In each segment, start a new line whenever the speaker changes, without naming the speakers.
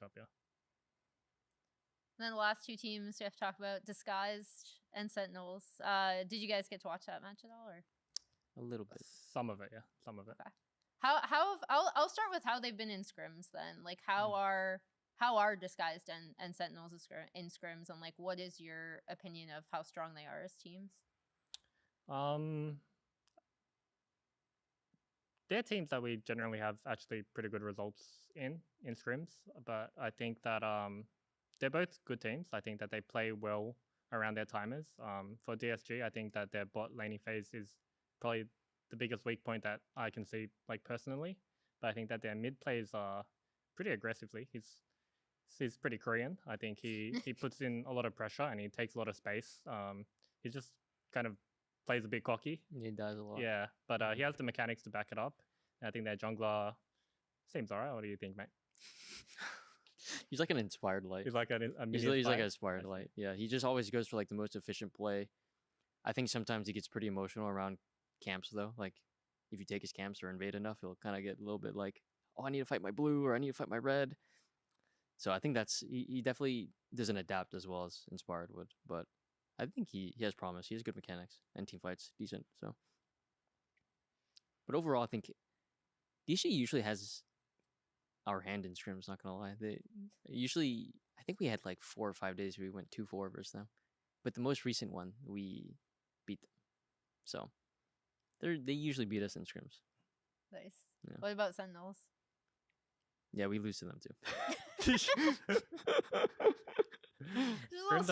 matchup. Yeah.
And then the last two teams we have to talk about, Disguised and Sentinels. Did you guys get to watch that match at all, or
A little bit.
Some of it, yeah. Some of it.
Okay. I'll start with how they've been in scrims then. Like how are Disguised and Sentinels in scrims, and like what is your opinion of how strong they are as teams?
They're teams that we generally have actually pretty good results in scrims, but I think that they're both good teams. I think that they play well around their timers. For DSG, I think that their bot laning phase is probably the biggest weak point that I can see, like personally. But I think that their mid plays are pretty aggressively. He's pretty Korean. I think he puts in a lot of pressure and he takes a lot of space. He just kind of plays a bit cocky.
He does a lot.
Yeah, but he has the mechanics to back it up. And I think their jungler seems alright. What do you think, mate?
He's like an inspired light.
He's like a
he's like an inspired light. Yeah, he just always goes for like the most efficient play. I think sometimes he gets pretty emotional around camps though. Like if you take his camps or invade enough, he'll kind of get a little bit like, oh, I need to fight my blue or I need to fight my red. So I think he definitely doesn't adapt as well as Inspired would, but I think he has promise. He has good mechanics and team fights decent. So, but overall, I think DC usually has our hand in scrims. Not gonna lie, they usually, I think we had like 4 or 5 days where we went 2-4 versus them, but the most recent one we beat them. So they usually beat us in scrims.
Nice.
Yeah.
What about Sentinels?
Yeah, we lose to them too.
Scrims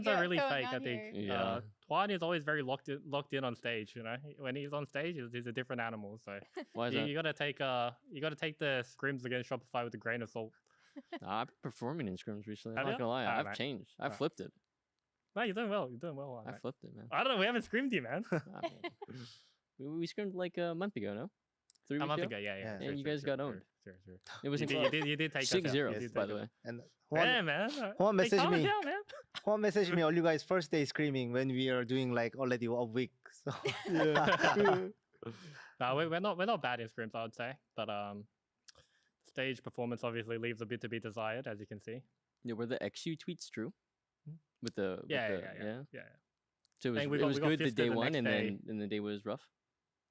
are really fake, I think.
Yeah.
Tuan is always very locked in on stage, you know. When he's on stage, he's a different animal. So
Why is that?
you gotta take the scrims against Shopify with a grain of salt.
I've been performing in scrims recently. I'm
Have
not gonna lie. I've
mate.
changed. I've flipped it.
No, you're doing well. You're doing well.
I
Mate.
flipped it, man.
I don't know. We haven't scrimmed you, man.
we scrimmed like a month ago, no? 3 weeks
A month ago, yeah.
And you guys got owned.
Sure.
It was
You did take
6-0, by the way.
And
Yeah, man.
Juan
Hey,
messaged
calm
me.
down, man.
Juan messaged me all you guys first day screaming when we are doing like already a week. So
No, we're not bad in scrims, I would say, but stage performance obviously leaves a bit to be desired, as you can see.
Yeah, were the XU tweets true? With the
Yeah.
So
I think
it was
we got
good the
fisted
day
the
one,
next
and the day was rough.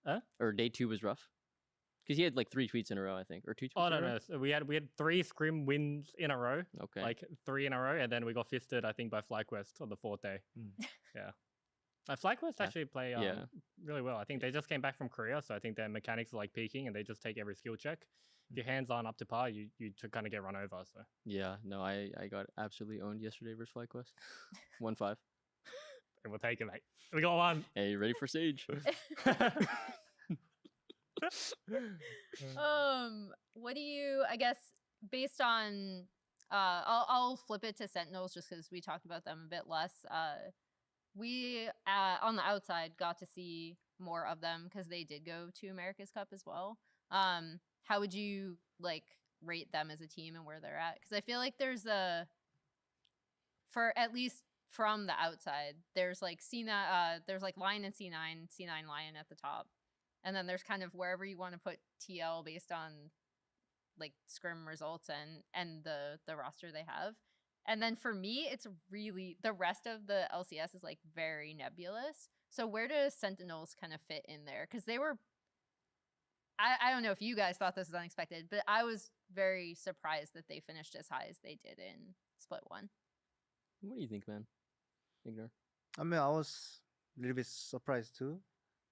Huh?
Or day 2 was rough. Because he had like 3 tweets in a row, I think, or 2 tweets.
Oh
in a row?
no! So we had 3 scrim wins in a row.
Okay.
Like 3 in a row, and then we got fisted, I think, by FlyQuest on the 4th day. Yeah. FlyQuest actually play really well. I think they just came back from Korea, so I think their mechanics are like peaking, and they just take every skill check. If your hands aren't up to par, you kind of get run over. So
Yeah, no, I got absolutely owned yesterday versus FlyQuest. 1-5.
and we'll take it, mate. We got one.
Hey, ready for Sage?
What do you, I guess, based on I'll flip it to Sentinels just because we talked about them a bit less. We on the outside got to see more of them because they did go to America's Cup as well. How would you like rate them as a team and where they're at? Because I feel like there's for at least from the outside, there's like there's like Lion and C9 Lion at the top. And then there's kind of wherever you want to put TL based on like scrim results and the roster they have. And then for me, it's really the rest of the LCS is like very nebulous. So where does Sentinels kind of fit in there? Because they were, I don't know if you guys thought this was unexpected, but I was very surprised that they finished as high as they did in Split 1.
What do you think, man? Ignore.
I mean, I was a little bit surprised too,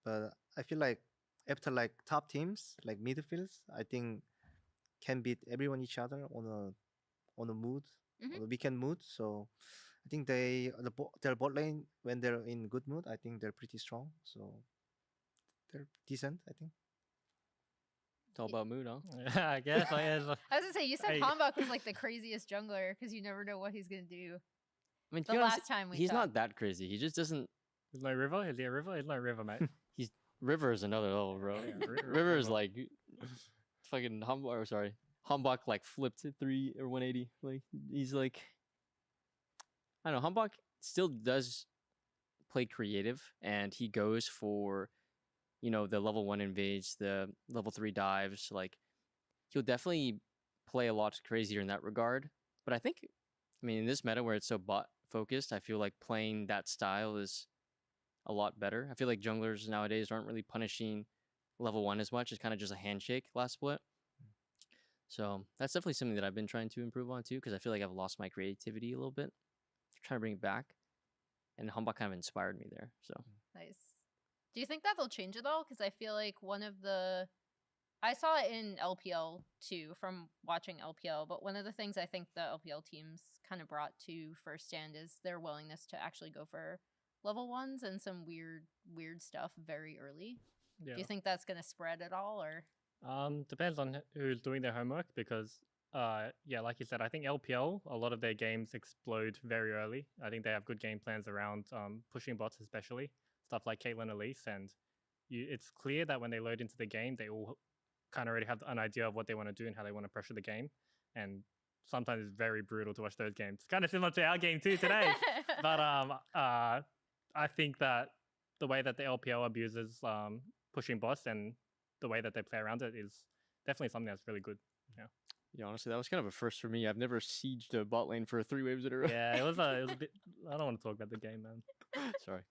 but I feel like after like top teams like midfields, I think can beat everyone each other on a mood, on a weekend mood. So I think their bot lane when they're in good mood, I think they're pretty strong. So they're decent, I think.
It's all about mood, huh?
I guess.
I was gonna say you said Hanbok was like the craziest jungler because you never know what he's gonna do.
I mean,
the last time
he's not that crazy. He just doesn't.
There's no river. Is he a river? There's no river, mate.
River is another level, bro. River is like fucking Hanbok like flipped 3 or 180. Like he's like, I don't know. Hanbok still does play creative, and he goes for, the level 1 invades, the level 3 dives. Like he'll definitely play a lot crazier in that regard. But I think, I mean, in this meta where it's so bot focused, I feel like playing that style is a lot better. I feel like junglers nowadays aren't really punishing level 1 as much. It's kind of just a handshake last split. So that's definitely something that I've been trying to improve on too, because I feel like I've lost my creativity a little bit. Trying to bring it back. And Humba kind of inspired me there. So
Nice. Do you think that'll change at all? Because I feel like I saw it in LPL too from watching LPL, but one of the things I think the LPL teams kind of brought to First Stand is their willingness to actually go for level 1s and some weird stuff very early.
Yeah.
Do you think that's going to spread at all, or?
Depends on who's doing their homework because, yeah, like you said, I think LPL, a lot of their games explode very early. I think they have good game plans around pushing bots, especially stuff like Caitlyn Elise, and it's clear that when they load into the game, they all kind of already have an idea of what they want to do and how they want to pressure the game, and sometimes it's very brutal to watch those games. Kind of similar to our game too today, but I think that the way that the LPL abuses pushing bots and the way that they play around it is definitely something that's really good.
yeah, honestly, that was kind of a first for me. I've never sieged a bot lane for 3 waves in a row.
Yeah, it was a bit. I don't want to talk about the game, man.
Sorry.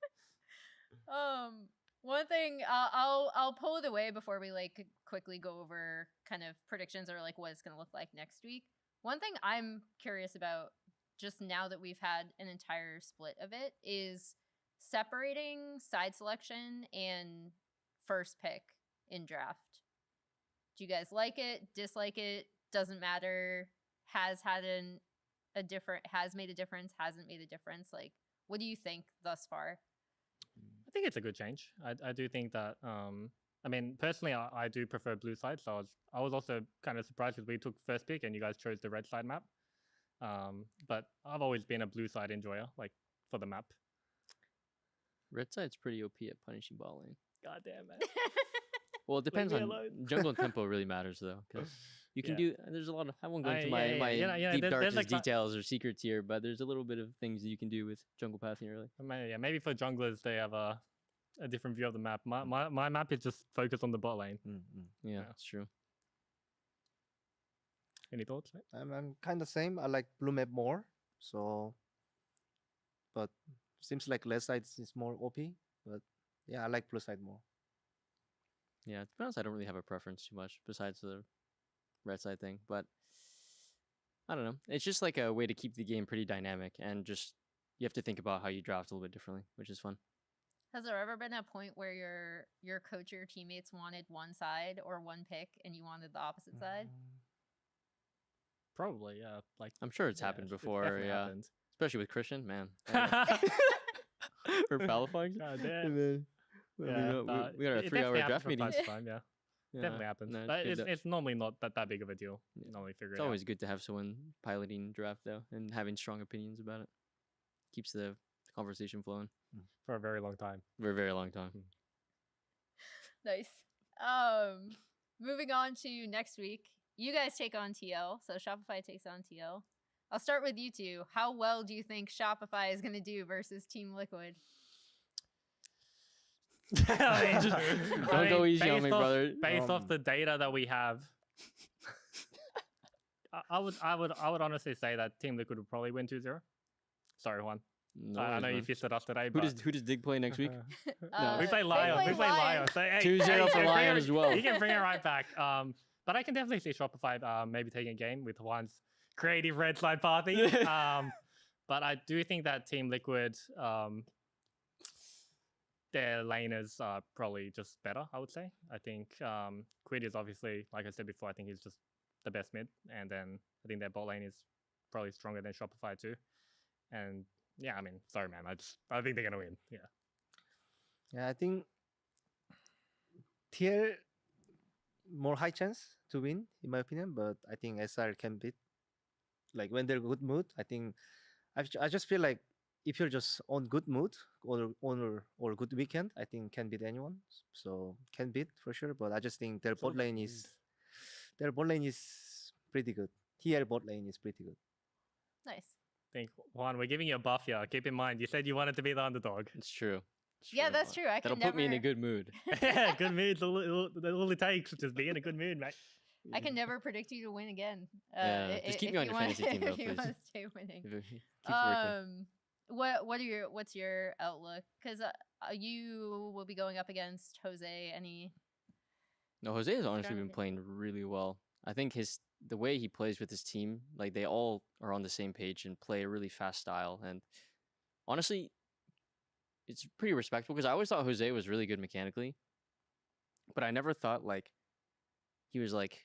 One thing I'll pull it away before we like quickly go over kind of predictions or like what it's gonna look like next week. One thing I'm curious about, just now that we've had an entire split of it, is separating side selection and first pick in draft. Do you guys like it? Dislike it? Doesn't matter? Has made a difference? Hasn't made a difference? Like, what do you think thus far?
I think it's a good change. I do think that. I mean, personally, I do prefer blue side, so I was also kind of surprised because we took first pick and you guys chose the red side map. But I've always been a blue side enjoyer, like for the map.
Red side's pretty OP at punishing bot lane.
God damn man.
Well, it depends
me
on
alone.
jungle and tempo really matters though, because you can
Yeah.
do. There's a lot of. I won't go into
Yeah,
my deep
there's
darkest
like
details or secrets here, but there's a little bit of things that you can do with jungle pathing early.
Yeah, maybe for junglers they have a different view of the map. My map is just focused on the bot lane.
Yeah, that's true.
Any thoughts? Mate?
I'm kind of same. I like blue map more. So, but seems like left side is more OP. But yeah, I like blue side more.
Yeah, to be honest, I don't really have a preference too much besides the red side thing, but I don't know. It's just like a way to keep the game pretty dynamic, and just you have to think about how you draft a little bit differently, which is fun.
Has there ever been a point where your coach or your teammates wanted one side or one pick and you wanted the opposite side?
Probably, yeah. Like
I'm sure it's
yeah,
happened
it's
before,
definitely
yeah.
happened.
Especially with Christian, man. For Palifying.
God damn.
We
Yeah,
got our
it
3-hour
definitely happens
draft
from
meeting.
time to time, yeah. Definitely happens.
No,
But
it's good
it's normally not that big of a deal.
Yeah.
Normally figure
It's
it
always good to have someone piloting draft though, and having strong opinions about it. Keeps the conversation flowing
out for a very long time.
for a very long time.
Nice. Moving on to next week. You guys take on TL, so Shopify takes on TL. I'll start with you two. How well do you think Shopify is going to do versus Team Liquid?
Don't go easy on me, brother.
Based off the data that we have, I would honestly say that Team Liquid would probably win 2-0. Sorry, Juan.
No
I
worries,
know you
man.
fisted it up today.
Who does Dig play next week?
We play Lion. We play Lion. So, hey,
2-0
hey,
for
you
Lion
can
as well.
You can bring it right back. But I can definitely see Shopify maybe taking a game with Juan's creative red side party. But I do think that Team Liquid, their laners are probably just better, I would say. I think Quid is obviously, like I said before, I think he's just the best mid. And then I think their bot lane is probably stronger than Shopify too. And yeah, I mean, sorry, man. I think they're going to win. Yeah.
Yeah, I think tier more high chance to win, in my opinion. But I think SR can beat. Like when they're good mood, I think I just feel like if you're just on good mood or good weekend, I think can beat anyone. So can beat for sure. But I just think their bot lane is pretty good. TL bot lane is pretty good.
Nice.
Think Juan, we're giving you a buff here. Keep in mind, you said you wanted to be the underdog.
It's true.
Yeah, that's true. I can
That'll put me in a
never-
good mood.
Yeah, good mood's all it takes. Just be in a good mood, mate.
I can never predict you to win again.
Yeah, just keep me on your fantasy team, though,
if you
please.
want to stay winning.
Keep working.
What's your outlook? Because you will be going up against Jose.
No, Jose has honestly been
strategy?
playing really well. I think the way he plays with his team, like they all are on the same page and play a really fast style. And honestly, it's pretty respectable because I always thought Jose was really good mechanically, but I never thought like he was like,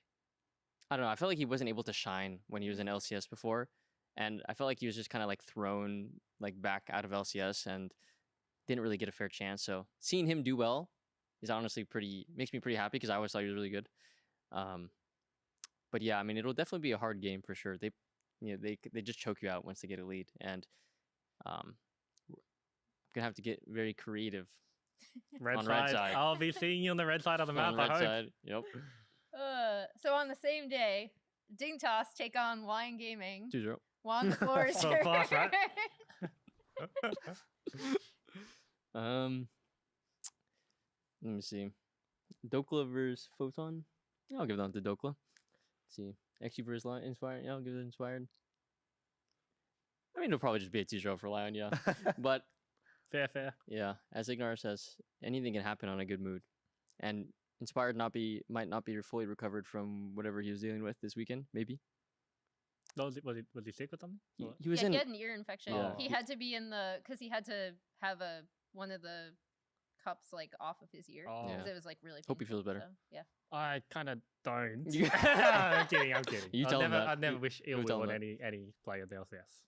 I don't know. I felt like he wasn't able to shine when he was in LCS before, and I felt like he was just kind of like thrown like back out of LCS and didn't really get a fair chance. So seeing him do well is honestly makes me pretty happy because I always thought he was really good. But yeah, I mean, it'll definitely be a hard game for sure. They just choke you out once they get a lead, and I'm gonna have to get very creative.
Red
On
side.
red side.
I'll be seeing you on the red side of the map.
On
I
red
hope.
side, yep.
So on the same day, Dingtoss take on Lion Gaming.
2-0.
Juan, the floor is
So
yours.
fast, right?
Let me see. Dokla versus Photon. I'll give that to Dokla. Let's see. XG versus Lion Inspired. Yeah, I'll give it Inspired. I mean, it'll probably just be a 2-0 for Lion, yeah. But
Fair.
yeah, as Ignar says, anything can happen on a good mood. And Inspired might not be fully recovered from whatever he was dealing with this weekend, maybe.
Was he sick or something?
He was
Yeah,
in.
he had an ear infection.
Yeah.
He had to be in because he had to have one of the cups like off of his ear
Oh.
because
Yeah.
it was like really.
Hope he feels
painful,
better.
So, yeah.
I kind of don't.
You-
I'm kidding.
You tell him that.
I'd never
You-
wish
you
ill
tell
will
him
on
that.
any player of the LCS.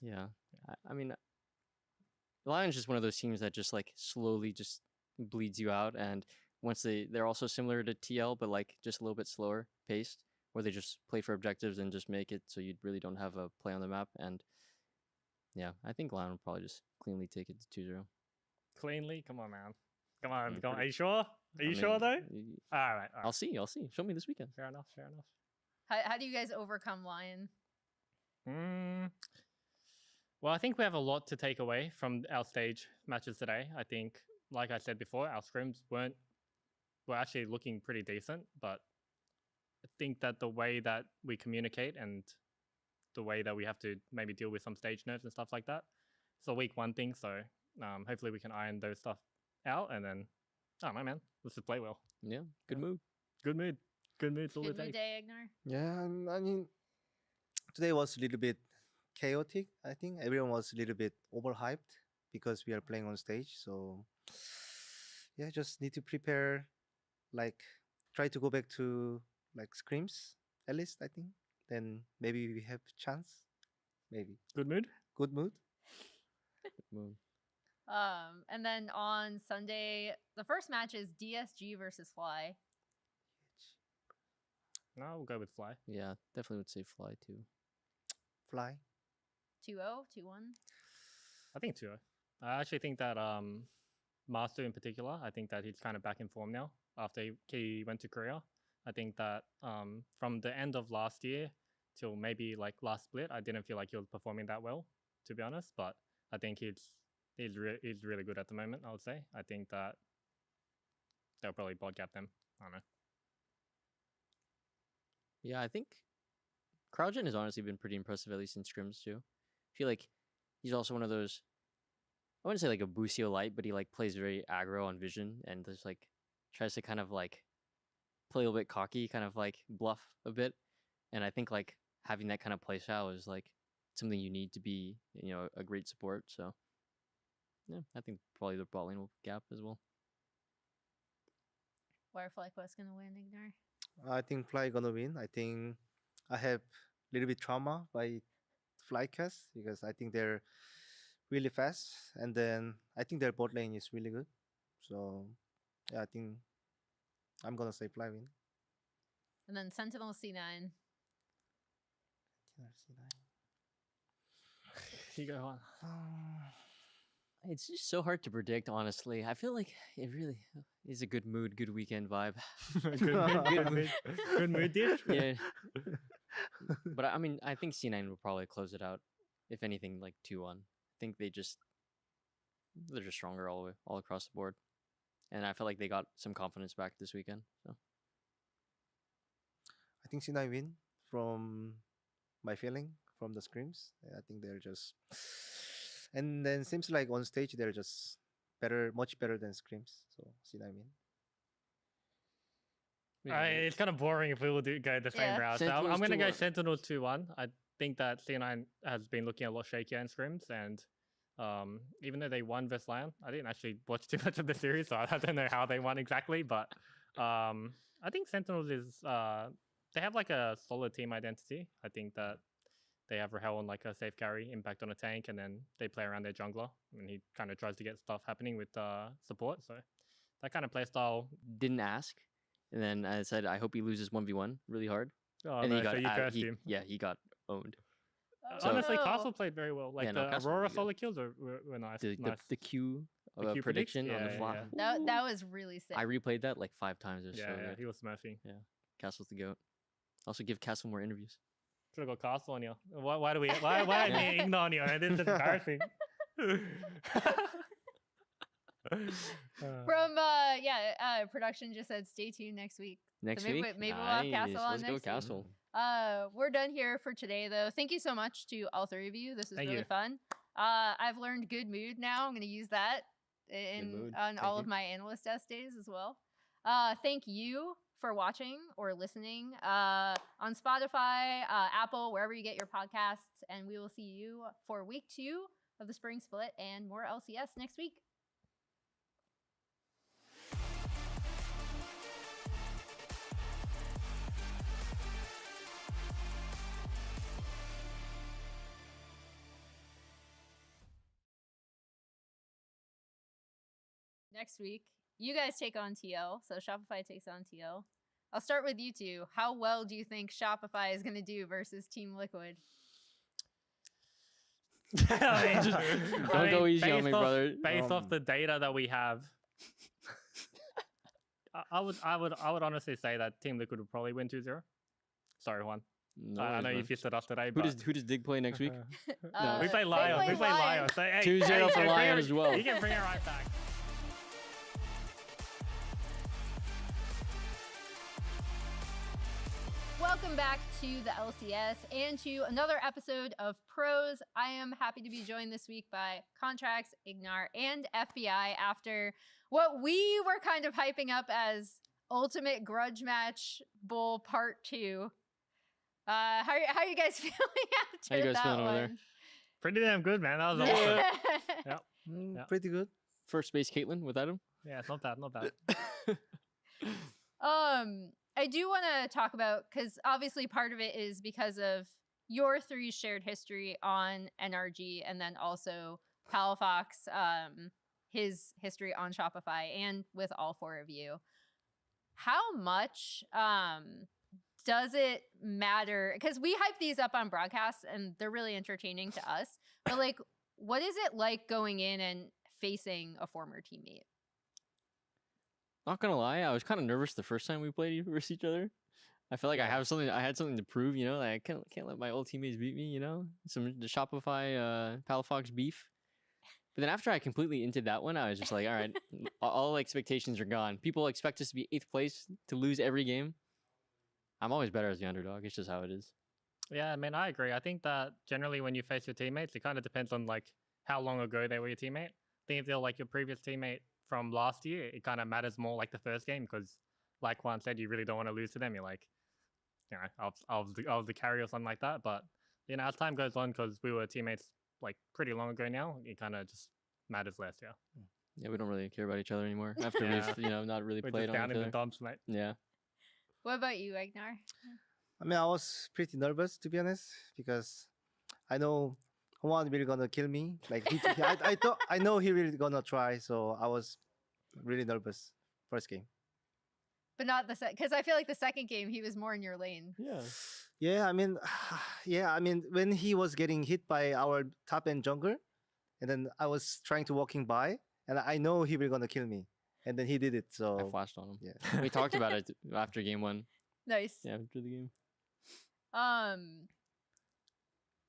Yeah. I mean, the Lions just one of those teams that just like slowly just bleeds you out. And once they're also similar to TL, but like just a little bit slower paced, where they just play for objectives and just make it so you really don't have a play on the map. And yeah, I think Lion will probably just cleanly take it to 2-0.
Cleanly? Come on, man. Come
Yeah,
on.
pretty-
Are you sure? Are you sure though? All right.
I'll see. Show me this weekend.
Fair enough.
How do you guys overcome Lion?
Well, I think we have a lot to take away from our stage matches today. I think, like I said before, our scrims were actually looking pretty decent, but I think that the way that we communicate and the way that we have to maybe deal with some stage nerves and stuff like that, it's a week one thing. So hopefully we can iron those stuff out, and then I don't know, man. Let's just play well.
Yeah, good move.
Good mood. It's all
Good
it
mood
takes.
day, Ignar.
Yeah, and I mean, today was a little bit chaotic. I think everyone was a little bit overhyped because we are playing on stage. So yeah, just need to prepare, like try to go back to like scrims at least. I think then maybe we have chance. Maybe
Good mood.
good mood.
Good move.
And then on Sunday, the first match is DSG versus Fly.
No, we'll go with Fly.
Yeah, definitely would say Fly too.
Fly.
2-0, 2-1.
I think 2-0. I actually think that Master in particular, I think that he's kind of back in form now after he went to Korea. I think that from the end of last year till maybe like last split, I didn't feel like he was performing that well, to be honest. But I think he's really good at the moment, I would say. I think that they'll probably bot gap them. I don't know.
Yeah, I think CrowdGen has honestly been pretty impressive, at least in scrims too. I feel like he's also one of those, I wouldn't say like a Busio light, but he like plays very aggro on vision and just like tries to kind of like play a little bit cocky, kind of like bluff a bit. And I think like having that kind of play style is like something you need to be, a great support. So yeah, I think probably the bot lane will gap as well.
Wirefly Quest gonna win, Ignar.
I think Fly gonna win. I think I have a little bit trauma by Flycast because I think they're really fast, and then I think their bot lane is really good. So yeah, I think I'm gonna say Fly win.
And then Sentinel C9.
You go on.
It's just so hard to predict, honestly. I feel like it really is a good mood, good weekend vibe.
Good mood, dude.
Yeah. But I mean, I think C9 will probably close it out. If anything, like 2-1. I think they're just stronger all across the board. And I feel like they got some confidence back this weekend. So
think C9 win from my feeling from the scrims. I think they're just, and then seems like on stage they're just better, much better than scrims. So C9 win.
It's kind of boring if we will go the same
Yeah.
route. So
Sentinels
I'm going to go
2-1.
Sentinels 2-1. I think that C9 has been looking a lot shakier in scrims, and even though they won versus Lion, I didn't actually watch too much of the series, so I don't know how they won exactly. But I think Sentinels is they have like a solid team identity. I think that they have Rahel on like a safe carry, impact on a tank, and then they play around their jungler, and he kind of tries to get stuff happening with support. So that kind of play style.
Didn't ask, and then I said I hope he loses 1v1 really hard,
Oh,
and
no,
he got
so you cursed
he,
him.
yeah, he got owned.
Oh,
Honestly,
no.
Castle played very well. Like
Yeah, no,
the
Castle
Aurora
really good.
solo kills were nice.
The
nice.
Q,
The Q predicts?
prediction on the
Yeah,
fly.
yeah.
That was really sick.
I replayed that like 5 times. It was
Yeah,
so
yeah,
good.
he was smurfing.
Castle's the goat. Also, give Castle more interviews.
Should have got Castle on you. Why are me ignoring on you? This is embarrassing.
From production just said stay tuned next week.
Next
maybe
week,
maybe we'll have Castle on
Let's go
next week.
Castle.
We're done here for today though. Thank you so much to all 3 of you. This was
Thank
really
you.
fun. I've learned good mood now. I'm gonna use that
mood.
on
Thank
all
you.
of my analyst test days as well. Thank you for watching or listening on Spotify, Apple, wherever you get your podcasts, and we will see you for week 2 of the Spring Split and more LCS next week. Next week, you guys take on TL, so Shopify takes on TL. I'll start with you two. How well do you think Shopify is going to do versus Team Liquid?
Don't go easy on me, brother.
Based off the data that we have, I would honestly say that Team Liquid would probably win 2-0. Sorry, Juan.
No
I
worries,
know you
man.
fisted us today,
Who
but
does Dig play next week? No.
we play
they
Lion. We play Lion.
Lion.
So, hey,
2-0
hey,
for
bring
Lion
it-
as well.
You can bring it right back.
Welcome back to the LCS and to another episode of Pros. I am happy to be joined this week by Contracts, Ignar, and FBI after what we were kind of hyping up as Ultimate Grudge Match Bowl Part 2. How are you guys feeling after
How you guys
that
feeling over
one?
there?
Pretty damn good, man. That was awesome. Yep. Yeah.
Pretty good.
First base Caitlyn without him.
Yeah, it's not bad. Not bad.
I do want to talk about, because obviously part of it is because of your 3's shared history on NRG, and then also Palafox, his history on Shopify, and with all 4 of you. How much does it matter? Because we hype these up on broadcasts, and they're really entertaining to us. But like, what is it like going in and facing a former teammate?
Not gonna lie, I was kind of nervous the first time we played versus each other. I felt like I had something to prove, you know. Like I can't let my old teammates beat me, you know. The Shopify Palafox beef. But then after I completely into that one, I was just like, all right, all expectations are gone. People expect us to be 8th place to lose every game. I'm always better as the underdog. It's just how it is.
Yeah, I mean, I agree. I think that generally when you face your teammates, it kind of depends on like how long ago they were your teammate. I think if they're like your previous teammate from last year, it kind of matters more like the first game because, like Juan said, you really don't want to lose to them. You're like, you know, I was the carry or something like that. But you know, as time goes on, because we were teammates like pretty long ago now, it kind of just matters less. Yeah,
Yeah, we don't really care about each other anymore after
Yeah.
we've not really
we're
played
just
on
down
each
in the
other.
dumps, mate.
Yeah.
What about you, Ignar?
I mean, I was pretty nervous to be honest because I know Juan really gonna kill me. Like I know he really gonna try, so I was really nervous first game.
But not the second, because I feel like the second game he was more in your lane.
Yeah.
Yeah, I mean, when he was getting hit by our top end jungler, and then I was trying to walking by, and I know he was gonna kill me, and then he did it.
I
So
flashed on him.
yeah,
We talked about it after game 1.
Nice.
Yeah, after the game.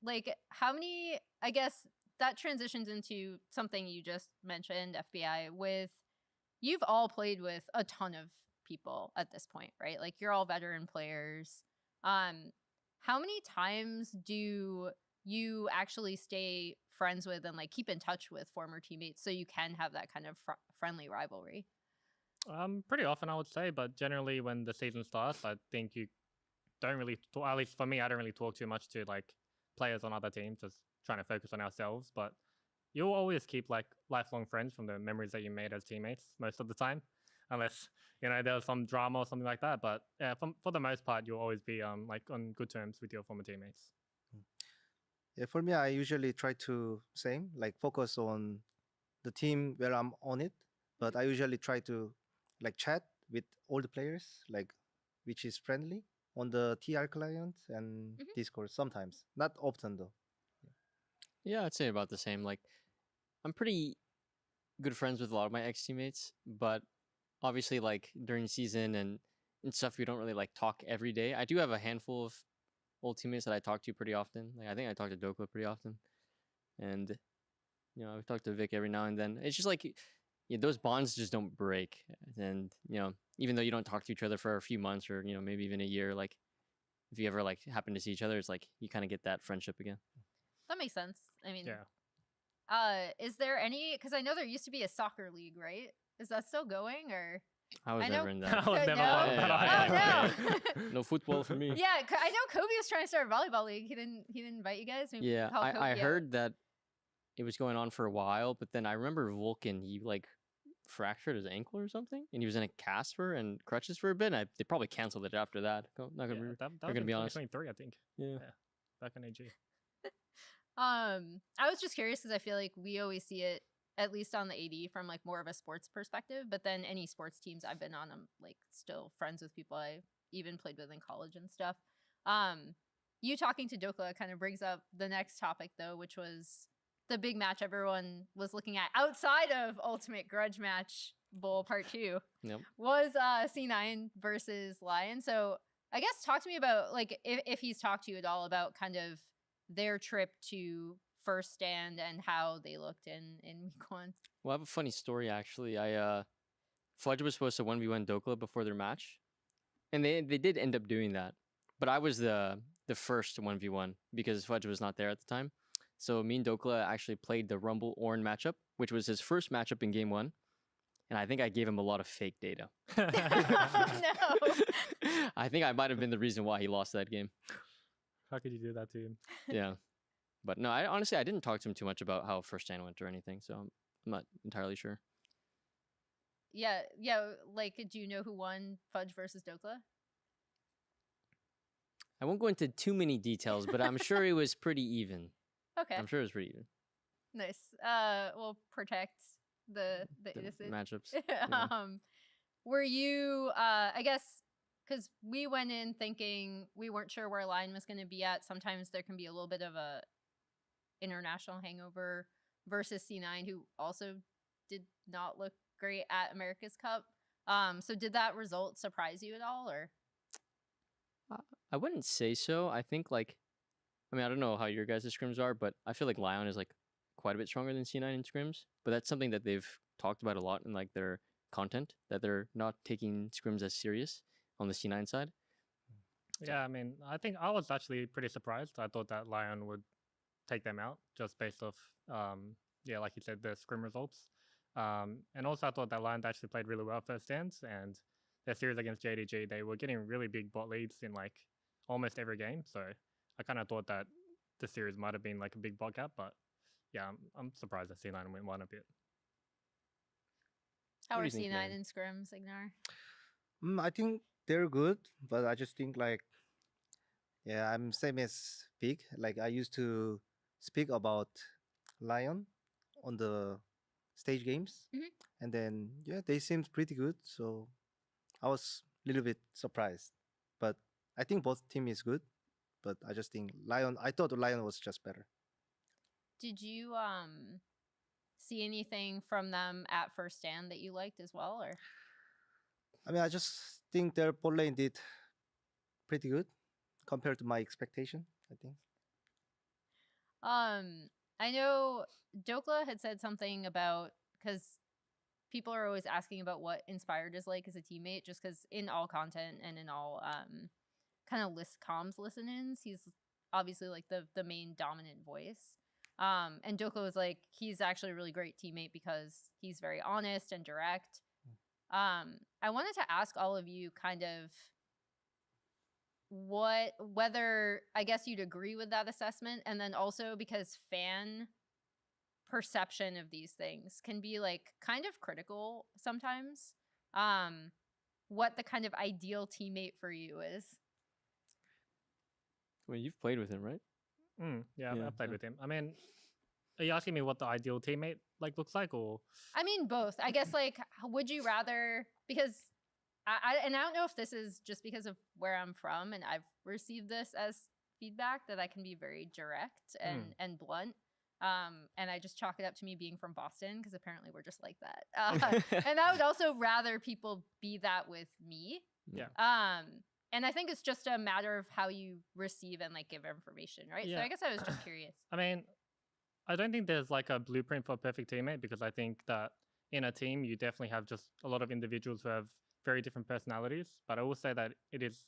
Like how many? I guess that transitions into something you just mentioned, FBI. With you've all played with a ton of people at this point, right? Like you're all veteran players. How many times do you actually stay friends with and like keep in touch with former teammates so you can have that kind of friendly rivalry?
Pretty often I would say, but generally when the season starts, I think you don't really talk, at least for me, I don't really talk too much to like players on other teams, just trying to focus on ourselves. But you'll always keep like lifelong friends from the memories that you made as teammates most of the time, unless there was some drama or something like that. But yeah, for the most part, you'll always be like on good terms with your former teammates.
Yeah, for me, I usually try to same like focus on the team where I'm on it, but I usually try to like chat with all the players, like which is friendly on the TR client and Discord sometimes, not often though.
Yeah, I'd say about the same. Like, I'm pretty good friends with a lot of my ex teammates, but obviously, like during season and stuff, we don't really like talk every day. I do have a handful of old teammates that I talk to pretty often. Like, I think I talk to Dokla pretty often, and I talk to Vic every now and then. It's just like those bonds just don't break, and even though you don't talk to each other for a few months or maybe even a year, like if you ever like happen to see each other, it's like you kind of get that friendship again.
That makes sense. I mean,
yeah.
Is there any? Because I know there used to be a soccer league, right? Is that still going or?
I was never in that.
I was never
No?
part of that.
Oh, no.
No football for me.
Yeah, I know Kobe was trying to start a volleyball league. He didn't invite you guys. Maybe
Yeah,
call Kobe
I
out.
heard that it was going on for a while, but then I remember Vulcan, he like fractured his ankle or something, and he was in a cast and crutches for a bit. And they probably canceled it after that. Not gonna
that
be,
was in
be honest.
2023, I think.
Yeah.
Back in AG.
I was just curious because I feel like we always see it at least on the AD from like more of a sports perspective. But then any sports teams I've been on, I'm like still friends with people I even played with in college and stuff. You talking to Dokla kind of brings up the next topic though, which was the big match everyone was looking at outside of Ultimate Grudge Match Bowl Part 2.
Yep.
Was C9 versus Lion. So I guess talk to me about like if he's talked to you at all about kind of their trip to first stand and how they looked in week 1.
Well, I have a funny story actually. Fudge was supposed to 1v1 Dokla before their match, and they did end up doing that. But I was the first 1v1 because Fudge was not there at the time. So me and Dokla actually played the Rumble Orn matchup, which was his first matchup in game 1. And I think I gave him a lot of fake data.
No.
I think I might have been the reason why he lost that game.
How could you do that to him?
Yeah. But no, I honestly didn't talk to him too much about how first stand went or anything, so I'm not entirely sure.
Yeah. Like, do you know who won Fudge versus Dokla?
I won't go into too many details, but I'm sure it was pretty even.
Okay.
I'm sure it was pretty even.
Nice. We'll protect the innocent
matchups.
Yeah. Were you? I guess because we went in thinking we weren't sure where Lion was going to be at. Sometimes there can be a little bit of a international hangover versus C9, who also did not look great at America's Cup. So did that result surprise you at all, or?
I wouldn't say so. I think I don't know how your guys' scrims are, but I feel like Lion is like quite a bit stronger than C9 in scrims. But that's something that they've talked about a lot in like their content, that they're not taking scrims as serious on the C9 side.
Yeah, I mean, I think I was actually pretty surprised. I thought that Lion would take them out just based off, like you said, the scrim results. And also I thought that Lion actually played really well first stands, and their series against JDG, they were getting really big bot leads in like almost every game. So I kind of thought that the series might have been like a big bot gap, but yeah, I'm surprised that C9 went one a bit.
How
What
are
do you think,
C9
man?
in scrims, Ignar?
I think they're good, but I just think like, yeah, I'm same as Big. Like I used to speak about Lion on the stage games, and then yeah, they seemed pretty good. So I was a little bit surprised, but I think both team is good. But I just think Lion. I thought Lion was just better.
Did you see anything from them at first stand that you liked as well, or?
I mean, I just think their bot lane did pretty good compared to my expectation, I think.
I know Dokla had said something about, because people are always asking about what Inspired is like as a teammate, just because in all content and in all kind of comms listen-ins. He's obviously like the main dominant voice. And Doko is like, he's actually a really great teammate because he's very honest and direct. I wanted to ask all of you kind of whether I guess you'd agree with that assessment, and then also because fan perception of these things can be like kind of critical sometimes. What the kind of ideal teammate for you is?
Well, you've played with him, right?
Yeah,
Yeah,
I played
yeah.
with him. I mean, are you asking me what the ideal teammate like looks like, or?
I mean, both. I guess like, would you rather, because I don't know if this is just because of where I'm from and I've received this as feedback that I can be very direct and blunt. And I just chalk it up to me being from Boston because apparently we're just like that. And I would also rather people be that with me.
Yeah.
And I think it's just a matter of how you receive and like give information, right?
Yeah.
So I guess I was just curious.
I mean, I don't think there's like a blueprint for a perfect teammate, because I think that in a team you definitely have just a lot of individuals who have very different personalities. But I will say that it is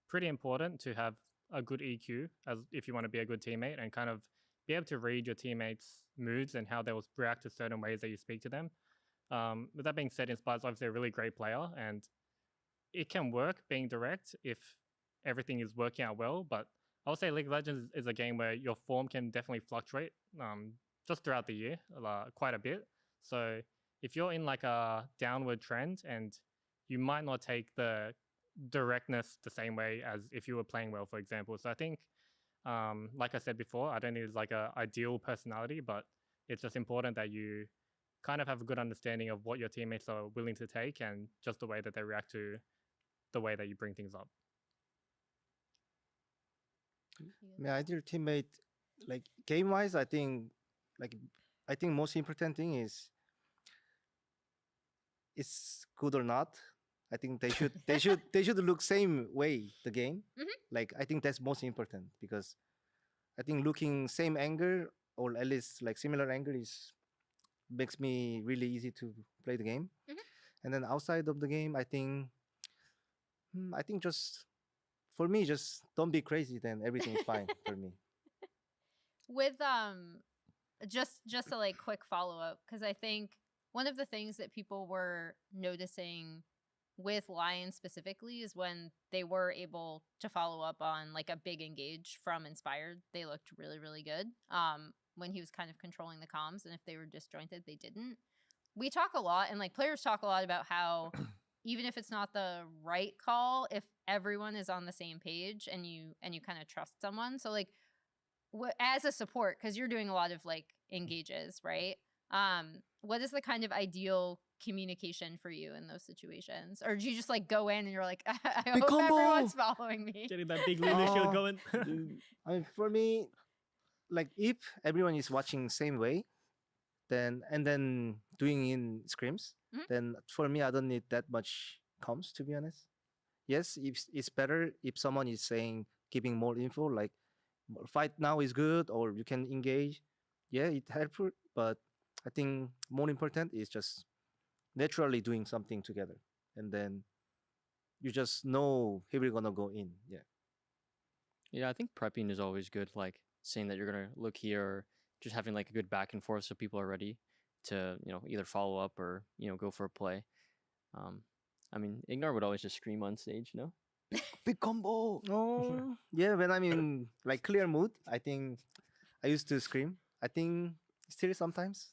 pretty important to have a good EQ as if you want to be a good teammate, and kind of be able to read your teammates' moods and how they will react to certain ways that you speak to them. With that being said, Inspire's obviously a really great player, and it can work being direct if everything is working out well. But I would say League of Legends is a game where your form can definitely fluctuate just throughout the year quite a bit. So if you're in like a downward trend, and you might not take the directness the same way as if you were playing well, for example. So I think, like I said before, I don't think it's like a ideal personality, but it's just important that you kind of have a good understanding of what your teammates are willing to take, and just the way that they react to the way that you bring things up.
My ideal teammate, like game wise, I think most important thing is it's good or not. I think they should look same way the game. Like I think that's most important, because I think looking same angle, or at least like similar angle, is makes me really easy to play the game. And then outside of the game, I think just for me, just don't be crazy, then everything is fine for me.
With just a like quick follow up, because I think one of the things that people were noticing with Lion specifically is when they were able to follow up on like a big engage from Inspired, they looked really, really good. When he was kind of controlling the comms, and if they were disjointed, they didn't. We talk a lot, and like players talk a lot about how even if it's not the right call, if everyone is on the same page and you kind of trust someone. So like as a support, because you're doing a lot of like engages, right? What is the kind of ideal communication for you in those situations? Or do you just like go in and you're like, I hope everyone's following me?
Getting that big Luna shield going.
I mean, for me, like if everyone is watching same way, then doing in scrims, then for me I don't need that much comms, to be honest. Yes, it's better if someone is saying, giving more info, like fight now is good, or you can engage. Yeah, it helpful, but I think more important is just naturally doing something together, and then you just know how we're gonna go in.
Yeah, I think prepping is always good, like saying that you're gonna look here, or just having like a good back and forth so people are ready to, either follow up or, go for a play. I mean, Ignore would always just scream on stage, no? Big combo!
Oh, yeah, when I'm in like clear mood, I think I used to scream. I think still sometimes.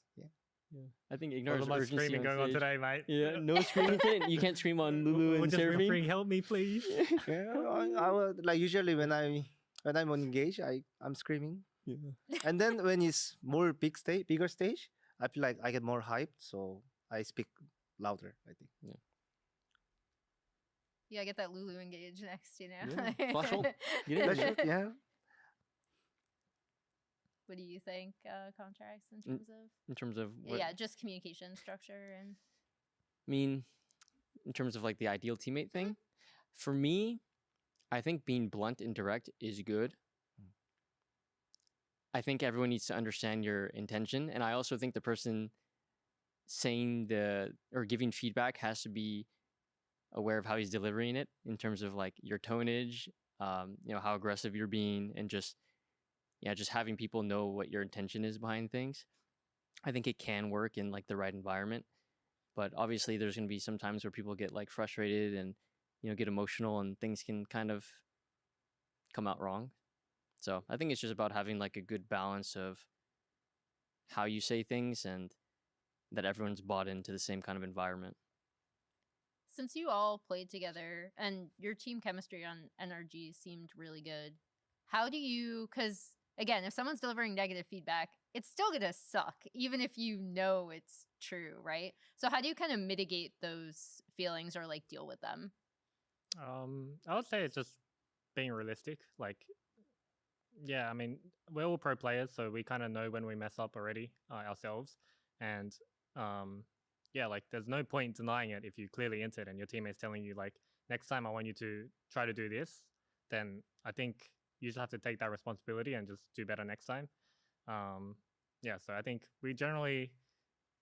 Yeah.
I think
All
Ignore's
of my
urgency
screaming going on
stage.
today, mate.
Yeah, no screaming. You can't scream on Lulu and
just
Seraphine.
referring, help me, please.
Yeah, I would, like usually when I'm on engage, I'm screaming.
Yeah.
And then when it's more bigger stage, I feel like I get more hyped, so I speak louder, I think.
Yeah.
Yeah, get that Lulu engage next,
Yeah. Flash ult. Get in.
That's it, yeah.
What do you think, contracts,
In terms of what?
Yeah, just communication structure and.
I mean, in terms of like the ideal teammate thing, for me, I think being blunt and direct is good. I think everyone needs to understand your intention, and I also think the person saying or giving feedback has to be aware of how he's delivering it in terms of like your tonage how aggressive you're being, and just having people know what your intention is behind things. I think it can work in like the right environment, but obviously there's going to be some times where people get like frustrated and get emotional, and things can kind of come out wrong. So I think it's just about having like a good balance of how you say things and that everyone's bought into the same kind of environment.
Since you all played together and your team chemistry on NRG seemed really good, how do you, because again, if someone's delivering negative feedback, it's still going to suck, even if you know it's true, right? So how do you kind of mitigate those feelings or like deal with them?
I would say it's just being realistic. Like, yeah, I mean, we're all pro players, so we kind of know when we mess up already ourselves. And yeah, like there's no point denying it if you clearly entered and your teammate's telling you like, next time I want you to try to do this, then I think you just have to take that responsibility and just do better next time. Yeah, so I think we generally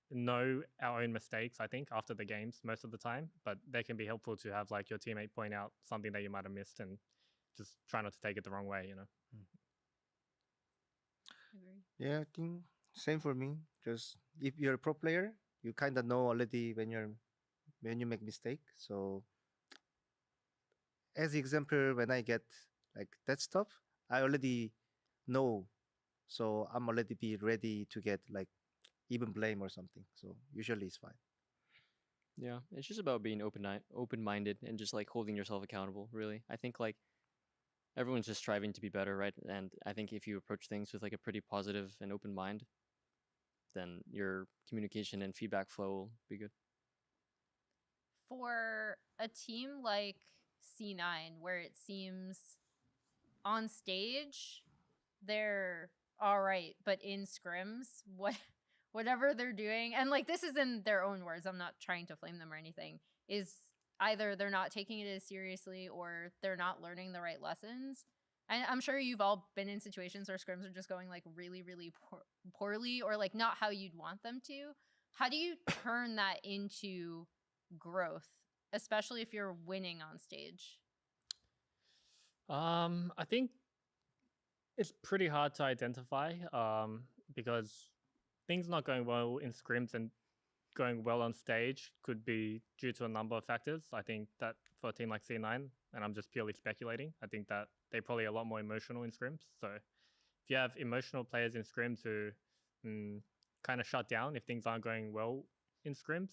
know our own mistakes, I think, after the games most of the time, but they can be helpful to have like your teammate point out something that you might have missed and just try not to take it the wrong way,
Agree.
Yeah, I think same for me. Just if you're a pro player, you kind of know already when you make mistake. So as example, when I get like that stuff, I already know. So I'm already be ready to get like even blame or something. So usually it's fine.
Yeah, it's just about being open-minded and just like holding yourself accountable, really. I think like everyone's just striving to be better, right? And I think if you approach things with like a pretty positive and open mind, then your communication and feedback flow will be good.
For a team like C9, where it seems on stage they're all right, but in scrims, whatever they're doing, and like this is in their own words, I'm not trying to flame them or anything, is either they're not taking it as seriously or they're not learning the right lessons. And I'm sure you've all been in situations where scrims are just going like really, really poorly, or like not how you'd want them to. How do you turn that into growth, especially if you're winning on stage?
I think it's pretty hard to identify because things not going well in scrims and going well on stage could be due to a number of factors. I think that for a team like C9, and I'm just purely speculating, I think that they're probably a lot more emotional in scrims. So if you have emotional players in scrims who kind of shut down if things aren't going well in scrims,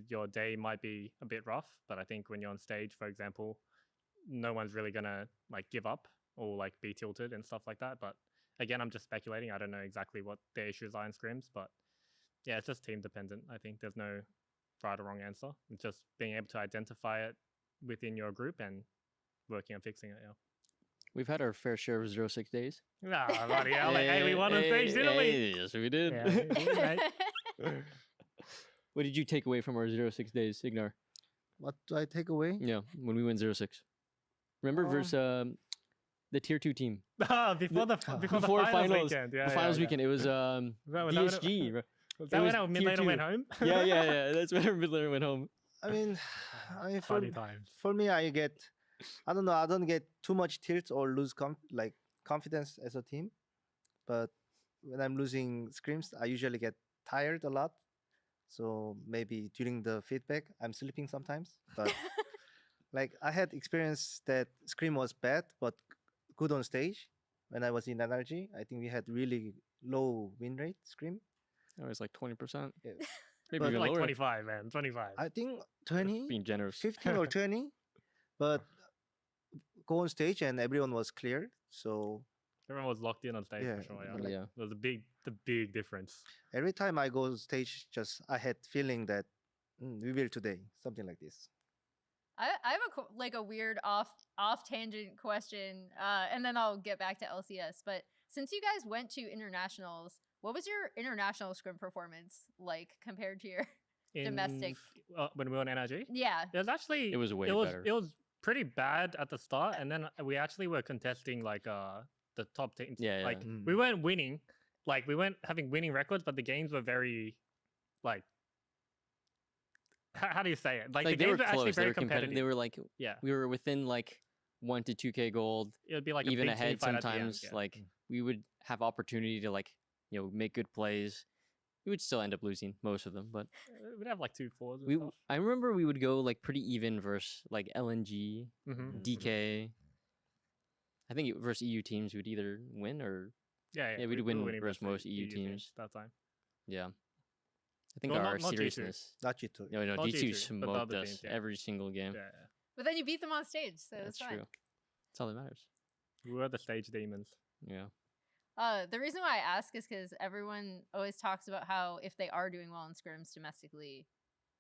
your day might be a bit rough. But I think when you're on stage, for example, no one's really gonna like give up or like be tilted and stuff like that. But again, I'm just speculating. I don't know exactly what their issues are in scrims, but yeah, it's just team dependent. I think there's no right or wrong answer. It's just being able to identify it within your group and working on fixing it. Yeah.
We've had our fair share of 0-6 days.
Ah, bloody hell. Like, hey, we won on stage, didn't we?
Yes, we did.
Yeah, we did, mate.
What did you take away from our 0-6 days, Ignar?
What do I take away?
Yeah, when we went 0-6. Remember versus the tier 2 team.
Before the finals weekend. Yeah,
the finals
yeah.
weekend. It was DSG.
Was that when our mid laner went home?
yeah. That's when our mid laner went home.
I mean,
Funny times.
For me, I don't know, I don't get too much tilt or lose confidence as a team. But when I'm losing scrims, I usually get tired a lot. So maybe during the feedback, I'm sleeping sometimes. But like I had experience that Scrim was bad, but good on stage. When I was in NRG, I think we had really low win rate Scrim.
It was like 20%.
Yeah.
Maybe
But
even
like
lower.
25, man. 25.
I think 20,
Being generous.
15 or 20. But go on stage and everyone was clear. So
Everyone was locked in on stage for sure. Yeah.
Yeah.
It was the big difference.
every time I go on stage, just I had feeling that we will today, something like this.
I have a weird off tangent question, and then I'll get back to LCS. But since you guys went to internationals, what was your international scrim performance like compared to your domestic?
When we were on NRG?
Yeah,
It was actually...
It was way better.
It was pretty bad at the start, and then we actually were contesting like the top teams.
Yeah.
Like we weren't winning. Like we weren't having winning records, but the games were very like... How do you say it? Like the
they were
games were actually
close. They
very
were competitive.
competitive.
They were like,
Yeah.
we were within like 1 to 2K gold,
It would be like
even
a big team
ahead
fight at the end,
sometimes.
yeah.
Like we would have opportunity to like make good plays. We would still end up losing most of them, but
We'd have like 2-4s and stuff.
I remember we would go like pretty even versus like LNG, DK. I think versus EU teams we'd either win or
Yeah,
we'd
we were
win
winning
versus most EU
teams
teams.
that time.
Yeah, I think
Well,
our
not G2.
seriousness.
Not G2.
No,
Not
G2
G2, but the
smoked
other
us
teams, yeah.
every single game.
Yeah,
But then you beat them on stage, so
That's
it's fine.
true. That's all that matters.
we were the stage demons.
Yeah.
The reason why I ask is because everyone always talks about how if they are doing well in scrims domestically,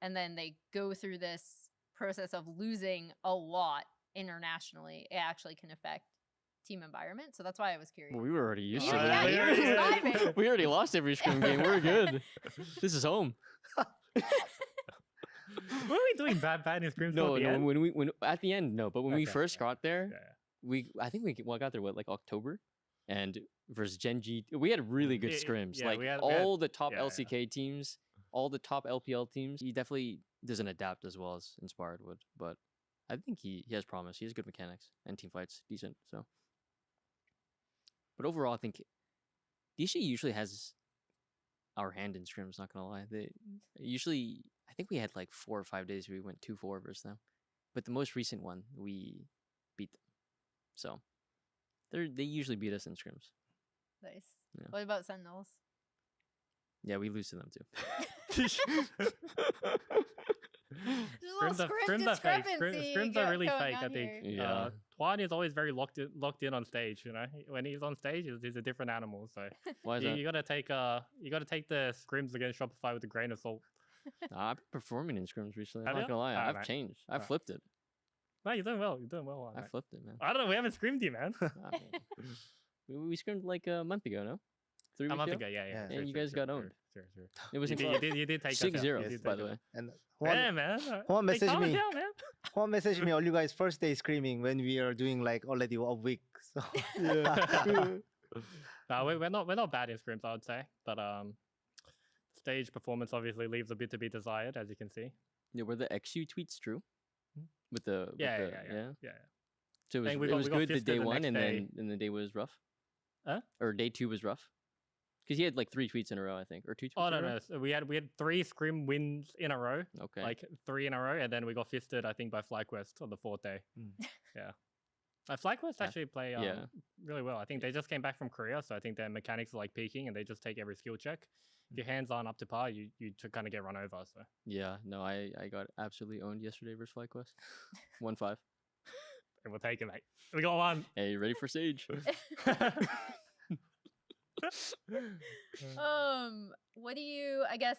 and then they go through this process of losing a lot internationally, it actually can affect team environment. So that's why I was curious.
Well, we were already used to
Yeah,
that.
you were surviving.
We already lost every scrim game. We're good. This is home.
Were we doing bad in scrims?
No,
at the end?
when at the end, no. But when we
Okay,
first got there,
Yeah.
I think we got there like October, and versus Gen G, we had really good scrims.
yeah,
like
we had-
all the top
yeah, yeah.
LCK teams, all the top LPL teams. He definitely doesn't adapt as well as Inspired would, but I think he has promise. He has good mechanics and team fights decent. So, but overall, I think DC usually has our hand in scrims. Not gonna lie, they usually. I think we had like 4 or 5 days where we went 2-4 versus them, but the most recent one we beat them. So they usually beat us in scrims.
Nice.
Yeah.
What about Sentinels?
Yeah, we lose to them too.
There's a little scrim
Scrims are fake.
discrepancy
Scrims are really
going
fake. I
on
think.
here.
Yeah.
Tuan is always very locked in on stage. You know, when he's on stage, he's a different animal. So
Why is that?
you gotta take the scrims against Shopify with a grain of salt.
I've been performing in scrims recently. I'm
Have
not
ya?
gonna lie.
Ah,
I've
man.
changed. I've
Ah.
flipped it.
No, you're doing well. You're doing well.
I
mate.
flipped it, man.
I don't know. We haven't scrimmed you, man.
We scrimmed like a month ago, no? 3
A
weeks
month
ago?
ago, yeah.
Yeah.
And you guys got owned.
Sure.
It was
You did take us out.
6-0,
You did
by
take
the
us
way.
out.
And
Yeah,
Juan,
man.
Juan
Hey,
messaged
calm it
me.
down, man.
Juan messaged me all you guys first day screaming when we are doing like already a week. So
No, we're not bad in scrims, I would say, but stage performance obviously leaves a bit to be desired, as you can see.
Yeah, were the XU tweets true? With the
Yeah.
So it was,
think we
it
got-
was
we got
good the
fisted
day
the
one,
next
and then the day was rough.
Huh?
Or day 2 was rough. Because he had like 3 tweets in a row, I think, or 2 tweets.
Oh
in
no,
a row?
no. So we had 3 scrim wins in a row,
Okay.
like 3 in a row, and then we got fisted, I think, by FlyQuest on the 4th day.
Mm.
Yeah. FlyQuest
Yeah.
actually play
Yeah.
really well. I think they just came back from Korea, so I think their mechanics are like peaking, and they just take every skill check. If your hands aren't up to par, you kind of get run over. So
Yeah, no, I got absolutely owned yesterday versus FlyQuest. 1-5.
and we'll take it, mate. We got one.
Hey, ready for Sage?
What do you, I guess,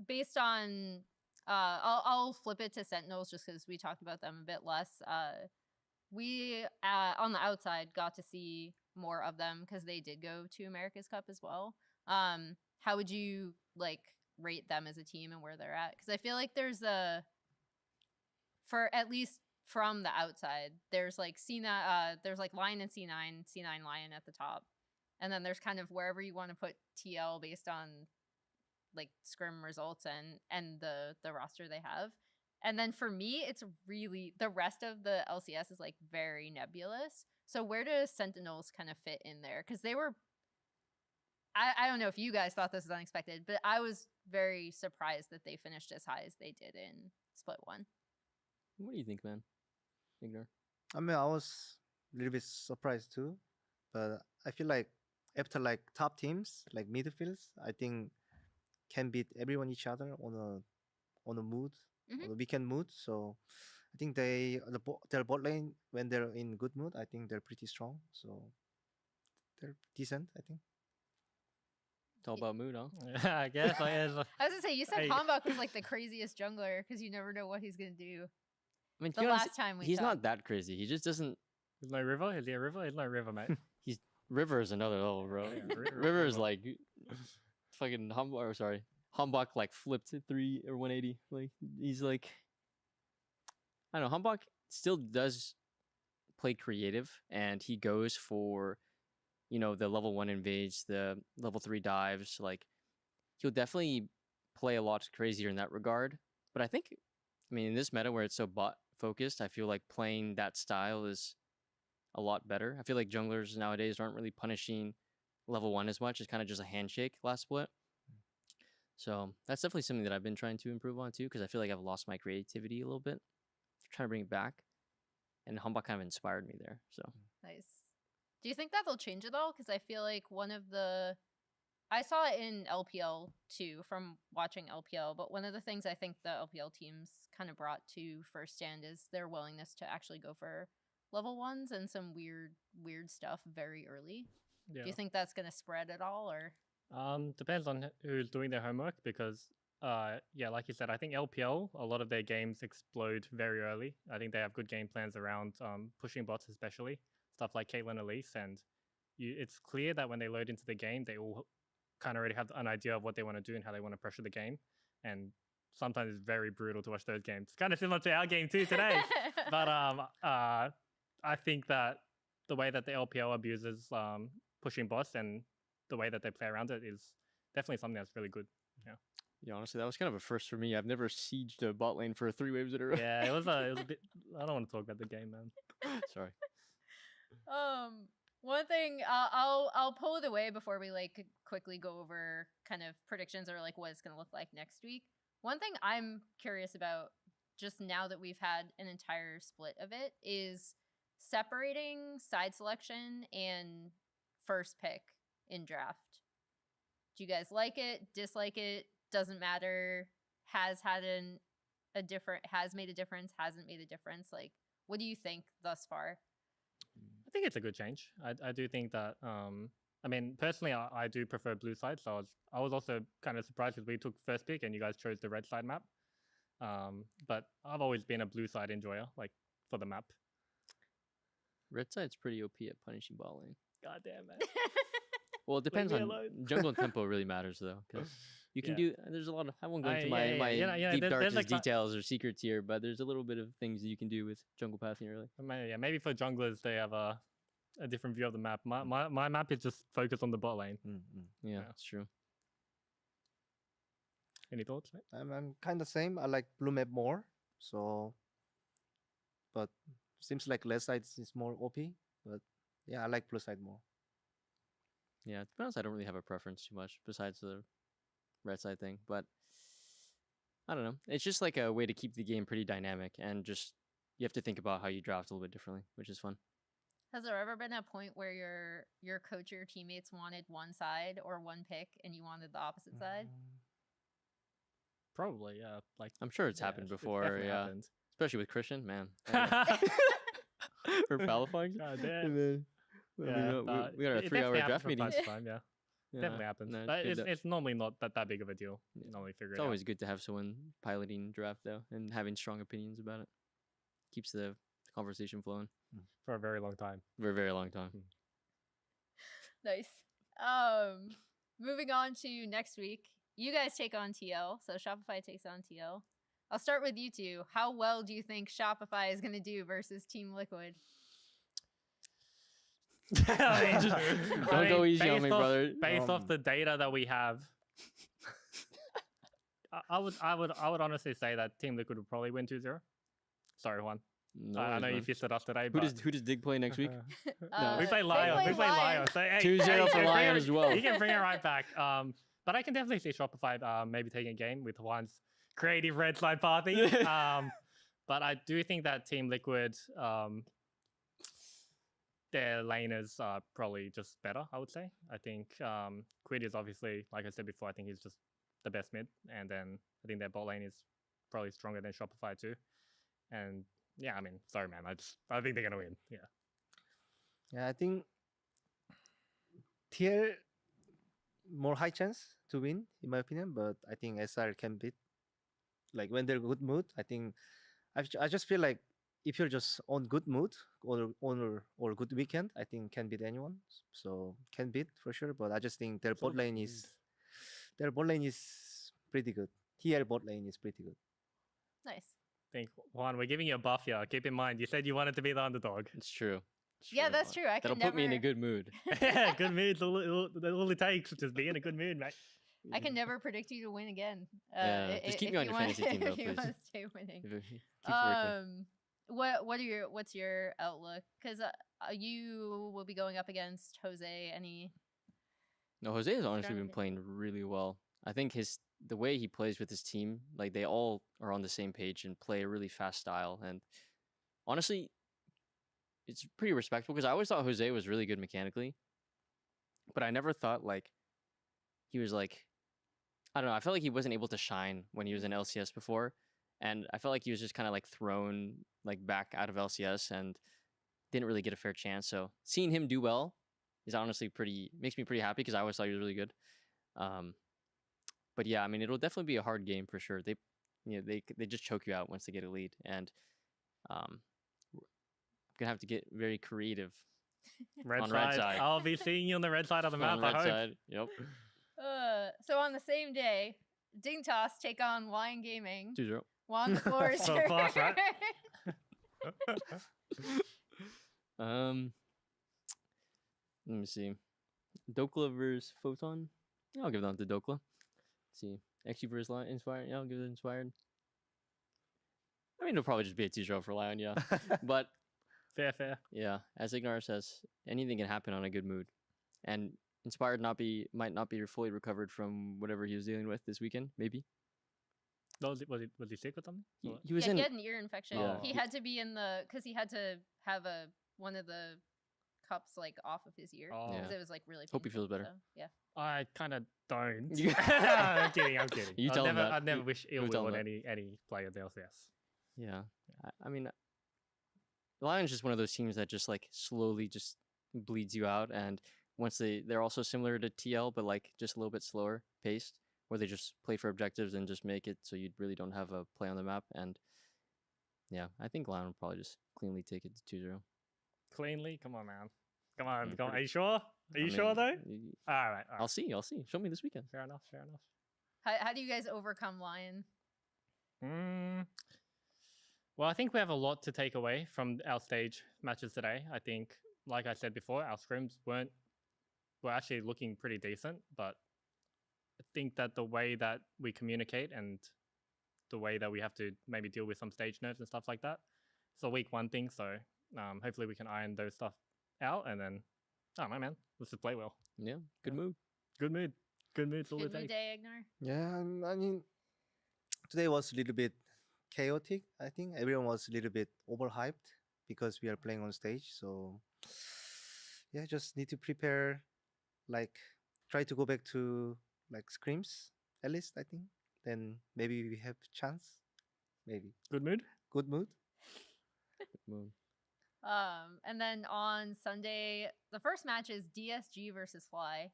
based on I'll flip it to Sentinels just because we talked about them a bit less. We on the outside got to see more of them because they did go to America's Cup as well. How would you like rate them as a team and where they're at? Because I feel like there's for at least from the outside, there's like there's like Lion and C9 Lion at the top, and then there's kind of wherever you want to put TL based on like scrim results and the roster they have. And then for me, it's really the rest of the LCS is like very nebulous. So where does Sentinels kind of fit in there? Because they were, I don't know if you guys thought this was unexpected, but I was very surprised that they finished as high as they did in Split 1.
What do you think, man? Ignore.
I mean, I was a little bit surprised too, but I feel like after like top teams like midfields, I think can beat everyone each other on a mood, on a weekend mood. So I think their bot lane when they're in good mood, I think they're pretty strong. So they're decent, I think.
It's all about mood, huh?
I guess.
I was gonna say you said
Hey.
Hanbok was like the craziest jungler because you never know what he's gonna do.
I mean, to
The
be honest,
last time we
he's
talked.
not that crazy. He just doesn't.
There's no river. Is there a river? There's no river, mate.
River is another level, bro.
Yeah,
River is
River.
like fucking Hambach like flipped it 3 or 180. Like he's like, I don't know. Hambach still does play creative, and he goes for, the level 1 invades, the level 3 dives. Like he'll definitely play a lot crazier in that regard. But I mean, in this meta where it's so bot focused, I feel like playing that style is a lot better. I feel like junglers nowadays aren't really punishing level 1 as much. It's kind of just a handshake last split. So that's definitely something that I've been trying to improve on too, because I feel like I've lost my creativity a little bit. Trying to bring it back, and Humba kind of inspired me there. So
Nice. Do you think that they'll change it all? Because I feel like I saw it in LPL too from watching LPL, but one of the things I think the LPL teams kind of brought to First Stand is their willingness to actually go for level 1s and some weird stuff very early.
Yeah.
Do you think that's going to spread at all, or?
Depends on who's doing their homework because, yeah, like you said, I think LPL, a lot of their games explode very early. I think they have good game plans around pushing bots, especially stuff like Caitlyn Elise, and it's clear that when they load into the game, they all kind of already have an idea of what they want to do and how they want to pressure the game. And sometimes it's very brutal to watch those games. Kind of similar to our game too today. But I think that the way that the LPL abuses pushing bots and the way that they play around it is definitely something that's really good.
yeah, honestly, that was kind of a first for me. I've never sieged a bot lane for 3 waves in a row.
Yeah, it was a bit. I don't want to talk about the game, man.
Sorry.
One thing I'll pull it away before we like quickly go over kind of predictions or like what it's gonna look like next week. One thing I'm curious about just now that we've had an entire split of it is separating side selection and first pick in draft. Do you guys like it? Dislike it? Doesn't matter. Has made a difference? Hasn't made a difference? Like, what do you think thus far?
I think it's a good change. I do think that. I mean, personally, I do prefer blue side, so I was also kind of surprised because we took first pick and you guys chose the red side map. But I've always been a blue side enjoyer, like for the map.
Red side's pretty OP at punishing bot lane.
God damn it.
Well, it depends
me
on
alone.
jungle and tempo really matters though, because you can
Yeah.
do. There's a lot of. I won't go into
Yeah,
my deep
there's
darkest
like
details or secrets here, but there's a little bit of things that you can do with jungle pathing early.
Maybe for junglers they have a different view of the map. My map is just focused on the bot lane.
Yeah, that's true.
Any thoughts? Mate?
I'm kind of same. I like blue map more. So, but seems like left side is more OP. But yeah, I like blue side more.
Yeah, to be honest, I don't really have a preference too much besides the red side thing, but I don't know. It's just like a way to keep the game pretty dynamic, and just you have to think about how you draft a little bit differently, which is fun.
Has there ever been a point where your coach or your teammates wanted one side or one pick and you wanted the opposite side?
Probably, yeah. Like
I'm sure it's
yeah,
happened
it's
before,
definitely
yeah.
happened.
Especially with Christian, man. For Palifying.
God damn.
We got our 3-hour draft meetings.
Yeah.
Yeah,
Definitely happens.
no,
But
good to-
it's normally not that big of a deal.
Yeah.
You normally figure
It's
it
always
out
good to have someone piloting draft though, and having strong opinions about it. Keeps the conversation flowing
for a very long time.
for a very long time.
Nice. Moving on to next week. You guys take on TL, so Shopify takes on TL. I'll start with you two. How well do you think Shopify is going to do versus Team Liquid?
Don't go easy on me, brother.
Based off the data that we have, I would honestly say that Team Liquid would probably win 2-0. Sorry, Juan.
No
I
worries,
know you
man.
fist it up today.
Who does Dig play next week?
We play Lion. We play Lion. So, hey,
2-0 for
you
Lion
can
as well.
You can bring it right back. But I can definitely see Shopify maybe taking a game with Juan's creative red side party. But I do think that Team Liquid, their laners are probably just better, I would say. I think Quid is obviously, like I said before, I think he's just the best mid. And then I think their bot lane is probably stronger than Shopify too. And yeah, I mean, sorry, man. I think they're going to win. Yeah.
Yeah, I think tier more high chance to win, in my opinion. But I think SR can beat. Like when they're good mood, I think I just feel like if you're just on good mood or good weekend, I think can beat anyone. So can beat for sure. But I just think their bot lane is pretty good. TL bot lane is pretty good.
Nice.
Think Juan, we're giving you a buff here. Keep in mind, you said you wanted to be the underdog.
It's true.
Yeah, that's true. I can
That'll put me in a good mood.
Yeah, good mood's all it takes. Just be in a good mood, mate.
I can never predict you to win again.
Yeah, just keep me on your fantasy team, though,
if you
please.
want to stay winning.
Keep working.
what's your outlook? Because you will be going up against Jose. Any?
No, Jose has honestly been
strategy?
playing really well. I think the way he plays with his team, like they all are on the same page and play a really fast style. And honestly, it's pretty respectable because I always thought Jose was really good mechanically, but I never thought like he was like, I don't know. I felt like he wasn't able to shine when he was in LCS before, and I felt like he was just kind of like thrown like back out of LCS and didn't really get a fair chance. So seeing him do well is honestly makes me pretty happy because I always thought he was really good. But yeah, I mean, it'll definitely be a hard game for sure. They just choke you out once they get a lead, and gonna have to get very creative
Red
on
side.
red side.
I'll be seeing you on the red side of the map.
on
I
red
hope.
side. Yep.
So on the same day, Ding Toss take on Lion Gaming.
2-0.
Juan, the floor is
So
yours.
close, right?
Let me see. Dokla versus Photon. Yeah, I'll give that to Dokla. Let's see. XG versus Lion Inspired. Yeah, I'll give it Inspired. I mean, it'll probably just be a 2-0 for Lion, yeah. But
Fair.
yeah, as Ignar says, anything can happen on a good mood. And Inspired might not be fully recovered from whatever he was dealing with this weekend, maybe.
Was he sick or something?
He was
Yeah,
in
he had an ear infection.
Yeah.
He had to be in because he had to have one of the cups like off of his ear
Oh.
because
Yeah.
it was like really.
Hope he feels
painful,
better.
So, yeah.
I kind of don't.
You-
I'm kidding.
You tell him that.
I'd never
You-
wish
you
ill
tell
will on
him
any player of the LCS.
Yeah. I mean, the Lions just one of those teams that just like slowly just bleeds you out. And once they're also similar to TL, but like just a little bit slower paced, where they just play for objectives and just make it so you really don't have a play on the map. And yeah, I think Lion will probably just cleanly take it to 2-0.
Cleanly? Come on, man. Come on.
pretty-
Are you sure? Are
I
you sure
mean,
though?
y-
All right.
I'll see. Show me this weekend.
Fair enough.
How do you guys overcome Lion?
Well, I think we have a lot to take away from our stage matches today. I think, like I said before, our scrims were actually looking pretty decent, but I think that the way that we communicate and the way that we have to maybe deal with some stage nerves and stuff like that, it's a week one thing. So hopefully we can iron those stuff out, and then I don't know, man. Let's just play well.
Yeah, good move.
Good mood. It's all
Good
it
mood
takes.
day, Ignar.
Yeah, I mean, today was a little bit chaotic. I think everyone was a little bit overhyped because we are playing on stage. So yeah, just need to prepare, like try to go back to like scrims at least. I think then maybe we have chance. Maybe
Good mood.
good mood.
Good move.
And then on Sunday, the first match is DSG versus Fly.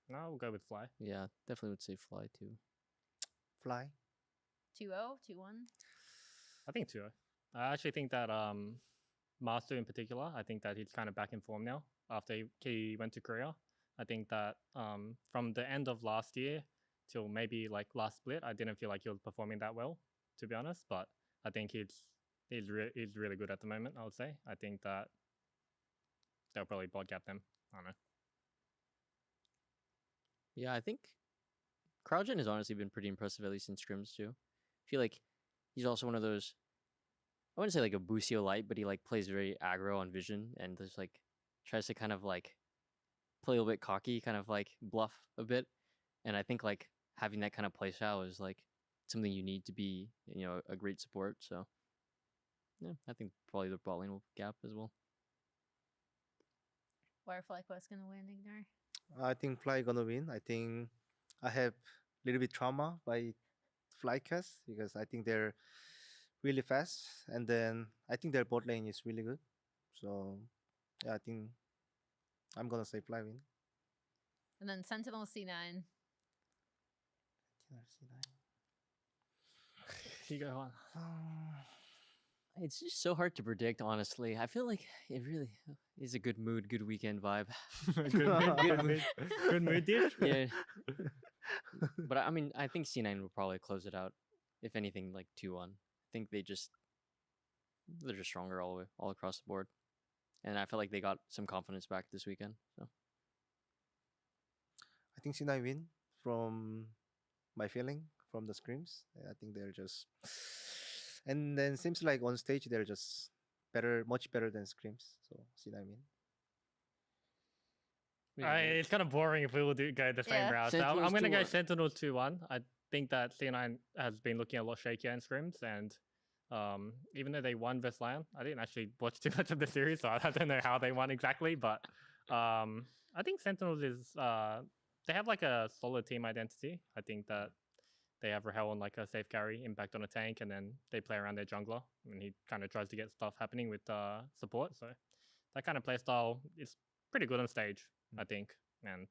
No, we'll go with Fly.
Yeah, definitely would say Fly too.
Fly.
2-0, 2-1.
I think 2-0. I actually think that Master in particular, I think that he's kind of back in form now after he went to Korea. I think that from the end of last year till maybe like last split, I didn't feel like he was performing that well, to be honest. But I think he's really good at the moment, I would say. I think that they'll probably bot gap them. I don't know.
Yeah, I think CrowdGen has honestly been pretty impressive, at least in scrims too. I feel like he's also one of those, I wouldn't say like a Busio light, but he like plays very aggro on vision and just like tries to kind of like play a little bit cocky, kind of like bluff a bit. And I think like having that kind of play style is like something you need to be, a great support. So yeah, I think probably the bot lane will gap as well.
Wirefly Quest gonna win, Ignar.
I think Fly gonna win. I think I have a little bit trauma by Flycast because I think they're really fast, and then I think their bot lane is really good. So yeah, I think I'm gonna say Fly win.
And then Sentinel C9.
You go on.
It's just so hard to predict, honestly. I feel like it really is a good mood, good weekend vibe.
Good mood, dude.
Yeah. But I mean, I think C9 will probably close it out. If anything, like 2-1. I think they're just stronger all across the board. And I feel like they got some confidence back this weekend. So
I think C9 win from my feeling from the scrims. I think they're just And then seems like on stage they're just better, much better than scrims. So see what I mean?
It's kind of boring if we will go the same
Yeah.
route. So I'm
Sentinels
going to go
2-1.
Sentinel 2-1. I think that C9 has been looking a lot shakier in scrims, and even though they won versus Lion, I didn't actually watch too much of the series, so I don't know how they won exactly. But I think Sentinels is they have like a solid team identity. I think that they have Rahel on like a safe carry, impact on a tank, and then they play around their jungler, and he kind of tries to get stuff happening with support. So that kind of play style is pretty good on stage, I think, and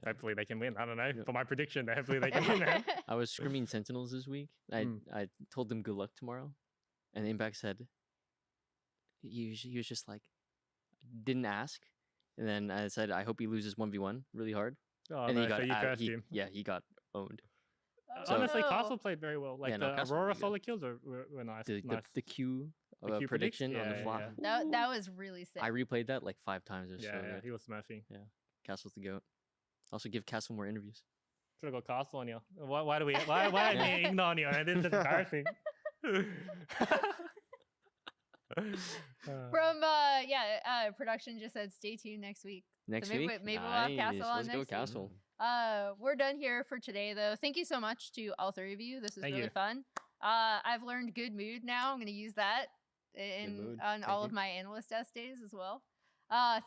hopefully they can win. I don't know. For my prediction, hopefully they can win. Man.
I was scrimming Sentinels this week. I told them good luck tomorrow, and Impact said he was just like didn't ask, and then I said I hope he loses 1v1 really hard,
Oh,
and
no,
he got
so you cursed him.
he got owned.
So, honestly,
Oh.
Castle played very well. Like
Yeah, no,
the
Castle
Aurora
really good.
solo kills were nice.
The Q
The Q predicts?
prediction on the
Yeah,
fly.
yeah.
That was really sick.
I replayed that like 5 times or so.
Yeah,
good.
he was smurfing.
Castle's the goat. Also give Castle more interviews.
Should have got Castle on you. Why do we? Why are we ignoring on you? This is embarrassing.
From production just said stay tuned next week.
Next
maybe-
week,
maybe we'll have Castle on
Let's go
next week.
Castle.
We're done here for today though. Thank you so much to all 3 of you. This was
Thank
really
you.
fun. I've learned good mood now. I'm gonna use that
mood.
on
Thank
all
you.
of my analyst test days as well.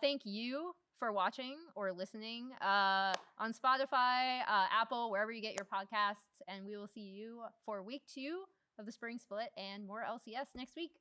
Thank you for watching or listening on Spotify, Apple, wherever you get your podcasts, and we will see you for week 2 of the Spring Split and more LCS next week.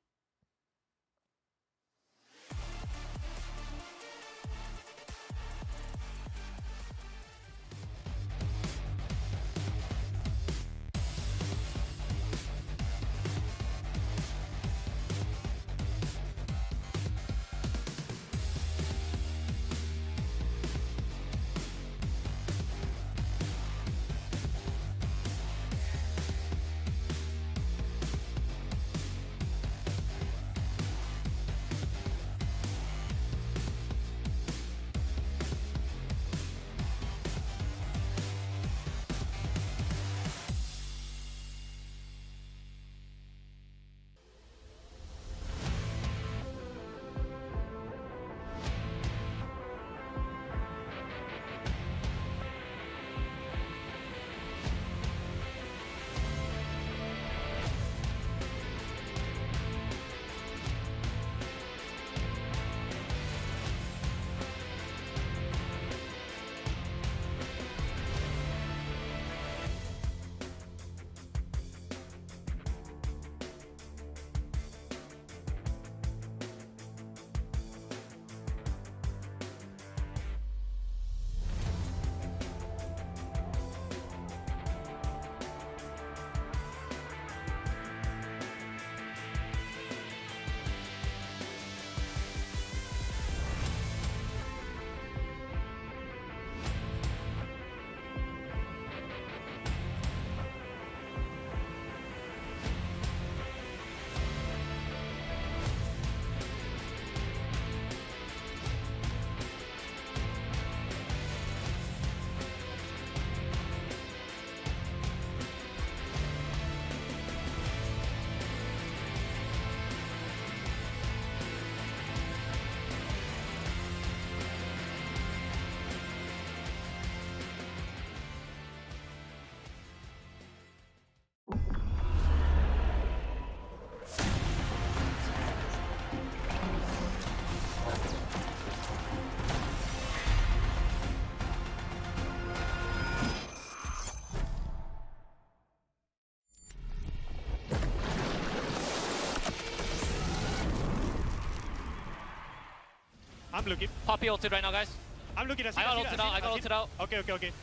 I'm looking.
Poppy ulted right now, guys.
I'm looking.
I got ulted out. I got ulted out.
Okay.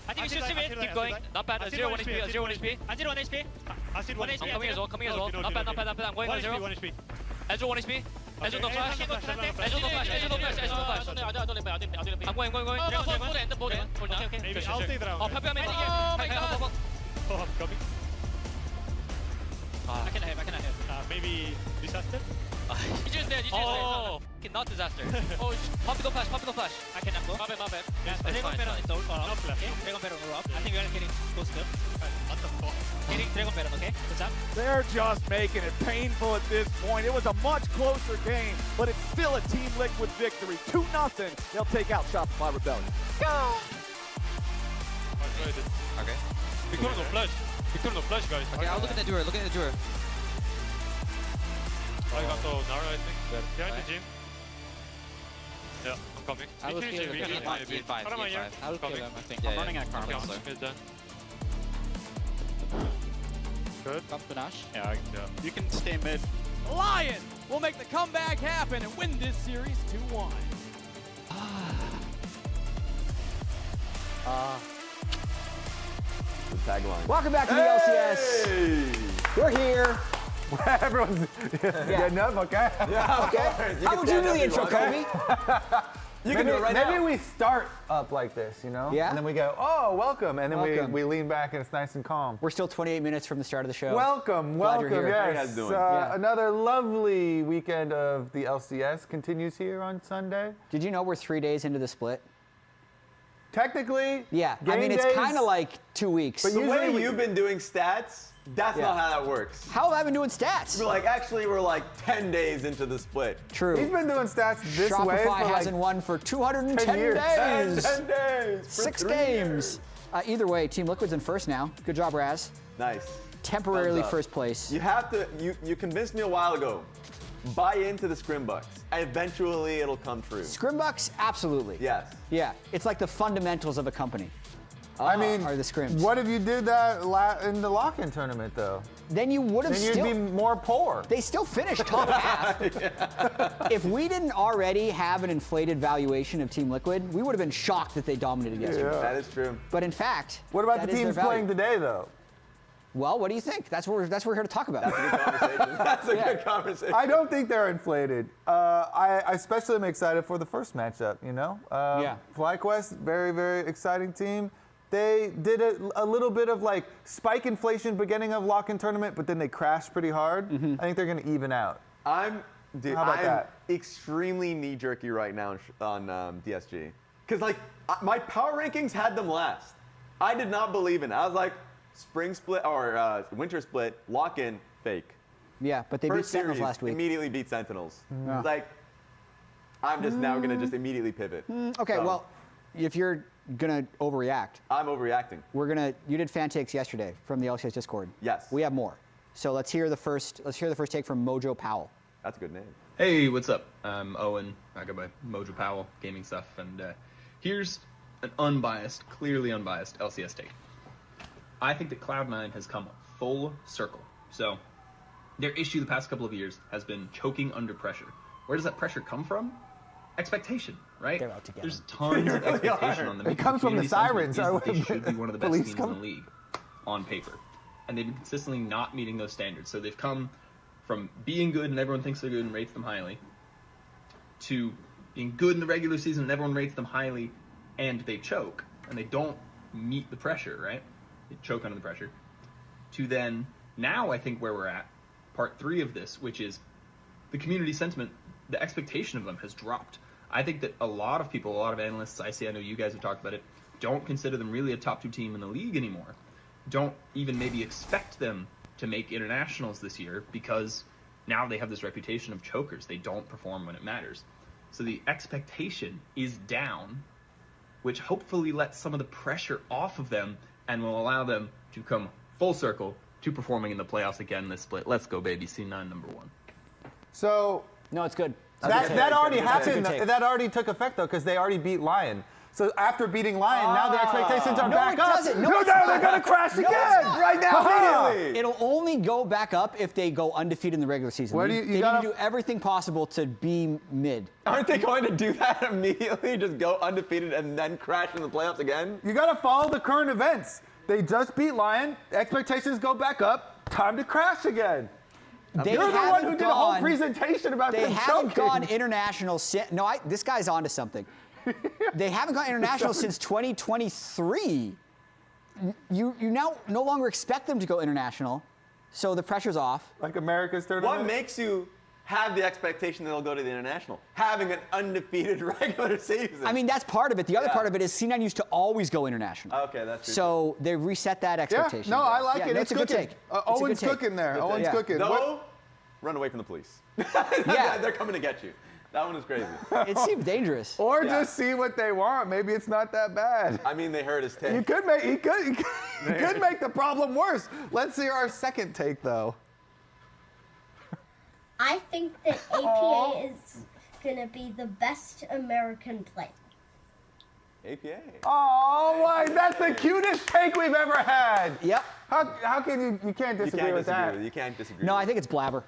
I think we should save it. Keep going. Not bad. 0 1 HP. 0 1 HP.
I did 1 HP. I see 1 HP.
I'm coming as well. Coming as well. Not bad. Not bad. I'm going
1
on 0.
HP. 1 HP.
Ezreal 1 HP. Ezreal no flash. Ezreal no flash. Ezreal no flash. Ezreal no flash. I'm going. Okay.
Maybe I'll stay around.
Oh, Pepe, I'm in.
Oh my god. Oh, I'm coming.
I cannot hit.
Maybe disaster.
He's just there.
Oh.
fucking not disaster. Oh, pop it, no flash,
I cannot go.
My bad.
Yeah,
It's
Dragon
fine,
Baron
it's
is not flash.
Okay, Dragon Baron go up. I think we are getting close still.
What the fuck?
Getting Dragon Baron, okay? Good job.
They're just making it painful at this point. It was a much closer game, but it's still a Team Liquid victory. 2-0. They'll take out Shopify Rebellion. Go!
Okay.
We couldn't go flash. Guys.
Okay, I'll look at the doer,
I got to Nara, I think. Behind
Okay.
the gym. Yeah, I'm coming.
I will
We
kill
can
him.
change, we can
E5.
What am I here?
I will kill
Coming.
him, I think.
I'm
running at
Okay,
Karma.
it's done.
Good. Come to Nash.
Yeah.
You can stay mid. Lion will make the comeback happen and win this series 2-1.
Tagline.
Welcome back to the LCS. We're here.
Everyone's getting up, okay?
Yeah, okay. How would you do the intro, Kobe?
You can do it right now. Maybe we start up like this, you know?
Yeah.
And then we go, oh, welcome. And then
Welcome.
we lean back and it's nice and calm.
We're still 28 minutes from the start of the show.
Welcome,
Glad you're
welcome.
here. How you
Yes.
guys doing? Yeah.
Another lovely weekend of the LCS continues here on Sunday.
Did you know we're 3 days into the split?
Technically,
Yeah. I
game
mean, it's
days,
kind of like 2 weeks.
But
The way
usually
you've been doing stats, that's
Yeah.
not how that works.
How have I been doing stats?
We're like, actually, we're like 10 days into the split.
True.
he's been doing stats this way
Shopify
for
hasn't
like
won for 210
10 years.
days.
10 days. for
6
3
games.
years.
Either way, Team Liquid's in first now. Good job, Raz.
Nice.
Temporarily
Thumbs up.
first place.
You have to, you convinced me a while ago. Buy into the Scrim Bucks. And eventually it'll come true.
Scrimbucks, absolutely.
Yes.
Yeah. It's like the fundamentals of a company.
I mean,
Are the scrims.
what if you did that in the lock-in tournament, though?
Then you would have
Then you'd
still.
be more poor.
They still finished top half. If we didn't already have an inflated valuation of Team Liquid, we would have been shocked that they dominated yesterday.
Yeah.
That is true.
But in fact,
What about
that
the
is their
teams
value.
playing today, though?
Well, what do you think? That's what we're here to talk about.
That's a good conversation. That's a
Yeah.
good conversation.
I don't think they're inflated. I especially am excited for the first matchup, you know?
Yeah.
FlyQuest, very, very exciting team. They did a little bit of like spike inflation beginning of lock-in tournament, but then they crashed pretty hard.
Mm-hmm.
I think they're going to even out.
Dude,
How about
I'm
that?
extremely knee-jerky right now on DSG. Because, like, my power rankings had them last. I did not believe in it. I was like, Spring Split or Winter Split, lock-in, fake.
Yeah, but they beat
First
Sentinels
series,
last week.
immediately beat Sentinels.
Yeah.
Like, I'm just now going to just immediately pivot.
Okay,
So,
well, if you're gonna overreact,
I'm overreacting.
you did fan takes yesterday from the LCS Discord.
Yes.
We have more. So let's hear the first take from Mojo Powell.
That's a good name.
Hey, what's up? I'm Owen. I go by Mojo Powell, gaming stuff, and here's an unbiased, clearly unbiased LCS take. I think that Cloud9 has come full circle. So, their issue the past couple of years has been choking under pressure. Where does that pressure come from? Expectation, right?
They're out together.
There's tons of expectation on them.
It comes from the
Community sentiment
sirens.
is that they should be one of the best
Police
teams
come-
in the league on paper. And they've been consistently not meeting those standards. So they've come from being good and everyone thinks they're good and rates them highly, to being good in the regular season and everyone rates them highly, and they choke and they don't meet the pressure, right? They choke under the pressure. To then, now I think where we're at, part 3 of this, which is the community sentiment, the expectation of them has dropped. I think that a lot of people, a lot of analysts, I know you guys have talked about it, don't consider them really a top 2 team in the league anymore. Don't even maybe expect them to make internationals this year because now they have this reputation of chokers. They don't perform when it matters. So the expectation is down, which hopefully lets some of the pressure off of them and will allow them to come full circle to performing in the playoffs again this split. Let's go, baby. C9 number 1.
So
No, it's good.
that already
That's a good
happened.
take.
That already took effect, though, because they already beat Lion. So after beating Lion, now their expectations are
No,
back
it
up.
doesn't. No,
No,
it's
no,
not.
they're going to crash
No, it's
again.
not.
Right now,
Haha.
immediately.
It'll only go back up if they go undefeated in the regular season.
Where do
They
you
need
gotta-
to do everything possible to be mid.
Aren't they going to do that immediately? Just go undefeated and then crash in the playoffs again?
You got to follow the current events. They just beat Lion. Expectations go back up. Time to crash again.
They
You're the one
haven't
who did a whole
gone-
presentation about
They
them
haven't
choking.
gone international since. No, this guy's onto something. They haven't gone international since 2023. You now no longer expect them to go international, so the pressure's off.
Like America's tournament.
What makes you have the expectation that they'll go to the international, having an undefeated regular season.
I mean, that's part of it. The other part of it is C9 used to always go international.
Okay, that's true.
So they reset that expectation.
Yeah, no, I like it.
It's a good
cooking.
take.
Owen's cooking there. Owen's cooking.
No, run away from the police.
Yeah.
They're coming to get you. That one is crazy.
It seems dangerous.
Or just see what they want. Maybe it's not that bad.
I mean, they heard his take.
He could make the problem worse. Let's see our second take, though.
I think that APA is going to be the best American player.
APA.
Oh, my, that's the cutest take we've ever had.
Yep.
How can you can't disagree with that.
You can't disagree.
No, I think it's Blabber.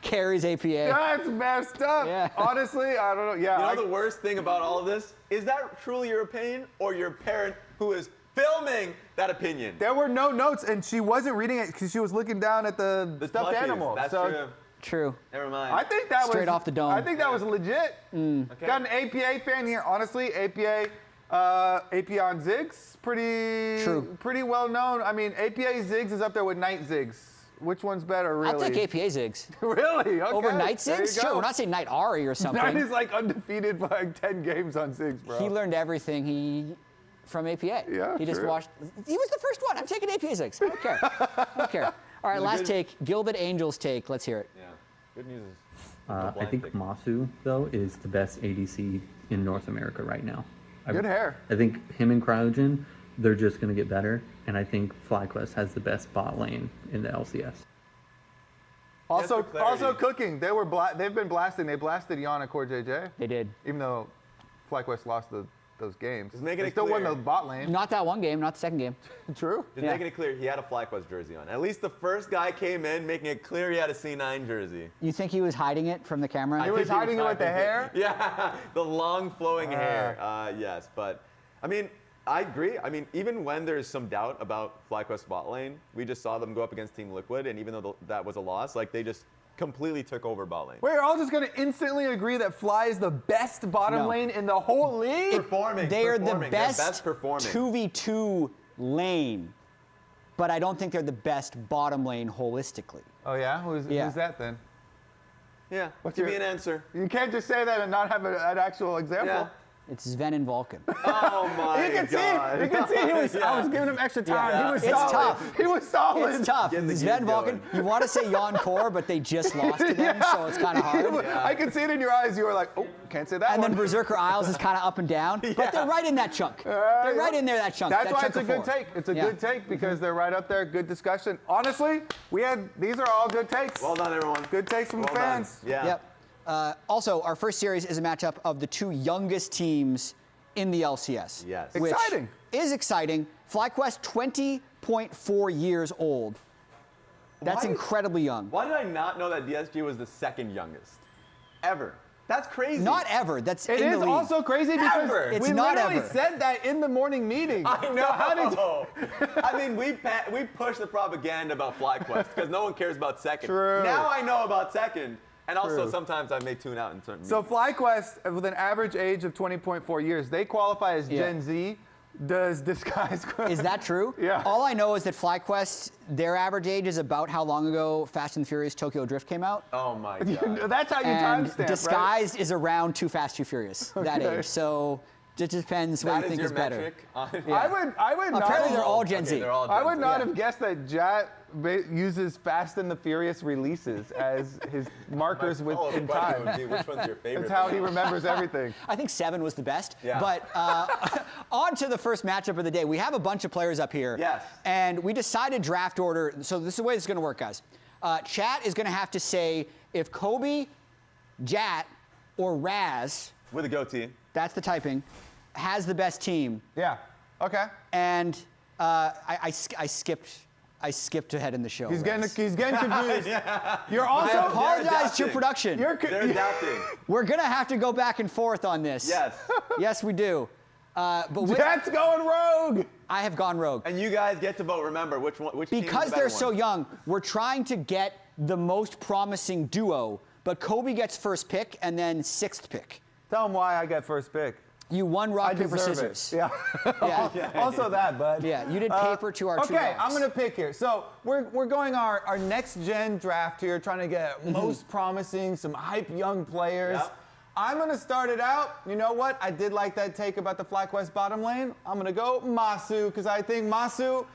Carries APA.
That's messed up.
Yeah.
Honestly, I don't know. Yeah.
You know the worst thing about all of this? Is that truly your opinion or your parent who is filming that opinion?
There were no notes, and she wasn't reading it because she was looking down at the stuffed
plushies.
animal.
That's
so
true.
True.
Never mind.
I think that
Straight
was
off the dome.
I think that was legit.
Okay.
Got an APA fan here. Honestly, APA on Ziggs, pretty well known. I mean, APA Ziggs is up there with Night Ziggs. Which one's better, really?
I'll take APA Ziggs.
Really? Okay.
Over Night
There you
Ziggs? Sure,
go.
we're not saying Night Ari or something.
Night is like undefeated by like 10 games on Ziggs, bro.
He learned everything from APA.
Yeah,
He just
true.
watched. He was the first one. I'm taking APA Ziggs. I don't care. I don't care. All right, last take. Gilded Angels take. Let's hear it.
Yeah. Good news is.
I think Masu, though, is the best ADC in North America right now.
Good hair.
I think him and Cryogen, they're just going to get better. And I think FlyQuest has the best bot lane in the LCS.
Also cooking. They've been blasting. They blasted Yana Core JJ.
They did.
Even though FlyQuest lost those games.
Just making
they
it
still won
clear.
the bot lane.
Not that one game, not the second game.
True.
Just making it clear, he had a FlyQuest jersey on. At least the first guy came in making it clear he had a C9 jersey.
You think he was hiding it from the camera?
He was hiding it with the hair?
Yeah, the long flowing hair. Yes, but I mean, I agree. I mean, even when there's some doubt about FlyQuest bot lane, we just saw them go up against Team Liquid, and even though that was a loss, like they just completely took over bot lane.
We're all just going to instantly agree that Fly is the best bottom lane in the whole league?
They are the best,
best performing.
2v2 lane, but I don't think they're the best bottom lane holistically.
Oh, yeah? Who's that then?
Yeah, give me an answer.
You can't just say that and not have an actual example.
Yeah.
It's Sven and Vulcan.
Oh my
You can
God.
see I was giving him extra time.
Yeah.
He was
It's
solid.
tough.
He was solid.
It's tough.
Getting the
Sven
gears
Vulcan,
going.
you want to say Jan Kor, but they just lost to them, so it's kind of hard.
I could see it in your eyes. You were like, oh, can't say that
And
one.
then Berserker Isles is kind of up and down, but they're right in that chunk. They're right in there, that chunk.
That's
that
why
chunk
it's a
of
good
four.
take. It's a good take because they're right up there. Good discussion. Honestly, these are all good takes.
Well done, everyone.
Good takes from the
Well done.
fans.
Yeah.
Yep. Also, our first series is a matchup of the two youngest teams in the LCS.
Yes.
Which
Exciting.
is exciting. FlyQuest, 20.4 years old. That's incredibly young.
Why did I not know that DSG was the second youngest? Ever. That's crazy.
Not ever. That's
It
in the
is
league.
also crazy because
Ever.
It's
we
not
literally
ever.
said that in the morning meeting.
I know.
So how did
I mean, we push the propaganda about FlyQuest because no one cares about second.
True.
Now I know about second. And also
True.
sometimes I may tune out in certain
So
meetings.
FlyQuest, with an average age of 20.4 years, they qualify as Gen Z. Does Disguise Quest?
Is that true?
Yeah.
All I know is that FlyQuest, their average age is about how long ago Fast and Furious Tokyo Drift came out.
Oh my God.
That's how you
And
timestamp, right?
Disguised is around Too Fast, Too Furious, that
Okay.
age. So it just depends what
That
you
is
think
your
is better.
metric?
I would not.
Apparently they're all Gen Z.
They're all
I
Gen
would
Z.
not have guessed that Jat uses Fast and the Furious releases as his markers
My follow-up
in
question would
time.
be, which one's your favorite?
That's how he remembers everything.
I think 7 was the best.
Yeah.
But on to the first matchup of the day. We have a bunch of players up here.
Yes.
And we decided draft order. So this is the way it's going to work, guys. Chat is going to have to say if Kobe, Jat, or Raz,
With a goatee.
that's the typing, has the best team.
Yeah. Okay.
And I skipped ahead in the show.
He's
Raz.
getting confused. You're also.
I apologize to your
adapting.
production.
They're adapting.
We're going to have to go back and forth on this.
Yes.
Yes, we do. But with,
Jat's going rogue.
I have gone rogue.
And you guys get to vote. Remember which team is
Because
the
they're
better
so
one.
young, we're trying to get the most promising duo, but Kobe gets first pick and then 6th pick.
Tell him why I got first pick.
You won rock,
I
paper,
deserve
scissors.
it. Yeah. Also that, bud.
Yeah, you did paper to our 2
Okay,
rocks.
I'm gonna pick here. So we're going our next gen draft here, trying to get most promising, some hype young players.
Yep.
I'm gonna start it out. You know what? I did like that take about the FlyQuest bottom lane. I'm gonna go Masu, because I think Masu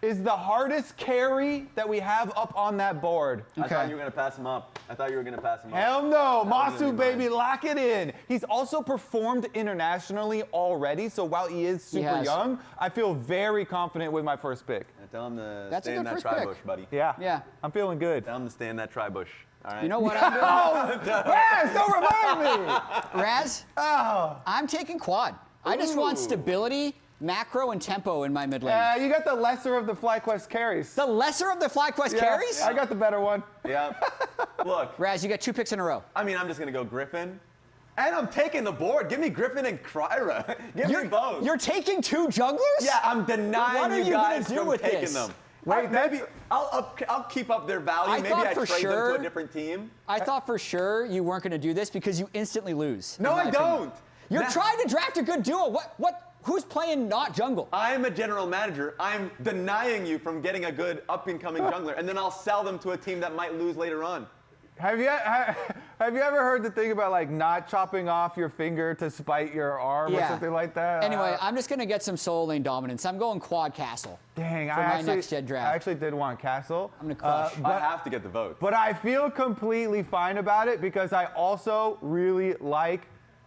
is the hardest carry that we have up on that board.
I thought you were gonna pass him up.
Hell no, Masu, baby, lock it in. He's also performed internationally already, so while he is super young, I feel very confident with my first pick.
Tell him to
That's a
stay in
good
that
first
tri
pick.
bush, buddy.
Yeah, I'm feeling good.
Tell him to stay in that tri bush. All right.
You know what I'm doing?
Raz, don't remind me.
Raz, I'm taking quad. I just want stability, macro, and tempo in my mid lane.
You got the lesser of the FlyQuest carries.
The lesser of the FlyQuest carries?
I got the better one.
Yeah. Look.
Raz, you got 2 picks in a row.
I mean, I'm just going to go Griffin. And I'm taking the board. Give me Griffin and Kryra. Give me both.
You're taking 2 junglers?
Yeah, I'm denying
what are
you guys
gonna do
from
with
taking
this?
them.
Wait,
maybe I'll keep up their value. Maybe I trade them to a different team.
I thought for sure you weren't going to do this because you instantly lose.
No, I don't.
You're trying to draft a good duo. Who's playing not jungle?
I'm a general manager. I'm denying you from getting a good up-and-coming jungler, and then I'll sell them to a team that might lose later on.
Have you ever heard the thing about like not chopping off your finger to spite your arm or something like that?
Anyway, I'm just going to get some solo lane dominance. I'm going quad castle.
Dang,
for my next gen draft.
I actually did want castle.
I'm going to crush.
I have to get the vote.
But I feel completely fine about it because I also really like.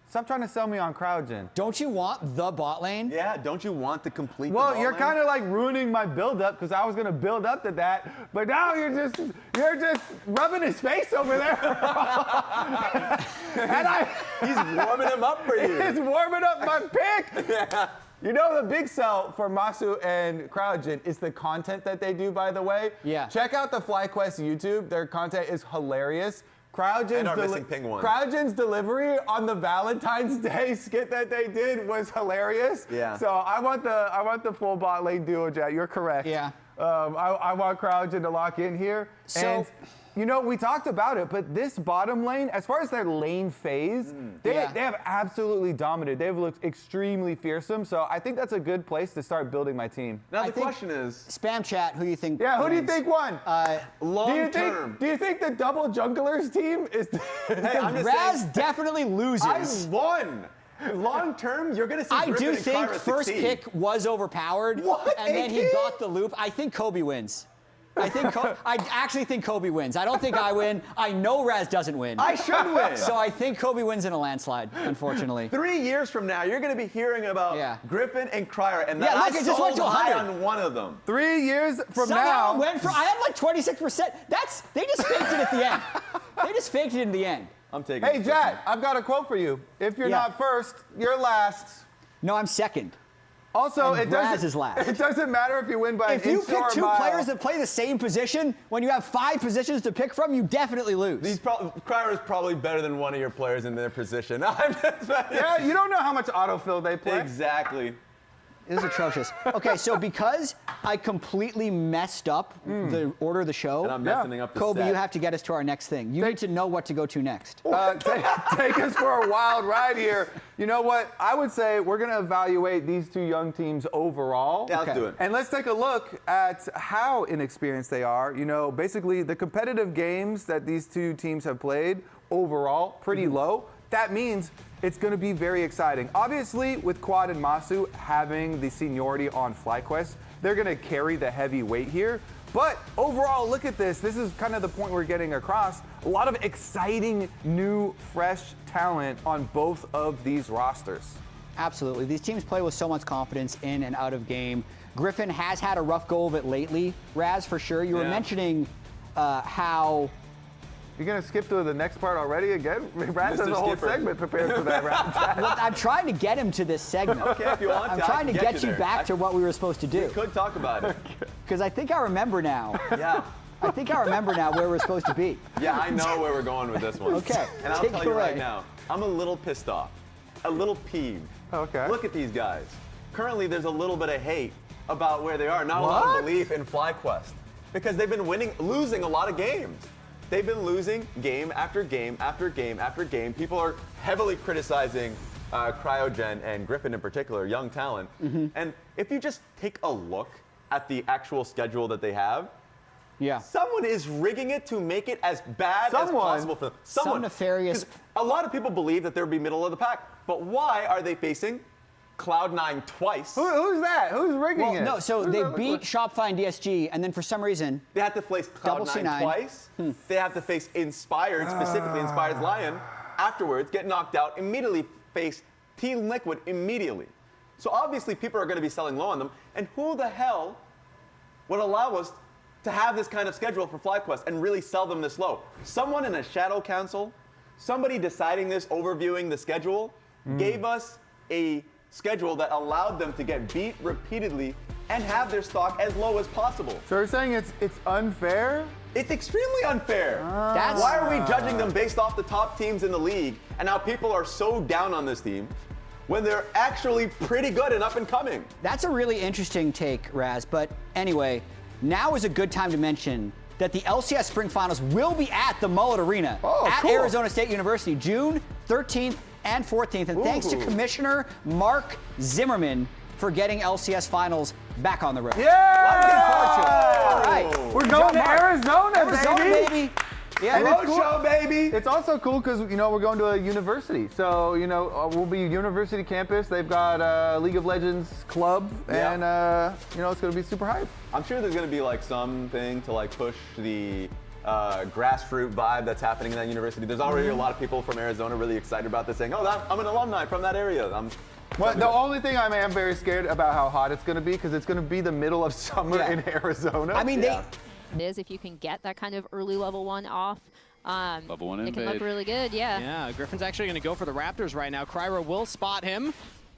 Stop trying to sell me on CrowdGen.
Don't you want the bot lane?
Yeah, don't you want to complete the
Well,
bot
you're
lane?
kind of like ruining my build-up because I was going to build up to that, but now you're just rubbing his face over there. And
he's warming him up for you.
He's warming up my pick. Yeah. You know the big sell for Masu and CrowdGen is the content that they do, by the way.
Yeah.
Check out the FlyQuest YouTube. Their content is hilarious. CrowdGen's delivery on the Valentine's Day skit that they did was hilarious.
Yeah.
So I want the full bot lane duo, Jack. You're correct.
Yeah.
I want CrowdGen to lock in here.
So,
and we talked about it, but this bottom lane, as far as their lane phase, they have absolutely dominated. They've looked extremely fearsome. So I think that's a good place to start building my team.
Now the question is,
spam chat. Who do you think?
Yeah, who do you think won?
Long term.
Do you think the double junglers team is?
Hey, I'm just
Raz
saying,
definitely loses.
I won. Long term, you're gonna see.
I
Griffin
do
and
think
Kryra
first
succeed.
pick was overpowered, and then he got the loop. I think Kobe wins. I actually think Kobe wins. I don't think I win. I know Raz doesn't win.
I should win.
So I think Kobe wins in a landslide, unfortunately.
3 years from now, you're going to be hearing about Griffin and Kryra, and
look,
I
it just went to
sold high
100.
on one of them.
3 years from
Somehow
now.
went for, I had like 26%. They just faked it at the end. They just faked it in the end.
I'm taking
Hey, Jack, I've got a quote for you. If you're not first, you're last.
No, I'm second.
Also,
And Raz is last.
It doesn't matter if you win by
If
an
you
inch
pick
or a
2
mile.
players that play the same position, when you have 5 positions to pick from, you definitely lose.
Kryra is probably better than one of your players in their position.
Yeah, you don't know how much autofill they play.
Exactly.
This is atrocious. Okay, so because I completely messed up the order of the show,
And I'm messing up the
Kobe,
set.
you have to get us to our next thing. You need to know what to go to next.
Take us for a wild ride here. You know what? I would say we're going to evaluate these 2 young teams overall.
Yeah, let's do it.
And let's take a look at how inexperienced they are. Basically the competitive games that these 2 teams have played overall, pretty low. That means it's going to be very exciting. Obviously, with Quad and Masu having the seniority on FlyQuest, they're going to carry the heavy weight here. But overall, look at this. This is kind of the point we're getting across. A lot of exciting, new, fresh talent on both of these rosters.
Absolutely. These teams play with so much confidence in and out of game. Griffin has had a rough go of it lately. Raz, for sure. You were mentioning how...
You're going to skip to the next part already again? Raz has a whole segment prepared for that round.
Well, I'm trying to get him to this segment.
Okay, if you want to,
I'm
I
trying
can
to
get
get
you
you
there.
back to what we were supposed to do.
We could talk about it.
Because I think I remember now.
Yeah.
I think I remember now where we're supposed to be.
Yeah, I know where we're going with this one.
Okay,
And I'll
take
tell
it
you
away.
right now, I'm a little pissed off, a little peeved.
Okay.
Look at these guys. Currently, there's a little bit of hate about where they are. Not a lot of belief in FlyQuest because they've been losing a lot of games. They've been losing game after game after game after game. People are heavily criticizing Cryogen and Griffin in particular, young talent. And if you just take a look at the actual schedule that they have, someone is rigging it to make it as bad as possible for them.
Some nefarious.
A lot of people believe that they'll be middle of the pack, but why are they facing Cloud9 twice?
Who's that? Who's rigging it?
No, so they beat Shopify and DSG, and then for some reason
they have to face Cloud9 twice. They have to face Inspired, specifically Inspired's Lion, afterwards, get knocked out, immediately face Team Liquid immediately. So obviously people are going to be selling low on them, and who the hell would allow us to have this kind of schedule for FlyQuest and really sell them this low? Someone in a shadow council, somebody deciding this, overviewing the schedule, gave us a schedule that allowed them to get beat repeatedly and have their stock as low as possible.
So you're saying it's unfair?
It's extremely unfair. Why are we judging them based off the top teams in the league and now people are so down on this team when they're actually pretty good and up and coming?
That's a really interesting take, Raz. But anyway, now is a good time to mention that the LCS Spring Finals will be at the Mullet Arena at Arizona State University, June 13th and 14th. And thanks to Commissioner Mark Zimmerman for getting LCS Finals back on the road.
Yeah!
All right.
We're going to Arizona,
baby.
Yeah,
and it's cool, baby.
It's also cool because, you know, we're going to a university. So, you know, we'll be university campus. They've got a League of Legends club, and, you know, it's going to be super hype.
I'm sure there's going to be, like, something to, like, push the grassroots vibe that's happening in that university. There's already a lot of people from Arizona really excited about this, saying, oh, I'm an alumni from that area.
Well, the only thing I am very scared about how hot it's going to be, because it's going to be the middle of summer in Arizona.
I mean, is if you can get that kind of early level 1 off,
level 1
it can look really good,
Yeah, Griffin's actually going to go for the Raptors right now. Kryra will spot him,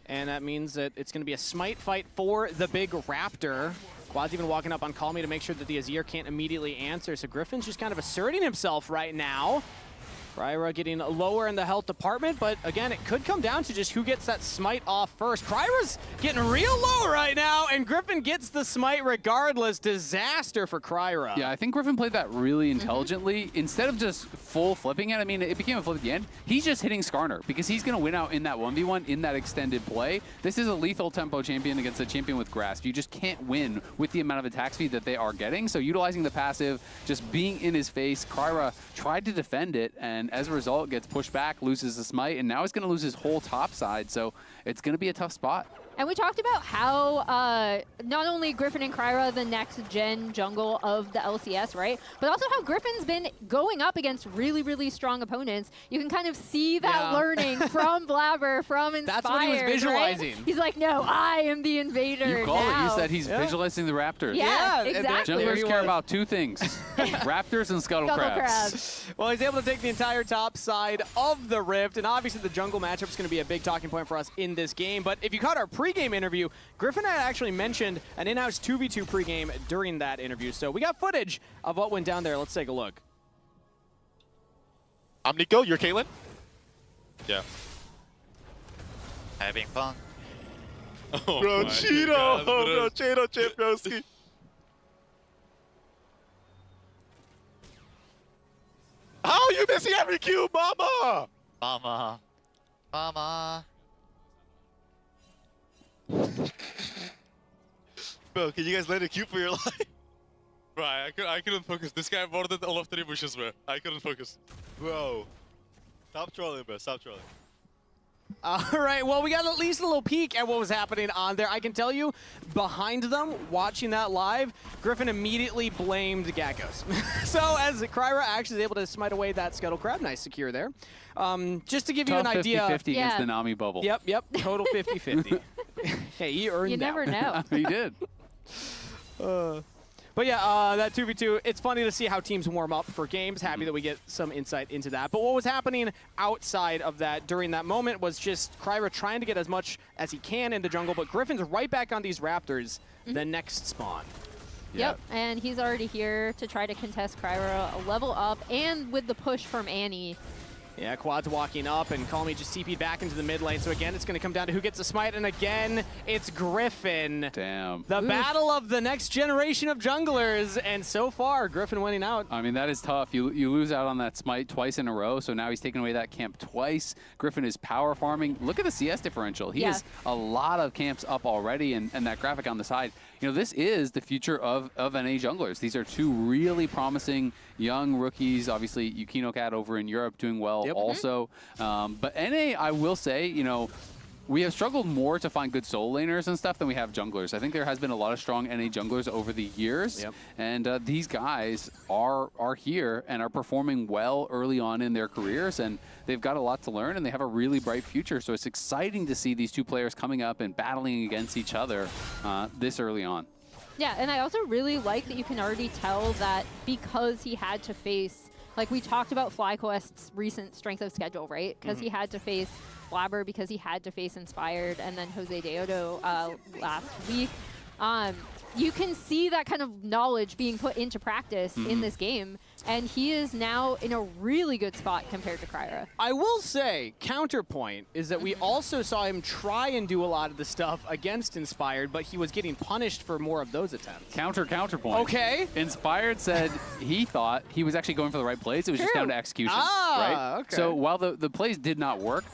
and that means that it's going to be a smite fight for the big Raptor. Quad's even walking up on Call Me to make sure that the Azir can't immediately answer, so Griffin's just kind of asserting himself right now. Kryra getting lower in the health department, but again, it could come down to just who gets that smite off first. Kryra's getting real low right now, and Griffin gets the smite regardless. Disaster for Kryra.
Yeah, I think Griffin played that really intelligently. Instead of just full flipping it, I mean, it became a flip at the end. He's just hitting Skarner because he's going to win out in that 1v1 in that extended play. This is a lethal tempo champion against a champion with grasp. You just can't win with the amount of attack speed that they are getting. So utilizing the passive, just being in his face, Kryra tried to defend it, and as a result, gets pushed back, loses the smite, and now he's going to lose his whole top side, so it's going to be a tough spot.
And we talked about how not only Griffin and Kryra the next gen jungle of the LCS, right? But also how Griffin's been going up against really, really strong opponents. You can kind of see that learning from Blabber, from Inspired.
That's what he was visualizing.
Right? He's like, no, I am the invader.
You called it. You
now.
said he's visualizing the Raptors.
Yeah, exactly.
Junglers care about 2 things, Raptors and Scuttle Crabs.
Well, he's able to take the entire top side of the Rift, and obviously the jungle matchup is going to be a big talking point for us in this game. But if you caught our pre-game interview, Griffin had actually mentioned an in-house 2v2 pre-game during that interview. So we got footage of what went down there. Let's take a look.
I'm Nico, you're Caitlyn? Yeah.
Having fun.
Oh bro, Cheeto! Bro, Cheeto Champioski. How are you missing every cube, mama?
Mama. Mama.
Bro, can you guys land a cube for your life? Bro, I couldn't focus. This guy boarded all of 3 bushes, bro. I couldn't focus. Bro. Stop trolling, bro. Stop trolling.
All right, well, we got at least a little peek at what was happening on there. I can tell you, behind them, watching that live, Griffin immediately blamed Gakkos. So as Kryra actually is able to smite away that Scuttle Crab, nice secure there. Just to give you an idea.
50-50 against the Nami bubble.
Yep, total 50-50. Hey, he earned that.
You never know.
He did.
But yeah, that 2v2, it's funny to see how teams warm up for games. Happy that we get some insight into that. But what was happening outside of that during that moment was just Kryra trying to get as much as he can in the jungle, but Griffin's right back on these Raptors the next spawn.
Yep, and he's already here to try to contest Kryra a level up, and with the push from Annie,
Yeah, Quad's walking up, and Calmy just TP'd back into the mid lane. So again, it's going to come down to who gets the smite, and again, it's Griffin.
Damn.
The battle of the next generation of junglers, and so far, Griffin winning out.
I mean, that is tough. You lose out on that smite twice in a row, so now he's taken away that camp twice. Griffin is power farming. Look at the CS differential. He has a lot of camps up already, and that graphic on the side. You know, this is the future of NA junglers. These are two really promising young rookies. Obviously, Yukino Cat over in Europe doing well also. But NA, I will say, you know, we have struggled more to find good solo laners and stuff than we have junglers. I think there has been a lot of strong NA junglers over the years. And these guys are here and are performing well early on in their careers. And they've got a lot to learn, and they have a really bright future. So it's exciting to see these two players coming up and battling against each other this early on.
Yeah, and I also really like that you can already tell that because he had to face, like we talked about FlyQuest's recent strength of schedule, right? Because he had to face Flabber, because he had to face Inspired, and then Jose Deodo last week. You can see that kind of knowledge being put into practice in this game, and he is now in a really good spot compared to Kryra.
I will say, counterpoint, is that we also saw him try and do a lot of the stuff against Inspired, but he was getting punished for more of those attempts.
Counterpoint.
Okay.
Inspired said he thought he was actually going for the right plays. It was just down to execution. Right?
Okay.
So while the plays did not work,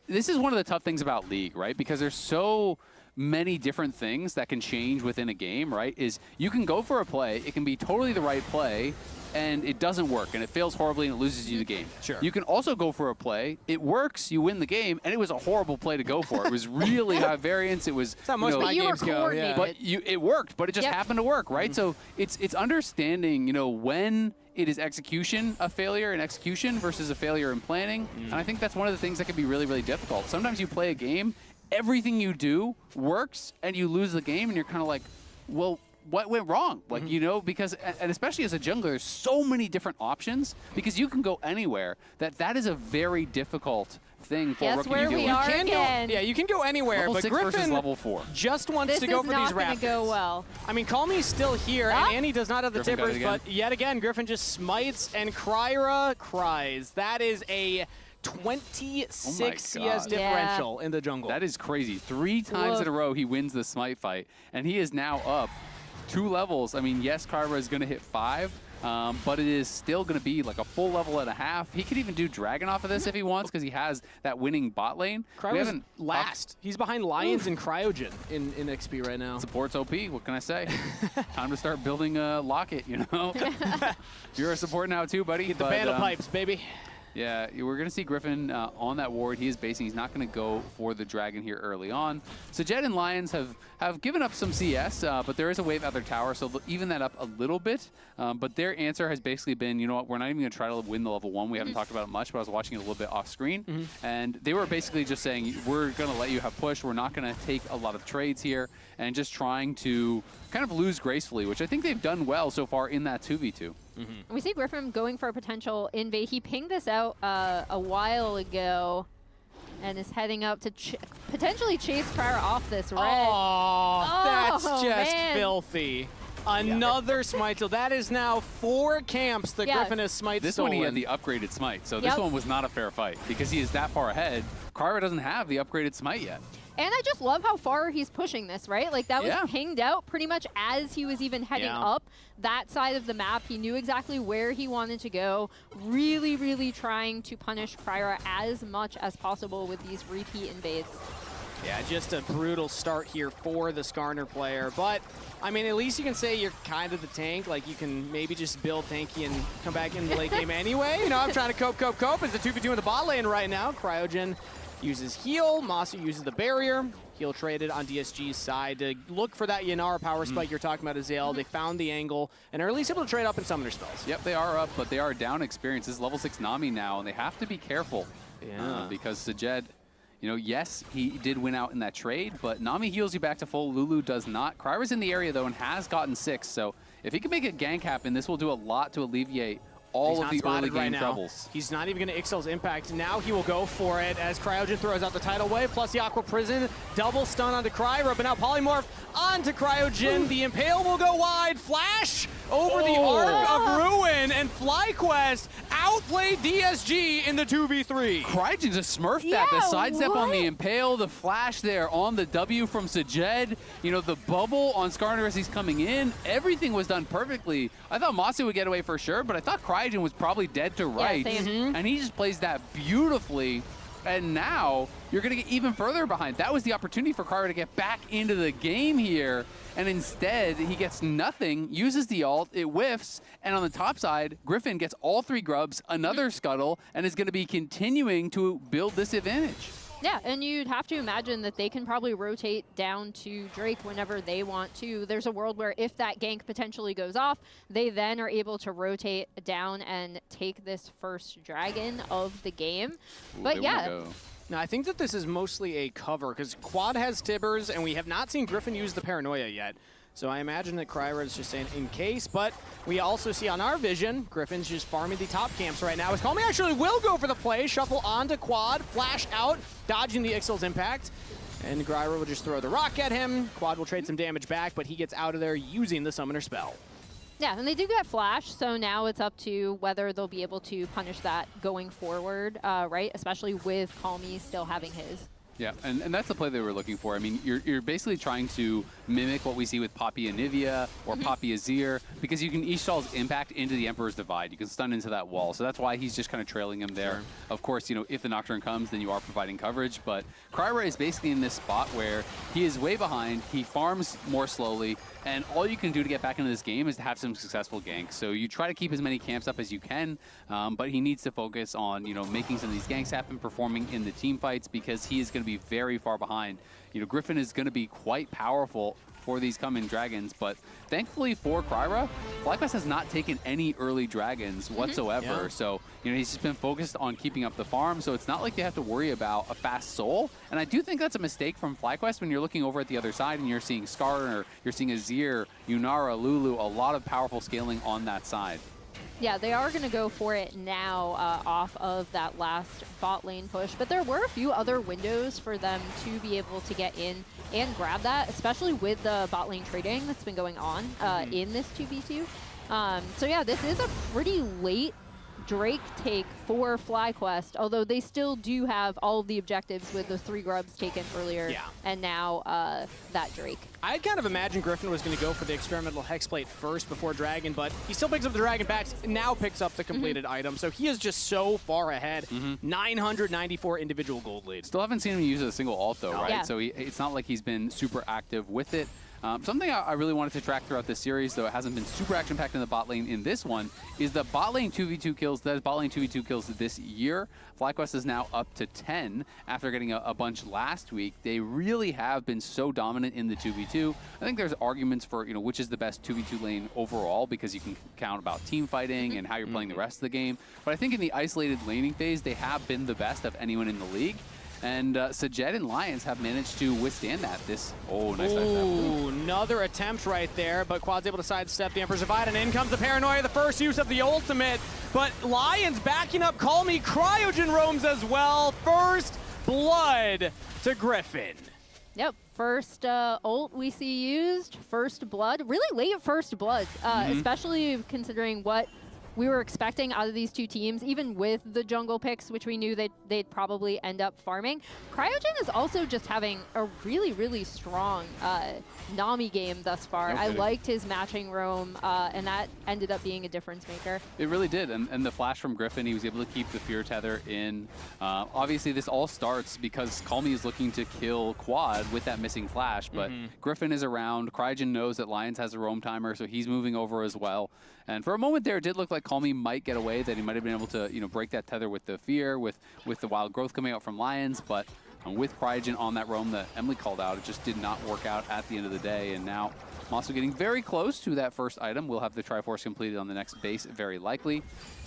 this is one of the tough things about League, right? Because there's so many different things that can change within a game, right? Is you can go for a play, it can be totally the right play, and it doesn't work, and it fails horribly, and it loses you the game.
Sure.
You can also go for a play, it works, you win the game, and it was a horrible play to go for. It was really high variance. It was,
that's how most of my games go. Yeah.
But it worked, but it just happened to work, right? So it's understanding, you know, when it is execution a failure in execution versus a failure in planning. And I think that's one of the things that can be really, really difficult. Sometimes you play a game, everything you do works, and you lose the game, and you're kind of like, well, what went wrong? Like, you know, because, and especially as a jungler, there's so many different options because you can go anywhere. That is a very difficult thing for a rookie to do.
You can go anywhere,
level
but
6
Griffin
versus level 4
just wants to go for these Raptors.
This is not going to go well.
I mean, Calmy's still here, and Annie does not have the
Griffin got it
tippers,
again.
but yet again, Griffin just smites, and Kryra cries. That is a 26 CS differential in the jungle.
That is crazy. 3 times in a row he wins the smite fight, and he is now up 2 levels. I mean, yes, Kryra is going to hit 5, but it is still going to be like a full level and a half. He could even do Dragon off of this if he wants because he has that winning bot lane.
Kryra's last. He's behind Lions and Cryogen in XP right now.
Support's OP, what can I say? Time to start building a Locket, you know? You're a support now too, buddy.
Get the Vandal pipes, baby.
Yeah, we're going to see Griffin on that ward. He is basing. He's not going to go for the Dragon here early on. So Jed and Lions have given up some CS, but there is a wave at their tower, so they'll even that up a little bit. But their answer has basically been, you know what, we're not even going to try to win the level 1. We haven't talked about it much, but I was watching it a little bit off screen. And they were basically just saying, we're going to let you have push. We're not going to take a lot of trades here, and just trying to kind of lose gracefully, which I think they've done well so far in that 2v2.
We see Griffin going for a potential invade. He pinged this out a while ago and is heading up to potentially chase Kryra off this red.
Oh, that's just
man.
filthy. Another smite. So that is now 4 camps that Griffin has smite
This
stolen.
one he had the upgraded smite, so this one was not a fair fight because he is that far ahead. Kryra doesn't have the upgraded smite yet.
And I just love how far he's pushing this, right? Like, that was pinged out pretty much as he was even heading up that side of the map. He knew exactly where he wanted to go. Really, really trying to punish Kryra as much as possible with these repeat invades.
Yeah, just a brutal start here for the Skarner player. But, I mean, at least you can say you're kind of the tank. Like, you can maybe just build tanky and come back in the late game anyway. You know, I'm trying to cope. It's the 2v2 in the bot lane right now. Cryogen uses heal. Masu uses the barrier. Heal traded on DSG's side to look for that Yanara power spike you're talking about, Azael. They found the angle and are at least able to trade up in summoner spells.
Yep, they are up, but they are down experience. This is level 6 Nami now, and they have to be careful. Because Sajed, you know, yes, he did win out in that trade, but Nami heals you back to full. Lulu does not. Kryra's in the area, though, and has gotten 6. So if he can make a gank happen, this will do a lot to alleviate all of the early game troubles.
He's not even going to Ixtal's impact. Now he will go for it as Cryogen throws out the tidal wave, plus the Aqua Prison. Double stun onto Kryra, but now Polymorph onto Cryogen. The Impale will go wide. Flash over the Arc of Ruin, and FlyQuest outplayed DSG in the 2v3.
Cryogen just smurfed that. The sidestep on the Impale, the flash there on the W from Sajed, you know, the bubble on Skarner as he's coming in. Everything was done perfectly. I thought Masu would get away for sure, but I thought Cryogen was probably dead to rights. And he just plays that beautifully. And now you're going to get even further behind. That was the opportunity for Cryo to get back into the game here. And instead, he gets nothing, uses the ult, it whiffs, and on the top side, Griffin gets all 3 grubs, another scuttle, and is going to be continuing to build this advantage.
Yeah, and you'd have to imagine that they can probably rotate down to Drake whenever they want to. There's a world where if that gank potentially goes off, they then are able to rotate down and take this first dragon of the game.
Ooh,
but yeah.
Now, I think that this is mostly a cover because Quad has Tibbers, and we have not seen Griffin use the Paranoia yet. So I imagine that Kryra is just saying in case, but we also see on our vision, Griffin's just farming the top camps right now. As Calmy actually will go for the play, shuffle onto Quad, flash out, dodging the Ixil's impact. And Kryra will just throw the rock at him. Quad will trade some damage back, but he gets out of there using the Summoner spell.
Yeah, and they do get flash, so now it's up to whether they'll be able to punish that going forward, right? Especially with Calmy still having his.
Yeah, and that's the play they were looking for. I mean, you're basically trying to mimic what we see with Poppy Anivia or Poppy Azir, because you can Ishtal's impact into the Emperor's Divide. You can stun into that wall, so that's why he's just kind of trailing him there. Sure. Of course, you know, if the Nocturne comes, then you are providing coverage, but Kryra is basically in this spot where he is way behind, he farms more slowly, and all you can do to get back into this game is to have some successful ganks. So you try to keep as many camps up as you can, but he needs to focus on, you know, making some of these ganks happen, performing in the team fights, because he is going to be very far behind. You know, Griffin is going to be quite powerful for these coming dragons, but thankfully for Kryra, FlyQuest has not taken any early dragons whatsoever. Yeah. So, you know, he's just been focused on keeping up the farm, so it's not like they have to worry about a fast soul. And I do think that's a mistake from FlyQuest when you're looking over at the other side and you're seeing Skarner, you're seeing Azir, Yunara, Lulu, a lot of powerful scaling on that side.
Yeah, they are going to go for it now off of that last bot lane push, but there were a few other windows for them to be able to get in and grab that, especially with the bot lane trading that's been going on in this 2v2. So yeah, this is a pretty late Drake take for FlyQuest, although they still do have all of the objectives with the 3 grubs taken earlier, and now that Drake.
I kind of imagined Griffin was going to go for the experimental Hexplate first before Dragon, but he still picks up the Dragon back, now picks up the completed item, so he is just so far ahead. 994 individual gold lead.
Still haven't seen him use a single ult though, right?
Yeah.
So it's not like he's been super active with it. Something I really wanted to track throughout this series, though it hasn't been super action-packed in the bot lane in this one, is the bot lane 2v2 kills. That is bot lane 2v2 kills this year. FlyQuest is now up to 10 after getting a bunch last week. They really have been so dominant in the 2v2. I think there's arguments for, you know, which is the best 2v2 lane overall, because you can count about team fighting and how you're playing the rest of the game. But I think in the isolated laning phase, they have been the best of anyone in the league. And Sajed and Lions have managed to withstand that. Nice.
Ooh, another attempt right there, but Quad's able to sidestep the Emperor's Divide, and in comes the Paranoia, the first use of the ultimate. But Lions backing up Calmy, Cryogen roams as well. First blood to Griffin.
Yep, first ult we see used, first blood, really late first blood, especially considering what we were expecting out of these two teams, even with the jungle picks, which we knew they'd probably end up farming. Cryogen is also just having a really, really strong Nami game thus far. I liked his matching roam, and that ended up being a difference maker.
It really did, and the flash from Griffin, he was able to keep the Fear Tether in. Obviously, this all starts because Calmy is looking to kill Quad with that missing flash, but Griffin is around. Cryogen knows that Lions has a roam timer, so he's moving over as well. And for a moment there, it did look like Calmy might get away, that he might have been able to, you know, break that tether with the Fear, with the wild growth coming out from Lions, but with Cryogen on that roam that Emily called out, it just did not work out at the end of the day. And now I'm also getting very close to that first item. We'll have the Triforce completed on the next base, very likely.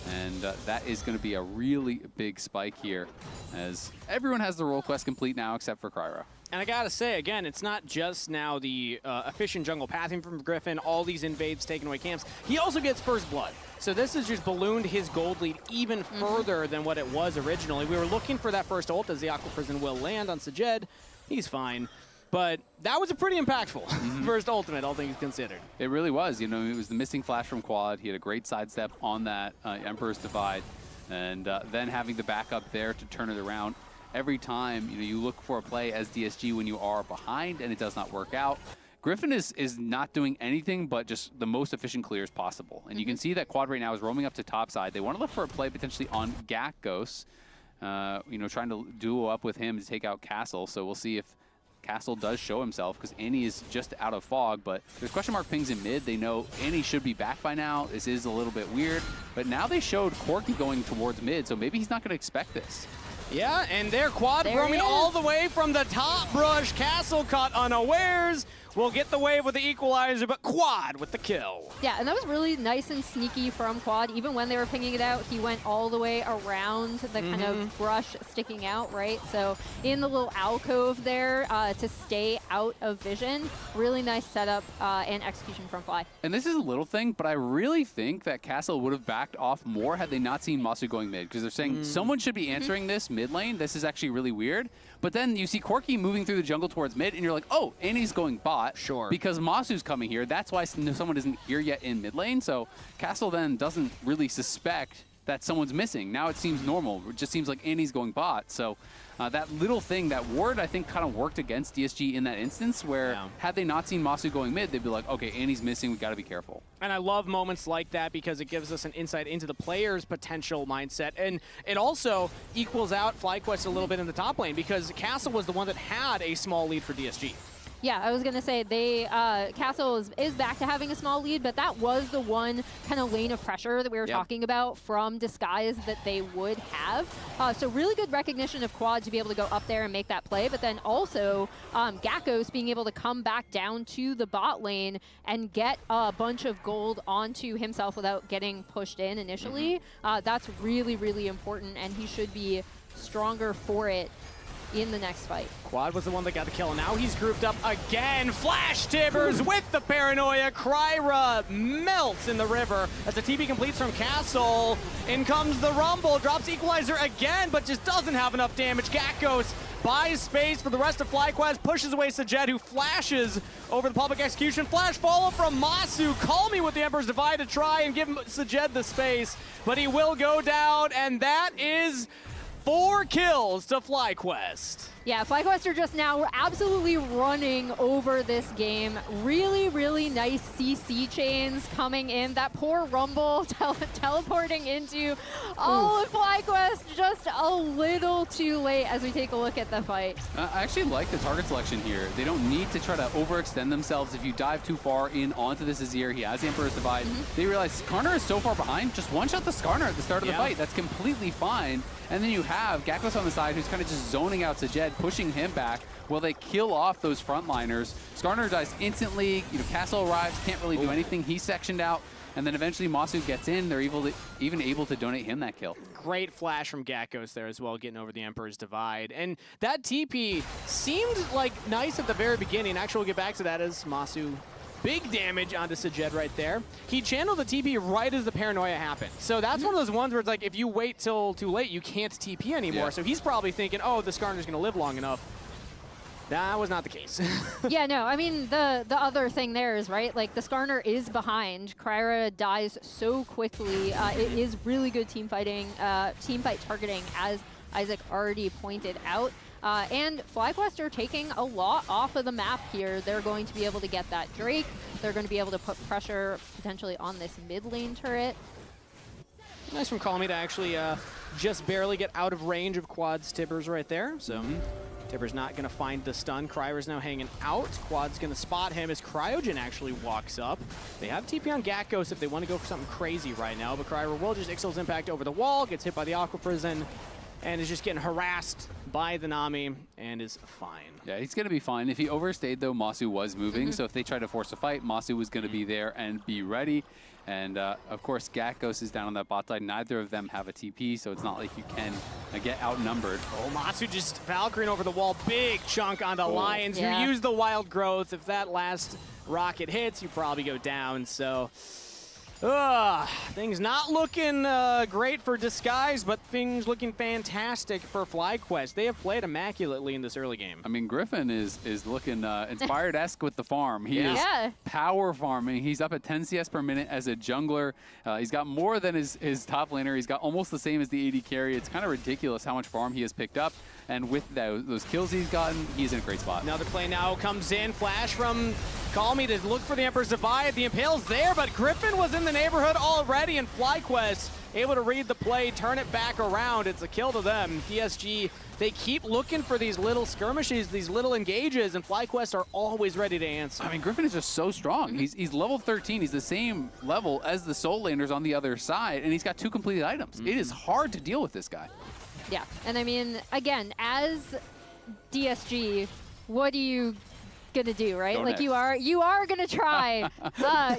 And that is going to be a really big spike here, as everyone has the role quest complete now except for Kryra.
And I gotta say, again, it's not just now the efficient jungle pathing from Griffin, all these invades taking away camps. He also gets first blood. So this has just ballooned his gold lead even further than what it was originally. We were looking for that first ult as the Aqua Prison will land on Sajed. He's fine. But that was a pretty impactful first ultimate, all things considered.
It really was. You know, it was the missing flash from Quad. He had a great sidestep on that Emperor's Divide. And then having the backup there to turn it around. Every time you look for a play as DSG when you are behind and it does not work out. Griffin is not doing anything but just the most efficient clears possible. And you can see that Quad right now is roaming up to top side. They want to look for a play potentially on Gakgos, trying to duo up with him to take out Castle. So we'll see if Castle does show himself, because Annie is just out of fog, but there's question mark pings in mid. They know Annie should be back by now. This is a little bit weird, but now they showed Corky going towards mid, so maybe he's not going to expect this.
Yeah, and their Quad roaming all the way from the top brush. Castle caught unawares. Will get the wave with the equalizer, but Quad with the kill.
Yeah, and that was really nice and sneaky from Quad. Even when they were pinging it out, he went all the way around the kind of brush sticking out, right? So in the little alcove there to stay out of vision. Really nice setup and execution from Fly.
And this is a little thing, but I really think that Castle would have backed off more had they not seen Masu going mid, because they're saying someone should be answering this mid lane. This is actually really weird. But then you see Corky moving through the jungle towards mid, and you're like, oh, Annie's going bot.
Sure.
Because Masu's coming here. That's why someone isn't here yet in mid lane. So Castle then doesn't really suspect that someone's missing. Now it seems normal. It just seems like Annie's going bot. So that little thing, that ward, I think kind of worked against DSG in that instance, where had they not seen Masu going mid, they'd be like, okay, Annie's missing. We got to be careful.
And I love moments like that because it gives us an insight into the player's potential mindset. And it also equals out FlyQuest a little bit in the top lane, because Castle was the one that had a small lead for DSG.
Yeah, I was going to say Castle is back to having a small lead, but that was the one kind of lane of pressure that we were talking about from Disguise that they would have. So really good recognition of Quad to be able to go up there and make that play, but then also Gakgos being able to come back down to the bot lane and get a bunch of gold onto himself without getting pushed in initially. That's really, really important, and he should be stronger for it in the next fight.
Quad was the one that got the kill, and now he's grouped up again. Flash Tibbers with the paranoia. Kryra melts in the river as the TP completes from Castle. In comes the Rumble, drops Equalizer again, but just doesn't have enough damage. Gakgos buys space for the rest of FlyQuest, pushes away Sajed, who flashes over the public execution. Flash follow from Masu. Call me with the Emperor's Divide to try and give Sajed the space, but he will go down, and that is 4 kills to FlyQuest.
Yeah, FlyQuest are just now absolutely running over this game. Really, really nice CC chains coming in. That poor Rumble teleporting into all of FlyQuest just a little too late as we take a look at the fight.
I actually like the target selection here. They don't need to try to overextend themselves. If you dive too far in onto this Azir, he has the Emperor's Divide. They realize Skarner is so far behind, just one-shot the Skarner at the start of the fight. That's completely fine. And then you have Gakgos on the side, who's kind of just zoning out Sajed, pushing him back while they kill off those frontliners. Skarner dies instantly. Castle arrives, can't really do anything. He's sectioned out, and then eventually Masu gets in. They're even able to donate him that kill.
Great flash from Gakgos there as well, getting over the Emperor's Divide. And that TP seemed like nice at the very beginning. Actually, we'll get back to that as Masu big damage onto Sajed right there. He channeled the TP right as the paranoia happened. So that's one of those ones where it's like, if you wait till too late, you can't TP anymore. Yeah. So he's probably thinking, oh, the Skarner's going to live long enough. That was not the case.
Yeah, no, I mean, the other thing there is, right, like the Skarner is behind. Kryra dies so quickly. It is really good team fight targeting, as Isaac already pointed out. And FlyQuest are taking a lot off of the map here. They're going to be able to get that Drake. They're going to be able to put pressure potentially on this mid lane turret.
Nice from Call Me to actually just barely get out of range of Quad's Tibbers right there. So Tibbers not going to find the stun. Kryra's now hanging out. Quad's going to spot him as Cryogen actually walks up. They have TP on Gakgos if they want to go for something crazy right now, but Kryra will just Ixil's Impact over the wall, gets hit by the Aqua Prison, and is just getting harassed by the Nami and is fine.
Yeah, he's going to be fine. If he overstayed, though, Masu was moving. So if they try to force a fight, Masu was going to be there and be ready. And, of course, Gakgos is down on that bot side. Neither of them have a TP, so it's not like you can get outnumbered.
Oh, Masu just Valkyrie over the wall. Big chunk onto Lions, who use the wild growth. If that last rocket hits, you probably go down. So Things not looking great for Disguise, but things looking fantastic for FlyQuest. They have played immaculately in this early game.
I mean, Griffin is looking inspired-esque with the farm. He is power farming. He's up at 10 CS per minute as a jungler. He's got more than his top laner. He's got almost the same as the AD carry. It's kind of ridiculous how much farm he has picked up. And with those kills he's gotten, he's in a great spot.
Another play now comes in. Flash from Call Me to look for the Emperor's Divide. The Impale's there, but Griffin was in the neighborhood already, and FlyQuest able to read the play, turn it back around. It's a kill to them. DSG, they keep looking for these little skirmishes, these little engages, and FlyQuest are always ready to answer.
I mean, Griffin is just so strong. He's level 13. He's the same level as the soul laners on the other side, and he's got 2 completed items. It is hard to deal with this guy.
Yeah, and I mean, again, as DSG, what are you gonna do, right?
Go
like
next.
you are gonna try,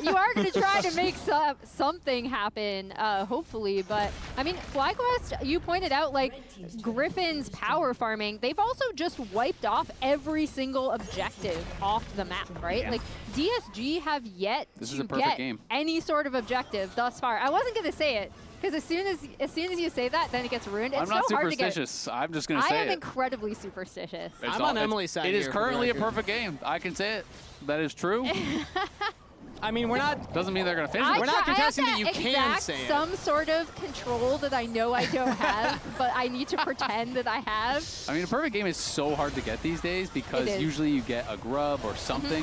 you are gonna try to make something happen, hopefully. But I mean, FlyQuest, you pointed out like Griffin's power farming. They've also just wiped off every single objective off the map, right?
Yeah.
Like DSG have yet
This is
to
a perfect
get
game.
any sort of objective thus far. I wasn't gonna say it. Because as soon as you say that, then it gets ruined. It's
I'm not
so hard to get.
superstitious. I'm just going to say
I am
it.
incredibly superstitious.
I'm on Emily's side.
It is
here, for the
currently a
record.
perfect game. I can say it. That is true.
I mean, we're not.
Doesn't mean they're going to finish.
We're not contesting
I have
that
to
you can
exact
say it.
some sort of control that I know I don't have, but I need to pretend that I have.
I mean, a perfect game is so hard to get these days because
is.
usually you get a grub or something.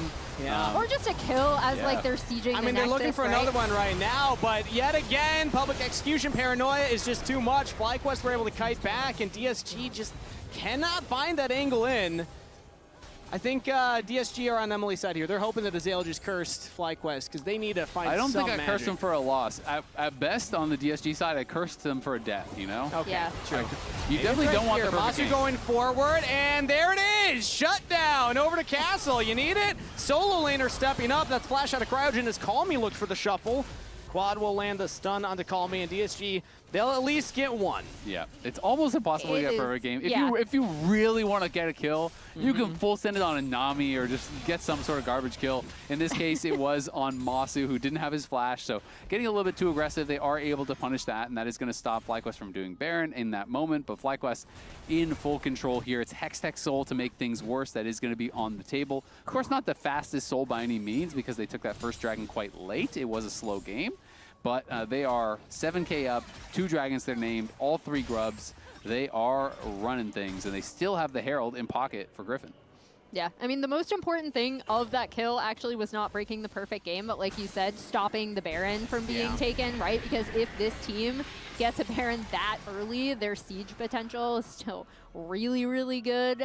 Or just a kill as like they're sieging
I
the
mean, they're looking
Nexus,
for
right?
another one right now, but yet again, public execution paranoia is just too much. FlyQuest were able to kite back, and DSG just cannot find that angle in. I think DSG are on Emily's side here. They're hoping that Azale just cursed FlyQuest because they need to find
I don't
some
think I cursed
magic.
them for a loss. At best, on the DSG side, I cursed them for a death, you know?
Okay,
Yeah.
true.
You definitely don't want the perfect
Masu
game.
going forward, and there it is! Shut down over to Castle. You need it? Solo laner stepping up. That's flash out of Cryogen as Call Me looked for the shuffle. Quad will land the stun onto Call Me, and DSG, they'll at least get one.
Yeah, it's almost impossible to
It
get a
is,
perfect game.
yeah.
If you really want to get a kill, you can full send it on a Nami or just get some sort of garbage kill. In this case, it was on Masu, who didn't have his flash, so getting a little bit too aggressive, they are able to punish that, and that is going to stop FlyQuest from doing Baron in that moment. But FlyQuest in full control here. It's Hextech Soul to make things worse. That is going to be on the table. Of course, not the fastest Soul by any means because they took that first Dragon quite late. It was a slow game. But they are 7K up, 2 dragons they're named, all 3 grubs. They are running things, and they still have the Herald in pocket for Griffin.
Yeah, I mean, the most important thing of that kill actually was not breaking the perfect game, but like you said, stopping the Baron from being taken, right? Because if this team gets a Baron that early, their siege potential is still really, really good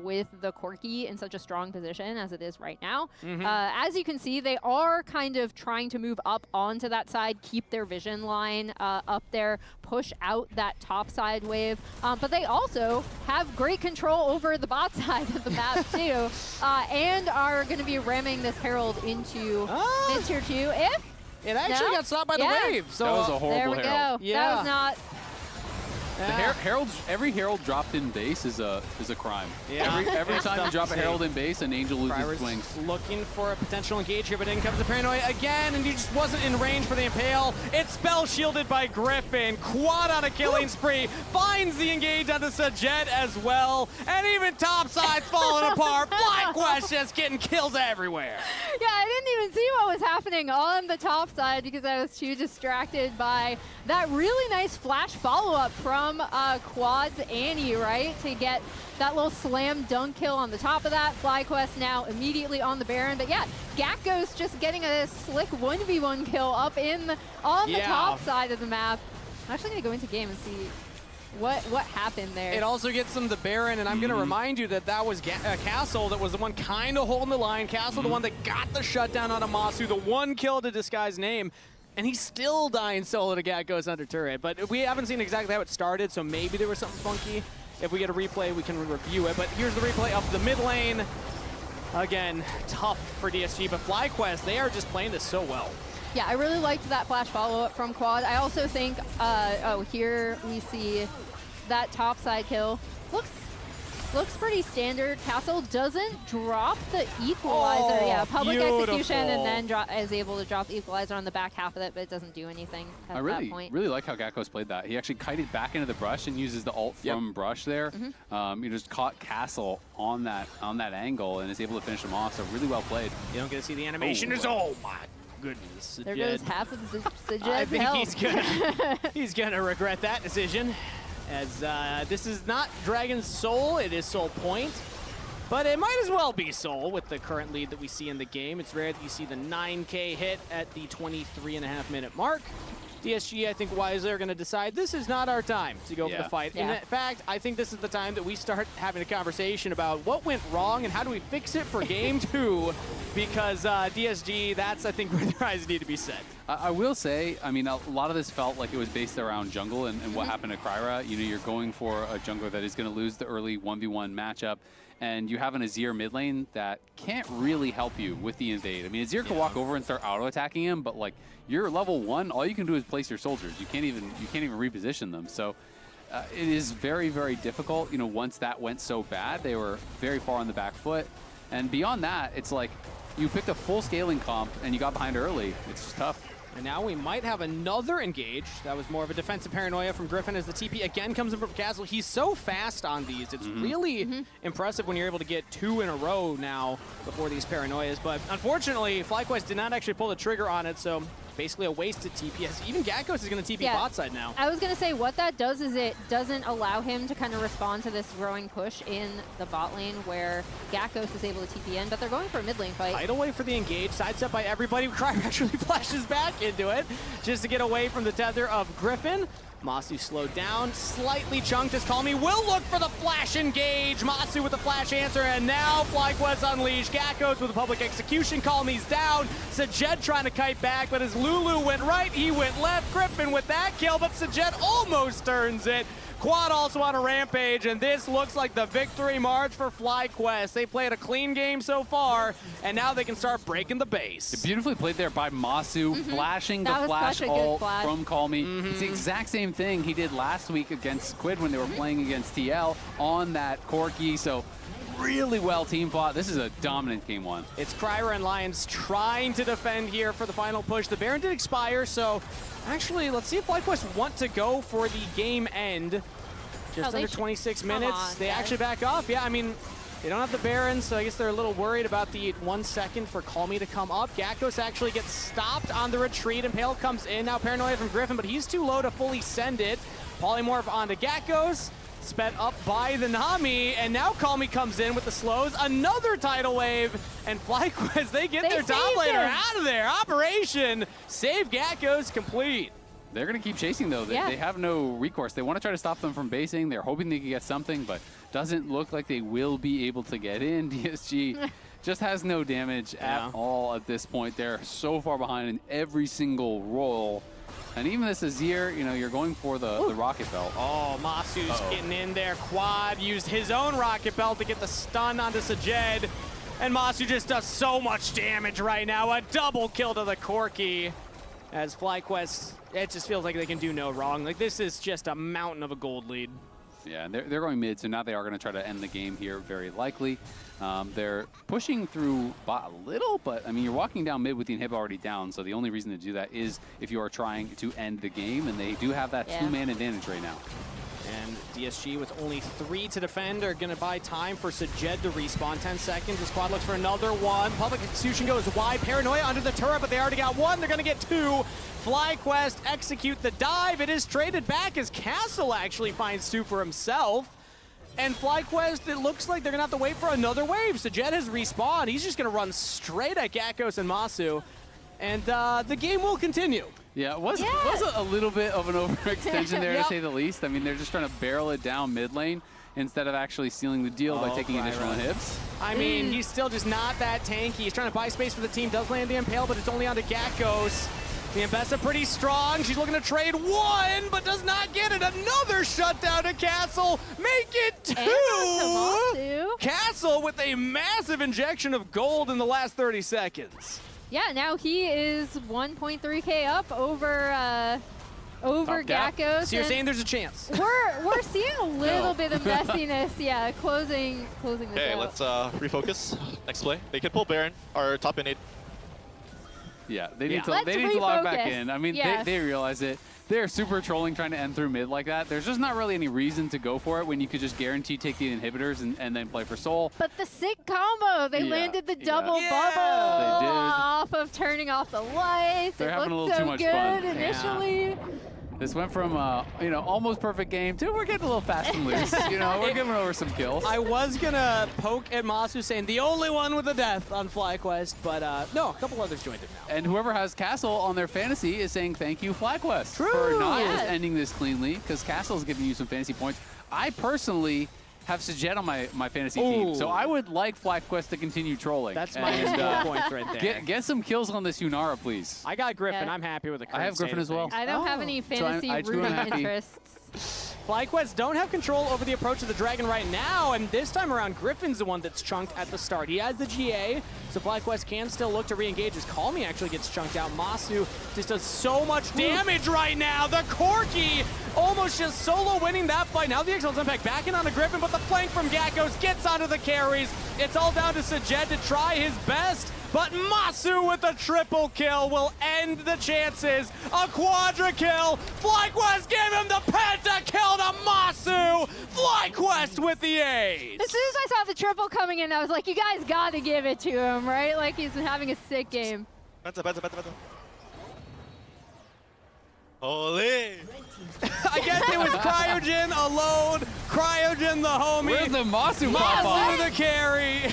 with the Corki in such a strong position as it is right now. As you can see, they are kind of trying to move up onto that side, keep their vision line up there, push out that top side wave, but they also have great control over the bot side of the map too, and are going to be ramming this Herald into mid-tier 2 if
It actually got stopped by the wave. So
that was a horrible
there we
Herald.
go. That was not.
The Herald's, every Herald dropped in base is a crime.
Yeah.
Every time you drop a Herald in base, an Angel loses
Cryo's
wings.
looking for a potential engage here, but in comes the Paranoia again, and he just wasn't in range for the Impale. It's spell shielded by Griffin. Quad on a killing spree. Finds the engage onto Sajet as well. And even topside's falling apart. FlyQuest just getting kills everywhere.
Yeah, I didn't even see what was happening on the top side because I was too distracted by that really nice flash follow-up from Quad's Annie, right? To get that little slam dunk kill on the top of that. FlyQuest now immediately on the Baron. But yeah, Gakko's just getting a slick 1v1 kill up on the top side of the map. I'm actually going to go into game and see what happened there.
It also gets them the Baron, and I'm going to remind you that was Castle that was the one kind of holding the line. Castle, the one that got the shutdown on Amasu, the one kill to Disguise name. And he's still dying solo to Gakko's under turret. But we haven't seen exactly how it started, so maybe there was something funky. If we get a replay, we can review it. But here's the replay of the mid lane. Again, tough for DSG, but FlyQuest, they are just playing this so well.
Yeah, I really liked that flash follow-up from Quad. I also think, here we see that top side kill. Looks looks pretty standard. Castle doesn't drop the equalizer. Yeah, public execution, and then is able to drop the equalizer on the back half of it, but it doesn't do anything at that point.
I really like how Gakko's played that. He actually kited back into the brush and uses the ult from brush there. He just caught Castle on that angle and is able to finish him off. So really well played.
You don't get to see the animation. Oh my goodness.
There goes half of Sajed's
I think
health.
he's gonna regret that decision. As this is not Dragon's Soul, it is Soul Point. But it might as well be Soul with the current lead that we see in the game. It's rare that you see the 9K hit at the 23.5-minute mark. DSG, I think, wisely are going to decide this is not our time to go for the fight. In fact, I think this is the time that we start having a conversation about what went wrong and how do we fix it for Game 2, because DSG, that's, I think, where their eyes need to be set.
I will say, I mean, a lot of this felt like it was based around jungle and what happened to Kryra. You know, you're going for a jungler that is going to lose the early 1v1 matchup, and you have an Azir mid lane that can't really help you with the invade. I mean, Azir can walk over and start auto-attacking him, but like, you're level 1, all you can do is place your soldiers. You can't even reposition them. So it is very, very difficult. You know, once that went so bad, they were very far on the back foot. And beyond that, it's like you picked a full scaling comp and you got behind early. It's just tough.
And now we might have another engage. That was more of a defensive paranoia from Griffin as the TP again comes in from Castle. He's so fast on these. It's really impressive when you're able to get 2 in a row now before these paranoias. But unfortunately, FlyQuest did not actually pull the trigger on it, so basically a wasted TPS. Even Gakkos is going to TP bot side now.
I was going to say, what that does is it doesn't allow him to kind of respond to this growing push in the bot lane where Gakkos is able to TP in, but they're going for a mid lane fight.
Tidal wave for the engage, sidestep by everybody. Kryra actually flashes back into it just to get away from the tether of Griffin. Masu slowed down, slightly chunked as Call Me will look for the flash engage. Masu with the flash answer, and now FlyQuest unleashed. Gakkos with a public execution. Call Me's down. Sajed trying to kite back, but as Lulu went right, he went left. Griffin with that kill, but Sajed almost turns it. Quad also on a rampage, and this looks like the victory march for FlyQuest. They played a clean game so far, and now they can start breaking the base.
Beautifully played there by Masu, flashing the flash ult from Call Me. It's the exact same thing he did last week against Quid when they were playing against TL on that Corki. So really well team fought. This is a dominant game 1.
It's Kryra and Lions trying to defend here for the final push. The Baron did expire, so actually, let's see if FlyQuest want to go for the game end. Just under 26 minutes. They actually back off. Yeah, I mean, they don't have the Baron, so I guess they're a little worried about the 1 second for Call Me to come up. Gakkos actually gets stopped on the retreat. Impale comes in. Now Paranoia from Griffin, but he's too low to fully send it. Polymorph onto Gakkos. Sped up by the Nami, and now Call Me comes in with the slows. Another tidal wave, and FlyQuest, they get their top laner out of there. Operation Save Gakkos complete.
They're going to keep chasing, though. They have no recourse. They want to try to stop them from basing. They're hoping they can get something, but doesn't look like they will be able to get in. DSG just has no damage at all at this point. They're so far behind in every single roll. And even this Azir, you know, you're going for the Rocket Belt.
Oh, Masu's getting in there. Quad used his own Rocket Belt to get the stun onto Sajed. And Masu just does so much damage right now. A double kill to the Corki. As FlyQuest, it just feels like they can do no wrong. Like, this is just a mountain of a gold lead.
Yeah, they're going mid, so now they are going to try to end the game here, very likely. They're pushing through bot a little, but I mean, you're walking down mid with the inhib already down, so the only reason to do that is if you are trying to end the game, and they do have that 2-man advantage right now.
And DSG with only 3 to defend are going to buy time for Sajed to respawn. 10 seconds. The squad looks for another one. Public execution goes wide. Paranoia under the turret, but they already got 1. They're going to get 2. FlyQuest execute the dive. It is traded back as Castle actually finds 2 for himself. And FlyQuest, it looks like they're going to have to wait for another wave. Sajed has respawned. He's just going to run straight at Gakkos and Masu. And the game will continue.
Yeah, it was a little bit of an overextension there, to say the least. I mean, they're just trying to barrel it down mid lane instead of actually sealing the deal by taking additional inhibs.
I mean, he's still just not that tanky. He's trying to buy space for the team. Does land the Impale, but it's only onto Gakkos. The Ambessa pretty strong. She's looking to trade 1, but does not get it. Another shutdown to Castle. Make it 2. Castle with a massive injection of gold in the last 30 seconds.
Yeah, now he is 1.3K up over over
Top gap.
Geckos.
So you're saying there's a chance?
We're seeing a little bit of messiness, yeah, closing this
Okay,
out.
let's refocus. Next play. They can pull Baron, or top in 8.
Yeah, they need to
Let's
log back
refocus.
in. I mean,
Yes.
they realize it. They're super trolling trying to end through mid like that. There's just not really any reason to go for it when you could just guarantee take the inhibitors and then play for soul.
But the sick combo, they
Yeah,
landed the
yeah.
double
Yeah.
bubble
They did.
off of turning off the lights.
They're
it
having a
looked
little
so
too much
good
fun. Yeah.
initially.
This went from almost perfect game to we're getting a little fast and loose. We're giving over some kills.
I was gonna poke at Masu saying the only one with a death on FlyQuest, but no, a couple others joined it now.
And whoever has Castle on their fantasy is saying thank you, FlyQuest,
True.
for not
Yeah.
just ending this cleanly, because Castle's giving you some fantasy points. I personally have Sajet on my fantasy team, so
Ooh.
I would like FlyQuest to continue trolling.
That's minus 4 points right there.
Get some kills on this Yunara, please.
I got Griffin.
Yeah.
I'm happy with the current
I have
state
Griffin
of
as well.
things.
I don't have any fantasy
I too am
rooting
happy.
interests.
FlyQuest don't have control over the approach of the Dragon right now, and this time around, Griffin's the one that's chunked at the start. He has the GA, so FlyQuest can still look to re-engage as Call Me actually gets chunked out. Masu just does so much damage right now. The Corki almost just solo winning that fight. Now the Excellence Impact back in onto Griffin, but the flank from Geckos gets onto the carries. It's all down to Sajet to try his best. But Masu with a triple kill will end the chances. A quadra kill. FlyQuest gave him the penta kill to Masu. FlyQuest with the ace.
As soon as I saw the triple coming in, I was like, you guys got to give it to him, right? Like he's been having a sick game.
Penta. Holy!
I guess it was Cryogen alone. Cryogen the homie.
Where's the Masu pop
Masu
off?
the carry.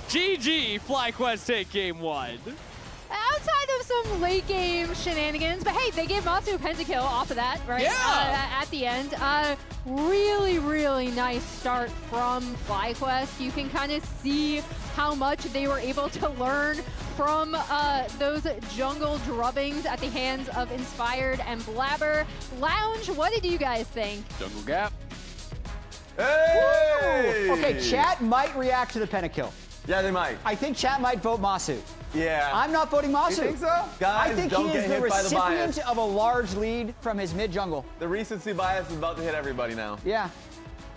GG, FlyQuest take game 1.
Outside of some late game shenanigans, but hey, they gave Masu a pentakill off of that, right?
Yeah.
At the end. Really, really nice start from FlyQuest. You can kind of see how much they were able to learn from those jungle drubbings at the hands of Inspired and Blabber. Lounge, what did you guys think?
Jungle Gap.
Hey!
Okay, chat might react to the pentakill.
Yeah, they might.
I think chat might vote Masu.
Yeah.
I'm not voting Masu.
You think so? Guys,
I think
don't
he
get
is the
hit by the
recipient
bias.
of a large lead from his mid jungle.
The recency bias is about to hit everybody now.
Yeah.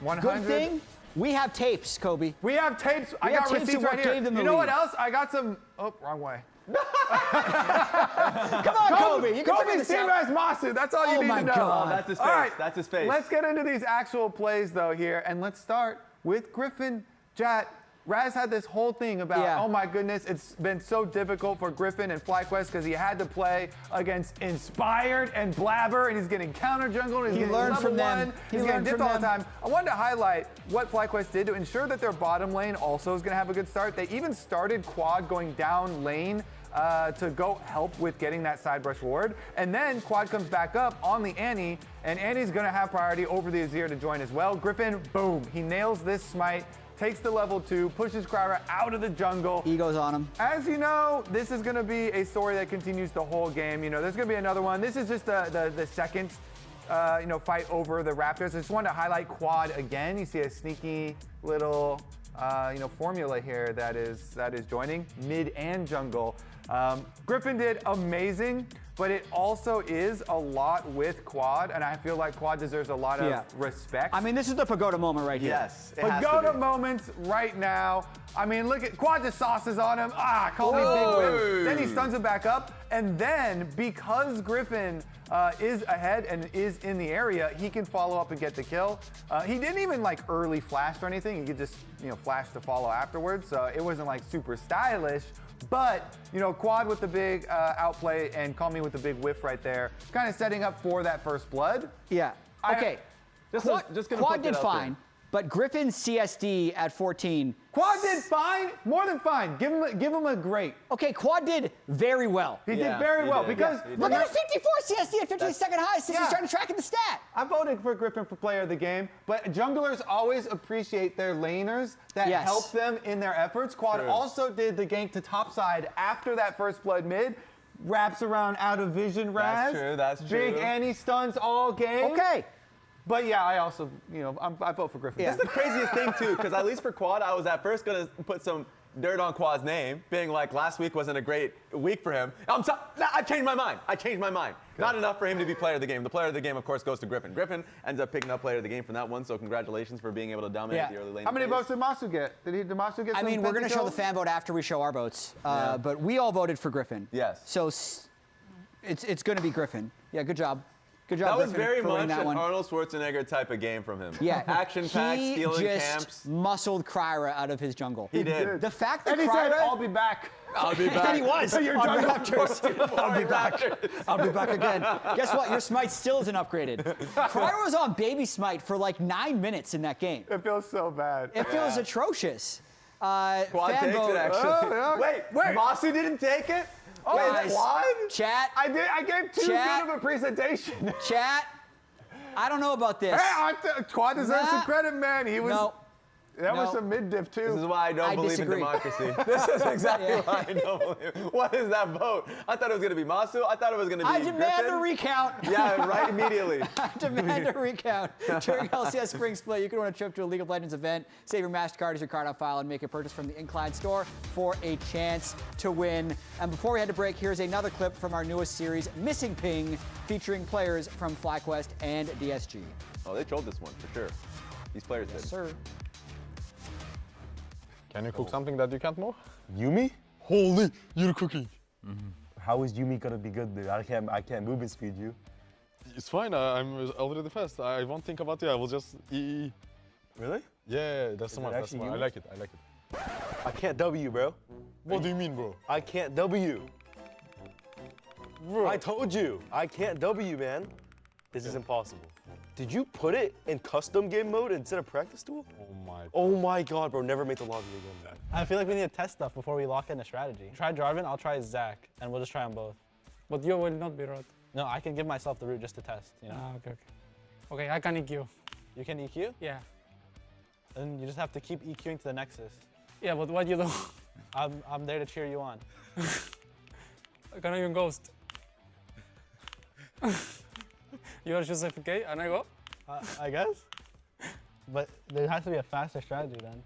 100.
Good thing we have tapes, Kobe.
We have tapes. I
We have
got
tapes
receipts
of
right
what
here.
gave them the
You know what
lead.
else? I got some. Oh, wrong way.
Come on, Kobe. You can figure
Kobe's
this
team
out.
has Masu. That's all you
Oh
need
my
to know.
God.
Oh, that's his face.
All right.
That's his face.
Let's get into these actual plays, though, here. And let's start with Griffin. Jat, Raz had this whole thing about,
Yeah.
oh my goodness, it's been so difficult for Griffin and FlyQuest because he had to play against Inspired and Blabber, and he's getting counter jungle, and he's
He
getting
learned
level
from them.
one.
He
He's getting
learned
dipped
from
all the
them.
time. I wanted to highlight what FlyQuest did to ensure that their bottom lane also is going to have a good start. They even started Quad going down lane to go help with getting that side brush ward. And then Quad comes back up on the Annie, and Annie's going to have priority over the Azir to join as well. Griffin, boom, he nails this smite, takes the level 2, pushes Kryra out of the jungle.
Egos on him.
As you know, this is going to be a story that continues the whole game. You know, there's going to be another one. This is just the second fight over the Raptors. I just wanted to highlight Quad again. You see a sneaky little formula here that is joining mid and jungle. Griffin did amazing, but it also is a lot with Quad, and I feel like Quad deserves a lot of respect.
I mean, this is the Pagoda moment right here.
Yes. it has to
Pagoda
be.
moments right now. I mean, look at Quad just sauces on him. Call me big whip. Then he stuns him back up. And then because Griffin is ahead and is in the area, he can follow up and get the kill. He didn't even like early flash or anything. He could just flash to follow afterwards. So it wasn't like super stylish. But, Quad with the big outplay and Call Me with the big whiff right there, kind of setting up for that first blood.
Yeah. Okay.
Just gonna
Quad
put that
did
out
fine,
there.
but Griffin's CSD at 14.
Quad did fine, more than fine. Give him a great.
Okay, Quad did very well.
He did very well because
Look at his 54 CSD at 52nd high since he started tracking the stat.
I voted for Griffin for player of the game, but junglers always appreciate their laners that help them in their efforts. Quad also did the gank to topside after that first blood mid. Wraps around out of vision Raz.
That's true.
Big Annie stuns all game.
Okay.
But yeah, I also, I vote for Griffin.
That's the craziest thing too, because at least for Quad, I was at first gonna put some dirt on Quad's name, being like last week wasn't a great week for him. I changed my mind. Not enough for him to be player of the game. The player of the game, of course, goes to Griffin. Griffin ends up picking up player of the game from that one, so congratulations for being able to dominate the early lane.
How many votes did Masu get? Did Masu get
I
some
mean, we're going to show the
Pentakill?
fan vote after we show our votes, but we all voted for Griffin.
Yes.
So it's going to be Griffin. Yeah, good job. Good job,
That was
Griffin,
very
for winning
much
that
an
one.
Arnold Schwarzenegger type of game from him.
Yeah.
Action-packed, stealing
He just
camps.
muscled Kryra out of his jungle.
He did.
The fact that
And he
Kryra...
said, I'll be back.
I'll be back.
And he was.
So you're
on
done
Raptors. I'll be back. I'll be back again. Guess what? Your smite still isn't upgraded. Kryra was on baby smite for like 9 minutes in that game.
It feels so bad.
It feels atrocious.
Quad
fan
takes
vote.
it, actually.
yeah.
Wait, Masu didn't take it?
Oh,
Guys,
Quad?
Chat.
I gave too
Chat.
good of a presentation.
Chat. I don't know about this.
Hey, Quad deserves some
Nah.
credit, man. He was.
No.
That was
No.
some mid-diff, too.
This is why I don't believe
disagree.
in democracy. This is exactly
Yeah.
why I don't believe. What is that vote? I thought it was going to be Masu. I thought it was going to be
I demand
Griffin.
a recount.
Yeah, right immediately.
I demand a recount. During LCS Spring Split, you can win a trip to a League of Legends event, save your MasterCard as your card on file, and make a purchase from the Incline store for a chance to win. And before we head to break, here's another clip from our newest series, Missing Ping, featuring players from FlyQuest and DSG.
Oh, they trolled this one for sure. These players did.
Sir.
Can you cook something that you can't move?
Yumi?
Holy, you're cooking.
How is Yumi gonna be good, dude? I can't move and speed you.
It's fine, I'm already fast. I won't think about you, I will just EE.
Really?
Yeah, that's smart, that's
actually
smart. I
Yumi?
like it.
I can't W, bro.
What do you mean, bro?
I can't W.
Bro.
I told you, I can't W, man. This is impossible. Did you put it in custom game mode instead of practice duel? Oh my god, bro, never make the lobby again, man.
I feel like we need to test stuff before we lock in a strategy. Try Jarvan, I'll try Zach, and we'll just try them both.
But you will not be root.
No, I can give myself the route just to test, you know?
Okay. Okay, I can EQ.
You can EQ?
Yeah.
Then you just have to keep EQing to the Nexus.
Yeah, but what you do?
I'm there to cheer you on.
I can't even ghost. You are just FK and I go?
I guess. But there has to be a faster strategy then.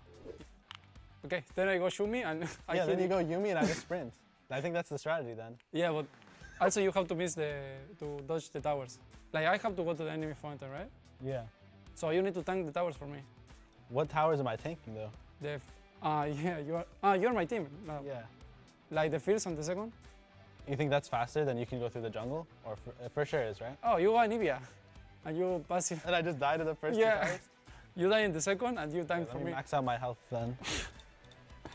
Okay, then I go Shumi and I
yeah,
kill
then you go Yumi and I just sprint. I think that's the strategy then.
Yeah, but also you have to to dodge the towers. Like I have to go to the enemy fountain, right?
Yeah.
So you need to tank the towers for me.
What towers am I tanking though?
Yeah, you're my team.
Yeah.
Like the first and the second.
You think that's faster than you can go through the jungle? Or for sure is, right?
Oh, you go Anivia. And you pass it.
And I just died in the first two
Yeah.
towers?
You die in the second and you tank
Let
for
me
me.
max out my health then.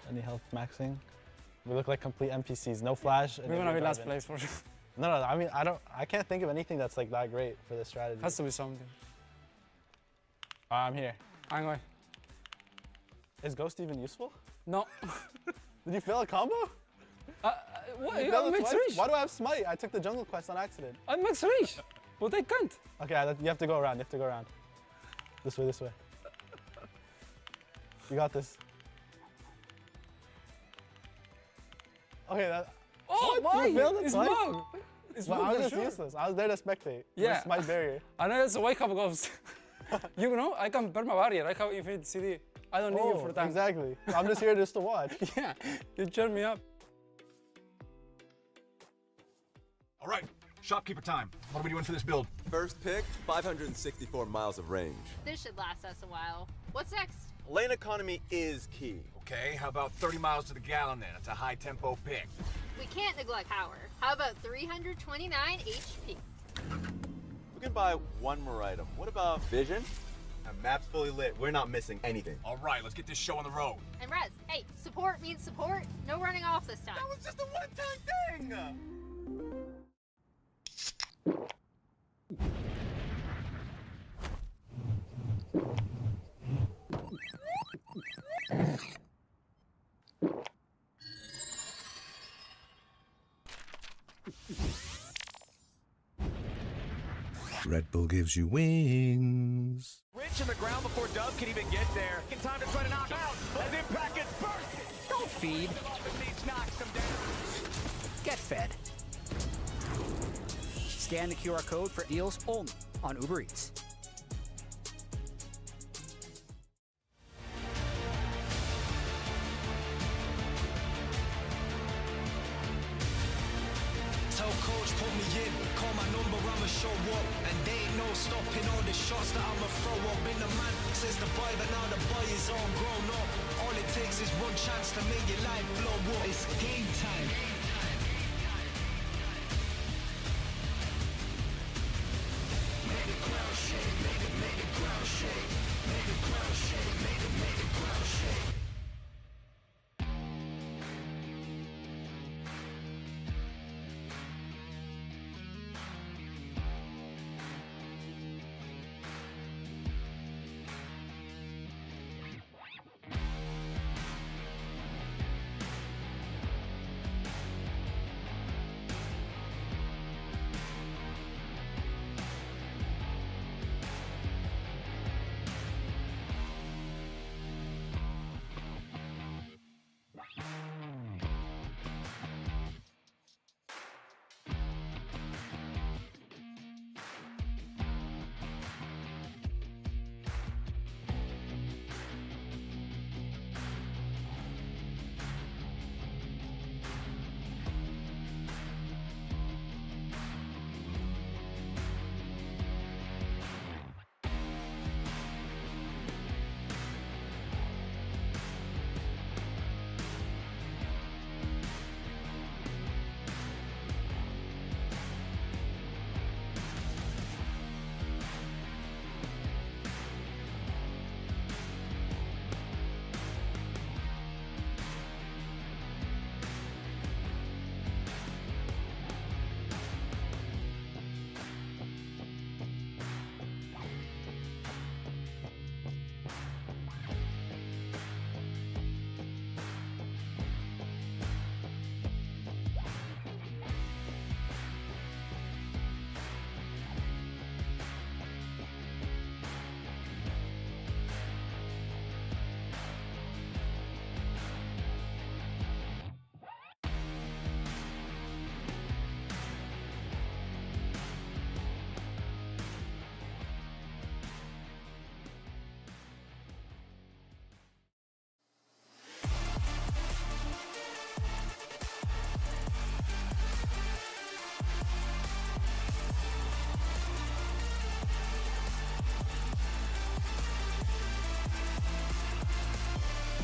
Any health maxing? We look like complete NPCs. No flash.
We're gonna be last place for sure.
No, I mean, I can't think of anything that's like that great for this strategy.
Has to be something.
I'm here.
I'm going.
Is Ghost even useful?
No.
Did you fail a combo?
What?
You
You
failed
have
it
max
twice?
reach.
Why do I have smite? I took the jungle quest on accident.
I'm max reach, but I can't.
Okay, you have to go around. You have to go around. This way, this way. You got this. Okay, that.
Oh
what?
my!
You failed it
It's
twice?
bug. It's
Well,
bug
I was
for
just
sure.
useless. I was there to spectate.
Yeah.
Smite barrier.
And also wake up ghost. You know, I can perma barrier. I have infinite CD. I don't need you for tank.
Exactly. I'm just here just to watch.
Yeah, you cheer me up.
All right, shopkeeper time. What are we doing for this build?
First pick, 564 miles of range.
This should last us a while. What's next?
Lane economy is key.
Okay, how about 30 miles to the gallon then? It's a high tempo pick.
We can't neglect power. How about 329 HP?
We can buy one more item. What about vision? The map's fully lit. We're not missing anything.
All right, let's get this show on the road.
And Rez, hey, support means support. No running off this time.
That was just a one-time thing!
Red Bull gives you wings.
Rich in the ground before Dub can even get there. In time to try to knock out as Impact gets burst.
Don't feed. Get fed. Scan the QR code for deals only on Uber Eats.
coach put me in, call my number, I'ma show up. And they ain't no stopping all the shots that I'ma throw up. Been the man since the boy, but now the boy is all grown up. All it takes is one chance to make your life blow up. It's game time. Make the ground shake, make the ground shake, make the ground shake, make the ground shake.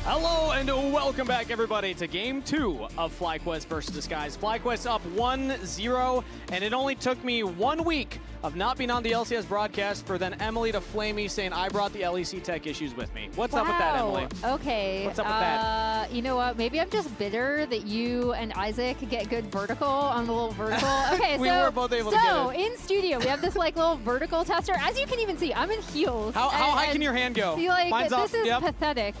Hello and welcome back, everybody, to Game 2 of FlyQuest vs. Disguise. FlyQuest up 1-0, and it only took me 1 week of not being on the LCS broadcast for then Emily to flame me saying I brought the LEC tech issues with me. What's up with that, Emily?
Okay.
What's up with that?
You know what? Maybe I'm just bitter that you and Isaac get good vertical on the little vertical. Okay,
We were both able to get it.
in studio, we have this like little vertical tester. As you can even see, I'm in heels.
How high can your hand go?
See, like,
Mine's
this
up.
is
Yep.
pathetic.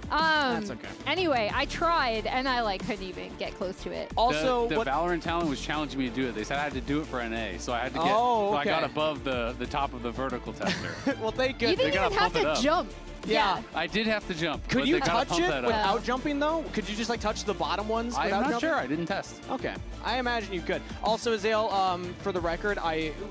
That's okay.
Anyway, I tried and I like couldn't even get close to it.
Also,
the Valorant talent was challenging me to do it. They said I had to do it for NA, so I had to get.
Oh,
So I
okay.
got above the top of the vertical tester.
Well, thank
You
goodness.
didn't even have to jump.
Yeah.
I did have to jump.
Could
but
you
they gotta
touch
pump
it
that up.
without jumping, though? Could you just like touch the bottom ones
I'm
without
not
jumping?
sure. I didn't test.
Okay. I imagine you could. Also, Azale, for the record,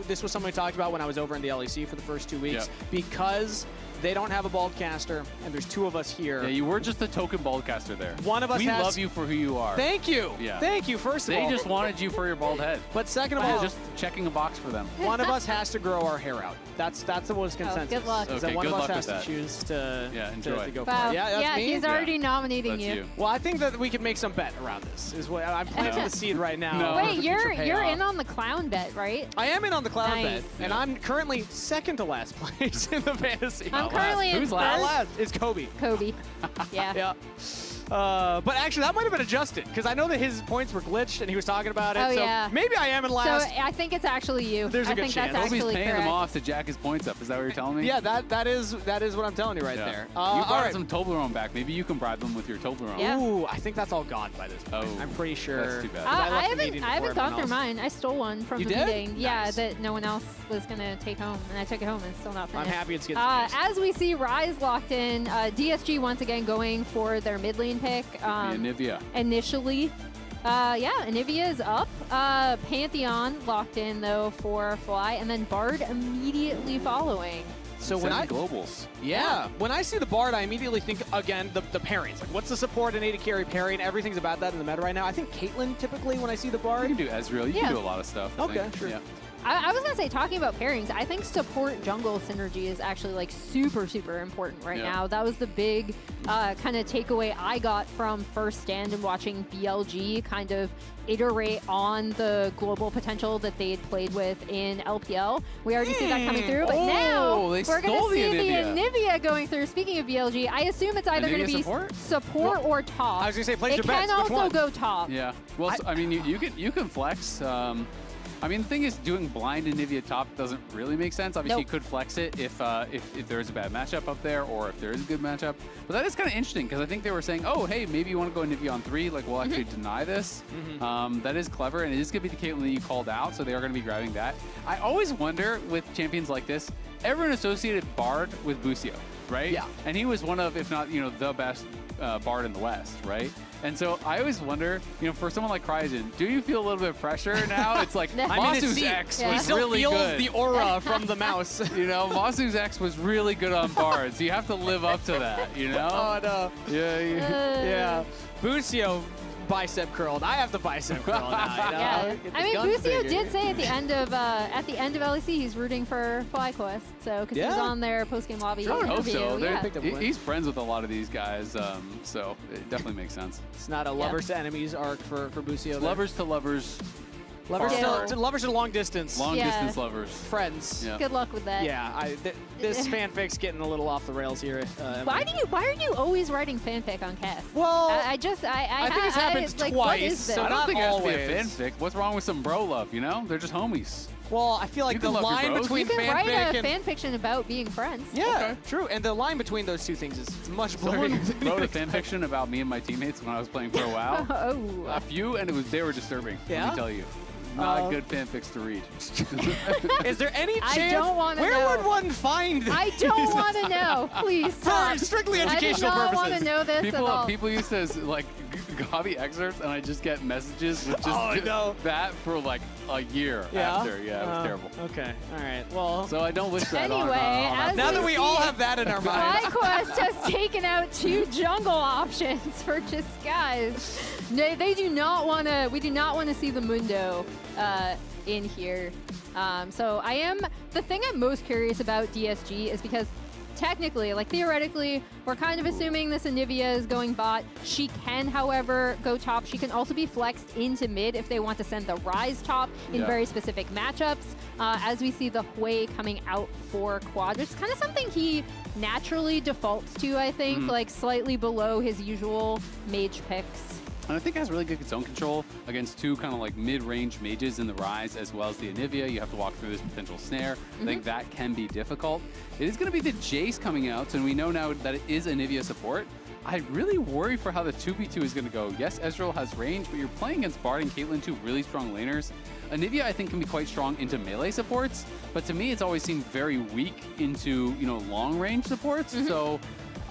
this was something we talked about when I was over in the LEC for the first 2 weeks.
Yep.
Because they don't have a bald caster, and there's two of us here.
Yeah, you were just a token bald caster there.
One of us
We
has-
love you for who you are.
Thank you.
Yeah.
Thank you, first of all.
They just wanted you for your bald head.
But second of
You're
all,
just checking a box for them.
one of us has to grow our hair out. That's the most consensus.
good luck.
Is that
Okay,
one of
good
us
luck
has
with
to
that.
choose to,
enjoy.
to go
Wow.
for it. Yeah, that's me.
he's already nominating
That's you.
Well, I think that we can make some bet around this. Is what I'm planting the seed right now.
No.
Wait,
for
you're
future
in
payoff.
on the clown bet, right?
I am in on the clown
Nice.
bet, and I'm currently second to last place in the fantasy.
I'm currently in
Who's
first.
last?
It's Kobe.
Kobe. Yeah.
Yeah. But actually, that might have been adjusted because I know that his points were glitched and he was talking about it.
Oh,
so
yeah.
maybe I am in last.
So I think it's actually you.
There's a
I
good
think
chance.
that's
Kobe's
actually
paying
correct.
them off to jack his points up. Is that what you're telling me?
yeah, that is what I'm telling you right
Yeah.
there.
You
all
brought
right.
some Toblerone back. Maybe you can bribe them with your Toblerone.
Yeah.
Ooh, I think that's all gone by this point.
Oh,
I'm pretty sure.
that's too bad.
'cause
I
left the meeting
haven't
before
gone through
everyone else.
mine. I stole one from
You
the
did?
meeting. Yeah,
Nice.
that no one else was gonna take home, and I took it home and it's still not
I'm
finished.
happy it's getting
As we see, Rise locked in. DSG once again going for their mid lane pick.
Anivia.
Initially. Yeah, Anivia is up. Pantheon locked in, though, for Fly, and then Bard immediately following.
So when I
globals.
Yeah, when I see the Bard, I immediately think, again, the pairings. Like, what's the support and AD carry parry, and everything's about that in the meta right now. I think Caitlyn, typically, when I see the Bard.
You can do Ezreal. You can do a lot of stuff.
Okay, sure.
Yeah.
I was gonna say, talking about pairings, I think support jungle synergy is actually like super, super important right now. That was the big kind of takeaway I got from first stand and watching BLG kind of iterate on the global potential that they'd played with in LPL. We already see that coming through, but now we're gonna see the Anivia going through. Speaking of BLG, I assume it's either gonna be support or top.
I was gonna say, place
it
your bets.
can
Which
also
one?
go top.
Yeah. Well, I mean, you can flex. I mean, the thing is, doing blind Anivia top doesn't really make sense. Obviously, you could flex it if there is a bad matchup up there, or if there is a good matchup. But that is kind of interesting, because I think they were saying, oh, hey, maybe you want to go Anivia on 3. Like, we'll actually deny this. That is clever, and it is going to be the Caitlyn that you called out, so they are going to be grabbing that. I always wonder, with champions like this, everyone associated Bard with Busio, right? Yeah. And he was one of, if not, the best Bard in the West, right? And so I always wonder, for someone like Cryogen, do you feel a little bit of pressure now? It's like Masu's X was really good.
The aura from the mouse.
Masu's X was really good on Bard, so you have to live up to that,
Oh, no.
Yeah.
Yeah. Busio bicep curled. I have the bicep curl now.
Yeah. I mean, Busio did say at the end of LEC he's rooting for FlyQuest, so because he was on their post-game lobby
I would hope
interview.
so. He's friends with a lot of these guys, so it definitely makes sense.
It's not a lovers to enemies arc for Busio.
Lovers to lovers.
Lovers to long distance.
Long distance lovers.
Friends.
Yeah.
Good luck with that.
Yeah, this fanfic's getting a little off the rails here.
Why are you always writing fanfic on cast?
Well,
I think it's happened
twice.
What is this?
I don't think it has to be a
always.
fanfic. What's wrong with some bro love? They're just homies.
Well, I feel like the line between
you can write
fanfic
a
and
fan fiction about being friends.
Yeah, true. And the line between those two things is much blurry.
Someone wrote a fan fiction about me and my teammates when I was playing Pro WoW.
Oh.
A few, and they were disturbing. Let me tell you. Not good fanfics to read.
Is there any chance?
I don't want to know.
Where would one find these?
I don't want to know. Please stop.
For strictly educational
purposes. I do not
purposes.
want to know this at all.
People use this Gabi excerpts, and I just get messages with just that for like a year after. Yeah, it was terrible.
Okay, all right. Well,
so I don't wish that on
now that we all have that in our minds.
FlyQuest has taken out 2 jungle options for Disguise. No, they do not want to. We do not want to see the Mundo in here. So the thing I'm most curious about DSG is because technically, theoretically, we're kind of assuming this Anivia is going bot. She can, however, go top. She can also be flexed into mid if they want to send the Ryze top in very specific matchups. As we see the Hui coming out for quad, which is kind of something he naturally defaults to, I think, slightly below his usual mage picks.
And I think it has really good zone control against 2 kind of mid-range mages in the Ryze, as well as the Anivia. You have to walk through this potential snare. I think that can be difficult. It is going to be the Jace coming out, and we know now that it is Anivia support. I really worry for how the 2v2 is going to go. Yes, Ezreal has range, but you're playing against Bard and Caitlyn, 2 really strong laners. Anivia, I think, can be quite strong into melee supports, but to me, it's always seemed very weak into, long-range supports. So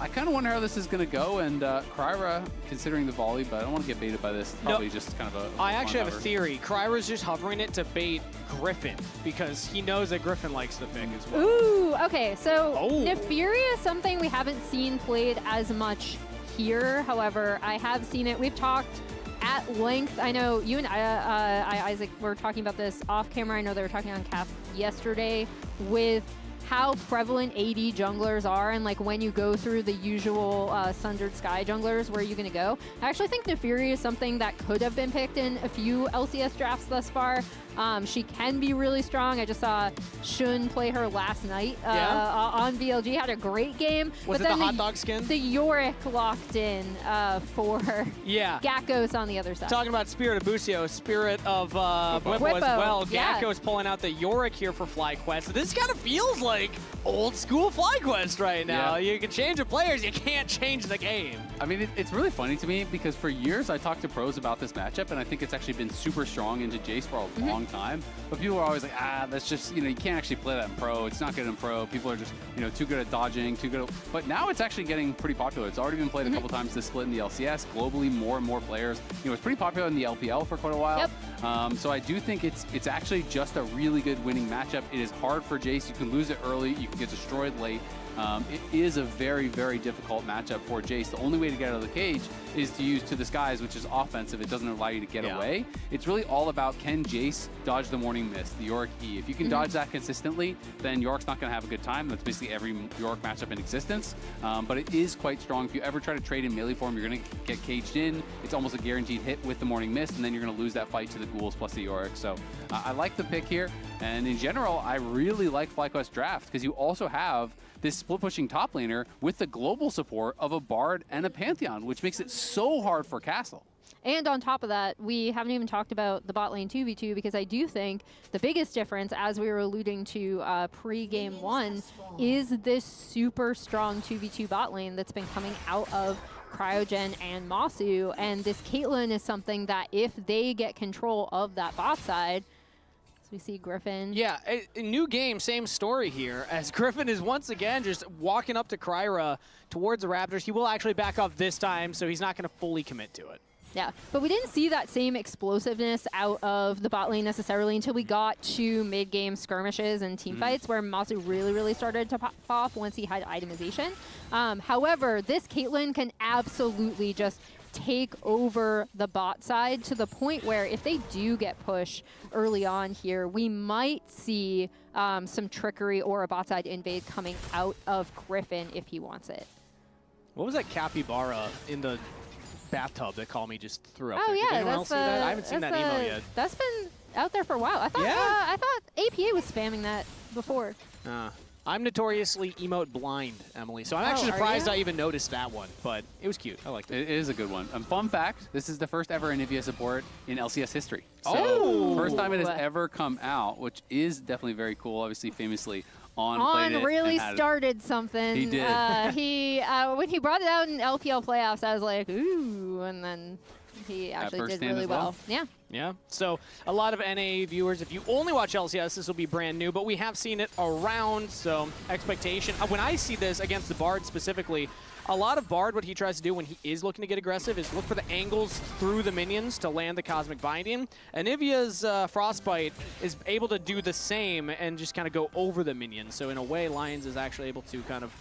I kind of wonder how this is going to go, and Kryra, considering the volley, but I don't want to get baited by this. It's probably just kind of a
I actually have
hover.
a theory. Kryra's just hovering it to bait Griffin, because he knows that Griffin likes the pick as well.
Ooh, okay, so Nefiria is something we haven't seen played as much here. However, I have seen it. We've talked at length. I know you and Isaac were talking about this off camera. I know they were talking on cast yesterday with how prevalent AD junglers are, and when you go through the usual Sundered Sky junglers, where are you going to go? I actually think Nefiria is something that could have been picked in a few LCS drafts thus far. She can be really strong. I just saw Shun play her last night on VLG. Had a great game.
Was
but
it
then
the hot dog skin?
The Yorick locked in for Gakkos on the other side.
Talking about Spirit of Busio, Spirit of Whippo as well. Gakkos pulling out the Yorick here for FlyQuest. This kind of feels like old school FlyQuest right now. You can change the players, you can't change the game.
I mean, it's really funny to me because for years I talked to pros about this matchup, and I think it's actually been super strong into Jace for a long time. But people are always like, that's just, you can't actually play that in pro. It's not good in pro. People are just, too good at dodging, too good at... But now it's actually getting pretty popular. It's already been played a couple times this split in the LCS. Globally, more and more players. It's pretty popular in the LPL for quite a while. So I do think it's actually just a really good winning matchup. It is hard for Jace. You can lose it early, you can get destroyed late. It is a very, very difficult matchup for Jace. The only way to get out of the cage is to use To the Skies, which is offensive. It doesn't allow you to get away. It's really all about, can Jace dodge the Morning Mist, the Yorick E? If you can dodge that consistently, then Yorick's not going to have a good time. That's basically every Yorick matchup in existence. But it is quite strong. If you ever try to trade in melee form, you're going to get caged in. It's almost a guaranteed hit with the Morning Mist, and then you're going to lose that fight to the Ghouls plus the Yorick. So I like the pick here. And in general, I really like FlyQuest Draft because you also have this split-pushing top laner with the global support of a Bard and a Pantheon, which makes it so hard for Castle.
And on top of that, we haven't even talked about the bot lane 2v2 because I do think the biggest difference, as we were alluding to pre-game 1, is this super strong 2v2 bot lane that's been coming out of Cryogen and Masu. And this Caitlyn is something that if they get control of that bot side, we see Griffin.
Yeah, a new game, same story here, as Griffin is once again just walking up to Kryra towards the Raptors. He will actually back up this time, so he's not going to fully commit to it.
Yeah, but we didn't see that same explosiveness out of the bot lane necessarily until we got to mid-game skirmishes and team fights where Masu really started to pop off once he had itemization. However, this Caitlyn can absolutely just take over the bot side to the point where if they do get pushed early on here, we might see some trickery or a bot side invade coming out of Griffin if he wants it.
What was that capybara in the bathtub that Call Me just threw up
Oh
there?
yeah,
Did anyone else see that? I haven't seen that emo yet.
That's been out there for a while. I thought I thought APA was spamming that before.
I'm notoriously emote blind, Emily, so I'm actually surprised I even noticed that one, but it was cute. I liked it.
It is a good one. Fun fact, this is the first ever Anivia support in LCS history. So first time it has ever come out, which is definitely very cool. Obviously, famously, On
really started something.
He did.
When he brought it out in LPL playoffs, I was like, ooh, and then he actually did really well. Yeah.
Yeah, so a lot of NA viewers, if you only watch LCS, this will be brand new, but we have seen it around, so expectation. When I see this against the Bard specifically, a lot of Bard, what he tries to do when he is looking to get aggressive is look for the angles through the minions to land the Cosmic Binding. Anivia's Frostbite is able to do the same and just kind of go over the minions, so in a way, Lions is actually able to kind of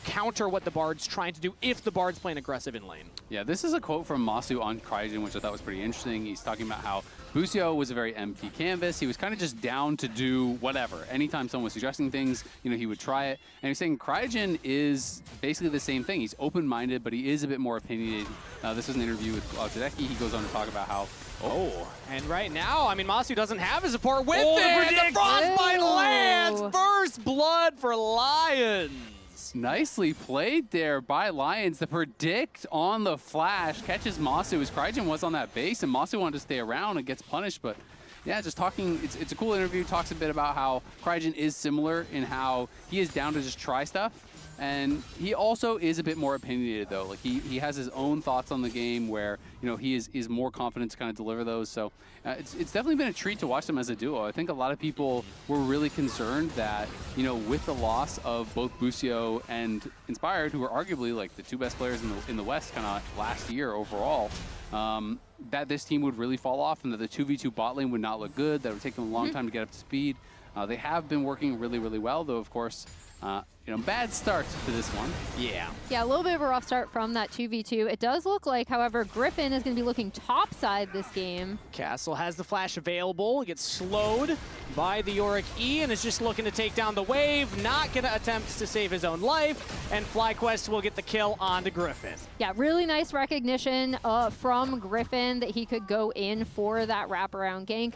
counter what the Bard's trying to do if the Bard's playing aggressive in lane.
Yeah, this is a quote from Masu on Cryogen, which I thought was pretty interesting. He's talking about how Busio was a very empty canvas. He was kind of just down to do whatever. Anytime someone was suggesting things, he would try it. And he's saying Cryogen is basically the same thing. He's open-minded, but he is a bit more opinionated. This was an interview with Daejeon. He goes on to talk about how
and right now, I mean, Masu doesn't have his support with it. The Frostbite lands! First blood for Lions!
Nicely played there by Lions. The predict on the flash catches Masu as Cryogen was on that base, and Masu wanted to stay around and gets punished. But yeah, just talking, it's a cool interview. Talks a bit about how Cryogen is similar in how he is down to just try stuff. And he also is a bit more opinionated, though. Like he has his own thoughts on the game where, he is more confident to kind of deliver those. So it's definitely been a treat to watch them as a duo. I think a lot of people were really concerned that, with the loss of both Busio and Inspired, who were arguably like the two best players in the West kind of last year overall, that this team would really fall off and that the 2v2 bot lane would not look good, that it would take them a long time to get up to speed. They have been working really, really well, though, of course, bad start to this one.
Yeah, a little bit of a rough start from that 2v2. It does look like, however, Griffin is going to be looking topside this game.
Castle has the flash available. Gets slowed by the Yorick E and is just looking to take down the wave. Not going to attempt to save his own life. And FlyQuest will get the kill onto Griffin.
Yeah, really nice recognition from Griffin that he could go in for that wraparound gank,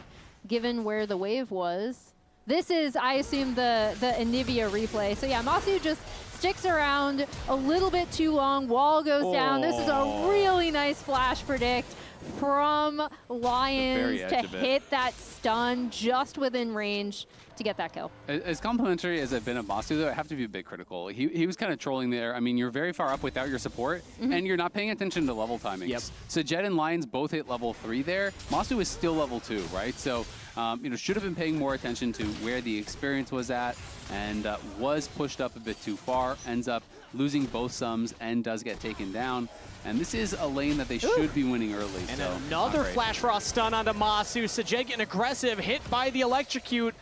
given where the wave was. This is, I assume, the Anivia replay. So yeah, Masu just sticks around a little bit too long. Wall goes down. This is a really nice flash predict from Lions to hit that stun just within range to get that kill.
As complimentary as I've been at Masu, though, I have to be a bit critical. He was kind of trolling there. I mean, you're very far up without your support, and you're not paying attention to level timings. So Jet and Lions both hit level 3 there. Masu is still level 2, right? So, should have been paying more attention to where the experience was at, and was pushed up a bit too far, ends up losing both sums, and does get taken down. And this is a lane that they should be winning early.
And another Flash Frost stun onto Masu. Sajet getting aggressive, hit by the Electrocute.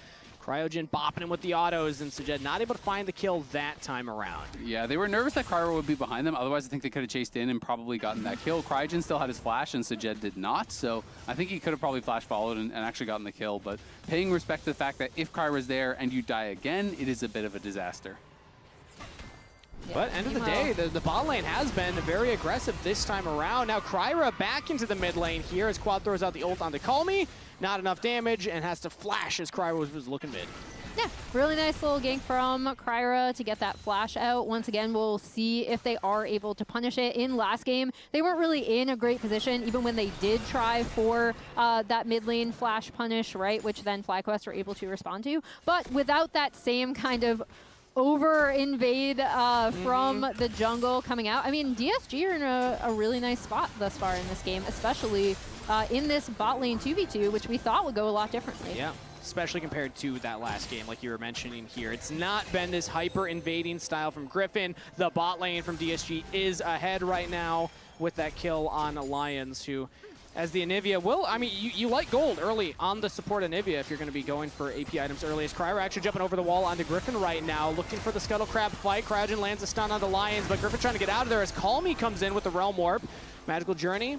Cryogen bopping him with the autos, and Sajed not able to find the kill that time around.
Yeah, they were nervous that Cryo would be behind them. Otherwise, I think they could have chased in and probably gotten that kill. Cryogen still had his flash, and Sajed did not. So I think he could have probably flash followed and actually gotten the kill. But paying respect to the fact that if Cryo's there and you die again, it is a bit of a disaster.
But end of the day, the bot lane has been very aggressive this time around. Now Kryra back into the mid lane here as Quad throws out the ult onto Call Me. Not enough damage and has to flash as Kryra was looking mid.
Yeah, really nice little gank from Kryra to get that flash out. Once again, we'll see if they are able to punish it. In last game, they weren't really in a great position, even when they did try for that mid lane flash punish, right, which then FlyQuest were able to respond to. But without that same kind of over-invade from the jungle coming out. I mean, DSG are in a really nice spot thus far in this game, especially in this bot lane 2v2, which we thought would go a lot differently.
Yeah, especially compared to that last game, like you were mentioning here. It's not been this hyper-invading style from Griffin. The bot lane from DSG is ahead right now with that kill on Lions, who, as the Anivia will, I mean, you like gold early on the support Anivia if you're going to be going for AP items early. As Cryer actually jumping over the wall onto Griffin right now, looking for the Scuttle Crab fight. Cryogen lands a stun on the Lions, but Griffin trying to get out of there as Call Me comes in with the Realm Warp. Magical Journey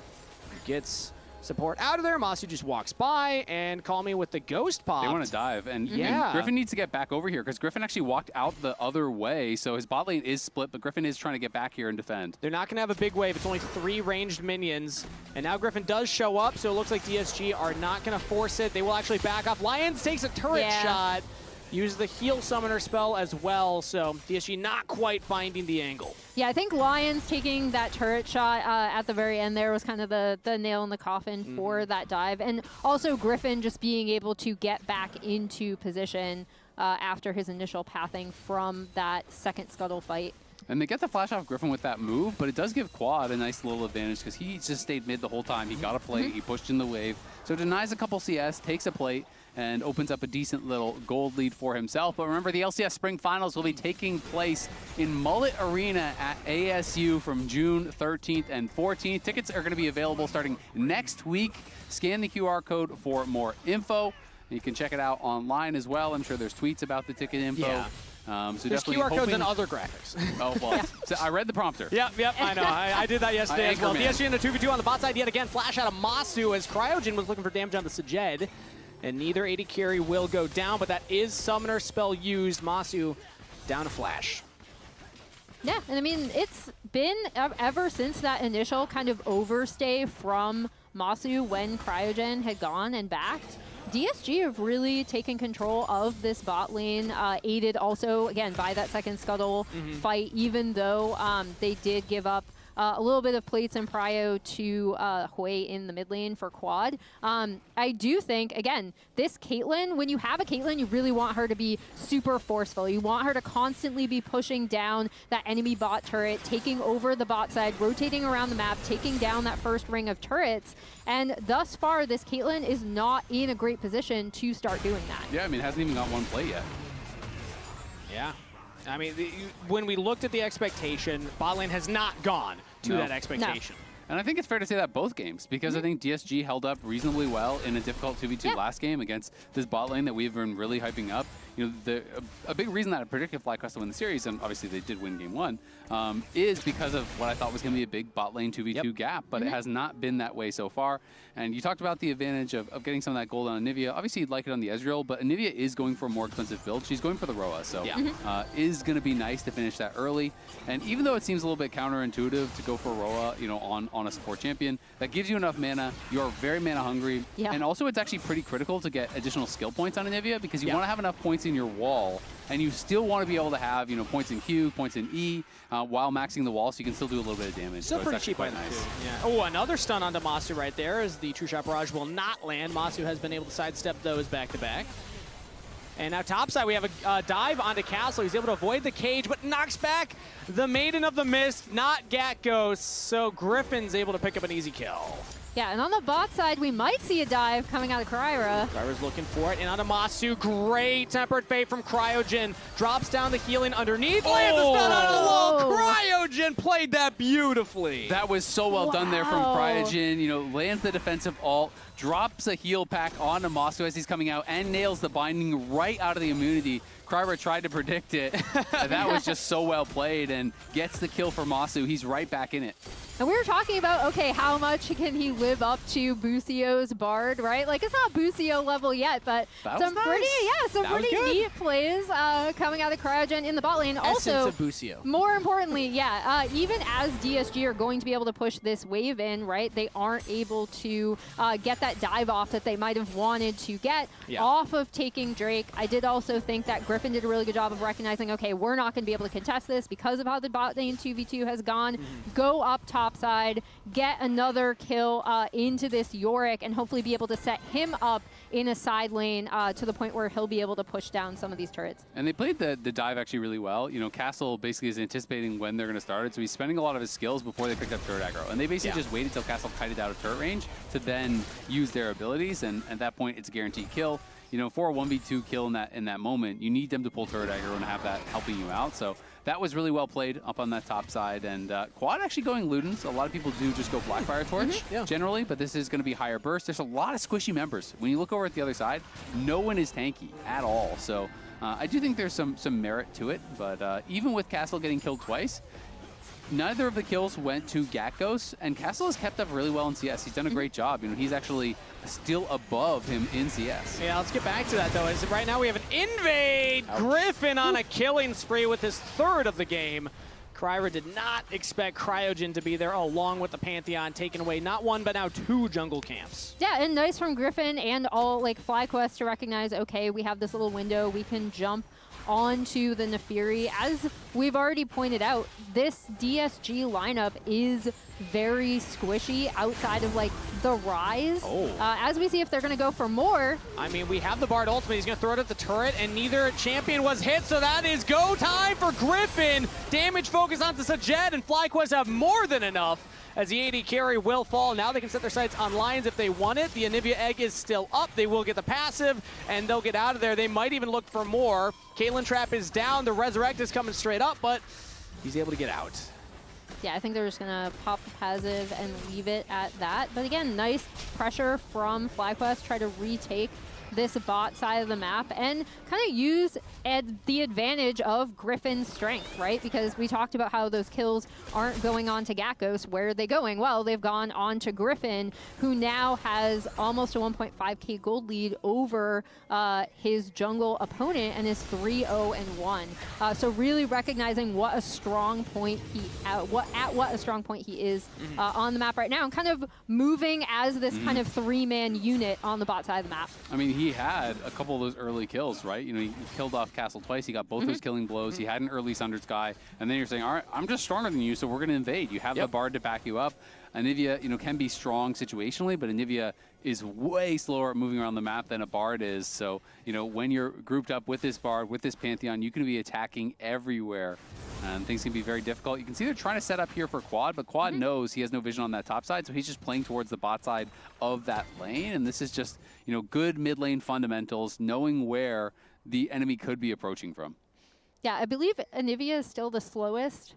gets support out of there. Masu just walks by and Call Me with the Ghost Pop.
They want to dive, and Griffin needs to get back over here because Griffin actually walked out the other way, so his bot lane is split, but Griffin is trying to get back here and defend.
They're not going to have a big wave. It's only 3 ranged minions, and now Griffin does show up, so it looks like DSG are not going to force it. They will actually back off. Lions takes a turret shot, uses the heal summoner spell as well, so DSG not quite finding the angle.
Yeah, I think Lions taking that turret shot at the very end there was kind of the nail in the coffin for that dive. And also Griffin just being able to get back into position after his initial pathing from that second Scuttle fight.
And they get the flash off Griffin with that move, but it does give Quad a nice little advantage because he just stayed mid the whole time. He got a plate, he pushed in the wave. So denies a couple CS, takes a plate, and opens up a decent little gold lead for himself. But remember, the LCS Spring Finals will be taking place in Mullet Arena at ASU from June 13th and 14th. Tickets are going to be available starting next week. Scan the QR code for more info. You can check it out online as well. I'm sure there's tweets about the ticket info.
Yeah.
So
there's QR codes and other graphics.
Oh, well, so I read the prompter.
Yep, I know. I did that yesterday as well. DSG in a 2v2 on the bot side yet again. Flash out of Masu as Cryogen was looking for damage on the Sajed. And neither AD carry will go down, but that is summoner spell used. Masu down a flash.
Yeah, and I mean, it's been ever since that initial kind of overstay from Masu when Cryogen had gone and backed. DSG have really taken control of this bot lane, aided also, again, by that second Scuttle fight, even though they did give up a little bit of plates and prio to Hui in the mid lane for Quad. I do think, again, this Caitlyn, when you have a Caitlyn, you really want her to be super forceful. You want her to constantly be pushing down that enemy bot turret, taking over the bot side, rotating around the map, taking down that first ring of turrets. And thus far, this Caitlyn is not in a great position to start doing that.
Yeah, I mean, hasn't even got one play yet.
Yeah. I mean, when we looked at the expectation, bot lane has not gone to that expectation.
No. And I think it's fair to say that both games, because I think DSG held up reasonably well in a difficult 2v2 last game against this bot lane that we've been really hyping up. You know, a big reason that I predicted FlyQuest to win the series, and obviously they did win game 1, is because of what I thought was going to be a big bot lane 2v2 gap, but it has not been that way so far. And you talked about the advantage of getting some of that gold on Anivia. Obviously, you'd like it on the Ezreal, but Anivia is going for a more expensive build. She's going for the Roa, so is going to be nice to finish that early. And even though it seems a little bit counterintuitive to go for Roa, you know, on a support champion, that gives you enough mana. You're very mana hungry, and also it's actually pretty critical to get additional skill points on Anivia because you want to have enough points in your wall, and you still want to be able to have, you know, points in Q, points in E, while maxing the wall, so you can still do a little bit of damage.
Still
so
pretty
it's
cheap,
quite nice.
Oh, another stun onto Masu right there as the True Shot Barrage will not land. Masu has been able to sidestep those back to back. And now topside, we have a dive onto Castle. He's able to avoid the cage, but knocks back the Maiden of the Mist, not Gat Ghost. So Griffin's able to pick up an easy kill.
Yeah, and on the bot side, we might see a dive coming out of Kryra.
Kryra's looking for it, and onto Masu. Great Tempered Fate from Cryogen. Drops down the healing underneath. Lands the stun out of the wall. Cryogen played that beautifully.
That was so well done there from Cryogen. You know, lands the defensive ult, drops a heal pack onto Masu as he's coming out, and nails the binding right out of the immunity. Kryra tried to predict it. That was just so well played, and gets the kill for Masu. He's right back in it.
And we were talking about, okay, how much can he live up to Bucio's Bard, right? Like, it's not Bucio level yet, but some pretty neat plays coming out of Cryogen in the bot lane. Also,
Essence of Bucio.
More importantly, even as DSG are going to be able to push this wave in, right, they aren't able to get that dive off that they might have wanted to get off of taking Drake. I did also think that Griffin did a really good job of recognizing, okay, we're not going to be able to contest this because of how the bot lane 2v2 has gone. Go up top side, get another kill into this Yorick, and hopefully be able to set him up in a side lane to the point where he'll be able to push down some of these turrets.
And they played the dive actually really well. You know, Castle basically is anticipating when they're going to start it, so he's spending a lot of his skills before they picked up turret aggro. And they basically just waited until Castle kited out of turret range to then use their abilities, and at that point, it's a guaranteed kill. You know, for a 1v2 kill in that moment, you need them to pull turret aggro and have that helping you out. So that was really well played up on that top side. And Quad actually going Ludens. A lot of people do just go Blackfire Torch generally, but this is going to be higher burst. There's a lot of squishy members. When you look over at the other side, no one is tanky at all. So I do think there's some merit to it. But even with Castle getting killed twice, neither of the kills went to Gatgos, and Castle has kept up really well in CS. He's done a great job. You know, he's actually still above him in CS.
Yeah, let's get back to that, though. As right now we have an invade. Griffin on a killing spree with his third of the game. Kryra did not expect Cryogen to be there, along with the Pantheon, taking away not one, but now 2 jungle camps.
Yeah, and nice from Griffin and all, like, FlyQuest to recognize, okay, we have this little window, we can jump onto the Nefiri. As we've already pointed out, this DSG lineup is very squishy outside of like the Rise. As we see if they're going to go for more.
I mean, we have the Bard ultimate. He's going to throw it at the turret, and neither champion was hit, so that is go time for Griffin. Damage focus onto Sajet, and FlyQuest have more than enough as the AD carry will fall. Now they can set their sights on Lions if they want it. The Anivia egg is still up. They will get the passive, and they'll get out of there. They might even look for more. Caitlyn Trap is down. The Resurrect is coming straight up, but he's able to get out.
Yeah, I think they're just going to pop the passive and leave it at that. But again, nice pressure from FlyQuest. Try to retake this bot side of the map and kind of use the advantage of Griffin's strength, right? Because we talked about how those kills aren't going on to Gatgos. Where are they going? Well, they've gone on to Griffin, who now has almost a 1.5k gold lead over his jungle opponent and is 3-0-1. So really recognizing what a strong point what a strong point he is on the map right now, and kind of moving as this kind of 3-man unit on the bot side of the map.
I mean, he had a couple of those early kills, right? You know, he killed off Castle twice. He got both those killing blows. He had an early Sundered Sky. And then you're saying, all right, I'm just stronger than you, so we're going to invade. You have the Bard to back you up. Anivia, you know, can be strong situationally, but Anivia is way slower at moving around the map than a Bard is. So, you know, when you're grouped up with this Bard, with this Pantheon, you can be attacking everywhere. And things can be very difficult. You can see they're trying to set up here for Quad, but Quad knows he has no vision on that top side, so he's just playing towards the bot side of that lane. And this is just, you know, good mid lane fundamentals, knowing where the enemy could be approaching from.
Yeah, I believe Anivia is still the slowest.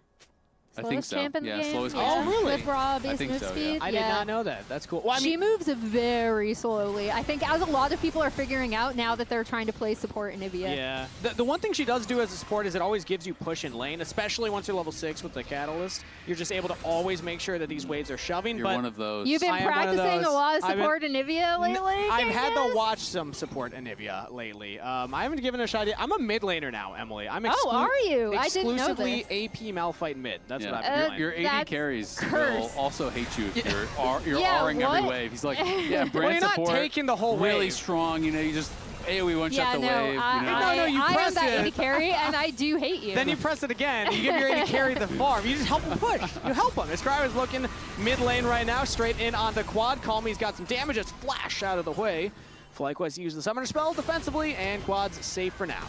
I think so.
Champ in the game.
Slowest
yeah.
Oh, really?
With raw base
I think
move
so,
speed.
I did not know that. That's cool. Well, I
she
mean,
moves very slowly. I think as a lot of people are figuring out now that they're trying to play support Anivia.
Yeah. The one thing she does do as a support is it always gives you push in lane, especially once you're level 6 with the Catalyst. You're just able to always make sure that these waves are shoving.
You're one of those.
You've been practicing a lot of support Anivia lately?
I've had to watch some support Anivia lately. I haven't given it a shot yet. I'm a mid laner now, Emily. I'm
are you? I didn't know
exclusively
this.
AP Malphite mid. That's what I've been playing.
Your AD carries will also hate you if you're
Yeah,
R-ing
what?
every wave. He's like, yeah, brand
Well, you're not
support,
taking the whole
really
wave.
strong. You know, you just AoE one-shot the wave. You know?
I am that AD carry, and I do hate you.
Then you press it again. You give your AD carry the farm. You just help him push. You help him. Scryer's looking mid lane right now, straight in on the Quad. Calmy's got some damage. It's flash out of the way. FlyQuest used the summoner spell defensively, and Quad's safe for now.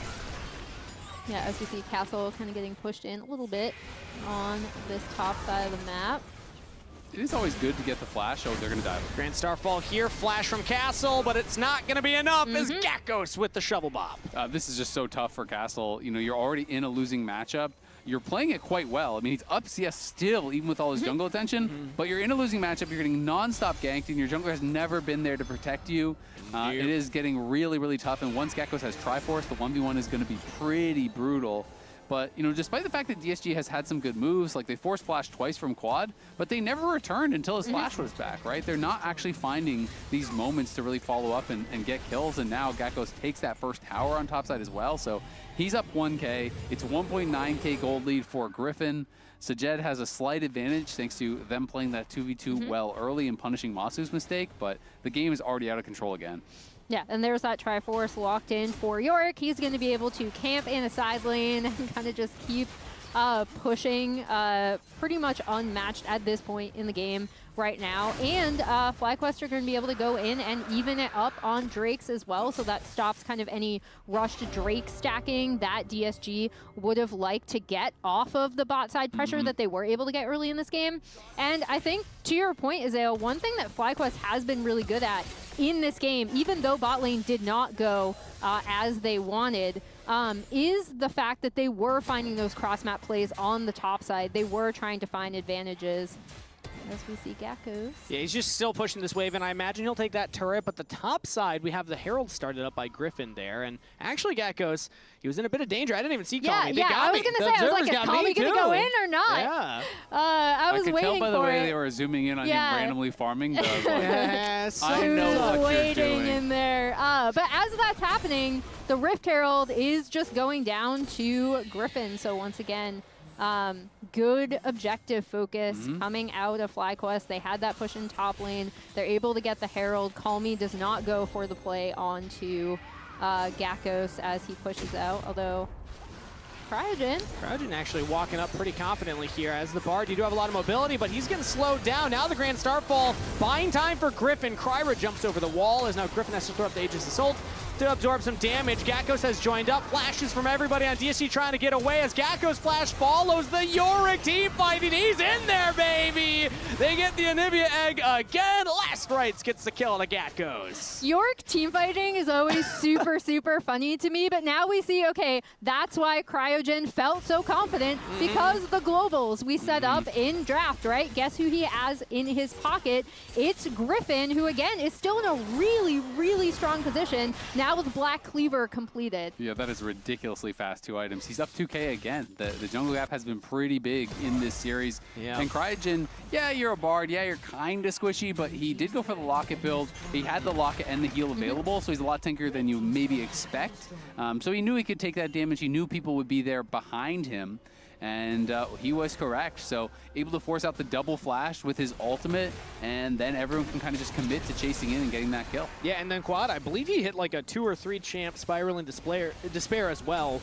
Yeah, as we see Castle kind of getting pushed in a little bit on this top side of the map.
it is always good to get the flash. Oh, they're going to die.
Grand Starfall here, flash from Castle, but it's not going to be enough as Gakkos with the shovel bob.
This is just so tough for Castle. You know, you're already in a losing matchup. You're playing it quite well. I mean, he's up CS still, even with all his jungle attention, but you're in a losing matchup. You're getting non-stop ganked, and your jungler has never been there to protect you. It is getting really, really tough, and once Gakkos has Triforce, the 1v1 is going to be pretty brutal. But, you know, despite the fact that DSG has had some good moves, like they forced Flash twice from quad, but they never returned until his Flash was back, right? They're not actually finding these moments to really follow up and get kills, and now Gakkos takes that first tower on topside as well, so he's up 1K. It's 1.9K gold lead for Griffin. Sajed has a slight advantage thanks to them playing that 2v2 well early and punishing Masu's mistake, but the game is already out of control again.
Yeah, and there's that Triforce locked in for Yorick. He's going to be able to camp in a side lane and kind of just keep pushing, pretty much unmatched at this point in the game right now. And FlyQuest are going to be able to go in and even it up on Drakes as well, so that stops kind of any rushed Drake stacking that DSG would have liked to get off of the bot side pressure that they were able to get early in this game. And I think, to your point, Isaiah, one thing that FlyQuest has been really good at in this game, even though bot lane did not go as they wanted, is the fact that they were finding those cross-map plays on the top side. They were trying to find advantages. As we see Gakkos.
Yeah, he's just still pushing this wave, and I imagine he'll take that turret, but the top side, we have the Herald started up by Griffin there, and actually Gakkos, he was in a bit of danger. I didn't even see Kami.
Yeah, I was going to say, I was like, is Kami going to go in or not?
Yeah.
I was waiting for it.
I could tell by the way they were zooming in on him randomly farming. That I was like,
yes,
I know what you're doing.
In there. But as that's happening, the Rift Herald is just going down to Griffin. So once again, good objective focus coming out of FlyQuest. They had that push in top lane. They're able to get the Herald. Calmy does not go for the play onto Gakkos as he pushes out, although Cryogen
actually walking up pretty confidently here as the Bard. You do have a lot of mobility, but he's getting slowed down. Now the Grand Starfall, buying time for Griffin. Kryra jumps over the wall as now Griffin has to throw up the Aegis Assault to absorb some damage. Gakkos has joined up. Flashes from everybody on DSG trying to get away as Gakkos flash follows the Yorick team fighting. He's in there, baby! They get the Anivia egg again. Last Rites gets the kill on a Gakkos.
Yorick team fighting is always super, super funny to me, but now we see, okay, that's why Cryogen felt so confident, because the globals we set up in draft, right? Guess who he has in his pocket? It's Griffin, who again is still in a really, really strong position. Now with Black Cleaver completed.
Yeah, that is ridiculously fast, 2 items. He's up 2K again. The jungle gap has been pretty big in this series.
Yeah.
And Cryogen, yeah, you're a Bard. Yeah, you're kind of squishy, but he did go for the Locket build. He had the Locket and the heal available, so he's a lot tankier than you maybe expect. So he knew he could take that damage. He knew people would be there behind him. And he was correct. So able to force out the double flash with his ultimate, and then everyone can kind of just commit to chasing in and getting that kill.
Yeah, and then Quad, I believe he hit like a 2 or 3 champ Spiral and Despair as well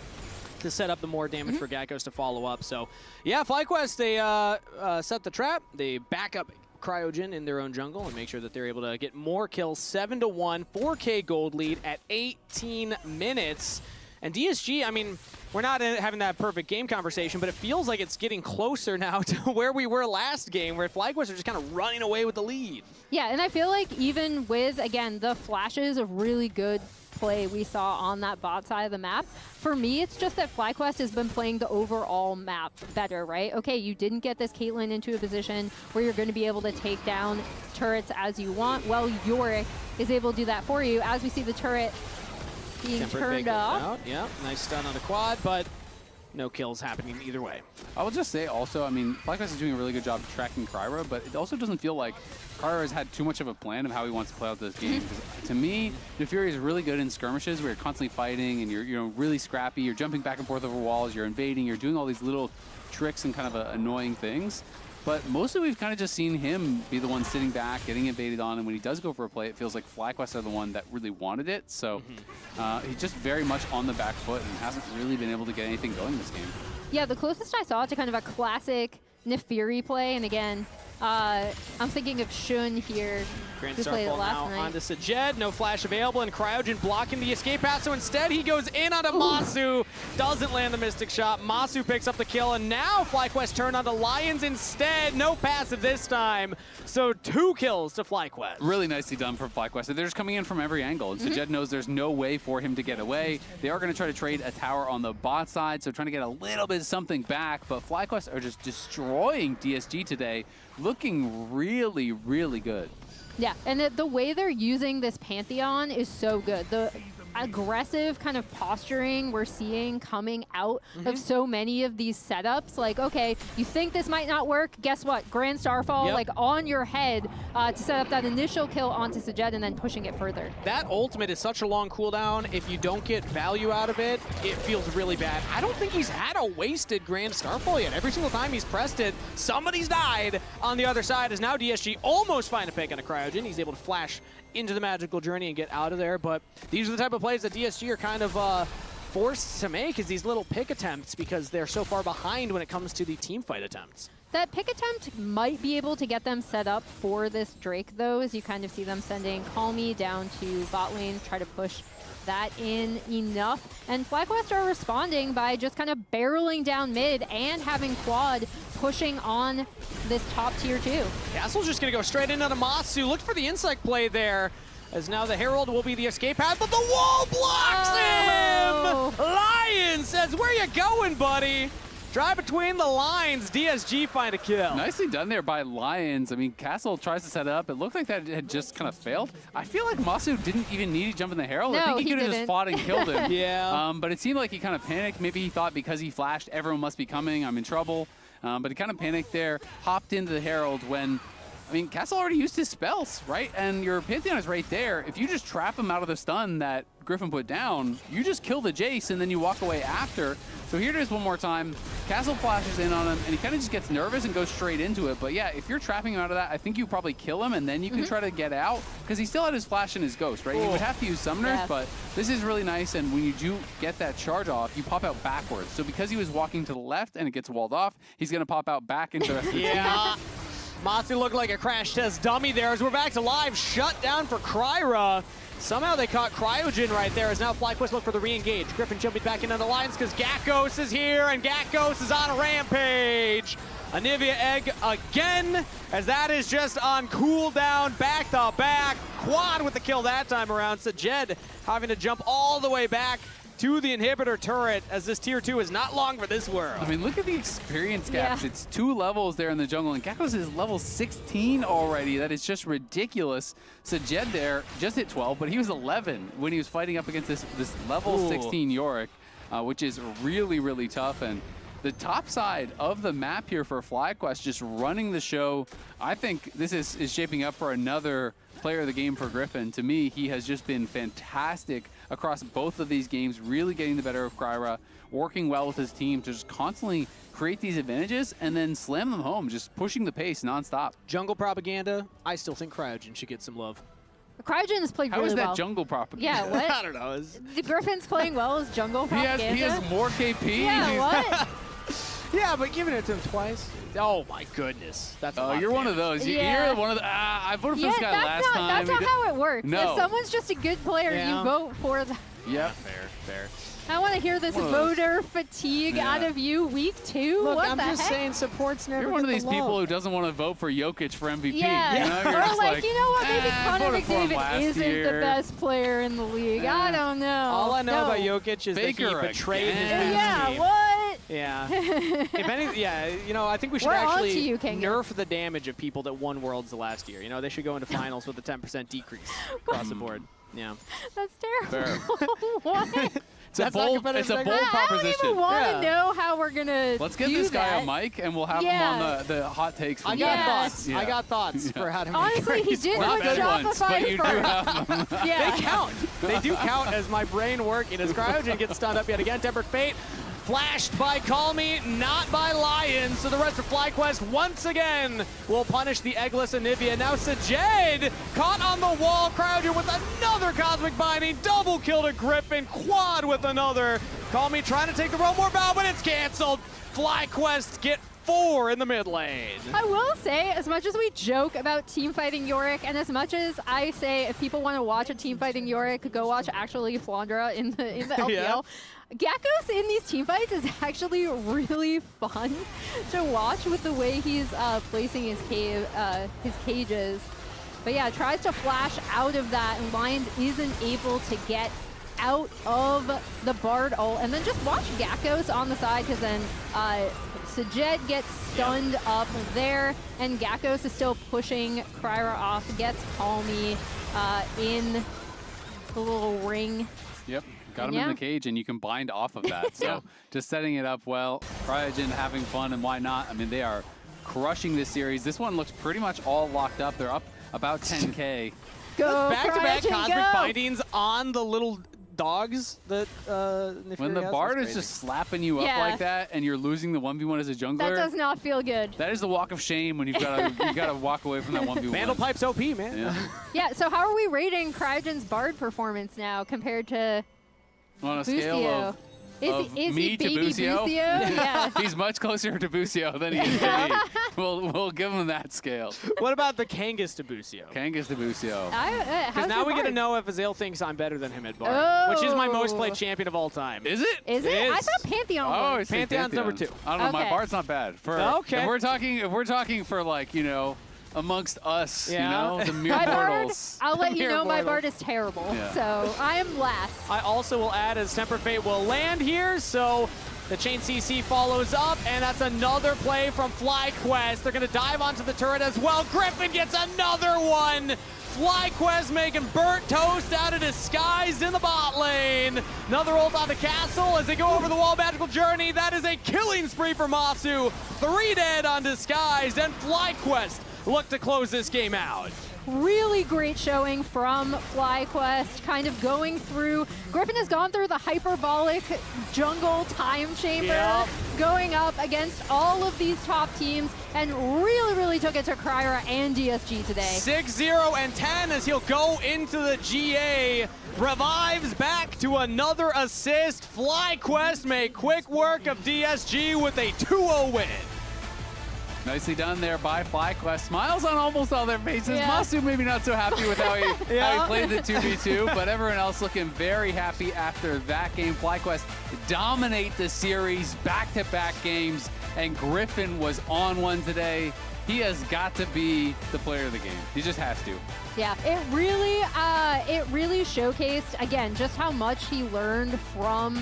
to set up the more damage for Gakkos to follow up. So yeah, FlyQuest, they set the trap. They back up Cryogen in their own jungle and make sure that they're able to get more kills. 7-1, 4K gold lead at 18 minutes. And DSG, I mean, we're not having that perfect game conversation, but it feels like it's getting closer now to where we were last game, where FlyQuest are just kind of running away with the lead.
Yeah, and I feel like even with, again, the flashes of really good play we saw on that bot side of the map, for me, it's just that FlyQuest has been playing the overall map better, right? Okay, you didn't get this Caitlyn into a position where you're going to be able to take down turrets as you want. Well, Yorick is able to do that for you. As we see the turret being turned off.
Yeah, nice stun on the quad, but no kills happening either way.
I will just say also, I mean, FlyQuest is doing a really good job tracking Kryra, but it also doesn't feel like Kryra has had too much of a plan of how he wants to play out this game. To me, Nefuri is really good in skirmishes where you're constantly fighting and you're really scrappy, you're jumping back and forth over walls, you're invading, you're doing all these little tricks and kind of annoying things. But mostly we've kind of just seen him be the one sitting back, getting invaded on, and when he does go for a play, it feels like FlyQuest are the one that really wanted it. So he's just very much on the back foot and hasn't really been able to get anything going this game.
Yeah, the closest I saw to kind of a classic Nefiri play, and again, I'm thinking of Shun here.
Grand
who played it
Starfall now
last night.
onto Sajed. No flash available, and Cryogen blocking the escape path. So instead, he goes in onto Masu. Doesn't land the Mystic Shot. Masu picks up the kill, and now FlyQuest turn onto Lions instead. No passive this time. So 2 kills to FlyQuest.
Really nicely done from FlyQuest. They're just coming in from every angle, and Sajed knows there's no way for him to get away. They are going to try to trade a tower on the bot side, so trying to get a little bit of something back, but FlyQuest are just destroying DSG today, looking really, really good.
Yeah, and the way they're using this Pantheon is so good. The aggressive kind of posturing we're seeing coming out of so many of these setups. Like, okay, you think this might not work? Guess what? Grand Starfall, like on your head to set up that initial kill onto Sajed and then pushing it further.
That ultimate is such a long cooldown. If you don't get value out of it, it feels really bad. I don't think he's had a wasted Grand Starfall yet. Every single time he's pressed it, somebody's died. On the other side is now DSG almost find a pick on a Cryogen. He's able to flash into the magical journey and get out of there, but these are the type of plays that DSG are kind of forced to make, is these little pick attempts, because they're so far behind when it comes to the team fight attempts.
That pick attempt might be able to get them set up for this Drake, though, as you kind of see them sending Call Me down to bot lane, try to push that in enough. And FlyQuest are responding by just kind of barreling down mid and having Quad pushing on this top tier 2.
Castle's just going to go straight into the Masu. Look for the insect play there, as now the Herald will be the escape path, but the wall blocks him! Lion says, where you going, buddy? Drive between the lines. DSG find a kill.
Nicely done there by Lions. I mean, Castle tries to set it up. It looked like that had just kind of failed. I feel like Masu didn't even need to jump in the Herald. I think he could have just fought and killed him.
Yeah.
But it seemed like he kind of panicked. Maybe he thought because he flashed, everyone must be coming, I'm in trouble. But he kind of panicked there, hopped into the Herald when, I mean, Castle already used his spells, right? And your Pantheon is right there. If you just trap him out of the stun that Griffin put down, you just kill the Jace and then you walk away after. So here it is one more time. Castle flashes in on him and he kind of just gets nervous and goes straight into it. But yeah, if you're trapping him out of that, I think you probably kill him and then you can try to get out, because he still had his flash and his ghost, right? You would have to use summoners, but this is really nice. And when you do get that charge off, you pop out backwards. So because he was walking to the left and it gets walled off, he's going to pop out back into the rest of the team.
Masu looked like a crash test dummy there as we're back to live. Shut down for Kryra. Somehow they caught Cryogen right there as now FlyQuest look for the re-engage. Griffin jumping back into the lines because Gakos is here and Gakos is on a rampage. Anivia egg again, as that is just on cooldown, back to back. Quad with the kill that time around. Sajed having to jump all the way back to the inhibitor turret, as this tier 2 is not long for this world.
I mean, look at the experience gaps. It's 2 levels there in the jungle, and Gakos is level 16 already. That is just ridiculous. Sajed there just hit 12, but he was 11 when he was fighting up against this level 16 Yorick, which is really, really tough. And the top side of the map here for FlyQuest just running the show. I think this is shaping up for another player of the game for Griffin. To me, he has just been fantastic across both of these games, really getting the better of Kryra, working well with his team to just constantly create these advantages and then slam them home, just pushing the pace nonstop.
Jungle propaganda, I still think Cryogen should get some love.
Cryogen has played really well.
How is that jungle propaganda?
Yeah, what?
I don't know.
The Griffin's playing well as jungle propaganda.
He has more KP.
Yeah, what?
Yeah, but giving it to him twice. Oh my goodness. That's
you're one of those. You're one of the. I voted for this guy last time.
That's not how it works.
No.
If someone's just a good player, you vote for them.
Yep.
Fair.
I want to hear this voter fatigue out of you week 2.
Look,
what
I'm
the
just
heck?
saying support's never.
You're one of these people who doesn't want to vote for Jokic for MVP.
Yeah.
You know? You're
or
just
like, you know what? Maybe Connor
voted for him
McDavid
last
isn't
year.
the best player in the league. I don't know.
All I know about Jokic is
Baker
that he betrayed his
again.
Yeah,
team.
what?
Yeah. If anything, you know, I think we should
We're
actually
onto you, King.
nerf the damage of people that won Worlds the last year. You know, they should go into finals with a 10% decrease across the board. Yeah.
That's terrible.
Fair.
What?
It's a bold proposition.
I don't even want to know how we're going to
Let's get
do
this guy
that.
a mic and we'll have him on the hot takes.
I got thoughts. I got thoughts for how to make
Honestly, he did
Not
put
good ones, but
Shopify
you do
first.
have them.
Yeah.
They count. They do count as my brain working. As Cryogen gets stunned up yet again. Tempered Fate flashed by Call Me, not by Lions. So the rest of FlyQuest once again will punish the eggless Anivia. Now Sajed caught on the wall. Cryogen with another Cosmic Binding. Double kill to Griffin. Quad with another. Call Me trying to take the Roam War Bow, but it's canceled. FlyQuest get 4 in the mid lane.
I will say, as much as we joke about team fighting Yorick, and as much as I say if people want to watch a team fighting Yorick, go watch actually Flandra in the LPL.
Yeah.
Gyakos in these team fights is actually really fun to watch with the way he's placing his cages. But yeah, tries to flash out of that, and Lions isn't able to get out of the Bard ult. And then just watch Gyakos on the side, because then Sajet gets stunned up there, and Gyakos is still pushing Kryra off, gets Calmy in the little ring.
Yep. Got him in the cage, and you can bind off of that. So just setting it up well. Cryogen having fun, and why not? I mean, they are crushing this series. This one looks pretty much all locked up. They're up about 10K.
Go,
back-to-back
Cryogen,
Cosmic
go!
Bindings on the little dogs that
When the Bard is just slapping you up like that, and you're losing the 1v1 as a jungler,
That does not feel good.
that is the walk of shame when you've got to walk away from that 1v1.
Vandal Pipe's OP, man.
Yeah.
Yeah, so how are we rating Cryogen's Bard performance now compared to
On a
Busio?
scale of
Is
me
he
to
baby
Busio?
Yeah.
He's much closer to Busio than he is to me. We'll give him that scale.
What about the Kangas to Busio?
Kangas to Busio.
Because now we get to know if Azale thinks I'm better than him at Bard, which is my most played
Oh.
champion of all time.
Is it?
Is it? I thought Pantheon
Oh,
was.
it's
Pantheon's number 2.
I don't know. My
Okay.
Bard's not bad.
Okay.
If we're talking for, like, you know, amongst us,
Yeah.
you know, the mere
My Bard,
mortals.
I'll let you
Mere
know my
mortals.
Bard is terrible.
Yeah.
So I am last.
I also will add as Temper Fate will land here, so the Chain CC follows up, and that's another play from FlyQuest. They're going to dive onto the turret as well. Griffin gets another one. FlyQuest making burnt toast out of Disguised in the bot lane. Another ult on the castle as they go over the wall. Magical Journey. That is a killing spree for Masu. 3 dead on Disguised, and FlyQuest look to close this game out.
Really great showing from FlyQuest, kind of going through. Griffin has gone through the hyperbolic jungle time chamber,
Yep.
going up against all of these top teams, and really took it to Kryra and DSG today.
6-0 and 10 as he'll go into the GA. Revives back to another assist. FlyQuest make quick work of DSG with a 2-0 win.
Nicely done there by FlyQuest. Smiles on almost all their faces.
Yeah.
Masu maybe not so happy with how he,
Yeah.
how he played the 2v2, but everyone else looking very happy after that game. FlyQuest dominate the series, back-to-back games, and Griffin was on one today. He has got to be the player of the game. He just has to.
Yeah, it really showcased, again, just how much he learned from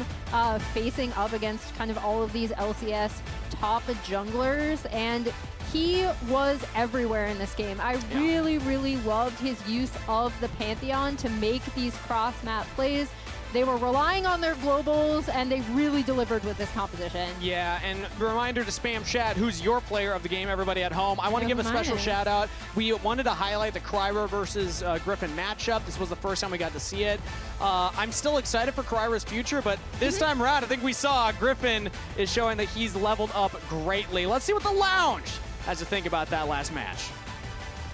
facing up against kind of all of these LCS top junglers, and he was everywhere in this game. I really loved his use of the Pantheon to make these cross-map plays. They were relying on their globals, and they really delivered with this composition.
Yeah, and reminder to spam chat, who's your player of the game, everybody at home. I want to give a special shout out. We wanted to highlight the Kryra versus Griffin matchup. This was the first time we got to see it. I'm still excited for Kryra's future, but this time around, I think we saw Griffin is showing that he's leveled up greatly. Let's see what the lounge has to think about that last match.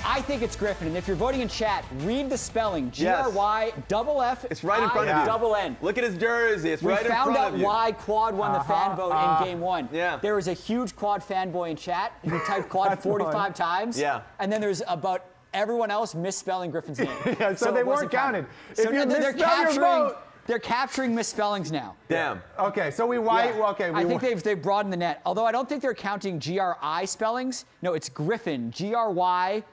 I think it's Griffin, and if you're voting in chat, read the spelling.
Yes.
G-R-Y, double F,
It's right in front of you.
double N.
Look at his jersey. It's
We
right in
found
front
out
of you.
why Quad won the fan vote in game 1.
Yeah.
There was a huge Quad fanboy in chat who typed Quad 45 times.
Yeah.
And then there's about everyone else misspelling Griffin's name.
Yeah, so they
it wasn't
weren't counted.
So
If you
they're
misspell your vote-
they're capturing misspellings now.
Damn.
Okay, so we white.
Yeah.
Okay,
I think they've broadened the net. Although I don't think they're counting GRI spellings. No, it's Griffin. GRY.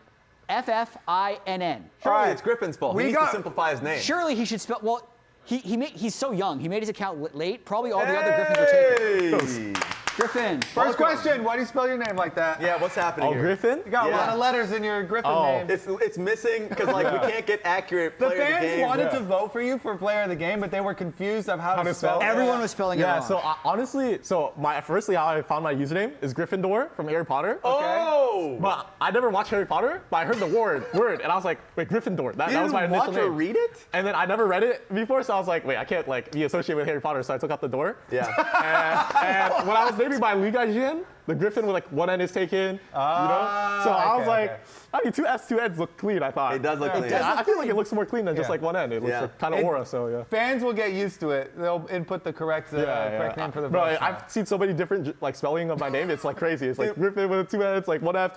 F-F-I-N-N.
Surely it's Griffin's fault. He needs to simplify his name.
Surely he should spell. Well, he's so young. He made his account late. Probably all the other Griffins are taken. Griffin.
First question, why do you spell your name like that?
Yeah, what's happening
Oh,
here?
Griffin? You got a lot of letters in your Griffin name.
It's missing because like we can't get accurate
The
player of the
fans
game.
wanted to vote for you for player of the game, but they were confused of how to spell it.
Everyone was spelling it
Yeah,
wrong.
so honestly, firstly how I found my username is Gryffindor from Harry Potter.
Oh!
But I never watched Harry Potter, but I heard the word, and I was like, wait, Gryffindor. That was my initial
watch
name.
or read it?
And then I never read it before, so I was like, wait, I can't like be associated with Harry Potter, so I took out the door.
Yeah.
And when I was naming my Liga Jin, the Griffin with like one end is taken, you know? So I was like, I mean, two ends look clean, I thought.
It does look clean.
I feel like it looks more clean than just like one end. It looks like kind of aura, so yeah.
Fans will get used to it. They'll input the correct name for the
Bro,
voice.
I've seen so many different like spelling of my name. It's like crazy. It's like Griffin with two ends, like one F,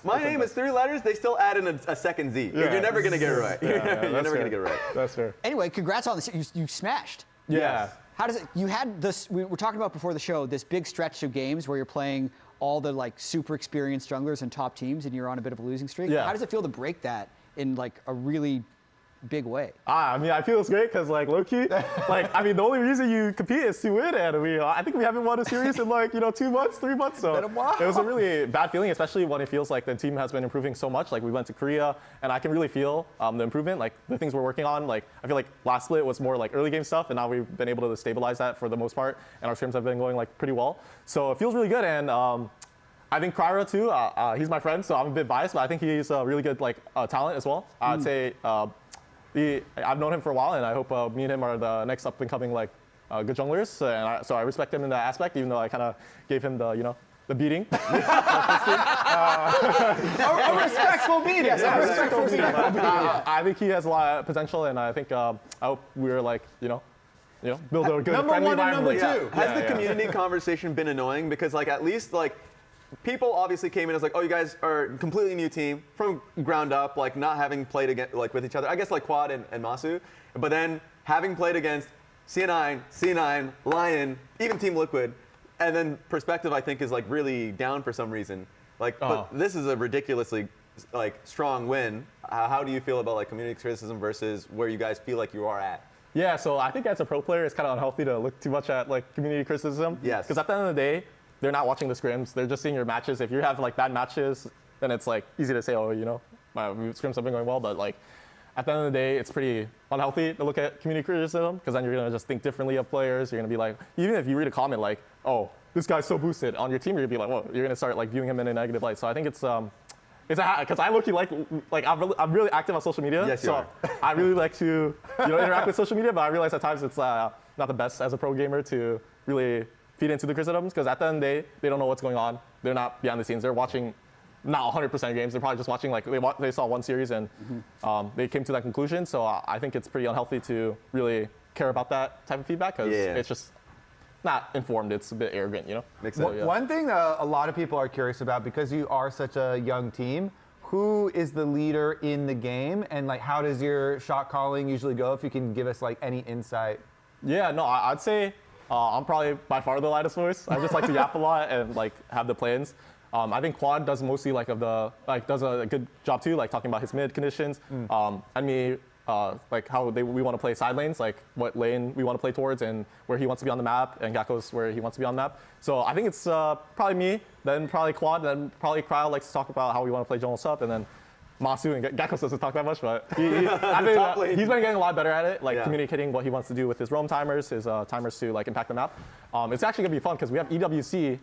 My name is 3 letters. They still add in a second Z. You're never gonna get it right. You're never gonna get it right.
That's fair.
Anyway, congrats on this. You smashed.
Yeah.
How does it? You had this. We were talking about before the show. This big stretch of games where you're playing all the like super experienced junglers and top teams, and you're on a bit of a losing streak.
Yeah.
How does it feel to break that in like a really big way?
I mean, I feel it's great because, like, low-key, like, I mean, the only reason you compete is to win, and I think we haven't won a series in, like, 2 months, 3 months, so it was a really bad feeling, especially when it feels like the team has been improving so much. Like, we went to Korea, and I can really feel the improvement, like, the things we're working on. Like, I feel like last split was more, like, early game stuff, and now we've been able to stabilize that for the most part, and our scrims have been going, like, pretty well. So it feels really good, and I think Kryra, too, he's my friend, so I'm a bit biased, but I think he's a really good, like, talent as well. I'd say I've known him for a while, and I hope me and him are the next up-and-coming like good junglers. So I respect him in that aspect, even though I kind of gave him the the beating.
A respectful beating. Yes, a respectful beating.
I think he has a lot of potential, and I think I hope we're like build a good friendly rivalry.
Has the community conversation been annoying? Because like at least like people obviously came in as like, oh, you guys are a completely new team from ground up, like not having played against, like with each other. I guess like Quad and Masu, but then having played against C9, Lion, even Team Liquid, and then Perspective I think is like really down for some reason. Like, but this is a ridiculously like strong win. How do you feel about like community criticism versus where you guys feel like you are at?
Yeah, so I think as a pro player, it's kind of unhealthy to look too much at like community criticism.
Yes.
Because at the end of the day, they're not watching the scrims. They're just seeing your matches. If you have like bad matches, then it's like easy to say, oh, my scrims have been going well. But like at the end of the day, it's pretty unhealthy to look at community criticism because then you're gonna just think differently of players. You're gonna be like, even if you read a comment like, oh, this guy's so boosted on your team, you're gonna be like, well, you're gonna start like viewing him in a negative light. So I think it's a because I low-key like I'm really active on social media.
Yes, you are.
I really like to interact with social media, but I realize at times it's not the best as a pro gamer to really feed into the criticisms because at the end of the day, they don't know what's going on. They're not behind the scenes. They're watching not 100% games. They're probably just watching like they saw one series and they came to that conclusion. So I think it's pretty unhealthy to really care about that type of feedback because it's just not informed. It's a bit arrogant,
Makes sense.
One thing that a lot of people are curious about because you are such a young team, who is the leader in the game and like how does your shot calling usually go? If you can give us like any insight.
Yeah, no, I'd say I'm probably by far the loudest voice. I just like to yap a lot and like have the plans. I think Quad does mostly does a good job too, like talking about his mid conditions. And me, like how we want to play side lanes, like what lane we want to play towards and where he wants to be on the map, and Gakko's where he wants to be on the map. So I think it's probably me, then probably Quad, then probably Cryo likes to talk about how we want to play jungle stuff, and then Masu and Gakko doesn't talk that much, but I think he's been getting a lot better at it, like communicating what he wants to do with his roam timers, his timers to like impact the map. It's actually gonna be fun because we have EWC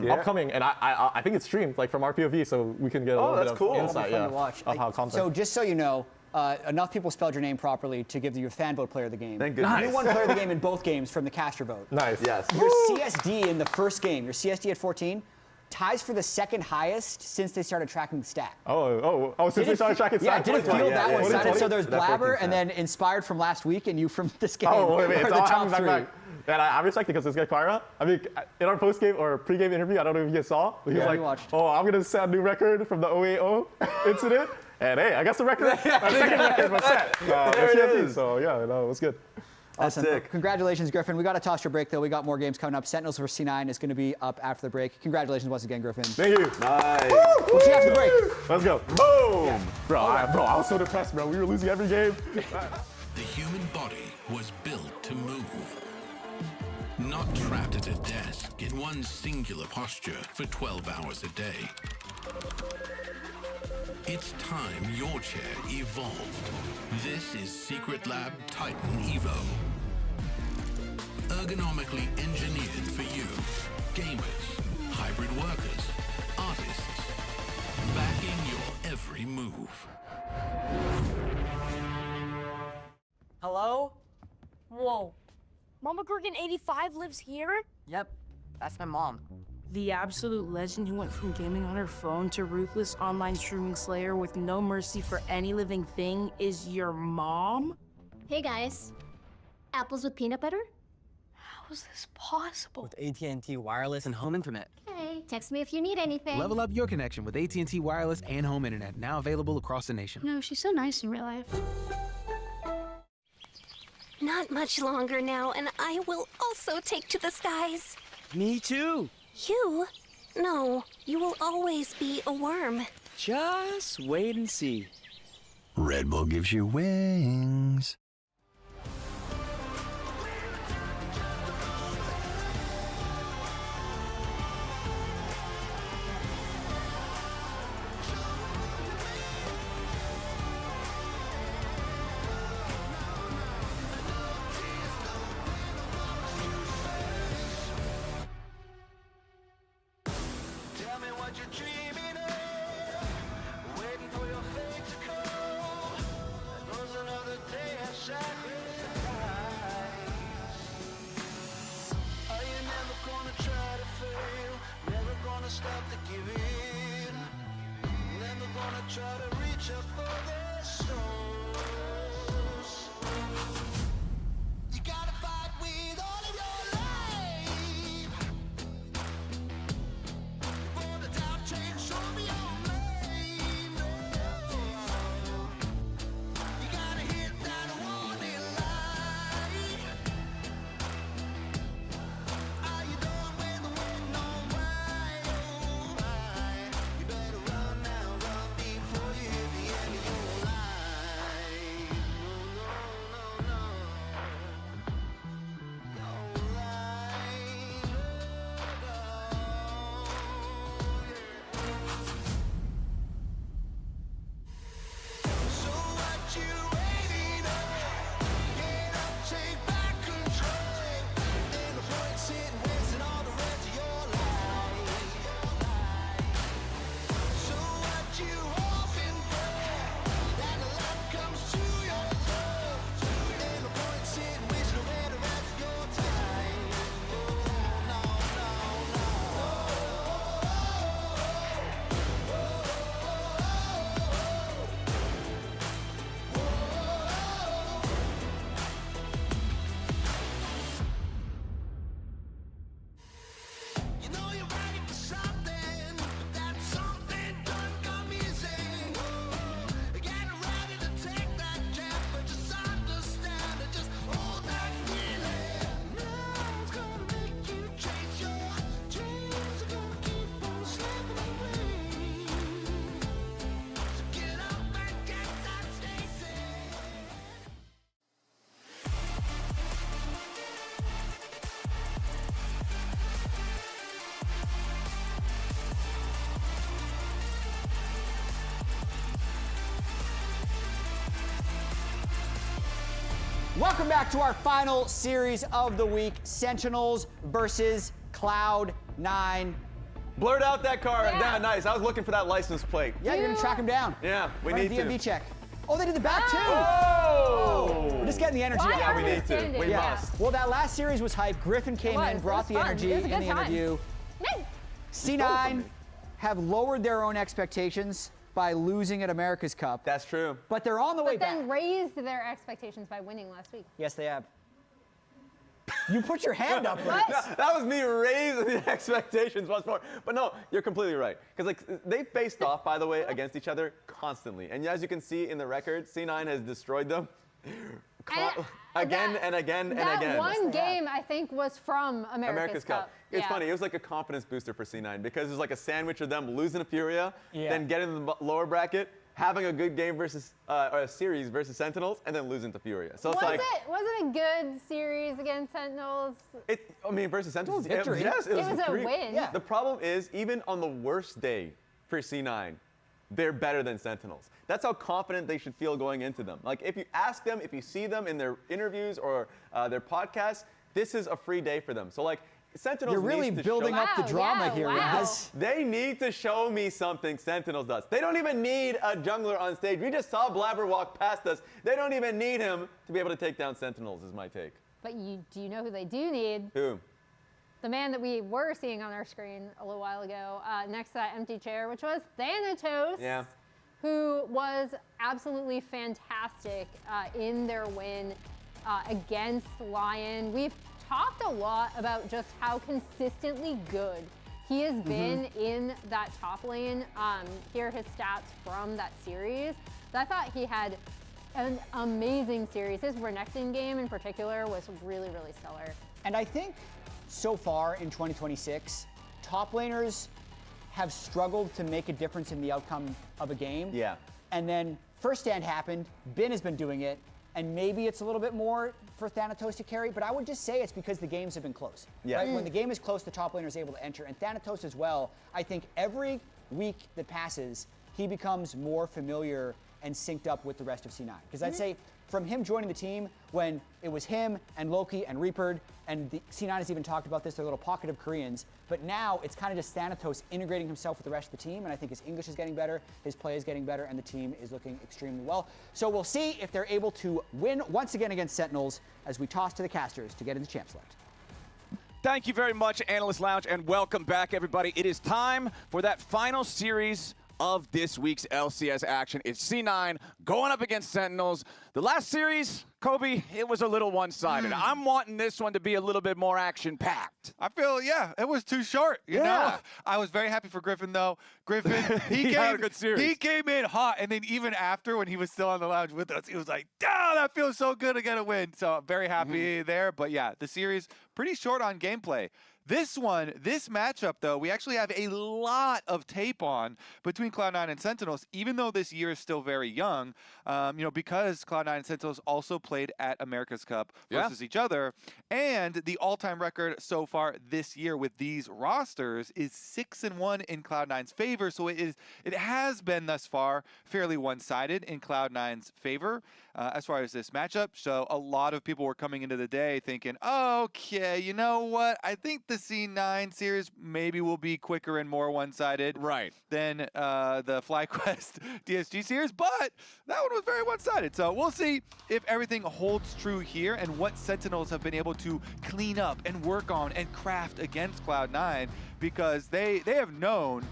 upcoming, and I think it's streamed like from our POV, so we can get a little bit of insight
to watch.
of how it comes.
So just so you know, enough people spelled your name properly to give you a fan vote player of the game.
Thank goodness.
You won player of the game in both games from the caster vote.
Nice.
Yes.
Your CSD in the first game, your CSD at 14, ties for the second highest since they started tracking the stat.
Since they started tracking stats.
Yeah, didn't feel that one sided. So there's
That
Blabber,
14
and then inspired from last week, and you from this game.
Wait,
are
it's
the
all
top
happening
three.
back. And I respect it because this guy Kyra, I mean, in our post-game or pre-game interview, I don't know if you guys saw, he was like, I'm going to set a new record from the 080 incident. And hey, I guess the record, our second record was set.
There it is.
So yeah, it was good.
Awesome.
That's sick.
Congratulations, Griffin. We got to toss your break, though. We got more games coming up. Sentinels vs. C9 is going to be up after the break. Congratulations once again, Griffin.
Thank you.
Nice.
We'll see you after the break.
Let's go. Boom. Yeah. Bro, I was so depressed, bro. We were losing every game.
The human body was built to move. Not trapped at a desk in one singular posture for 12 hours a day. It's time your chair evolved. This is Secret Lab Titan Evo. Ergonomically engineered for you. Gamers, hybrid workers, artists. Backing your every move.
Hello? Whoa. Mama Gurgan 85 lives here? Yep, that's my mom. The absolute legend who went from gaming on her phone to ruthless online streaming slayer with no mercy for any living thing is your mom?
Hey guys, apples with peanut butter? How is this possible?
With AT&T Wireless and Home Internet.
Hey, text me if you need anything.
Level up your connection with AT&T Wireless and Home Internet, now available across the nation.
No, she's so nice in real life. Not much longer now, and I will also take to the skies.
Me too.
You? No, you will always be a worm.
Just wait and see.
Red Bull gives you wings.
Welcome back to our final series of the week, Sentinels versus Cloud9.
Blurred out that car. Yeah, nice. I was looking for that license plate.
Yeah, you're gonna track him down.
Yeah, we
Run
need
a DMV
to.
check. Oh, they did the back too.
Oh!
We're just getting the energy.
Yeah, we need to. We must.
Well, that last series was hype. Griffin came in, brought the energy in the interview. C9 have lowered their own expectations by losing at America's Cup.
That's true.
But they're on the way back.
But then raised their expectations by winning last week.
Yes, they have. You put your hand up. Right?
That was me raising the expectations once more. But no, you're completely right. Because like they faced off, by the way, against each other constantly. And as you can see in the record, C9 has destroyed them again and again and again.
That one game, I think, was from America's Cup.
It's funny. It was like a confidence booster for C9 because it was like a sandwich of them losing to Furia, then getting in the lower bracket, having a good game versus or a series versus Sentinels, and then losing to Furia. So it's
was it a good series against Sentinels?
I mean, versus Sentinels,
victory.
Yes, it was
a win.
Yeah. The problem is, even on the worst day for C9, they're better than Sentinels. That's how confident they should feel going into them. Like, if you ask them, if you see them in their interviews or their podcasts, this is a free day for them. So, like, Sentinels
You're really building up the drama here, Raz.
They need to show me something Sentinels does. They don't even need a jungler on stage. We just saw Blabber walk past us. They don't even need him to be able to take down Sentinels, is my take.
But do you know who they do need?
Who?
the man that we were seeing on our screen a little while ago next to that empty chair, which was Thanatos, who was absolutely fantastic in their win against Lion. We've talked a lot about just how consistently good he has been in that top lane. Here are his stats from that series. But I thought he had an amazing series. His Renekton game in particular was really, really stellar.
And I think so far in 2026, top laners have struggled to make a difference in the outcome of a game.
Yeah.
And then first stand happened, Bin has been doing it, and maybe it's a little bit more for Thanatos to carry, but I would just say it's because the games have been close.
Yeah.
Right? When the game is close, the top laner is able to enter, and Thanatos as well. I think every week that passes, he becomes more familiar and synced up with the rest of C9. Because I'd say from him joining the team, when it was him and Loki and Reaper, and the C9 has even talked about this, their little pocket of Koreans, but now it's kind of just Thanatos integrating himself with the rest of the team, and I think his English is getting better, his play is getting better, and the team is looking extremely well. So we'll see if they're able to win once again against Sentinels as we toss to the casters to get into Champ Select.
Thank you very much, Analyst Lounge, and welcome back, everybody. It is time for that final series of this week's LCS action. It's C9 going up against Sentinels. The last series, Kobe, it was a little one-sided. I'm wanting this one to be a little bit more action-packed.
I feel, it was too short, you know? I was very happy for Griffin, though. Griffin, he
had a good series.
He came in hot, and then even after, when he was still on the lounge with us, he was like, that feels so good to get a win. So I'm very happy there. But yeah, the series, pretty short on gameplay. This matchup, though, we actually have a lot of tape on between Cloud9 and Sentinels, even though this year is still very young, because Cloud9 and Sentinels also played at America's Cup versus each other. And the all-time record so far this year with these rosters is 6-1 in Cloud9's favor. So it has been thus far fairly one-sided in Cloud9's favor as far as this matchup. So a lot of people were coming into the day thinking, okay, you know what? I think the C9 series maybe will be quicker and more one-sided than the FlyQuest DSG series, but that one was very one-sided. So we'll see if everything holds true here and what Sentinels have been able to clean up and work on and craft against Cloud9, because they have known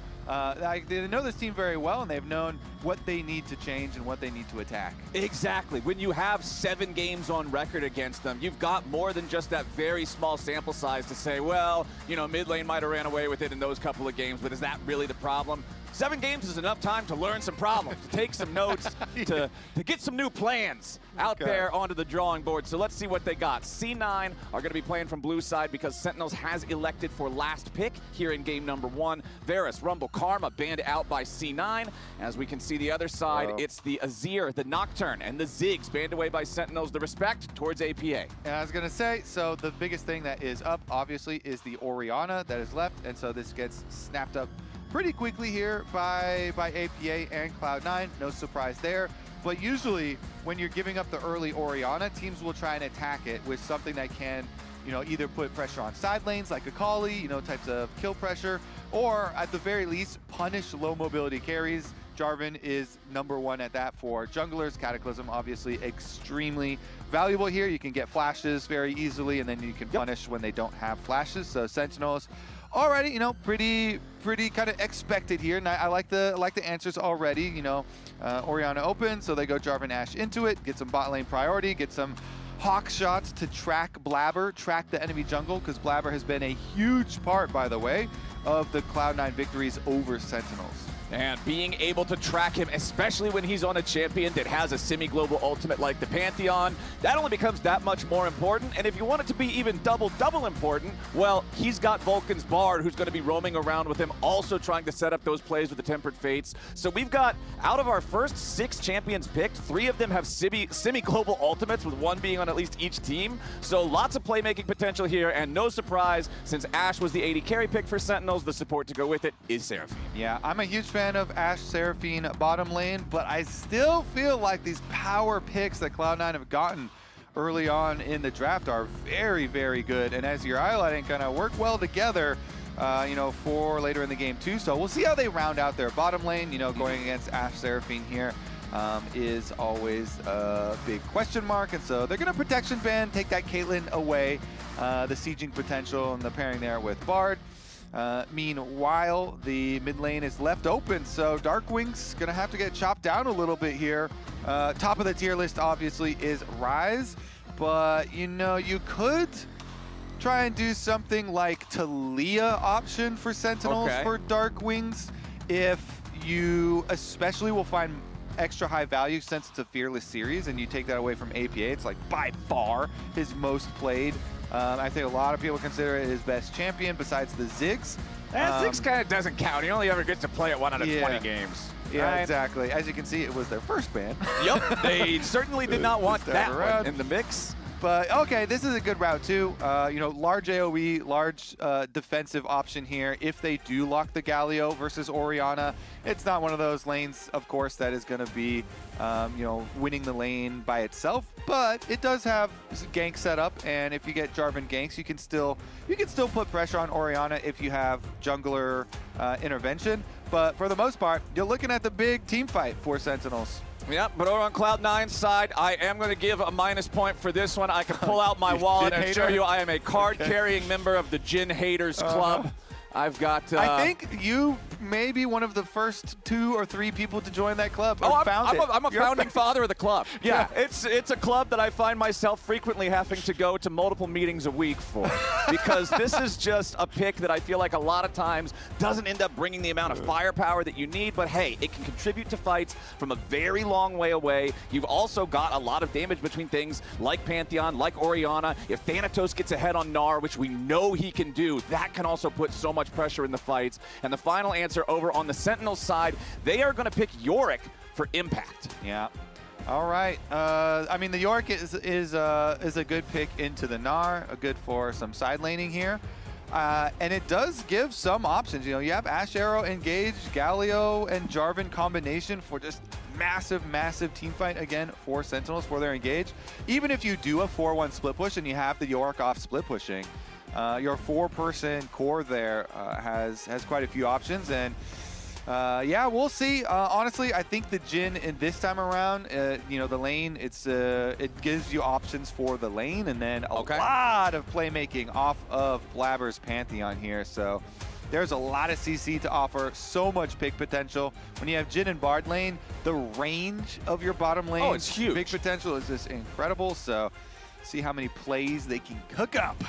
they know this team very well, and they've known what they need to change and what they need to attack.
Exactly. When you have 7 games on record against them, you've got more than just that very small sample size to say, well, mid lane might have ran away with it in those couple of games, but is that really the problem? 7 games is enough time to learn some problems, to take some notes, to get some new plans out there onto the drawing board. So let's see what they got. C9 are going to be playing from blue side because Sentinels has elected for last pick here in game number 1. Varus, Rumble, Karma banned out by C9. As we can see the other side, it's the Azir, the Nocturne, and the Ziggs banned away by Sentinels. The respect towards APA.
And I was going to say, so the biggest thing that is up, obviously, is the Orianna that is left, and so this gets snapped up pretty quickly here by APA and Cloud9. No surprise there. But usually, when you're giving up the early Orianna, teams will try and attack it with something that can, either put pressure on side lanes like Akali, types of kill pressure, or at the very least, punish low mobility carries. Jarvan is #1 at that for junglers. Cataclysm, obviously, extremely valuable here. You can get flashes very easily, and then you can punish when they don't have flashes. So Sentinels already, pretty kind of expected here. And I like the answers already. Orianna open, so they go Jarvan Ashe into it, get some bot lane priority, get some hawk shots to track Blabber, track the enemy jungle, because Blabber has been a huge part, by the way, of the Cloud9 victories over Sentinels.
And being able to track him, especially when he's on a champion that has a semi-global ultimate like the Pantheon, that only becomes that much more important. And if you want it to be even double important, well, he's got Vulcan's Bard, who's going to be roaming around with him, also trying to set up those plays with the Tempered Fates. So we've got, out of our first 6 champions picked, 3 of them have semi-global ultimates, with 1 being on at least each team. So lots of playmaking potential here, and no surprise, since Ashe was the AD carry pick for Sentinels, the support to go with it is Seraphine.
Yeah, I'm a huge fan of Ashe Seraphine bottom lane, but I still feel like these power picks that Cloud9 have gotten early on in the draft are very, very good, and as you're highlighting, kind of work well together, for later in the game too. So we'll see how they round out their bottom lane, going against Ashe Seraphine here. is always a big question mark, and so they're going to protection ban, take that Caitlyn away, the sieging potential and the pairing there with Bard. Meanwhile, the mid lane is left open, so Darkwing's going to have to get chopped down a little bit here. Top of the tier list, obviously, is Ryze, but, you know, you could try and do something like Talia option for Sentinels for Darkwings if you especially will find extra high value since it's a fearless series and you take that away from APA. It's like by far his most played. I think a lot of people consider it his best champion besides the Ziggs.
Ziggs kind of doesn't count. He only ever gets to play it 1 out of 20 games.
Yeah, exactly. As you can see, it was their first ban.
Yep, they certainly did not want that one in the mix.
But okay, this is a good route too. You know, large AoE, large defensive option here. If they do lock the Galio versus Orianna, it's not one of those lanes, of course, that is going to be, you know, winning the lane by itself. But it does have gank set up, and if you get Jarvan ganks, you can still put pressure on Orianna if you have jungler intervention. But for the most part, you're looking at the big team fight for Sentinels.
Yeah, but over on Cloud9's side, I am going to give a minus point for this one. I can pull out my wallet and show you I am a card-carrying member of the Jin Haters Club. I've got...
I think you may be one of the first 2 or 3 people to join that club.
Oh, I'm a founding father of the club. Yeah, it's a club that I find myself frequently having to go to multiple meetings a week for because this is just a pick that I feel like a lot of times doesn't end up bringing the amount of firepower that you need, but hey, it can contribute to fights from a very long way away. You've also got a lot of damage between things like Pantheon, like Orianna. If Thanatos gets ahead on Gnar, which we know he can do, that can also put so much pressure in the fights. And the final answer over on the Sentinels side, they are going to pick Yorick for impact.
Yeah. All right. I mean, the Yorick is a good pick into the Gnar, a good for some side laning here. And it does give some options. You know, you have Ash Arrow engage, Galio and Jarvan combination for just massive team fight again for Sentinels for their engage. Even if you do a 4-1 split push and you have the Yorick off split pushing, your 4-person core there has quite a few options, and yeah, we'll see. Honestly, I think the Jhin in this time around, you know, the lane, it gives you options for the lane, and then a lot of playmaking off of Blabber's Pantheon here. So there's a lot of CC to offer, so much pick potential. When you have Jhin and Bard lane, the range of your bottom lane,
it's huge.
Pick potential is just incredible. So see how many plays they can cook up.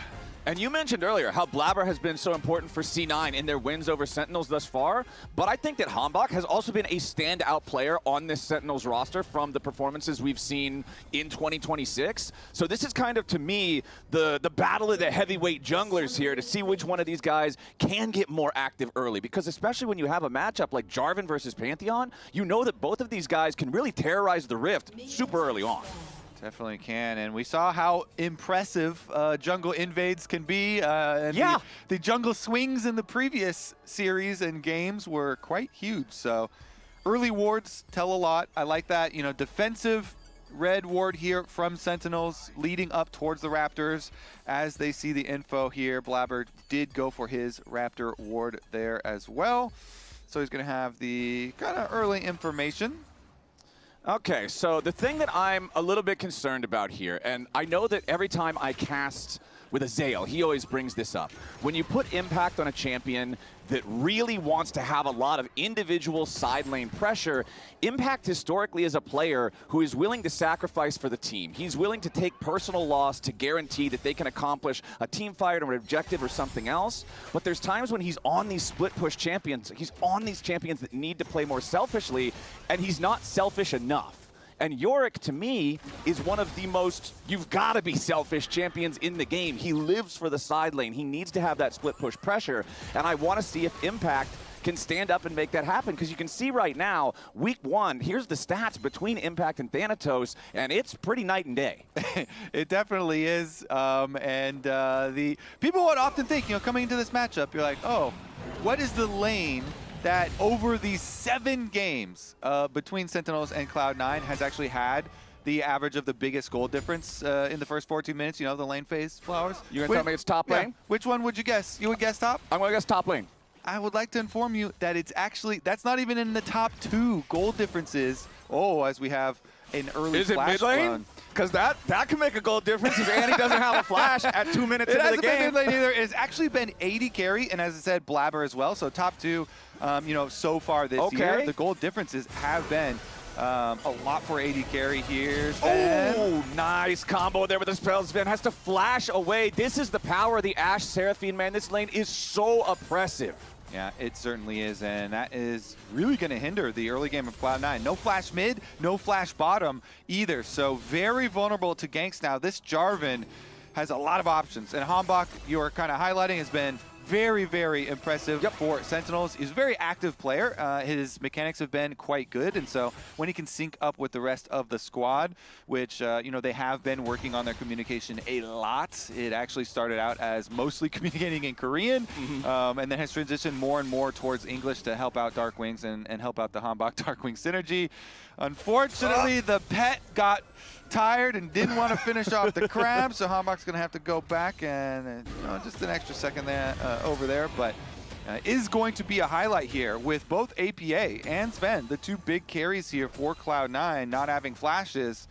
And you mentioned earlier how Blabber has been so important for C9 in their wins over Sentinels thus far, but I think that Hambach has also been a standout player on this Sentinels roster from the performances we've seen in 2026. So this is kind of, to me, the battle of the heavyweight junglers here to see which one of these guys can get more active early, because especially when you have a matchup like Jarvan versus Pantheon, you know that both of these guys can really terrorize the Rift super early on.
Definitely can, and we saw how impressive jungle invades can be. And the jungle swings in the previous series and games were quite huge. So early wards tell a lot. I like that. You know, defensive red ward here from Sentinels leading up towards the Raptors. As they see the info here, Blabber did go for his Raptor ward there as well. So he's going to have the kind of early information.
Okay, so the thing that I'm a little bit concerned about here, and I know that every time I cast with Azael, he always brings this up. When you put impact on a champion that really wants to have a lot of individual side lane pressure, Impact historically is a player who is willing to sacrifice for the team. He's willing to take personal loss to guarantee that they can accomplish a team fight or an objective or something else. But there's times when he's on these split push champions, he's on these champions that need to play more selfishly, and he's not selfish enough. And Yorick, to me, is one of the most, you've got to be selfish champions in the game. He lives for the side lane. He needs to have that split push pressure. And I want to see if Impact can stand up and make that happen, because you can see right now, week 1, here's the stats between Impact and Thanatos, and it's pretty night and day.
It definitely is. The people would often think, you know, coming into this matchup, you're like, oh, what is the lane that over these 7 games between Sentinels and Cloud9 has actually had the average of the biggest goal difference in the first 14 minutes, you know, the lane phase flowers?
You're going to tell me it's top lane?
Which one would you guess? You would guess top?
I'm going to guess top lane.
I would like to inform you that it's actually, that's not even in the top 2 goal differences. Oh, as we have an early
Is it
flash
mid lane?
clone.
Because that can make a goal difference if Annie doesn't have a flash at 2 minutes into the game.
It hasn't been mid lane either. It's actually been 80 carry, and as I said, Blabber as well. So top 2, you know, so far this year. The goal differences have been a lot for 80 carry here.
Oh, nice combo there with the spell. Sven has to flash away. This is the power of the Ashe Seraphine, man. This lane is so oppressive.
Yeah, it certainly is, and that is really going to hinder the early game of Cloud9. No flash mid, no flash bottom either, so very vulnerable to ganks now. This Jarvan has a lot of options, and Hambach, you are kind of highlighting, has been very, very impressive for Sentinels. He's a very active player. His mechanics have been quite good, and so when he can sync up with the rest of the squad, which, you know, they have been working on their communication a lot. It actually started out as mostly communicating in Korean, and then has transitioned more and more towards English to help out Dark Wings and help out the Hambach Dark Wing synergy. Unfortunately, the pet got tired and didn't want to finish off the crab, so Hambach's going to have to go back and you know, just an extra second there over there, but is going to be a highlight here with both APA and Sven, the 2 big carries here for Cloud9, not having flashes.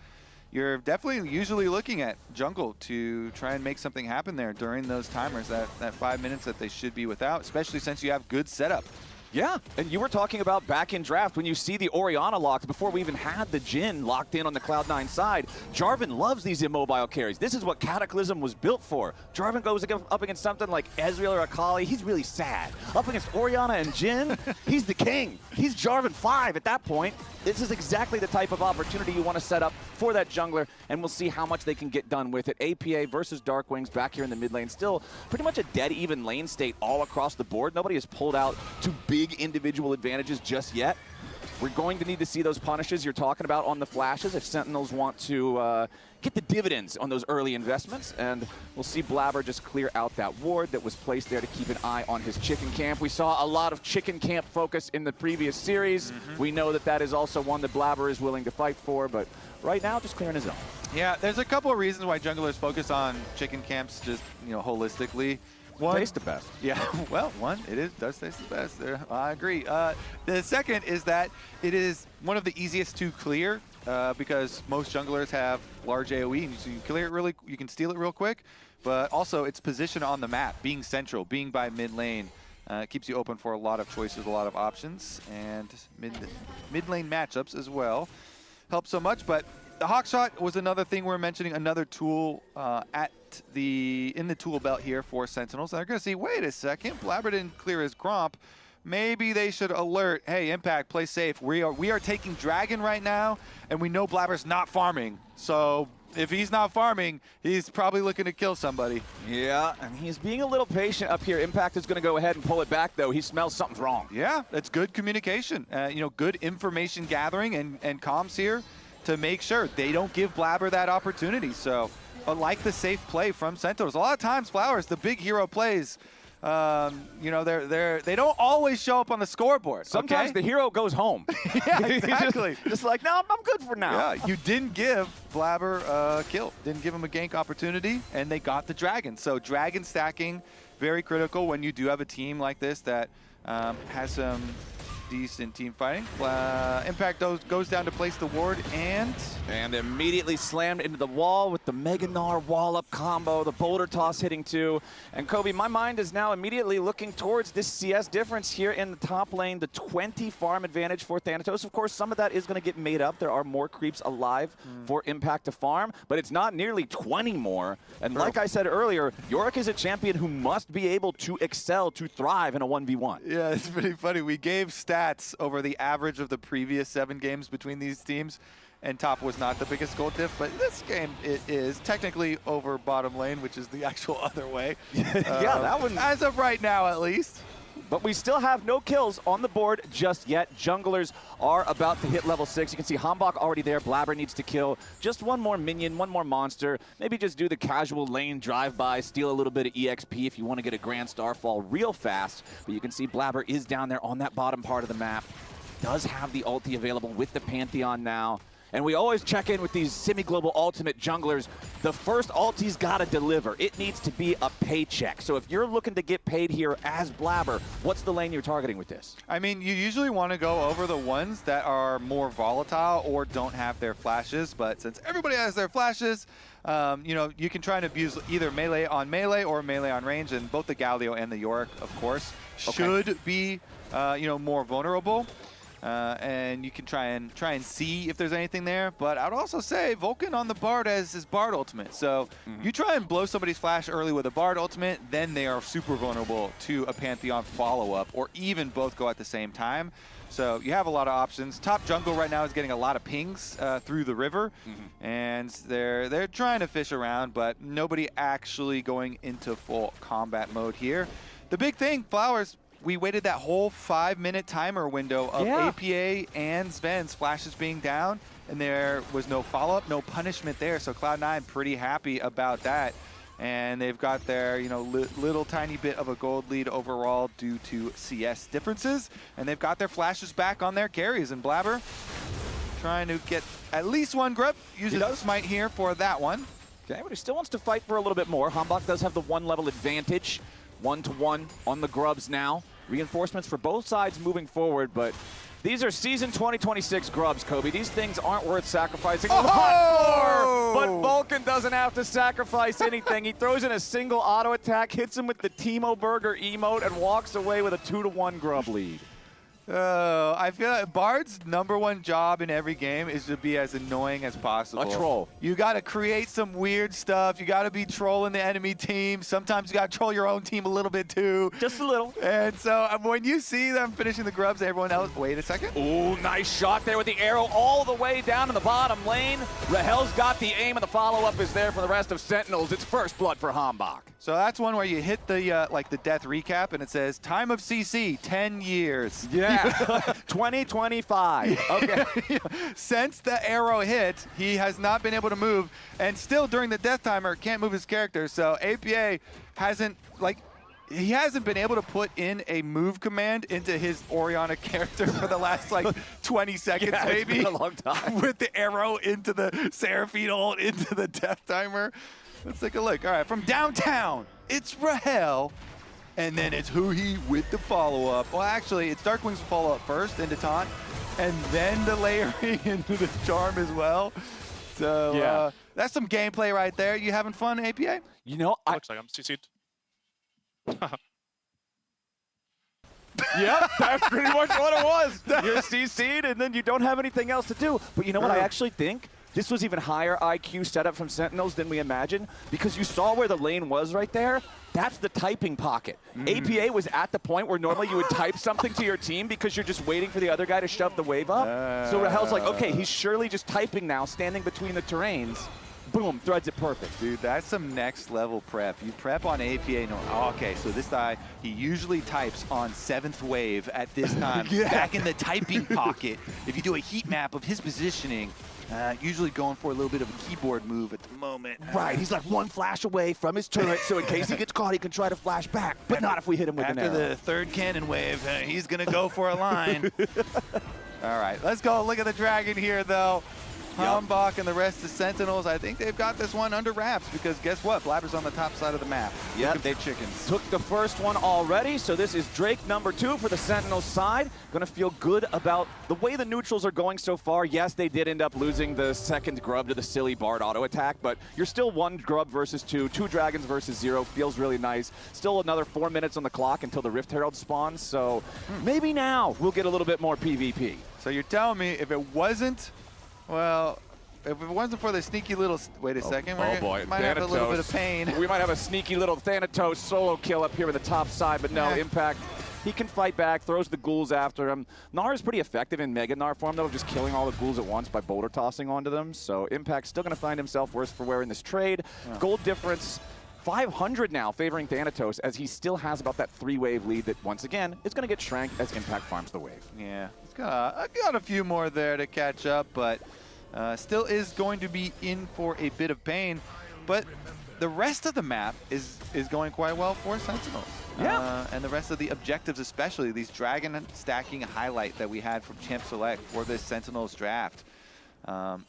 You're definitely usually looking at jungle to try and make something happen there during those timers, that 5 minutes that they should be without, especially since you have good setup.
Yeah, and you were talking about back in draft when you see the Orianna locked before we even had the Jhin locked in on the Cloud9 side. Jarvan loves these immobile carries. This is what Cataclysm was built for. Jarvan goes up against something like Ezreal or Akali, he's really sad. Up against Orianna and Jhin, he's the king. He's Jarvan 5 at that point. This is exactly the type of opportunity you want to set up for that jungler, and we'll see how much they can get done with it. APA versus Dark Wings back here in the mid lane. Still pretty much a dead even lane state all across the board. Nobody has pulled out too big individual advantages just yet. We're going to need to see those punishes you're talking about on the flashes if Sentinels want to get the dividends on those early investments, and we'll see Blabber just clear out that ward that was placed there to keep an eye on his chicken camp. We saw a lot of chicken camp focus in the previous series. We know that that is also one that Blabber is willing to fight for, but right now just clearing his own.
Yeah, there's a couple of reasons why junglers focus on chicken camps just, you know, holistically. One,
tastes the best.
Yeah, well, does taste the best. I agree. The second is that it is one of the easiest to clear because most junglers have large AoE, and so you clear it really, you can steal it real quick. But also, its position on the map, being central, being by mid lane, keeps you open for a lot of choices, a lot of options, and mid lane matchups as well help so much. But the Hawkshot was another thing we're mentioning, another tool in the tool belt here for Sentinels. And they're going to see, wait a second, Blabber didn't clear his Gromp. Maybe they should alert, hey, Impact, play safe. We are taking Dragon right now, and we know Blabber's not farming. So if he's not farming, he's probably looking to kill somebody.
Yeah, and he's being a little patient up here. Impact is going to go ahead and pull it back, though. He smells something's wrong.
Yeah, that's good communication. You know, good information gathering and comms here to make sure they don't give Blabber that opportunity. So I like the safe play from Sentinels. A lot of times, Flowers, the big hero plays, you know, they don't always show up on the scoreboard.
Sometimes the hero goes home.
Yeah, exactly.
just like, no, I'm good for now.
Yeah, you didn't give Blabber a kill. Didn't give him a gank opportunity, and they got the Dragon. So Dragon stacking, very critical when you do have a team like this that has some decent team fighting. Impact goes down to place the ward and
immediately slammed into the wall with the Mega Gnar wall-up combo, the boulder toss hitting too. And Kobe, my mind is now immediately looking towards this CS difference here in the top lane, the 20 farm advantage for Thanatos. Of course, some of that is going to get made up. There are more creeps alive for Impact to farm, but it's not nearly 20 more. And like I said earlier, Yorick is a champion who must be able to excel, to thrive in a 1v1.
Yeah, it's pretty funny. We gave stats over the average of the previous 7 games between these teams, and top was not the biggest goal diff, but this game it is technically over bottom lane, which is the actual other way.
Yeah, that one.
As of right now, at least.
But we still have no kills on the board just yet. Junglers are about to hit level 6. You can see Hambach already there. Blabber needs to kill just one more minion, one more monster. Maybe just do the casual lane drive-by, steal a little bit of EXP if you want to get a Grand Starfall real fast. But you can see Blabber is down there on that bottom part of the map. Does have the ulti available with the Pantheon now. And we always check in with these semi-global ultimate junglers. The first ulti's got to deliver. It needs to be a paycheck. So if you're looking to get paid here as Blabber, what's the lane you're targeting with this?
I mean, you usually want to go over the ones that are more volatile or don't have their flashes, but since everybody has their flashes, you know, you can try and abuse either melee on melee or melee on range, and both the Galio and the Yorick, of course, should be, you know, more vulnerable. And you can try and see if there's anything there. But I'd also say Vulcan on the Bard as his Bard ultimate. So you try and blow somebody's flash early with a Bard ultimate, then they are super vulnerable to a Pantheon follow-up, or even both go at the same time. So you have a lot of options. Top jungle right now is getting a lot of pings through the river, and they're trying to fish around, but nobody actually going into full combat mode here. The big thing, Flowers, we waited that whole 5-minute timer window of APA and Sven's flashes being down, and there was no follow-up, no punishment there. So Cloud9 pretty happy about that. And they've got their, you know, little tiny bit of a gold lead overall due to CS differences. And they've got their flashes back on their carries. And Blabber trying to get at least one grub. Uses the smite here for that one.
Okay, but he still wants to fight for a little bit more. Hambach does have the 1-level advantage. 1-to-1 on the grubs now. Reinforcements for both sides moving forward, but these are season 2026 grubs, Kobe. These things aren't worth sacrificing a lot for, but Vulcan doesn't have to sacrifice anything. He throws in a single auto attack, hits him with the Timo Burger emote, and walks away with a 2-to-1 grub lead.
I feel like Bard's #1 job in every game is to be as annoying as possible.
A troll.
You got to create some weird stuff. You got to be trolling the enemy team. Sometimes you got to troll your own team a little bit too.
Just a little.
And so when you see them finishing the grubs, everyone else, wait a second.
Ooh, nice shot there with the arrow all the way down in the bottom lane. Rahel's got the aim, and the follow-up is there for the rest of Sentinels. It's first blood for Hambach.
So that's one where you hit the like the death recap, and it says time of CC 10 years.
Yeah, 2025. Okay.
Since the arrow hit, he has not been able to move, and still during the death timer can't move his character. So APA hasn't he hasn't been able to put in a move command into his Orianna character for the last 20 seconds, maybe.
It's been a long time.
With the arrow into the Seraphine ult into the death timer. Let's take a look. All right, from downtown, it's Rahel, and then it's Huhi with the follow-up. Well, actually, it's Darkwing's follow-up first into taunt, and then the layering into the charm as well. So that's some gameplay right there. You having fun, APA?
You know,
looks like I'm CC'd.
Yep, that's pretty much what it was. You're CC'd, and then you don't have anything else to do. But you know what I actually think? This was even higher IQ setup from Sentinels than we imagined, because you saw where the lane was right there. That's the typing pocket. APA was at the point where normally you would type something to your team because you're just waiting for the other guy to shove the wave up. So Rahel's like, okay, he's surely just typing now, standing between the terrains. Boom, threads it perfect.
Dude, that's some next level prep. You prep on APA. Okay, so this guy, he usually types on 7th wave at this time. Back in the typing pocket. If you do a heat map of his positioning, usually going for a little bit of a keyboard move at the moment.
Right, he's like one flash away from his turret, so in case he gets caught, he can try to flash back, but not if we hit him with an arrow.
After the 3rd cannon wave, he's going to go for a line. All right, let's go look at the dragon here, though. Hambach and the rest of Sentinels, I think they've got this one under wraps, because guess what? Blabber's on the top side of the map.
Yep.
They chickens.
Took the first one already, so this is Drake #2 for the Sentinels side. Gonna feel good about the way the neutrals are going so far. Yes, they did end up losing the 2nd grub to the silly Bard auto attack, but you're still 1 grub versus 2, 2 dragons versus 0. Feels really nice. Still another 4 minutes on the clock until the Rift Herald spawns, so maybe now we'll get a little bit more PvP.
So you're telling me if it wasn't, well, if it wasn't for the sneaky little, wait a second, we might have a little bit of pain.
We might have a sneaky little Thanatos solo kill up here with the top side, but no, Impact, he can fight back, throws the ghouls after him. Gnar is pretty effective in Mega Gnar form, though, just killing all the ghouls at once by boulder tossing onto them, so Impact's still going to find himself worse for wear in this trade. Gold difference, 500 now, favoring Thanatos, as he still has about that 3-wave lead that, once again, is going to get shrank as Impact farms the wave.
Yeah, he's got a few more there to catch up, but still is going to be in for a bit of pain. But the rest of the map is going quite well for Sentinels.
Yeah.
And the rest of the objectives, especially these dragon stacking highlight that we had from Champ Select for this Sentinels draft.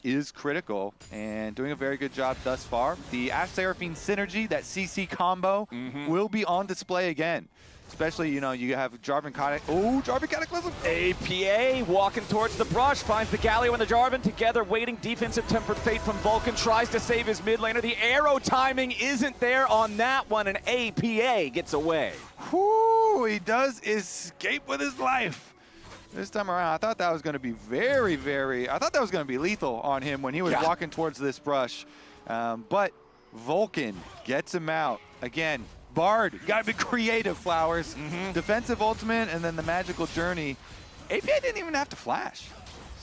is critical and doing a very good job thus far. The Ash Seraphine synergy, that CC combo, will be on display again. Especially, you know, you have Jarvan Jarvan Cataclysm!
APA walking towards the brush, finds the Galio and the Jarvan together, waiting. Defensive Tempered Fate from Vulcan, tries to save his mid laner. The arrow timing isn't there on that one, and APA gets away.
Whoo, he does escape with his life. This time around, I thought that was going to be I thought that was going to be lethal on him when he was walking towards this brush. But Vulcan gets him out. Again, Bard, you gotta be creative, Flowers. Defensive ultimate and then the magical journey. APA didn't even have to flash.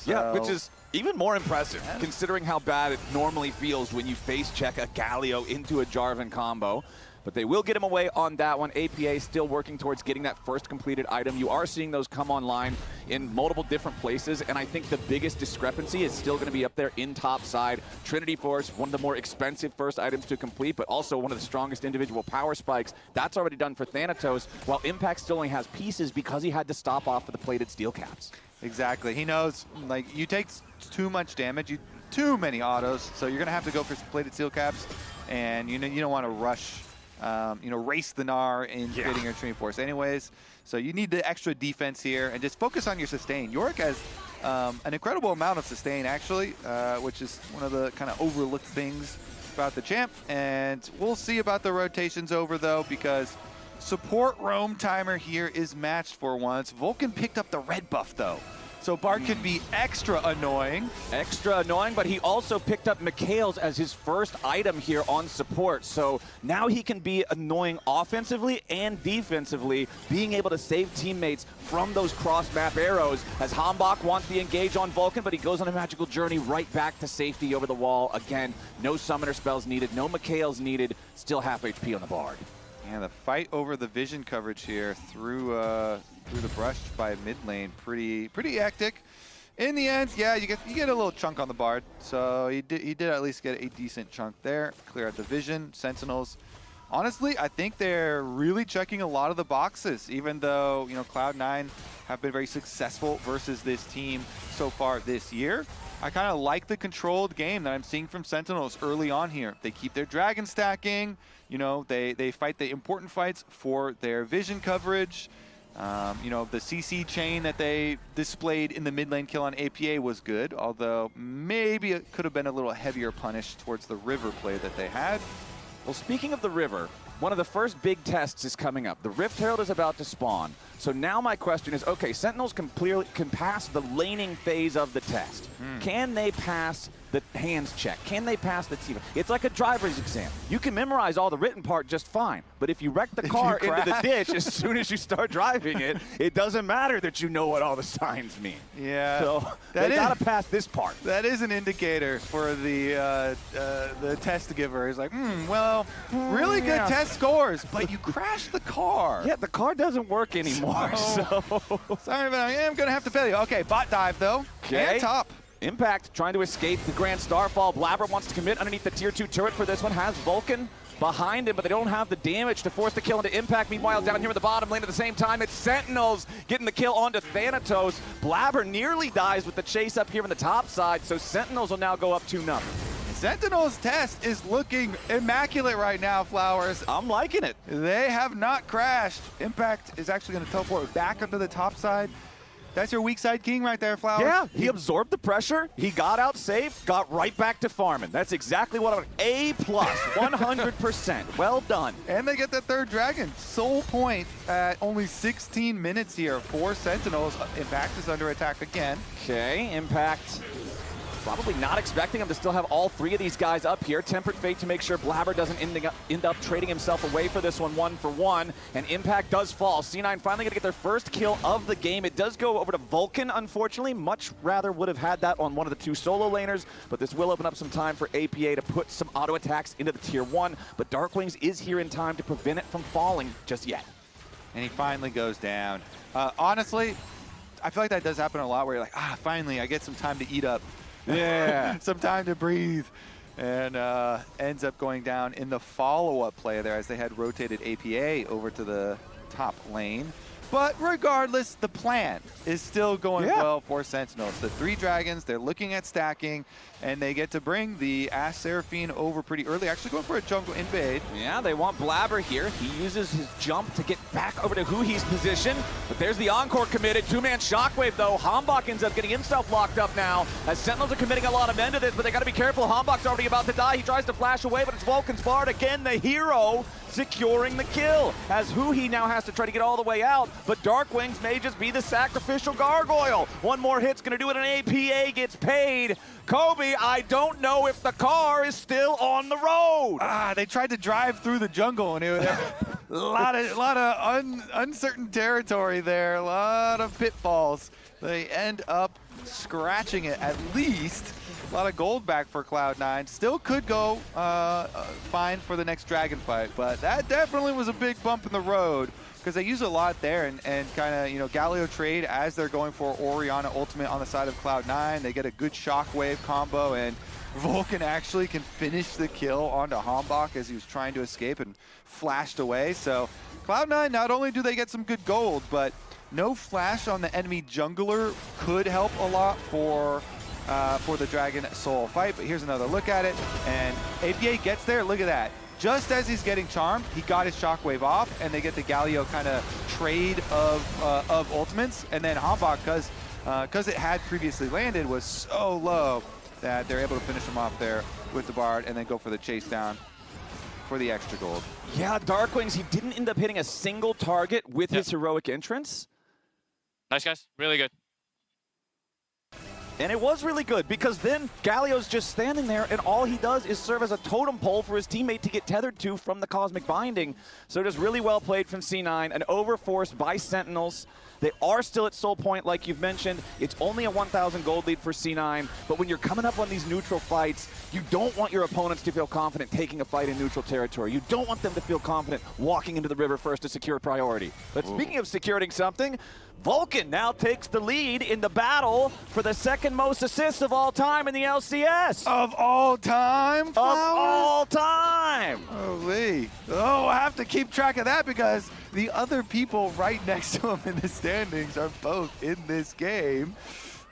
Yeah, which is even more impressive considering how bad it normally feels when you face check a Galio into a Jarvan combo. But they will get him away on that one. APA still working towards getting that first completed item. You are seeing those come online in multiple different places, and I think the biggest discrepancy is still going to be up there in top side. Trinity Force, one of the more expensive first items to complete, but also one of the strongest individual power spikes. That's already done for Thanatos, while Impact still only has pieces because he had to stop off for the plated steel caps.
Exactly. He knows, like, you take too much damage, too many autos, so you're going to have to go for plated steel caps, and you don't want to rush. Race the Gnar in getting your Trinity Force anyways. So you need the extra defense here and just focus on your sustain. Yorick has an incredible amount of sustain, actually, which is one of the kind of overlooked things about the champ. And we'll see about the rotations over, though, because support roam timer here is matched for once. Vulcan picked up the red buff, though. So Bard can be extra annoying.
Extra annoying, but he also picked up Mikhail's as his first item here on support. So now he can be annoying offensively and defensively, being able to save teammates from those cross-map arrows as Hambach wants the engage on Vulcan, but he goes on a magical journey right back to safety over the wall. Again, no summoner spells needed, no Mikhail's needed, still half HP on the Bard.
Yeah, the fight over the vision coverage here through the brush by mid lane, pretty hectic. In the end, yeah, you get a little chunk on the Bard, so he did at least get a decent chunk there. Clear out the vision, Sentinels. Honestly, I think they're really checking a lot of the boxes, even though Cloud9 have been very successful versus this team so far this year. I kind of like the controlled game that I'm seeing from Sentinels early on here. They keep their dragon stacking. They fight the important fights for their vision coverage. The CC chain that they displayed in the mid lane kill on APA was good, although maybe it could have been a little heavier punish towards the river play that they had.
Well, speaking of the river, one of the first big tests is coming up. The Rift Herald is about to spawn. So now my question is, okay, Sentinels can pass the laning phase of the test. Can they pass the hands check? Can they pass the team? It's like a driver's exam. You can memorize all the written part just fine, but if you wreck the car into the ditch as soon as you start driving it, it doesn't matter that you know what all the signs mean.
Yeah.
So they gotta pass this part.
That is an indicator for the test giver. He's like, really good test scores, but you crashed the car.
Yeah, the car doesn't work anymore. So
sorry, but I am gonna have to fail you. Okay, bot dive though. And top.
Impact trying to escape the Grand Starfall. Blabber wants to commit underneath the tier 2 turret for this one. Has Vulcan behind him, but they don't have the damage to force the kill into Impact. Meanwhile, down here in the bottom lane at the same time, it's Sentinels getting the kill onto Thanatos. Blabber nearly dies with the chase up here on the top side, so Sentinels will now go up 2-0.
Sentinels test is looking immaculate right now, Flowers.
I'm liking it.
They have not crashed. Impact is actually going to teleport back up to the top side. That's your weak side king right there, Flowers.
Yeah, he absorbed the pressure. He got out safe, got right back to farming. That's exactly what I want. A+, 100%. Well done.
And they get the third dragon. Soul point at only 16 minutes here for Sentinels. Impact is under attack again.
Okay, Impact probably not expecting him to still have all three of these guys up here. Tempered Fate to make sure Blabber doesn't end up trading himself away for this one for one. And Impact does fall. C9 finally going to get their first kill of the game. It does go over to Vulcan, unfortunately. Much rather would have had that on one of the two solo laners, but this will open up some time for APA to put some auto attacks into the tier 1. But Darkwings is here in time to prevent it from falling just yet.
And he finally goes down. Honestly, I feel like that does happen a lot where you're like, finally, I get some time to eat up.
Yeah.
Some time to breathe. And ends up going down in the follow-up play there as they had rotated APA over to the top lane. But regardless, the plan is still going well for Sentinels. The 3 dragons, they're looking at stacking, and they get to bring the Ash Seraphine over pretty early. Actually going for a jungle invade.
Yeah, they want Blabber here. He uses his jump to get back over to who he's positioned. But there's the Encore committed. 2-man Shockwave, though. Hambach ends up getting himself locked up now, as Sentinels are committing a lot of men to this, but they got to be careful. Hambach's already about to die. He tries to flash away, but it's Vulcan's Bard again, the hero, securing the kill, as Huhi now has to try to get all the way out, but Dark Wings may just be the sacrificial gargoyle. One more hit's gonna do it, and APA gets paid. Kobe, I don't know if the car is still on the road.
They tried to drive through the jungle, and it was a lot of uncertain territory there, a lot of pitfalls. They end up scratching it at least. A lot of gold back for Cloud9. Still could go fine for the next dragon fight, but that definitely was a big bump in the road because they use a lot there and kind of, you know, Galio trade as they're going for Orianna ultimate on the side of Cloud9. They get a good shockwave combo, and Vulcan actually can finish the kill onto Hambach as he was trying to escape and flashed away. So Cloud9, not only do they get some good gold, but no flash on the enemy jungler could help a lot for the Dragon Soul fight. But here's another look at it, and APA gets there. Look at that. Just as he's getting charmed, he got his shockwave off, and they get the Galio kind of trade of ultimates. And then Hambach, because it had previously landed, was so low that they're able to finish him off there with the Bard and then go for the chase down for the extra gold.
Yeah, Darkwings, he didn't end up hitting a single target with his heroic entrance.
Nice, guys. Really good.
And it was really good because then Galio's just standing there, and all he does is serve as a totem pole for his teammate to get tethered to from the Cosmic Binding. So just really well played from C9, and overforced by Sentinels. They are still at soul point, like you've mentioned. It's only a 1,000 gold lead for C9, but when you're coming up on these neutral fights, you don't want your opponents to feel confident taking a fight in neutral territory. You don't want them to feel confident walking into the river first to secure priority. But speaking of securing something, Vulcan now takes the lead in the battle for the second most assists of all time in the LCS.
Of all time?
Flowers? Of all time!
Holy. Oh, I have to keep track of that because the other people right next to him in the standings are both in this game.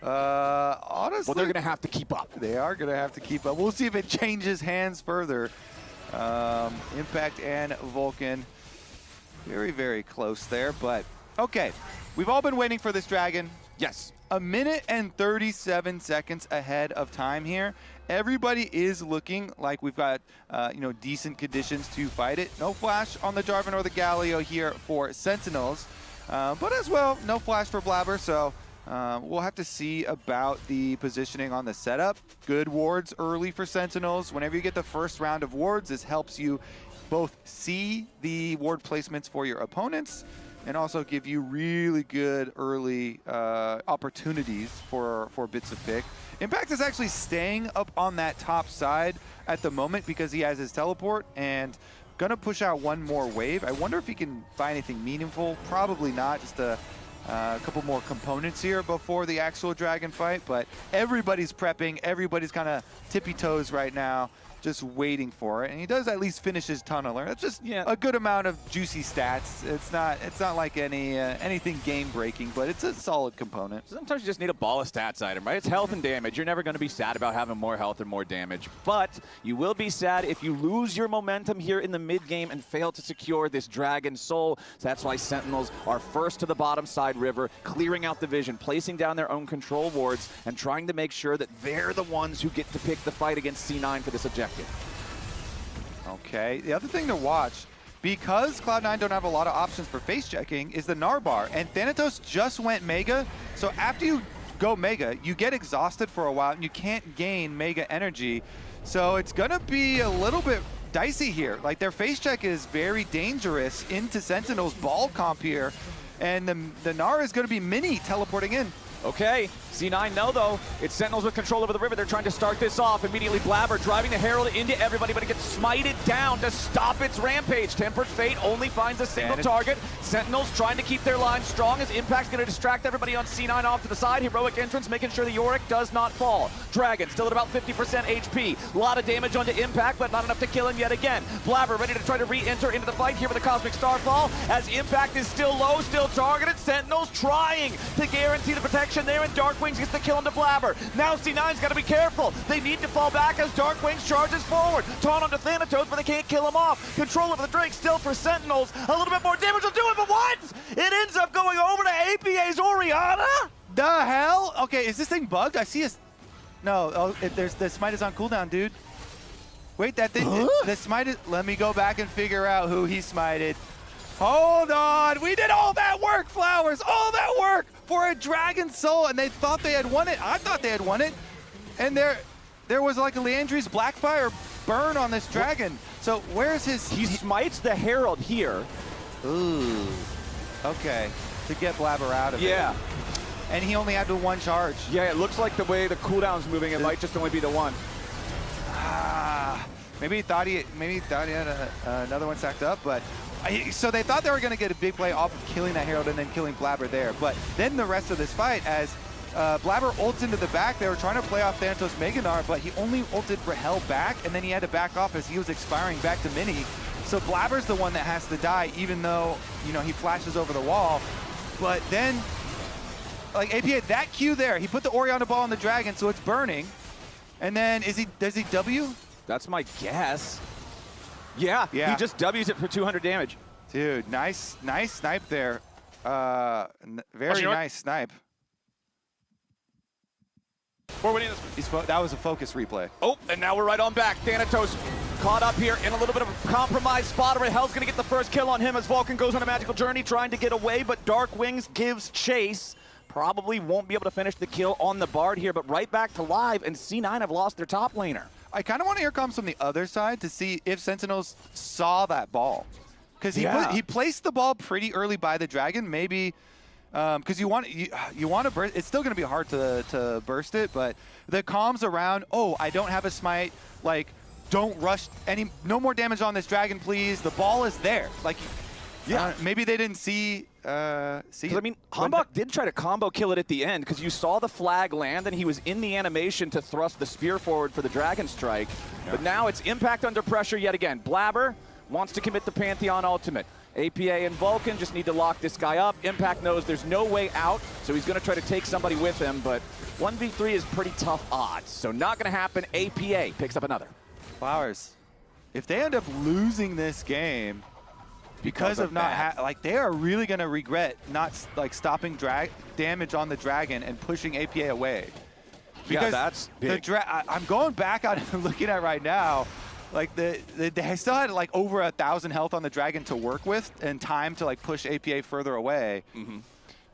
Honestly,
well, they're going to have to keep up.
They are going to have to keep up. We'll see if it changes hands further. Impact and Vulcan, very, very close there. But, okay, we've all been waiting for this dragon.
Yes.
A minute and 37 seconds ahead of time here. Everybody is looking like we've got, decent conditions to fight it. No flash on the Jarvan or the Galio here for Sentinels, but as well, no flash for Blabber. So we'll have to see about the positioning on the setup. Good wards early for Sentinels. Whenever you get the first round of wards, this helps you both see the ward placements for your opponents and also give you really good early opportunities for bits of pick. Impact is actually staying up on that top side at the moment because he has his teleport and gonna push out one more wave. I wonder if he can find anything meaningful. Probably not, just a couple more components here before the actual dragon fight, but everybody's prepping, everybody's kind of tippy toes right now, just waiting for it, and he does at least finish his tunneler. That's just a good amount of juicy stats. It's not like anything game breaking, but it's a solid component.
Sometimes you just need a ball of stats item, right? It's health and damage. You're never going to be sad about having more health or more damage, but you will be sad if you lose your momentum here in the mid game and fail to secure this Dragon Soul. So that's why Sentinels are first to the bottom side river, clearing out the vision, placing down their own control wards, and trying to make sure that they're the ones who get to pick the fight against C9 for this objective.
Okay, the other thing to watch, because Cloud9 don't have a lot of options for face checking, is the Narbar, and Thanatos just went Mega, so after you go Mega, you get exhausted for a while and you can't gain Mega energy, so it's gonna be a little bit dicey here. Like, their face check is very dangerous into Sentinel's ball comp here, and the Gnar is gonna be mini teleporting in.
Okay, C9 no, though. It's Sentinels with control over the river. They're trying to start this off. Immediately Blabber driving the Herald into everybody, but it gets smited down to stop its rampage. Tempered Fate only finds a single target. Sentinels trying to keep their line strong as Impact's going to distract everybody on C9 off to the side. Heroic entrance making sure the Yorick does not fall. Dragon still at about 50% HP. A lot of damage onto Impact, but not enough to kill him yet again. Blabber ready to try to re-enter into the fight here with the Cosmic Starfall as Impact is still low, still targeted. Sentinels trying to guarantee the protection there, and Darkwings gets the kill on the Blabber. Now C9's got to be careful. They need to fall back as Darkwings charges forward. Taunt onto Thanatos, but they can't kill him off. Control over the Drake still for Sentinels. A little bit more damage will do it, but what? It ends up going over to APA's Orianna?
The hell? Okay, is this thing bugged? I see a... No, there's the smite is on cooldown, dude. Wait, that thing... The smite is... Let me go back and figure out who he smited. Hold on! We did all that work, Flowers! All that work for a Dragon Soul, and they thought they had won it. I thought they had won it. And there was like a Leandri's Blackfire burn on this Dragon. So where's his...
He smites the Herald here.
Ooh. Okay. To get Blabber out of it.
Yeah.
And he only had the one charge.
Yeah, it looks like the way the cooldown's moving, it might just only be the one.
Maybe he thought he had another one stacked up, but so they thought they were going to get a big play off of killing that Herald and then killing Blabber there. But then the rest of this fight, as Blabber ults into the back, they were trying to play off Thanatos Meganar, but he only ulted Rahel back, and then he had to back off as he was expiring back to Mini. So Blabber's the one that has to die, even though, you know, he flashes over the wall. But then, like APA, that Q there, he put the Orianna ball on the Dragon, so it's burning. And then does he W?
That's my guess. Yeah, he just W's it for 200 damage.
Dude, nice snipe there. Very nice snipe.
We're winning this.
That was a focus replay.
Oh, and now we're right on back. Thanatos caught up here in a little bit of a compromised spot. Rahel's going to get the first kill on him as Vulcan goes on a magical journey trying to get away, but Darkwings gives chase. Probably won't be able to finish the kill on the Bard here, but right back to live, and C9 have lost their top laner.
I kind of want to hear comms from the other side to see if Sentinels saw that ball. Because he placed the ball pretty early by the Dragon, maybe because you want to burst. It's still going to be hard to burst it, but the comms around, oh, I don't have a smite, like, don't rush no more damage on this Dragon, please. The ball is there. Like, yeah, maybe they didn't see. I
mean, Hambach did try to combo kill it at the end because you saw the flag land and he was in the animation to thrust the spear forward for the Dragon Strike. Yeah. But now it's Impact under pressure yet again. Blabber wants to commit the Pantheon ultimate. APA and Vulcan just need to lock this guy up. Impact knows there's no way out, so he's going to try to take somebody with him, but 1v3 is pretty tough odds, so not going to happen. APA picks up another.
Flowers, if they end up losing this game because of not they are really going to regret not stopping damage on the Dragon and pushing APA away. Because
yeah, that's big.
I'm going back on and looking at right now. Like they still had like over 1,000 health on the Dragon to work with and time to like push APA further away.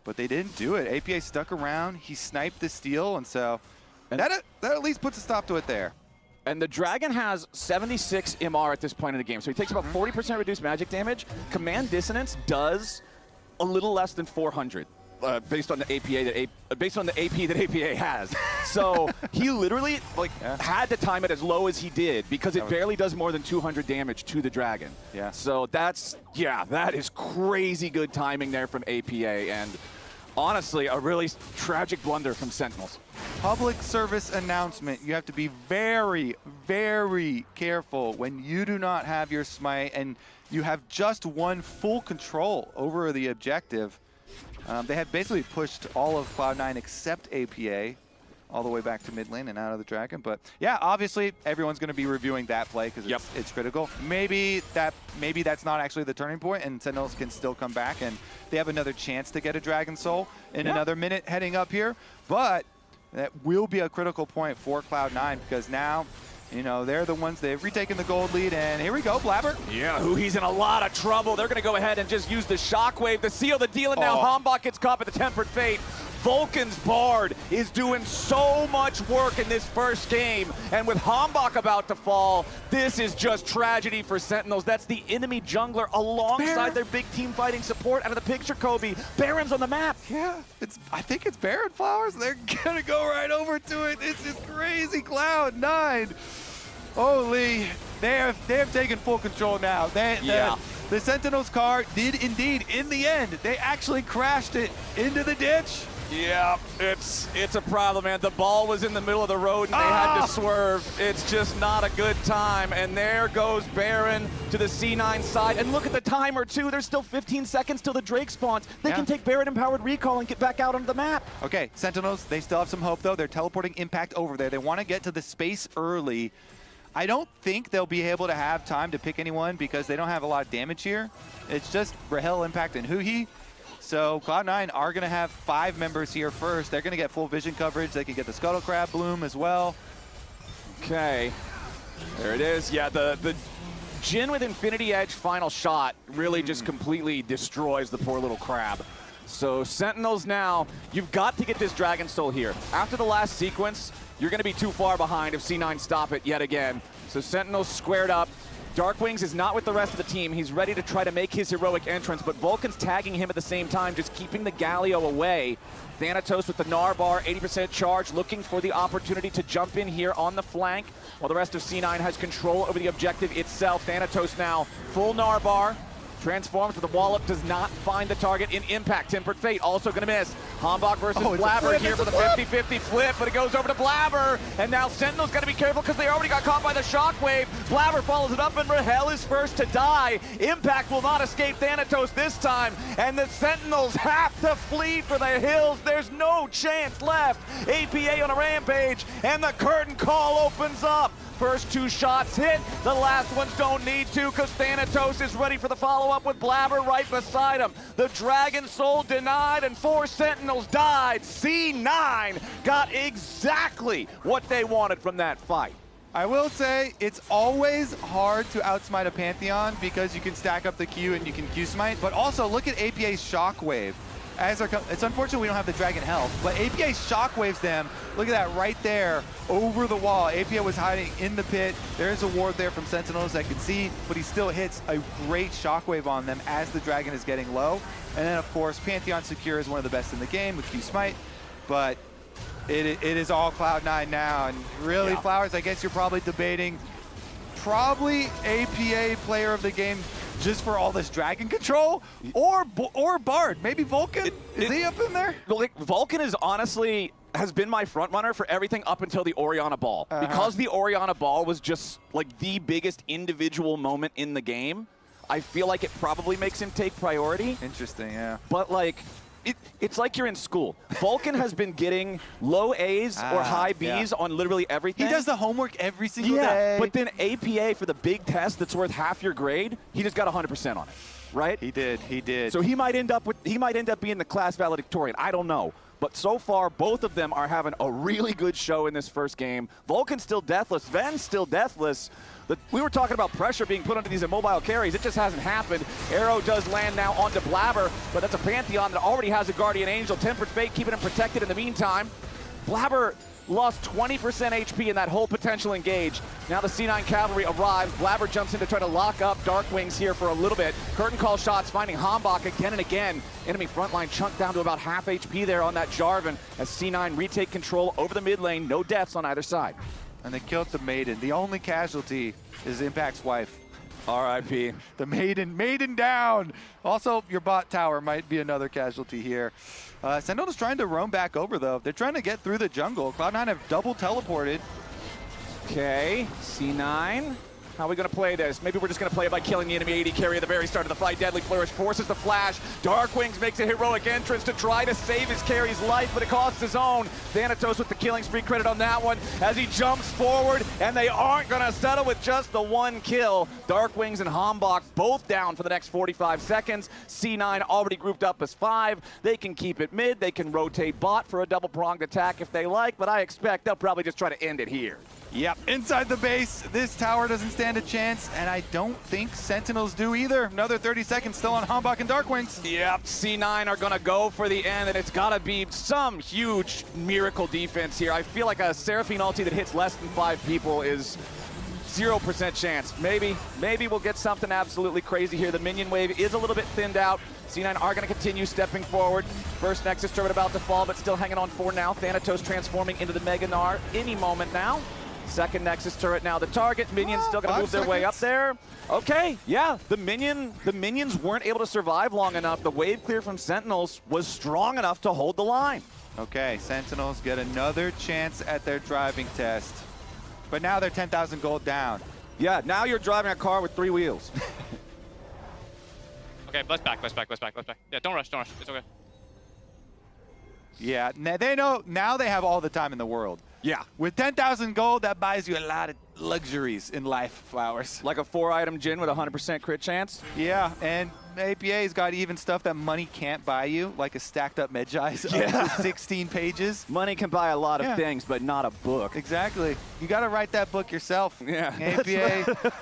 But they didn't do it. APA stuck around. He sniped the steal, and so that at least puts a stop to it there.
And the Dragon has 76 MR at this point in the game, so he takes about 40% reduced magic damage. Command Dissonance does a little less than 400. Based on the AP that APA has. So he literally had to time it as low as he did because it barely does more than 200 damage to the Dragon.
Yeah.
So that is crazy good timing there from APA, and honestly a really tragic blunder from Sentinels.
Public service announcement. You have to be very, very careful when you do not have your smite and you have just one full control over the objective. They had basically pushed all of Cloud9 except APA all the way back to mid lane and out of the Dragon. But yeah, obviously everyone's going to be reviewing that play because it's critical. Maybe that's not actually the turning point and Sentinels can still come back and they have another chance to get a Dragon Soul in another minute heading up here. But that will be a critical point for Cloud9 because now, you know, they're the ones, they've retaken the gold lead, and here we go, Blabber.
Yeah, he's in a lot of trouble. They're going to go ahead and just use the Shockwave to seal the deal, and now Hambach gets caught by the Tempered Fate. Vulcan's Bard is doing so much work in this first game. And with Hambach about to fall, this is just tragedy for Sentinels. That's the enemy jungler alongside their big team fighting support out of the picture, Kobe. Baron's on the map.
Yeah, I think it's Baron Flowers. They're gonna go right over to it. This is crazy. Cloud9. Holy, they have taken full control now. The Sentinels car did indeed, in the end, they actually crashed it into the ditch.
Yeah, it's a problem, man. The ball was in the middle of the road and they had to swerve. It's just not a good time. And there goes Baron to the C9 side. And look at the timer, too. There's still 15 seconds till the Drake spawns. They can take Baron-empowered recall and get back out onto the map.
Okay, Sentinels, they still have some hope, though. They're teleporting Impact over there. They want to get to the space early. I don't think they'll be able to have time to pick anyone because they don't have a lot of damage here. It's just Rahel, Impact, and Huhi. So Cloud9 are going to have 5 members here first. They're going to get full vision coverage. They can get the Scuttle Crab Bloom as well.
Okay, there it is. Yeah, the Jhin with Infinity Edge final shot really just completely destroys the poor little crab. So Sentinels now, you've got to get this Dragon Soul here. After the last sequence, you're going to be too far behind if C9 stop it yet again. So Sentinels squared up. Darkwings is not with the rest of the team. He's ready to try to make his heroic entrance, but Vulcan's tagging him at the same time, just keeping the Galio away. Thanatos with the Gnar bar, 80% charge, looking for the opportunity to jump in here on the flank, while the rest of C9 has control over the objective itself. Thanatos now, full Gnar bar. Transforms, but the wallop does not find the target in Impact. Tempered Fate also going to miss. Hambach versus Blabber here for the 50-50 flip, but it goes over to Blabber. And now Sentinel's got to be careful because they already got caught by the shockwave. Blabber follows it up, and Rahel is first to die. Impact will not escape Thanatos this time, and the Sentinels have to flee for the hills. There's no chance left. APA on a rampage, and the curtain call opens up. First 2 shots hit, the last ones don't need to because Thanatos is ready for the follow-up with Blabber right beside him. The Dragon Soul denied and 4 Sentinels died. C9 got exactly what they wanted from that fight.
I will say, it's always hard to outsmite a Pantheon because you can stack up the Q and you can Q-smite, but also look at APA's Shockwave. It's unfortunate we don't have the Dragon Health, but APA shockwaves them. Look at that right there over the wall. APA was hiding in the pit. There's a ward there from Sentinels that can see, but he still hits a great shockwave on them as the Dragon is getting low. And then, of course, Pantheon Secure is one of the best in the game with Q-Smite, but it is all Cloud9 now. And really, Flowers, I guess you're probably debating probably APA player of the game just for all this dragon control, or Bard. Maybe Vulcan? Is he up in there?
Vulcan is honestly has been my front runner for everything up until the Orianna Ball. Because the Orianna Ball was just like the biggest individual moment in the game, I feel like it probably makes him take priority.
Interesting, yeah.
But like, it's like you're in school. Vulcan has been getting low A's or high B's on literally everything.
He does the homework every single day.
But then APA for the big test that's worth half your grade, he just got 100% on it, right?
He did.
So he might end up being the class valedictorian. I don't know. But so far, both of them are having a really good show in this first game. Vulcan's still deathless. Ven's still deathless. We were talking about pressure being put onto these immobile carries. It just hasn't happened. Arrow does land now onto Blabber, but that's a Pantheon that already has a Guardian Angel. Tempered Fate keeping him protected in the meantime. Blabber lost 20% HP in that whole potential engage. Now the C9 Cavalry arrives. Blabber jumps in to try to lock up Darkwings here for a little bit. Curtain call shots finding Hambach again and again. Enemy frontline chunked down to about half HP there on that Jarvan as C9 retake control over the mid lane. No deaths on either side.
And they killed the Maiden. The only casualty is Impact's wife.
R.I.P.
The Maiden down. Also, your bot tower might be another casualty here. Sentinel's trying to roam back over, though. They're trying to get through the jungle. Cloud9 have double teleported.
Okay, C9. How are we going to play this? Maybe we're just going to play it by killing the enemy AD carry at the very start of the fight. Deadly Flourish forces the flash. Darkwings makes a heroic entrance to try to save his carry's life, but it costs his own. Thanatos with the killing spree credit on that one as he jumps forward, and they aren't going to settle with just the 1 kill. Darkwings and Hambach both down for the next 45 seconds. C9 already grouped up as 5. They can keep it mid. They can rotate bot for a double-pronged attack if they like, but I expect they'll probably just try to end it here.
Yep, inside the base, this tower doesn't stand a chance, and I don't think Sentinels do either. Another 30 seconds still on Hanbok and Darkwings.
Yep, C9 are gonna go for the end, and it's gotta be some huge miracle defense here. I feel like a Seraphine ulti that hits less than 5 people is 0% chance. Maybe we'll get something absolutely crazy here. The minion wave is a little bit thinned out. C9 are gonna continue stepping forward. First Nexus turret about to fall, but still hanging on for now. Thanatos transforming into the Mega Gnar any moment now. Second Nexus turret now the target. Minions still gonna move their way up there. Okay, yeah, the minions weren't able to survive long enough. The wave clear from Sentinels was strong enough to hold the line.
Okay, Sentinels get another chance at their driving test. But now they're 10,000 gold down.
Yeah, now you're driving a car with 3 wheels.
Okay, let's back. Yeah, don't rush. It's okay.
Yeah, they know, now they have all the time in the world.
Yeah.
With 10,000 gold, that buys you a lot of luxuries in life, Flowers.
Like a 4-item Jhin with a 100% crit chance?
Yeah, and APA's got even stuff that money can't buy you, like a stacked up Medjai's of 16 pages.
Money can buy a lot of things, but not a book.
Exactly. You got to write that book yourself.
Yeah.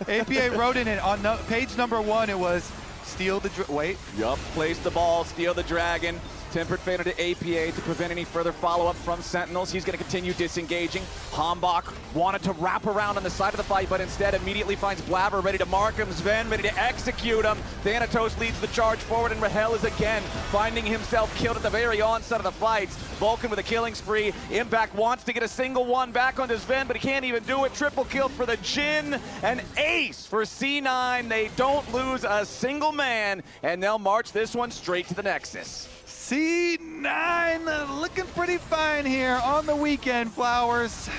APA wrote in it on page number 1, it was steal the, wait.
Yup, place the ball, steal the dragon. Tempered Fader to APA to prevent any further follow-up from Sentinels. He's going to continue disengaging. Hanbok wanted to wrap around on the side of the fight, but instead immediately finds Blabber ready to mark him. Sven ready to execute him. Thanatos leads the charge forward, and Rahel is again finding himself killed at the very onset of the fights. Vulcan with a killing spree. Impact wants to get a single one back onto Sven, but he can't even do it. Triple kill for the Jhin. An ace for C9. They don't lose a single man, and they'll march this one straight to the Nexus.
C9 looking pretty fine here on the weekend, Flowers.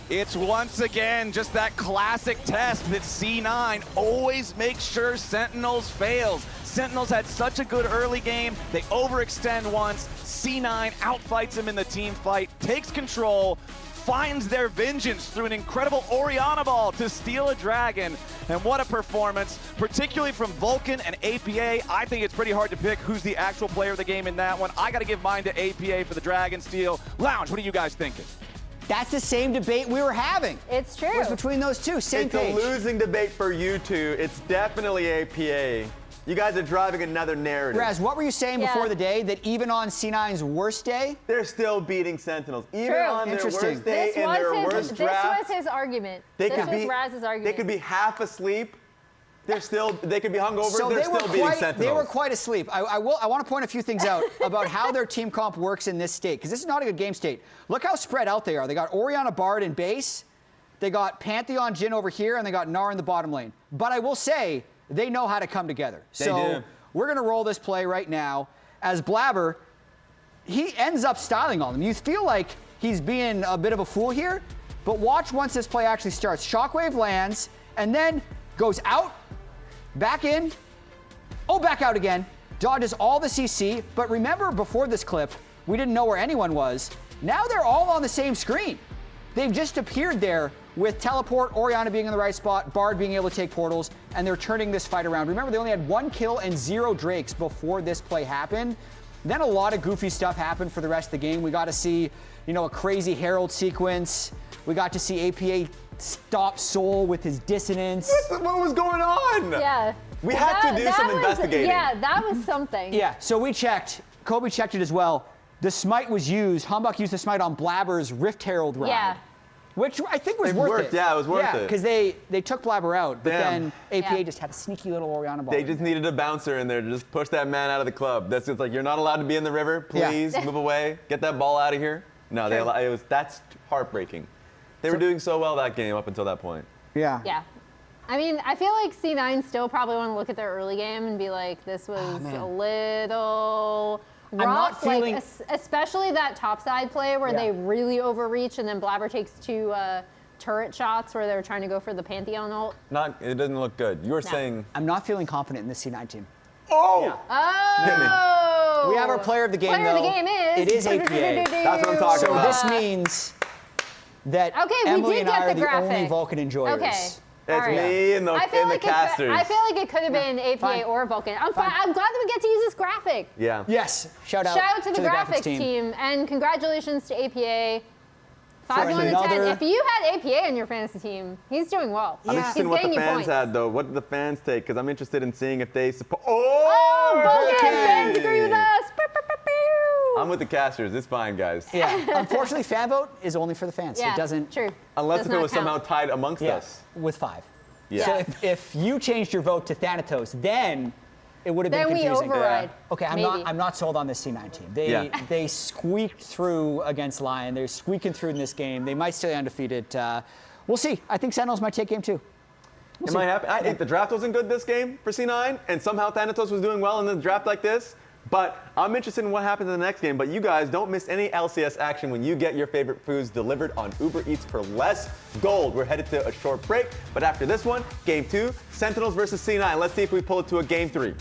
It's once again just that classic test that C9 always makes sure Sentinels fails. Sentinels had such a good early game. They overextend once. C9 outfights him in the team fight, takes control, finds their vengeance through an incredible Orianna ball to steal a dragon. And what a performance, particularly from Vulcan and APA. I think it's pretty hard to pick who's the actual player of the game in that one. I got to give mine to APA for the dragon steal. Lounge, what are you guys thinking?
That's the same debate we were having.
It's true.
It was between those two, same page.
It's a losing debate for you two. It's definitely APA. You guys are driving another narrative.
Raz, what were you saying before the day? That even on C9's worst day?
They're still beating Sentinels. Even on their worst day and their worst draft.
This was his argument.
This
was Raz's argument.
They could be half asleep. They could be hungover.
So
they're still beating Sentinels.
They were quite asleep. I want to point a few things out about how their team comp works in this state, because this is not a good game state. Look how spread out they are. They got Orianna Bard in base. They got Pantheon Jhin over here, and they got Gnar in the bottom lane. But I will say, they know how to come together. So we're going to roll this play right now as Blabber, he ends up styling on them. You feel like he's being a bit of a fool here, but watch once this play actually starts. Shockwave lands and then goes out, back in, back out again, dodges all the CC. But remember, before this clip, we didn't know where anyone was. Now they're all on the same screen. They've just appeared there with teleport, Orianna being in the right spot, Bard being able to take portals, and they're turning this fight around. Remember, they only had 1 kill and 0 Drakes before this play happened. Then a lot of goofy stuff happened for the rest of the game. We got to see, a crazy Herald sequence. We got to see APA stop Soul with his dissonance.
What was going on?
Yeah.
We had to do some investigating.
Yeah, that was something.
Yeah, so we checked. Kobe checked it as well. The smite was used. Hanbok used the smite on Blabber's Rift Herald ride. Yeah. Which I think was worth it.
Yeah, it was worth it.
Because they took Blabber out, but then APA just had a sneaky little Orianna ball.
They just needed a bouncer in there to just push that man out of the club. That's just like, you're not allowed to be in the river. Please move away. Get that ball out of here. No, that's heartbreaking. They were doing so well that game up until that point.
Yeah.
Yeah. I mean, I feel like C9 still probably want to look at their early game and be like, this was a little rough.
I'm not feeling...
especially that topside play where they really overreach and then Blabber takes 2 turret shots where they're trying to go for the Pantheon ult.
It doesn't look good. You were saying...
I'm not feeling confident in this C9 team.
Oh!
Yeah. Oh!
We have our player of the game,
Player of the game is...
It is APA.
That's what I'm talking about.
So this means that Emily and I are the only Vulcan enjoyers.
Okay.
It's me and the casters.
I feel like it could have been APA or Vulcan. I'm glad that we get to use this graphic.
Yeah.
Yes. Shout out
to the graphics team. And congratulations to APA. 5-1 to 10.
another-
If you had APA in your fantasy team, he's doing well.
I'm interested in
He's
what the
getting you
fans
points.
had, though. What did the fans take? Because I'm interested in seeing if they support.
Oh, Vulcan! Fans
okay.
agree with us. Pew, pew, pew, pew.
I'm with the casters. It's fine, guys.
Yeah. Unfortunately, fan vote is only for the fans.
Yeah,
It doesn't.
true.
Unless
Does
if it
not
was
count.
somehow tied amongst
Yeah,
us.
with 5.
Yeah.
So if you changed your vote to Thanatos, then it would have been
Then we
confusing.
override.
Okay,
Maybe.
I'm not sold on this C9 team. They squeaked through against Lion. They're squeaking through in this game. They might stay undefeated. We'll see. I think Sentinels might take game 2.
Am I happy? I think the draft wasn't good this game for C9, and somehow Thanatos was doing well in the draft like this. But I'm interested in what happens in the next game. But you guys don't miss any LCS action when you get your favorite foods delivered on Uber Eats for less gold. We're headed to a short break, but after this one, game 2, Sentinels versus C9. Let's see if we pull it to a game 3.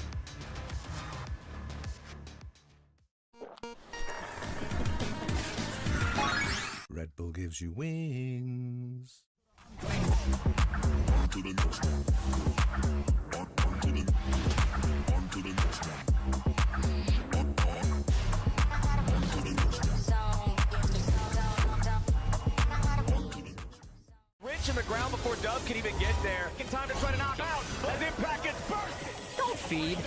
Red Bull gives you wings.
Rich in the ground before Dub can even get there. In time to try to knock out as Impact gets bursted.
Don't feed.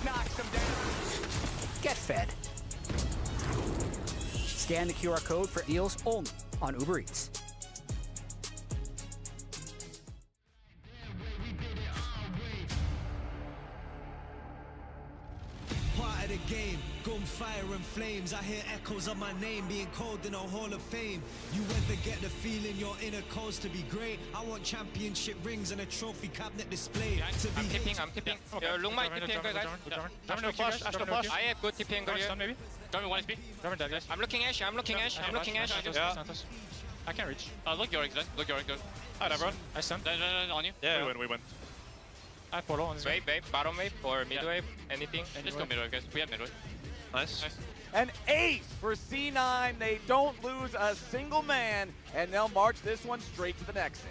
Knocks him down.
Get fed. Scan the QR code for deals only on Uber Eats.
Part of the game, gunfire and flames. I hear echoes of my name being called in a Hall of Fame. You ever get the feeling your inner cause to be great? I want championship rings and a trophy cabinet display. To be
I'm tipping. Yeah, long mic tipping angle, guys. I have good tipping angle here. Maybe. Drop me one SP. I'm looking Ash. I'm looking Ash. Yeah. I can reach. Look your exit. Look your exit. Alright, everyone. I stun. On you. Yeah. We win. I follow on this. Wave, bottom wave, or mid wave, anything. Just go mid wave, guys. We have mid wave. Nice.
An ace for C9. They don't lose a single man, and they'll march this one straight to the Nexus.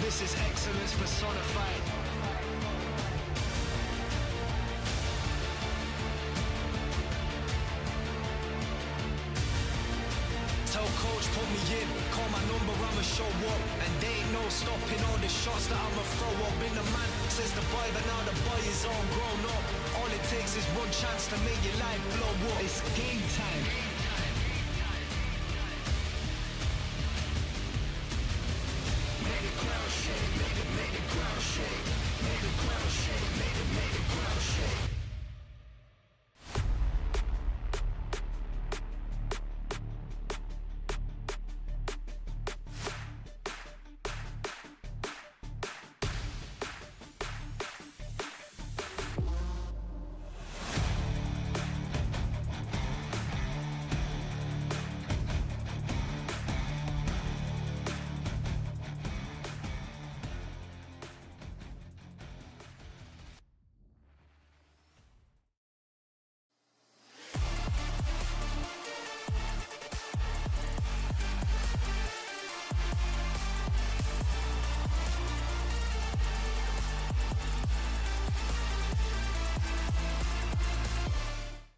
This is excellence personified. Tell coach put me in, call my number, I'ma show up. And they ain't no stopping all the shots that I'ma throw up. Been the man since the boy, but now the boy is all grown up. All it takes is one chance to make your life blow up. It's game time.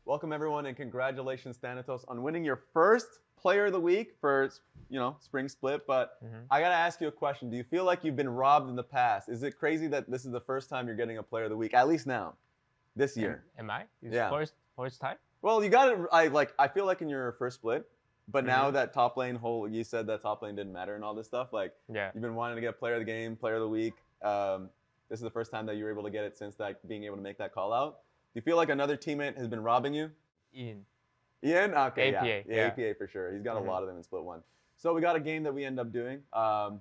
Welcome everyone, and congratulations, Thanatos, on winning your first Player of the Week for, Spring Split. But I gotta ask you a question: do you feel like you've been robbed in the past? Is it crazy that this is the first time you're getting a Player of the Week, at least now, this year?
Am I? It's
Yeah.
First time.
Well, you got it. I feel like in your first split, but now that top lane you said that top lane didn't matter and all this stuff. Like,
Yeah.
you've been wanting to get Player of the Game, Player of the Week. This is the first time that you were able to get it since that being able to make that call out. Do you feel like another teammate has been robbing you?
Ian.
Ian? Okay,
APA,
yeah,
yeah.
APA for sure. He's got a lot of them in Split 1. So we got a game that we end up doing.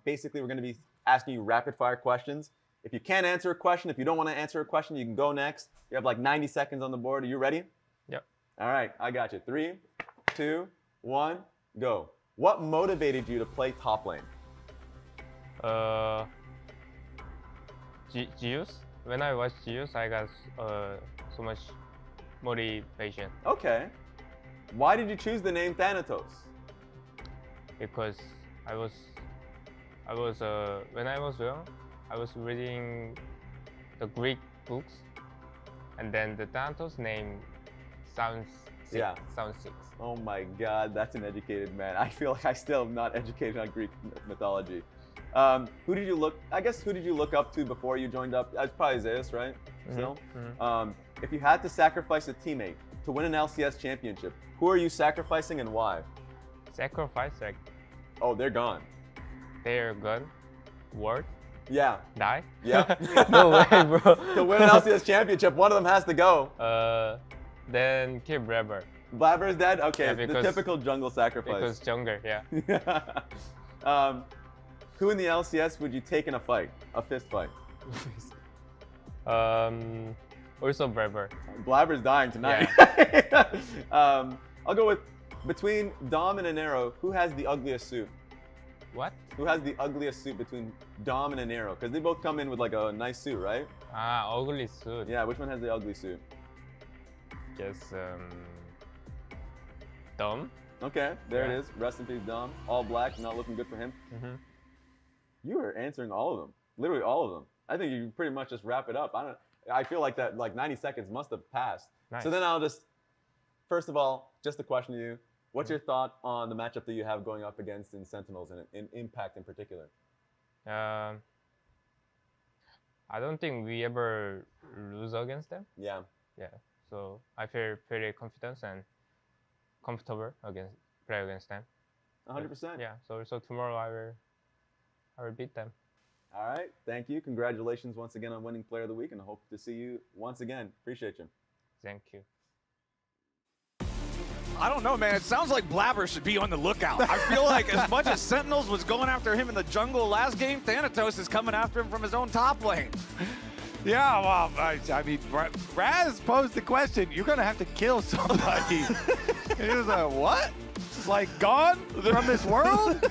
Basically, we're going to be asking you rapid fire questions. If you can't answer a question, if you don't want to answer a question, you can go next. You have like 90 seconds on the board. Are you ready?
Yep.
All right, I got you. 3, 2, 1, go. What motivated you to play top lane?
Geos. When I watched Geos, I got so much motivation.
Okay. Why did you choose the name Thanatos?
Because when I was young, I was reading the Greek books, and then the Thanatos name sounds sick.
Oh my God, that's an educated man. I feel like I still am not educated on Greek mythology. Who did you look up to before you joined up? It's probably Zeus, right? Still? If you had to sacrifice a teammate to win an LCS championship, who are you sacrificing and why?
Sacrifice, like,
oh, they're gone.
They're gone? Word?
Yeah.
Die?
Yeah.
No way, bro.
To win an LCS championship, one of them has to go.
Then keep Blabber.
Blabber's dead? Okay,
Yeah,
the typical jungle sacrifice.
Because jungle, yeah.
Who in the LCS would you take in a fight? A fist fight?
Also Blabber.
Blabber's dying tonight. I'll go with, between Dom and Anero, who has the ugliest suit?
What?
Who has the ugliest suit between Dom and Anero? Because they both come in with like a nice suit, right?
Ah, ugly suit.
Yeah, which one has the ugly suit?
Guess, Dom.
Okay, there it is. Rest in peace, Dom. All black, not looking good for him. You are answering all of them. Literally all of them. I think you pretty much just wrap it up. I feel like that like 90 seconds must have passed.
Nice.
So then I'll just, first of all, just a question to you. What's your thought on the matchup that you have going up against in Sentinels and in Impact in particular?
I don't think we ever lose against them.
Yeah.
Yeah. So I feel pretty confident and comfortable play against them.
100%.
Yeah. So tomorrow I will beat them.
All right. Thank you. Congratulations once again on winning Player of the Week, and I hope to see you once again. Appreciate you.
Thank you.
I don't know, man. It sounds like Blabber should be on the lookout. I feel like as much as Sentinels was going after him in the jungle last game, Thanatos is coming after him from his own top lane.
Yeah, well, I mean, Raz posed the question, you're going to have to kill somebody. He was like, what? Like, gone from this world?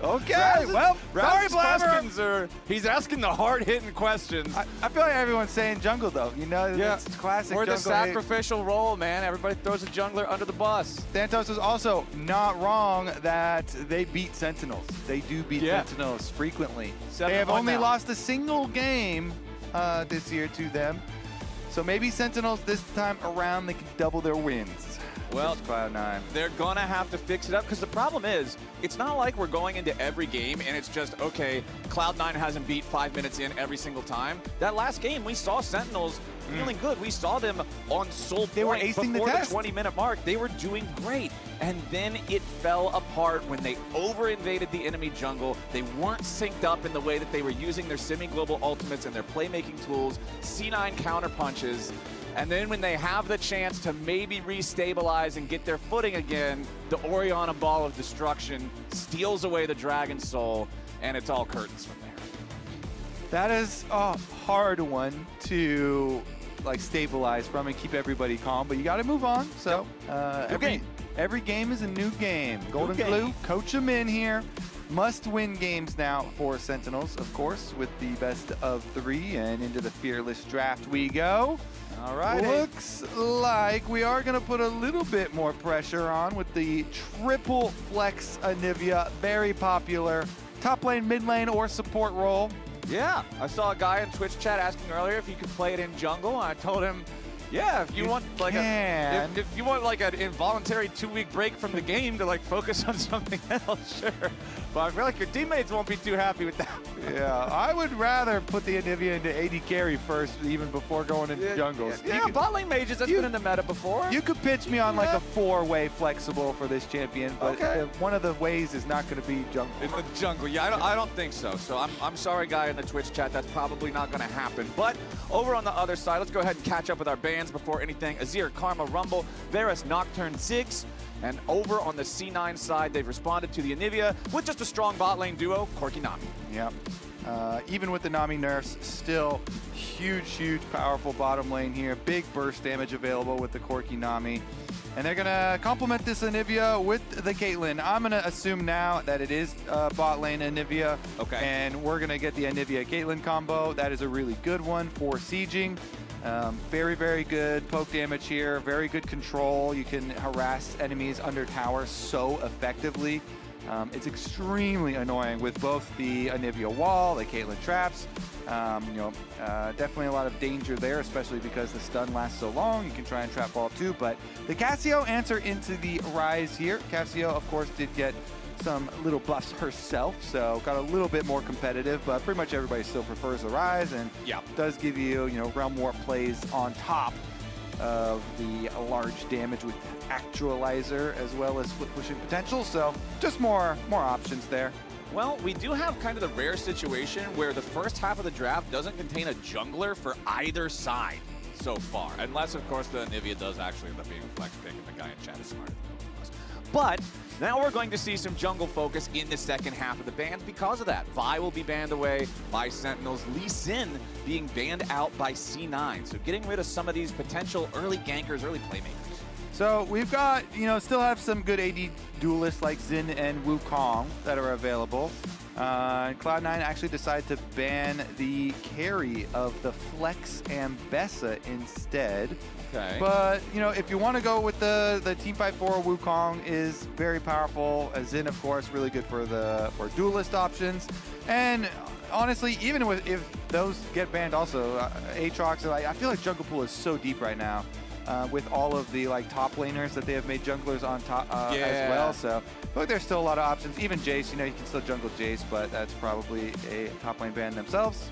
Okay, well, sorry, Blabber.
He's asking the hard-hitting questions.
I feel like everyone's saying jungle, though. You know, it's classic
We're
jungle
the sacrificial role, man. Everybody throws a jungler under the bus.
Thanatos is also not wrong that they beat Sentinels. They do beat Sentinels frequently. They have only lost a single game this year to them. So maybe Sentinels this time around, they can double their wins.
Well,
Cloud9.
They're going to have to fix it up because the problem is, it's not like we're going into every game and it's just, okay, Cloud9 hasn't beat 5 minutes in every single time. That last game, we saw Sentinels feeling good. We saw them on Soul
They were
Point
acing the
before
test.
the 20-minute mark. They were doing great. And then it fell apart when they over-invaded the enemy jungle. They weren't synced up in the way that they were using their semi-global ultimates and their playmaking tools, C9 counter punches. And then when they have the chance to maybe restabilize and get their footing again, the Orianna Ball of Destruction steals away the Dragon Soul, and it's all curtains from there.
That is a hard one to like stabilize from and keep everybody calm, but you got to move on. So every game is a new game. Golden Glue, coach them in here. Must-win games now for Sentinels, of course, with the best of 3, and into the Fearless Draft we go. All right. Looks like we are going to put a little bit more pressure on with the triple flex Anivia, very popular top lane, mid lane, or support role.
Yeah, I saw a guy in Twitch chat asking earlier if you could play it in jungle, and I told him, yeah, if you want like if you want like an involuntary 2-week break from the game to like focus on something else, sure. But I feel like your teammates won't be too happy with that.
Yeah, I would rather put the Anivia into AD carry first, even before going into jungles.
Yeah, bot lane mages has been in the meta before.
You could pitch me on like a 4-way flexible for this champion, but one of the ways is not going to be jungle.
In the jungle, yeah, I don't think so. So I'm sorry, guy in the Twitch chat, that's probably not going to happen. But over on the other side, let's go ahead and catch up with our bans before anything. Azir, Karma, Rumble, Varus, Nocturne, Ziggs. And over on the C9 side, they've responded to the Anivia with just a strong bot lane duo, Corki Nami.
Yep. Even with the Nami nerfs, still huge, powerful bottom lane here. Big burst damage available with the Corki Nami. And they're going to complement this Anivia with the Caitlyn. I'm going to assume now that it is bot lane Anivia.
Okay.
And we're going to get the Anivia-Caitlyn combo. That is a really good one for sieging. Very good poke damage here. Very good control. You can harass enemies under tower so effectively. It's extremely annoying with both the Anivia wall, the Caitlyn traps. Definitely a lot of danger there, especially because the stun lasts so long. You can try and trap ball too, but the Cassio answer into the Rise here. Cassio, of course, did get some little buffs herself, so got a little bit more competitive, but pretty much everybody still prefers the Rise, and does give you, Realm Warp plays on top of the large damage with Actualizer as well as split pushing potential, so just more options there.
Well, we do have kind of the rare situation where the first half of the draft doesn't contain a jungler for either side so far, unless of course the Anivia does actually end up being a flex pick and the guy in chat is smarter than both of us. But now we're going to see some jungle focus in the second half of the bans because of that. Vi will be banned away by Sentinels. Lee Sin being banned out by C9. So getting rid of some of these potential early gankers, early playmakers.
So we've got, still have some good AD duelists like Xin and Wukong that are available. Cloud9 actually decided to ban the carry of the Flex Ambessa instead.
Okay.
But, if you want to go with the Teamfight 4, Wukong is very powerful. Xin, of course, really good for duelist options. And honestly, even if those get banned also, Aatrox, I feel like Jungle Pool is so deep right now. With all of the top laners that they have made junglers on top as well, so I feel like there's still a lot of options. Even Jace, you can still jungle Jace, but that's probably a top lane ban themselves.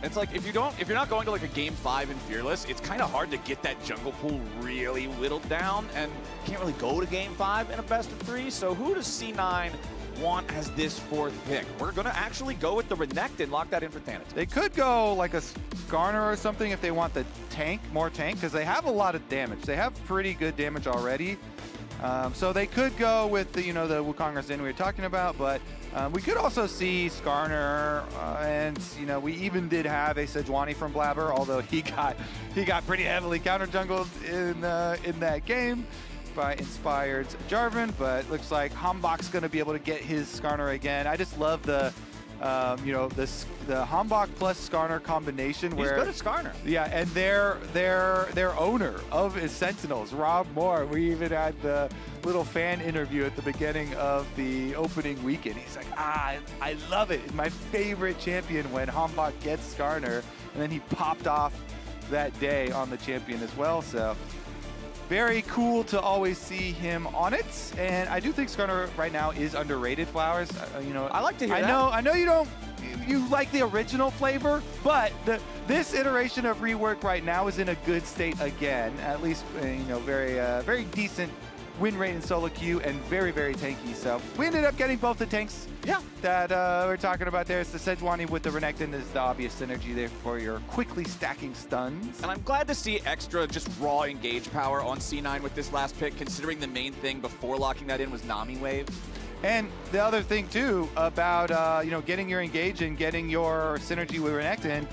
It's like if you're not going to like a game 5 in Fearless, it's kind of hard to get that jungle pool really whittled down, and can't really go to game 5 in a best of 3. So who does C9 want as this 4th pick? We're going to actually go with the Renekton, lock that in for Thanatos.
They could go like a Garner or something if they want the more tank, because they have a lot of damage. They have pretty good damage already. So they could go with the, the Wukong or Xin we were talking about, but we could also see Skarner, and we even did have a Sejuani from Blabber, although he got pretty heavily counter jungled in that game by Inspired Jarvan, but looks like Hambach's going to be able to get his Skarner again. I just love the Hambach plus Skarner combination.
He's good at Skarner.
Yeah, and their owner of his Sentinels, Rob Moore. We even had the little fan interview at the beginning of the opening weekend. He's like, I love it. My favorite champion when Hambach gets Skarner, and then he popped off that day on the champion as well. So very cool to always see him on it, and I do think Skarner right now is underrated. Flowers,
I like to hear that.
I know you like the original flavor, but this iteration of rework right now is in a good state again. At least very decent win rate in solo queue and very tanky. So we ended up getting both the tanks.
Yeah.
That we're talking about there. It's the Sejuani with the Renekton is the obvious synergy there for your quickly stacking stuns.
And I'm glad to see extra just raw engage power on C9 with this last pick, considering the main thing before locking that in was Nami Wave.
And the other thing too about getting your engage and getting your synergy with Renekton,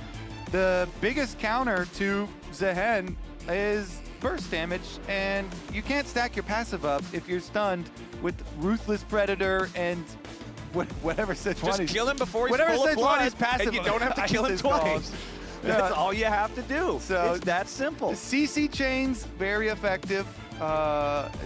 the biggest counter to Zehen is burst damage, and you can't stack your passive up if you're stunned with Ruthless Predator and whatever Sejuani's.
Just kill him before he's full of blood,
passive,
and you don't have to kill him twice. That's all you have to do.
So
it's that simple.
CC chains, very effective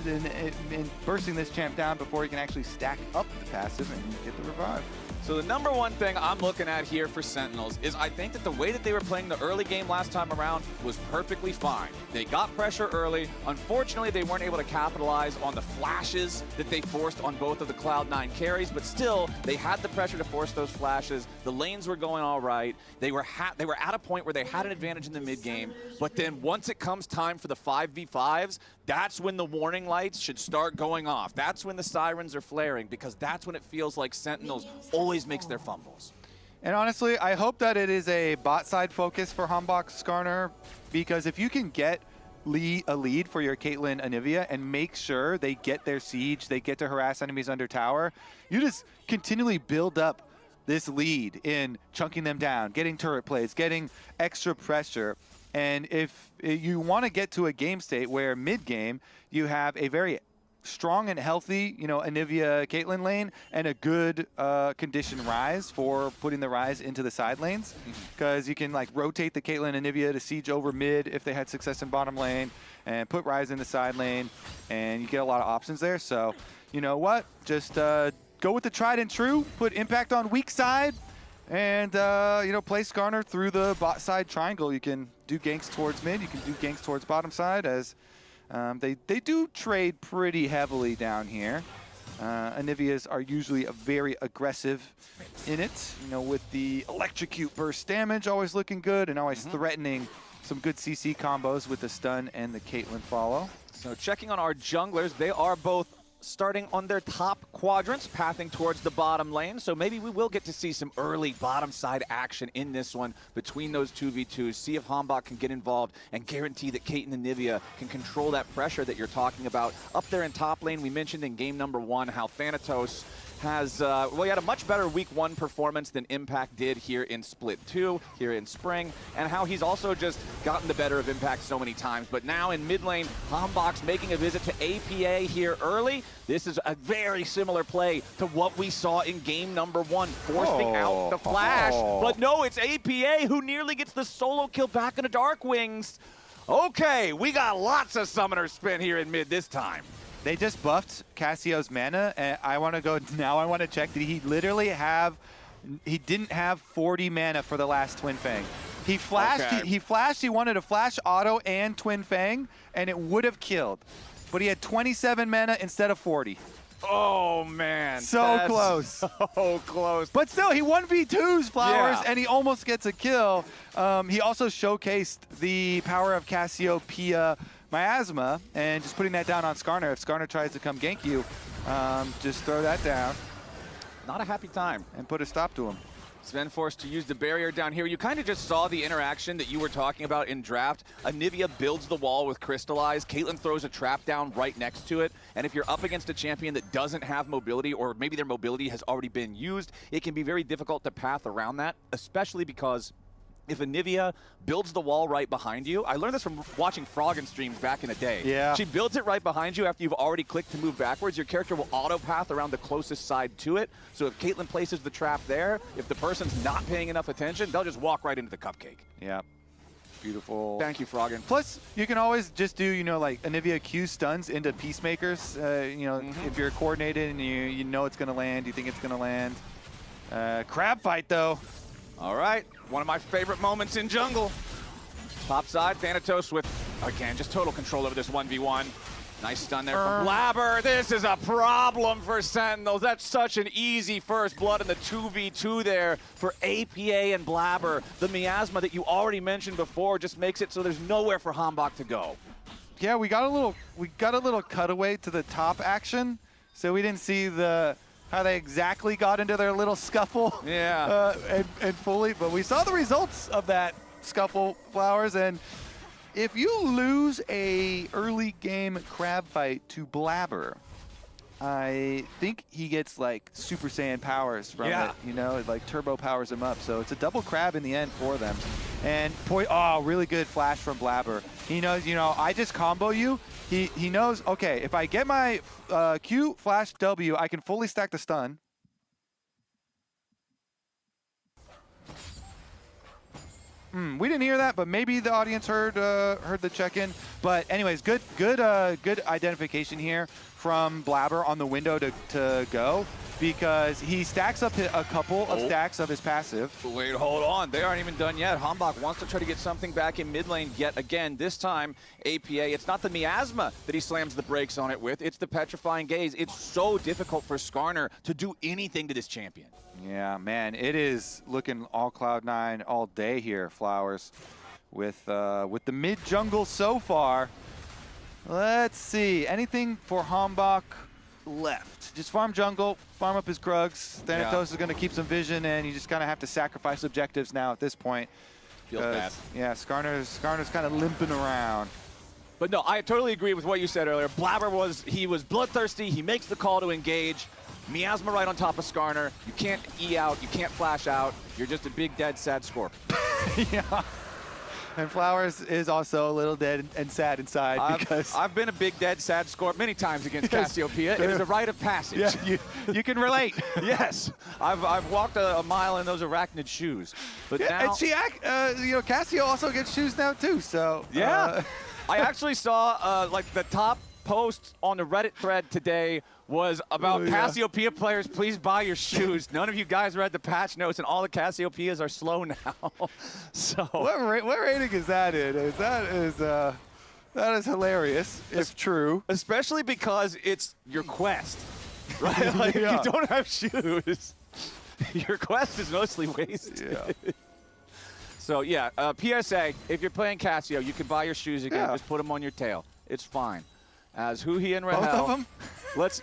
in bursting this champ down before he can actually stack up the passive and get the revive.
So the number one thing I'm looking at here for Sentinels is I think that the way that they were playing the early game last time around was perfectly fine. They got pressure early. Unfortunately, they weren't able to capitalize on the flashes that they forced on both of the Cloud9 carries, but still, they had the pressure to force those flashes. The lanes were going all right. They were at a point where they had an advantage in the mid game, but then once it comes time for the 5v5s, that's when the warning lights should start going off. That's when the sirens are flaring, because that's when it feels like Sentinels always makes their fumbles.
And honestly, I hope that it is a bot side focus for Hambach Skarner, because if you can get a lead for your Caitlyn Anivia and make sure they get their siege, they get to harass enemies under tower, you just continually build up this lead in chunking them down, getting turret plays, getting extra pressure. And if you want to get to a game state where mid-game you have a very strong and healthy, Anivia Caitlyn lane and a good condition Ryze for putting the Ryze into the side lanes, because you can like rotate the Caitlyn and Anivia to siege over mid if they had success in bottom lane, and put Ryze in the side lane, and you get a lot of options there. So you know what? Just go with the tried and true. Put impact on weak side, and play Skarner through the bot side triangle. You can do ganks towards mid. You can do ganks towards bottom side as. They do trade pretty heavily down here. Anivias are usually very aggressive in it, with the electrocute burst damage always looking good and always threatening some good CC combos with the stun and the Caitlyn follow.
So checking on our junglers, they are both starting on their top quadrants, pathing towards the bottom lane. So maybe we will get to see some early bottom side action in this one between those 2v2s. See if Hanbok can get involved and guarantee that Caitlyn and Nivea can control that pressure that you're talking about. Up there in top lane, we mentioned in game number 1 how Thanatos has, he had a much better week 1 performance than Impact did here in Split 2, here in Spring, and how he's also just gotten the better of Impact so many times. But now in mid lane, Hanbok's making a visit to APA here early. This is a very similar play to what we saw in game number 1, forcing out the flash. But no, it's APA who nearly gets the solo kill back into Dark Wings. Okay, we got lots of Summoner Spin here in mid this time.
They just buffed Cassio's mana, and I want to go now. I want to check. Did he literally have? He didn't have 40 mana for the last Twin Fang. He flashed.
Okay.
He flashed. He wanted to flash auto and Twin Fang, and it would have killed. But he had 27 mana instead of 40.
Oh man,
so close.
So close.
But still, he 1v2s Flowers,
Yeah.
and he almost gets a kill. He also showcased the power of Cassiopeia Miasma, and just putting that down on Skarner. If Skarner tries to come gank you, just throw that down.
Not a happy time.
And put a stop to him.
Sven forced to use the barrier down here. You kind of just saw the interaction that you were talking about in draft. Anivia builds the wall with Crystallize. Caitlyn throws a trap down right next to it. And if you're up against a champion that doesn't have mobility, or maybe their mobility has already been used, it can be very difficult to path around that, especially because if Anivia builds the wall right behind you, I learned this from watching Froggen streams back in the day.
Yeah.
She builds it right behind you after you've already clicked to move backwards. Your character will auto path around the closest side to it. So if Caitlyn places the trap there, if the person's not paying enough attention, they'll just walk right into the cupcake.
Yeah. Beautiful.
Thank you, Froggen.
Plus, you can always just do, like Anivia Q stuns into Peacemakers. If you're coordinated and you know it's going to land, you think it's going to land. Crab fight, though.
All right, one of my favorite moments in jungle. Top side, Thanatos with, again, just total control over this 1v1. Nice stun there from Blabber. This is a problem for Sentinels. That's such an easy first blood in the 2v2 there for APA and Blabber. The miasma that you already mentioned before just makes it so there's nowhere for Hanbok to go.
Yeah, we got a little cutaway to the top action, so we didn't see how they exactly got into their little scuffle.
Yeah.
And fully, but we saw the results of that scuffle, Flowers. And if you lose a early game crab fight to Blabber, I think he gets like Super Saiyan powers from it. It like turbo powers him up. So it's a double crab in the end for them. And really good flash from Blabber. He knows, I just combo you. He knows, okay, if I get my Q flash W, I can fully stack the stun. We didn't hear that, but maybe the audience heard the check-in. But anyways, good identification here from Blabber on the window to go, because he stacks up a couple of stacks of his passive.
Wait, hold on. They aren't even done yet. Hanbok wants to try to get something back in mid lane yet again. This time, APA, it's not the miasma that he slams the brakes on it with. It's the petrifying gaze. It's so difficult for Skarner to do anything to this champion.
Yeah, man, it is looking all Cloud9 all day here, Flowers, with the mid jungle so far. Let's see, anything for Hanbok left? Just farm jungle, farm up his Krugs. Thanatos is going to keep some vision, and you just kind of have to sacrifice objectives now at this point.
Feels bad.
Yeah, Skarner's kind of limping around.
But no, I totally agree with what you said earlier. Blabber was bloodthirsty. He makes the call to engage. Miasma right on top of Skarner. You can't E out, you can't flash out. You're just a big, dead, sad Scorp.
Yeah. And Flowers is also a little dead and sad inside because
I've been a big, dead, sad Scorp many times against Cassiopeia. It is a rite of passage.
Yeah, you can relate.
Yes, I've walked a mile in those arachnid shoes. But now,
and she, Cassio also gets shoes now too. So
yeah, I actually saw like the top post on the Reddit thread today was about Cassiopeia players, please buy your shoes. None of you guys read the patch notes, and all the Cassiopeias are slow now. So
what rating is that in? That is hilarious, if true.
Especially because it's your quest, right? Like, if you don't have shoes, your quest is mostly wasted.
Yeah.
So yeah, PSA, if you're playing Cassio, you can buy your shoes again. Just put them on your tail. It's fine. As Huhi and Rahel.
Both of them?
Just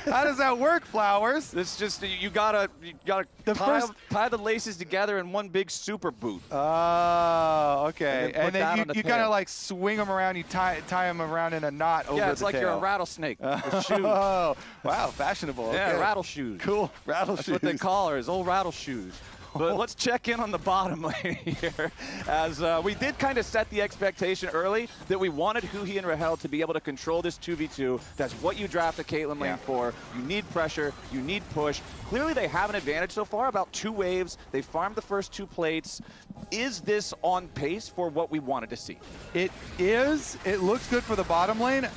how does that work, Flowers?
It's just you gotta tie the laces together in one big super boot.
Oh, okay. And then you kind of like swing them around. You tie them around in a knot over the tail.
Yeah, it's like you're a rattlesnake with shoes.
Oh, wow, fashionable.
Yeah,
okay.
rattle shoes.
Cool, rattle
That's
shoes.
what they call her, is old rattle shoes. But let's check in on the bottom lane here, as we did kind of set the expectation early that we wanted Huhi and Rahel to be able to control this 2v2. That's what you draft a Caitlyn lane for. You need pressure, you need push. Clearly they have an advantage so far, about 2 waves. They farmed the first 2 plates. Is this on pace for what we wanted to see?
It is. It looks good for the bottom lane.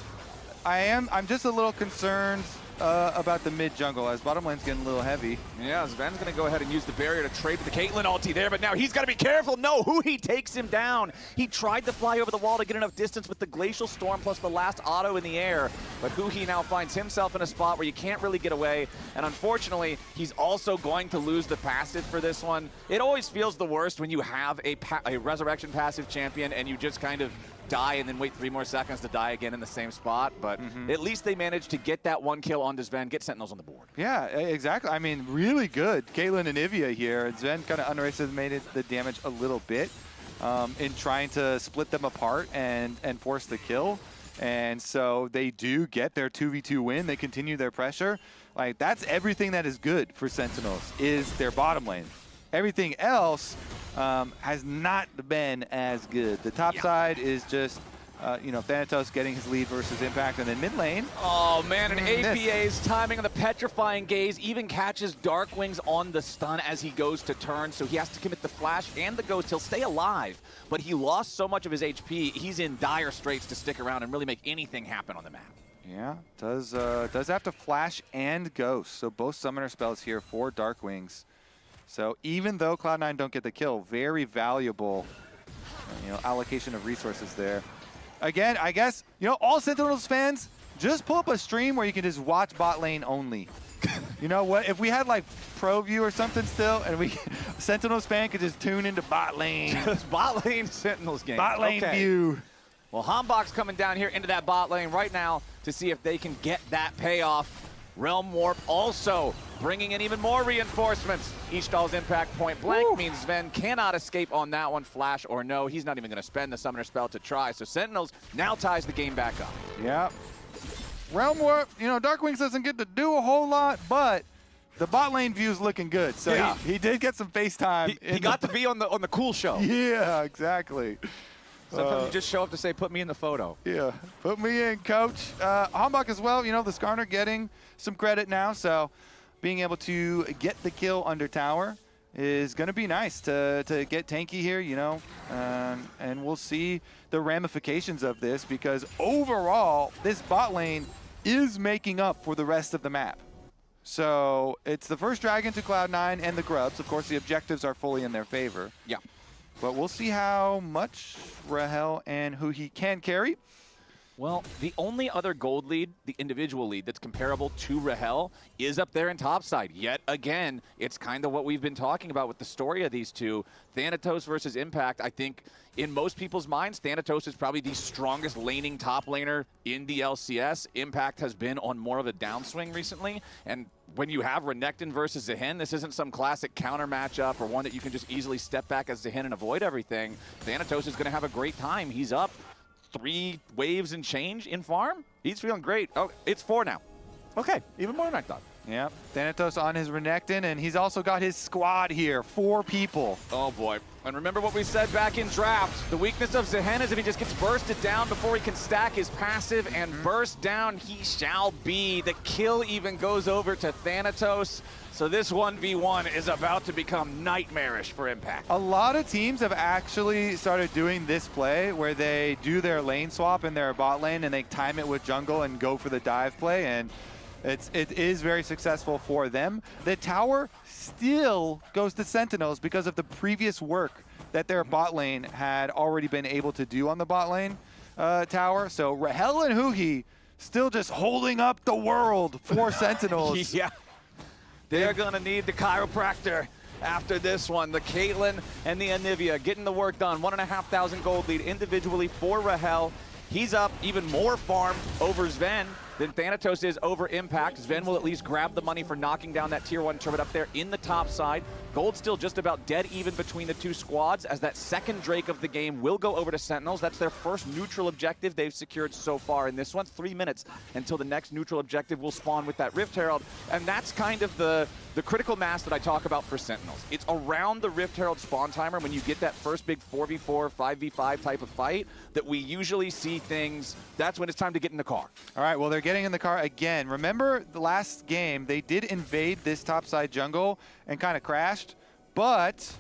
I'm just a little concerned about the mid jungle, as bottom lane's getting a little heavy.
Yeah, Sven's going to go ahead and use the barrier to trade with the Caitlyn ulti there, but now he's got to be careful. No, Huhi takes him down. He tried to fly over the wall to get enough distance with the Glacial Storm plus the last auto in the air, but Huhi now finds himself in a spot where you can't really get away, and unfortunately, he's also going to lose the passive for this one. It always feels the worst when you have a Resurrection passive champion and you just kind of die and then wait 3 more seconds to die again in the same spot, but at least they managed to get that 1 kill onto Sven, get Sentinels on the board.
Yeah, exactly. I mean, really good. Caitlyn and Ivia here. And Sven kind of underestimated the damage a little bit in trying to split them apart and force the kill. And so they do get their 2v2 win. They continue their pressure. Like, that's everything that is good for Sentinels, is their bottom lane. Everything else has not been as good. The top side is just, Thanatos getting his lead versus Impact, and then mid lane.
Oh man, and APA's timing on the Petrifying Gaze even catches Darkwings on the stun as he goes to turn, so he has to commit the flash and the ghost. He'll stay alive, but he lost so much of his HP, he's in dire straits to stick around and really make anything happen on the map.
Yeah, does have to flash and ghost, so both summoner spells here for Darkwings. So even though Cloud9 don't get the kill, very valuable, allocation of resources there. Again, I guess, all Sentinels fans, just pull up a stream where you can just watch bot lane only. You know what? If we had like Pro View or something still, and Sentinels fan could just tune into bot lane.
Just bot lane Sentinels game.
Bot lane view.
Well, Hambach's coming down here into that bot lane right now to see if they can get that payoff. Realm Warp also bringing in even more reinforcements. Ishtal's impact point blank means Sven cannot escape on that one, flash or no. He's not even going to spend the summoner spell to try. So Sentinels now ties the game back up.
Yeah. Realm Warp, Darkwings doesn't get to do a whole lot, but the bot lane view is looking good. So he did get some FaceTime.
He got to be on the cool show.
Yeah, exactly.
Sometimes you just show up to say, put me in the photo.
Yeah, put me in, coach. Hambach as well, the Skarner getting some credit now, so being able to get the kill under tower is going to be nice to get tanky here, and we'll see the ramifications of this, because overall, this bot lane is making up for the rest of the map. So it's the first dragon to Cloud9 and the Grubs. Of course, the objectives are fully in their favor.
Yeah.
But we'll see how much Rahel and Huhi can carry.
Well, the only other gold lead, the individual lead that's comparable to Rahel, is up there in topside. Yet again, it's kind of what we've been talking about with the story of these two. Thanatos versus Impact, I think in most people's minds, Thanatos is probably the strongest laning top laner in the LCS. Impact has been on more of a downswing recently, and when you have Renekton versus Daejeon, this isn't some classic counter matchup or one that you can just easily step back as Daejeon and avoid everything. Thanatos is going to have a great time. He's up 3 waves and change in farm. He's feeling great. Oh, it's 4 now. Okay, even more than I thought.
Yep, Thanatos on his Renekton, and he's also got his squad here, 4 people.
Oh boy. And remember what we said back in draft. The weakness of Zehen is if he just gets bursted down before he can stack his passive, and burst down he shall be. The kill even goes over to Thanatos. So this 1v1 is about to become nightmarish for Impact.
A lot of teams have actually started doing this play where they do their lane swap in their bot lane and they time it with jungle and go for the dive play, and it is very successful for them. The tower still goes to Sentinels because of the previous work that their bot lane had already been able to do on the bot lane tower. So Rahel and Huhi still just holding up the world for Sentinels.
Yeah, they're gonna need the chiropractor after this one. The Caitlyn and the Anivia getting the work done. 1,500 gold lead individually for Rahel. He's up even more farm over Sven than Thanatos is over Impact. Sven will at least grab the money for knocking down that tier 1 turret up there in the top side. Gold still just about dead even between the 2 squads, as that second Drake of the game will go over to Sentinels. That's their first neutral objective they've secured so far in this one. 3 minutes until the next neutral objective will spawn with that Rift Herald. And that's kind of the critical mass that I talk about for Sentinels. It's around the Rift Herald spawn timer when you get that first big 4v4, 5v5 type of fight that we usually see things. That's when it's time to get in the car.
All right, well, they're getting in the car again. Remember the last game, they did invade this topside jungle and kind of crashed, but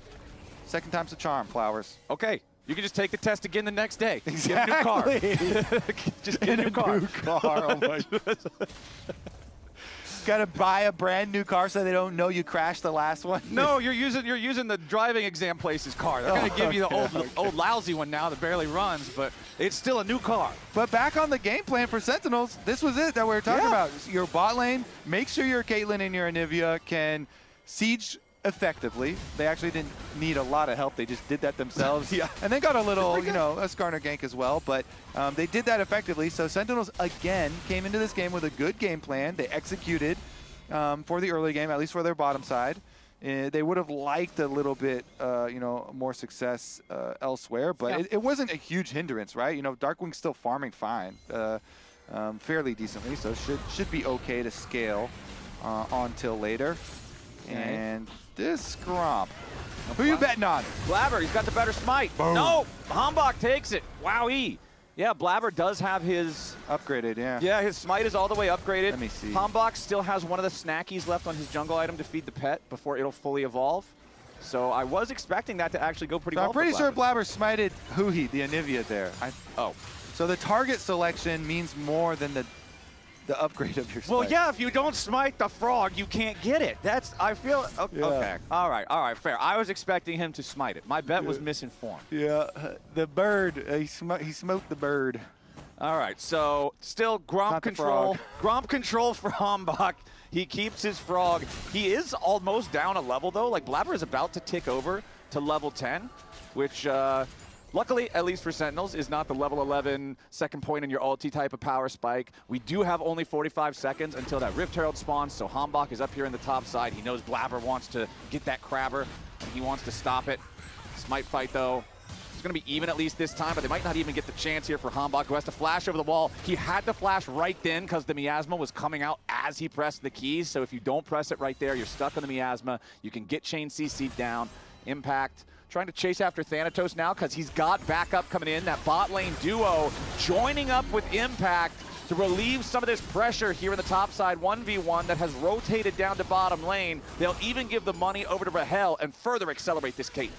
second time's the charm, Flowers.
Okay, you can just take the test again the next day.
Exactly.
Get a new car. Just get a new car.
Oh my God. Got to buy a brand new car so they don't know you crashed the last one.
No, you're using the driving exam place's car. They're going to give you the old lousy one now that barely runs, but it's still a new car.
But back on the game plan for Sentinels, this was it that we were talking about. Your bot lane, make sure your Caitlyn and your Anivia can siege effectively. They actually didn't need a lot of help. They just did that themselves. And they got a little, a Skarner gank as well, but they did that effectively. So Sentinels, again, came into this game with a good game plan. They executed for the early game, at least for their bottom side. They would have liked a little bit, more success elsewhere, but it wasn't a huge hindrance, right? Darkwing's still farming fine, fairly decently, so should be okay to scale until later. And this Gromp. Who you betting on?
Blabber, he's got the better smite.
Boom.
No, Hambach takes it. Wowee. Yeah, Blabber does have his...
Upgraded, yeah.
Yeah, his smite is all the way upgraded.
Let me see.
Hambach still has one of the snackies left on his jungle item to feed the pet before it'll fully evolve. So I was expecting that to actually go pretty well.
I'm pretty sure Blabber smited Huhi, the Anivia there. So the target selection means more than the upgrade of your smite.
Well, yeah, if you don't smite the frog, you can't get it. I feel, okay. All right, fair. I was expecting him to smite it. My bet was misinformed.
Yeah, the bird, he smoked the bird.
All right, so still Gromp control. Gromp control for Hambach. He keeps his frog. He is almost down a level, though. Like, Blabber is about to tick over to level 10, which... luckily, at least for Sentinels, is not the level 11 second point in your ulti type of power spike. We do have only 45 seconds until that Rift Herald spawns, so Hambach is up here in the top side. He knows Blabber wants to get that Crabber, and he wants to stop it. Smite fight, though. It's going to be even at least this time, but they might not even get the chance here for Hambach, who has to flash over the wall. He had to flash right then because the miasma was coming out as he pressed the keys, so if you don't press it right there, you're stuck on the miasma. You can get chain CC'd down. Impact trying to chase after Thanatos now because he's got backup coming in. That bot lane duo joining up with Impact to relieve some of this pressure here in the top side 1v1 that has rotated down to bottom lane. They'll even give the money over to Rahel and further accelerate this Caitlyn.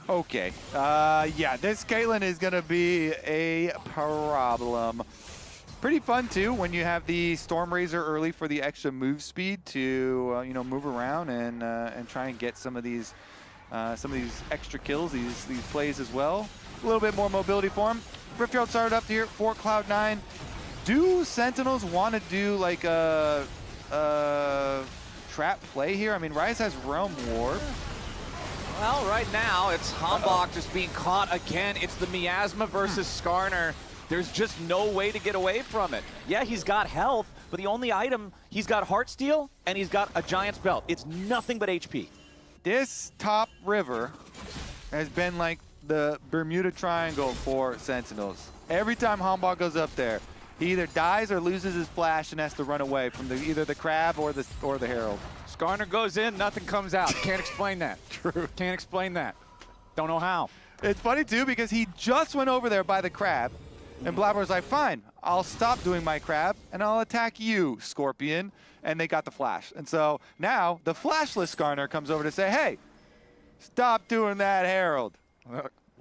Okay. Yeah, this Caitlyn is going to be a problem. Pretty fun, too, when you have the Storm Razor early for the extra move speed to, move around and try and get some of these extra kills, these plays as well. A little bit more mobility for him. Rift Herald started up here for Cloud9. Do Sentinels want to do like a trap play here? I mean, Ryze has Realm Warp.
Well, right now it's Hambach just being caught again. It's the miasma versus Skarner. There's just no way to get away from it. Yeah, he's got health, but the only item, he's got Heartsteel and he's got a Giant's Belt. It's nothing but HP.
This top river has been like the Bermuda Triangle for Sentinels. Every time Hambach goes up there, he either dies or loses his flash and has to run away from either the crab or the herald.
Skarner goes in, nothing comes out. Can't explain that.
True.
Can't explain that. Don't know how.
It's funny too because he just went over there by the crab, and Blabber was like, "Fine, I'll stop doing my crab and I'll attack you, Scorpion." And they got the flash, and so now the flashless Skarner comes over to say, "Hey, stop doing that, herald."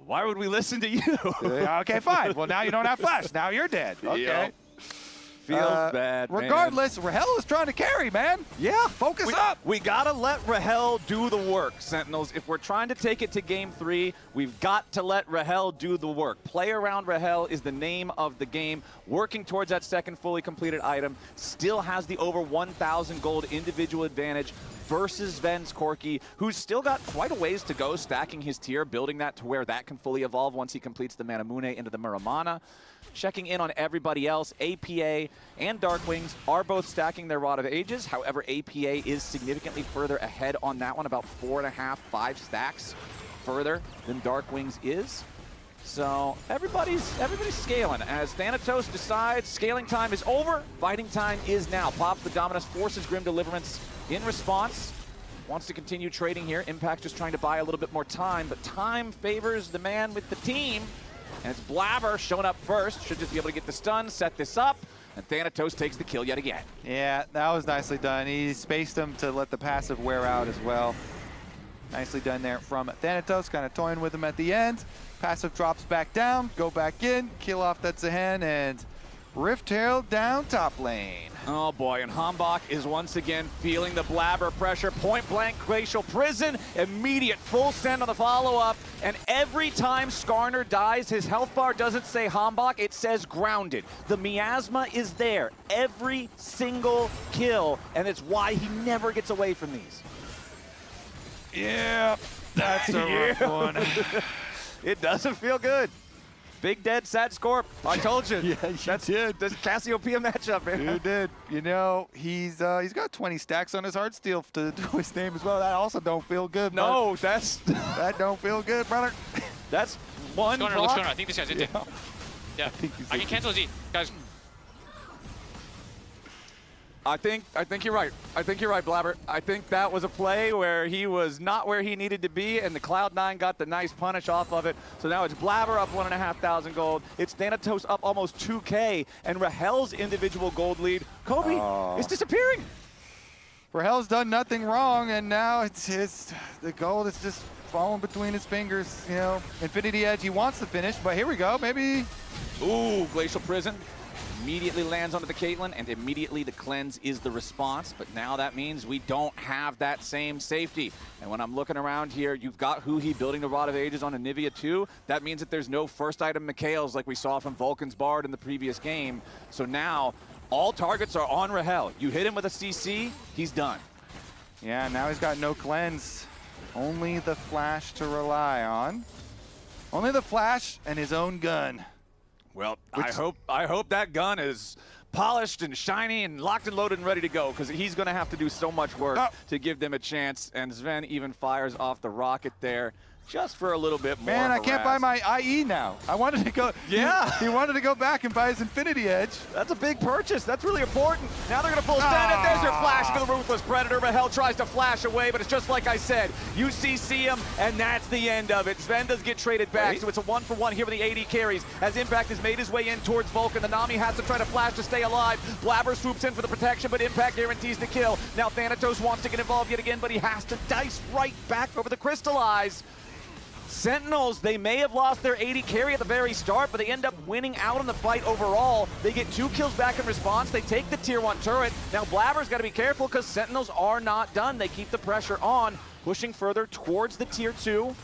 Why would we listen to you?
Okay, fine. Well, now you don't have flash. Now you're dead. Okay.
Yep. Feels bad, man.
Regardless, Rahel is trying to carry, man.
Yeah.
Focus up.
We got to let Rahel do the work, Sentinels. If we're trying to take it to game 3, we've got to let Rahel do the work. Play around Rahel is the name of the game. Working towards that second fully completed item. Still has the over 1,000 gold individual advantage versus Sven's Corki, who's still got quite a ways to go stacking his tier, building that to where that can fully evolve once he completes the Manamune into the Muramana. Checking in on everybody else, APA and Darkwings are both stacking their Rod of Ages. However, APA is significantly further ahead on that one, about 4.5, 5 stacks further than Darkwings is. So everybody's scaling. As Thanatos decides scaling time is over, fighting time is now. Pops the Dominus, forces Grim Deliverance in response. Wants to continue trading here. Impact just trying to buy a little bit more time, but time favors the man with the team. And it's Blabber showing up first. Should just be able to get the stun, set this up, and Thanatos takes the kill yet again.
Yeah, that was nicely done. He spaced him to let the passive wear out as well. Nicely done there from Thanatos, kind of toying with him at the end. Passive drops back down, go back in, kill off that Zehen, and Rift Herald down top lane.
Oh boy, and Hambach is once again feeling the Blabber pressure. Point blank Glacial Prison, immediate full send on the follow-up, and every time Skarner dies, his health bar doesn't say Hambach, it says grounded. The miasma is there every single kill, and it's why he never gets away from these.
Yeah, that's a rough one.
It doesn't feel good. Big dead Sat Scorp. I told you.
Yeah,
that's it. That's Cassiopeia matchup, man.
You did. You know, he's got 20 stacks on his Heartsteel to his name as well. That also don't feel good.
No,
that don't feel good, brother.
That's one.
Let's go. I think this guy's it. Yeah. I can cancel Z, guys.
I think you're right. I think you're right, Blabber. I think that was a play where he was not where he needed to be, and the Cloud9 got the nice punish off of it. So now it's Blabber up 1,500 gold. It's Thanatos up almost 2K, and Rahel's individual gold lead, Kobe, is disappearing.
Rahel's done nothing wrong, and now it's the gold is just falling between his fingers. You know, Infinity Edge, he wants to finish, but here we go, maybe.
Ooh, Glacial Prison. Immediately lands onto the Caitlyn, and immediately the cleanse is the response. But now that means we don't have that same safety. And when I'm looking around here, you've got Huhi building the Rod of Ages on Anivia too. That means that there's no first item Mikhails like we saw from Vulcan's Bard in the previous game. So now all targets are on Rahel. You hit him with a CC, he's done.
Yeah, now he's got no cleanse. Only the flash to rely on. Only the flash and his own gun.
Well, I hope that gun is polished and shiny and locked and loaded and ready to go, because he's going to have to do so much work to give them a chance. And Sven even fires off the rocket there just for a little bit more.
Man, I can't buy my IE now. I wanted to go.
Yeah.
He wanted to go back and buy his Infinity Edge.
That's a big purchase. That's really important. Now they're going to full stand it. There's your flash into the Ruthless Predator. Rahel tries to flash away, but it's just like I said. You CC him, and that's the end of it. Sven does get traded back, so it's a 1-for-1 here with the AD carries. As Impact has made his way in towards Vulcan, the Nami has to try to flash to stay alive. Blabber swoops in for the protection, but Impact guarantees the kill. Now Thanatos wants to get involved yet again, but he has to dice right back over the Crystallize. Sentinels, they may have lost their AD carry at the very start, but they end up winning out in the fight overall. They get 2 kills back in response. They take the tier 1 turret. Now Blabber's got to be careful because Sentinels are not done. They keep the pressure on, pushing further towards the tier 2.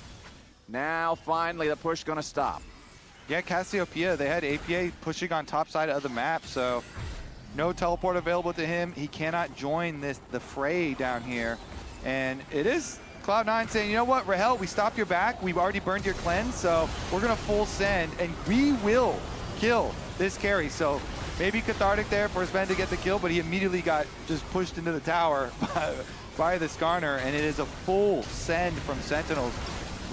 Now finally the push gonna stop.
Yeah, Cassiopeia, they had APA pushing on top side of the map, so no teleport available to him. He cannot join the fray down here. And it is Cloud9 saying, you know what, Rahel, we stopped your back. We've already burned your cleanse, so we're going to full send, and we will kill this carry. So maybe cathartic there for Sven to get the kill, but he immediately got just pushed into the tower by the Skarner, and it is a full send from Sentinels.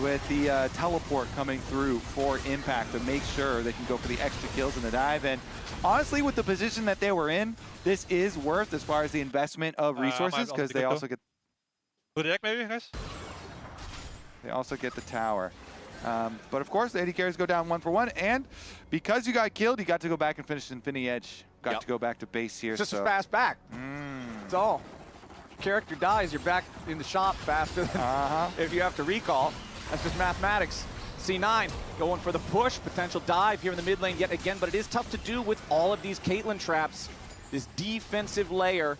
with the teleport coming through for Impact to make sure they can go for the extra kills in the dive. And honestly, with the position that they were in, this is worth as far as the investment of resources, because they also get
maybe, guys?
They also get the tower. But of course, the AD carries go down 1 for 1, and because you got killed, you got to go back and finish Infinity Edge. Got to go back to base here.
Just a fast back. That's all. If your character dies, you're back in the shop faster than if you have to recall. That's just mathematics. C9 going for the push, potential dive here in the mid lane yet again, but it is tough to do with all of these Caitlyn traps. This defensive layer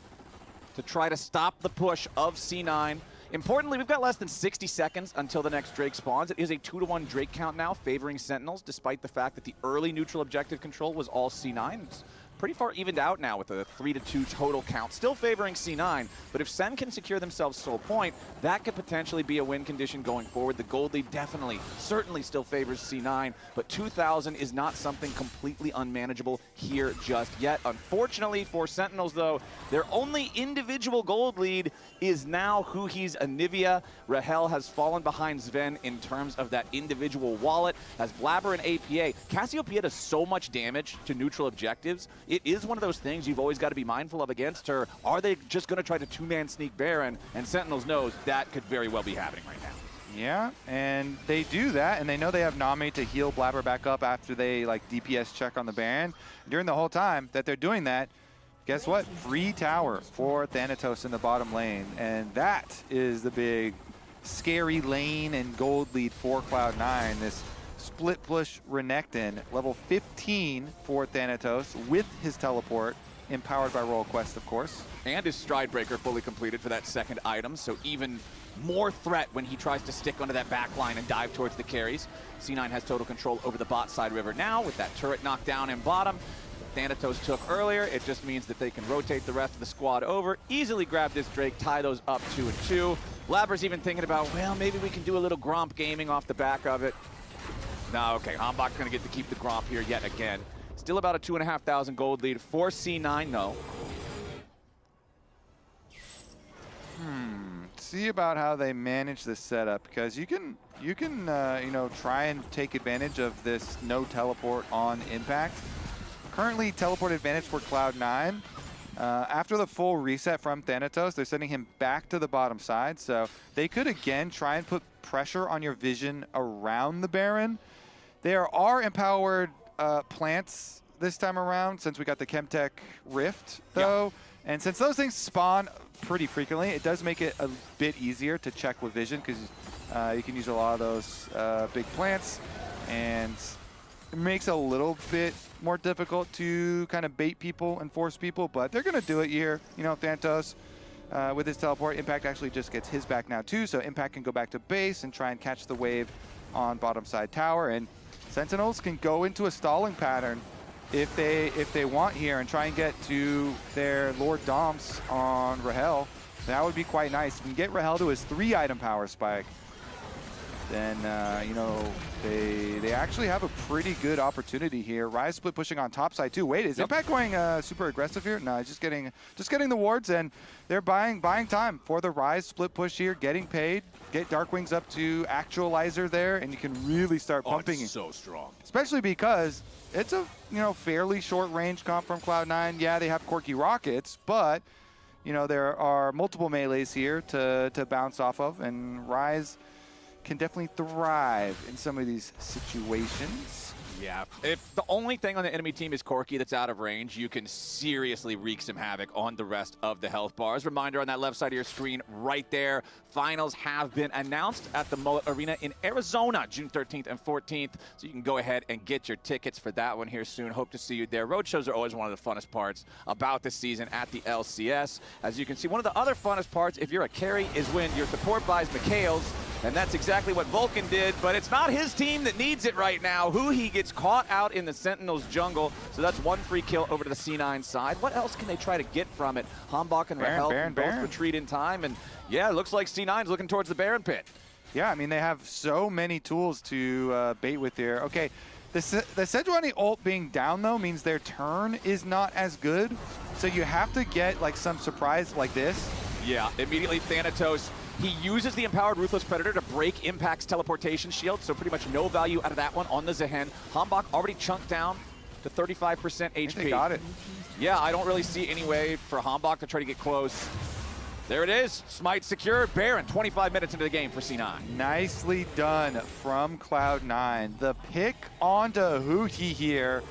to try to stop the push of C9. Importantly, we've got less than 60 seconds until the next Drake spawns. It is a 2-to-1 Drake count now, favoring Sentinels, despite the fact that the early neutral objective control was all C9. It's pretty far evened out now with a 3-to-2 total count, still favoring C9, but if Sen can secure themselves Soul Point, that could potentially be a win condition going forward. The gold lead definitely, certainly still favors C9, but 2,000 is not something completely unmanageable here just yet. Unfortunately for Sentinels, though, their only individual gold lead is now Huhi's Anivia. Rahel has fallen behind Sven in terms of that individual wallet. As Blabber and APA, Cassiopeia does so much damage to neutral objectives. It is one of those things you've always got to be mindful of against her. Are they just going to try to two-man sneak Baron? And Sentinels knows that could very well be happening right now.
Yeah, and they do that, and they know they have Nami to heal Blabber back up after they like DPS check on the Baron. During the whole time that they're doing that, guess what? Free tower for Thanatos in the bottom lane, and that is the big scary lane and gold lead for Cloud9. This split push Renekton, level 15 for Thanatos with his teleport, empowered by Royal Quest, of course.
And his Stride Breaker fully completed for that second item, so even more threat when he tries to stick onto that back line and dive towards the carries. C9 has total control over the bot side river now with that turret knocked down in bottom. Thanatos took earlier. It just means that they can rotate the rest of the squad over, easily grab this Drake, tie those up 2-2. Blabber's even thinking about, well, maybe we can do a little Gromp gaming off the back of it. No, okay, Hambach's going to get to keep the Gromp here yet again. Still about a 2,500 gold lead for C9, though.
See about how they manage this setup, because you can you know, try and take advantage of this no teleport on Impact. Currently, teleport advantage for Cloud9. After the full reset from Thanatos, they're sending him back to the bottom side, so they could again try and put pressure on your vision around the Baron. There are empowered plants this time around, since we got the Chemtech Rift, though. Yeah. And since those things spawn pretty frequently, it does make it a bit easier to check with vision, because you can use a lot of those big plants, and it makes it a little bit more difficult to kind of bait people and force people, but they're going to do it here. You know, Thanatos, with his teleport, Impact actually just gets his back now too, so Impact can go back to base and try and catch the wave on bottom side tower, and Sentinels can go into a stalling pattern if they want here and try and get to their Lord Doms on Rahel. That would be quite nice. If we can get Rahel to his 3-item power spike, then you know, they actually have a pretty good opportunity here. Rise split pushing on top side too. Wait, is Impact going super aggressive here? No, just getting the wards, and they're buying time for the Rise split push here, getting paid. Get Darkwings up to Actualizer there, and you can really start pumping.
It's so strong.
Especially because it's a, you know, fairly short range comp from Cloud9. Yeah, they have quirky rockets, but you know, there are multiple melees here to bounce off of, and Rise can definitely thrive in some of these situations.
Yeah, if the only thing on the enemy team is Corki that's out of range, you can seriously wreak some havoc on the rest of the health bars. Reminder on that left side of your screen right there, finals have been announced at the Mullet Arena in Arizona, June 13th and 14th. So you can go ahead and get your tickets for that one here soon. Hope to see you there. Roadshows are always one of the funnest parts about this season at the LCS. As you can see, one of the other funnest parts, if you're a carry, is when your support buys Mikhail's. And that's exactly what Vulcan did, but it's not his team that needs it right now. He gets caught out in the Sentinels jungle, so that's one free kill over to the C9 side. What else can they try to get from it? Hambach and Rahel can both retreat in time, and yeah, it looks like C9's looking towards the Baron pit.
Yeah, I mean, they have so many tools to bait with here. Okay, the Sejuani ult being down, though, means their turn is not as good, so you have to get like some surprise like this.
Yeah, immediately Thanatos He uses the Empowered Ruthless Predator to break Impact's teleportation shield, so pretty much no value out of that one on the Zehen. Hambach already chunked down to 35% HP.
They got it.
Yeah, I don't really see any way for Hambach to try to get close. There it is. Smite secured. Baron, 25 minutes into the game for C9.
Nicely done from Cloud9. The pick onto Hootie here,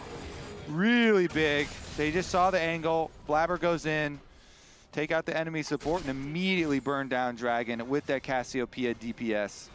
really big. They just saw the angle. Blabber goes in, take out the enemy support, and immediately burn down Dragon with that Cassiopeia DPS.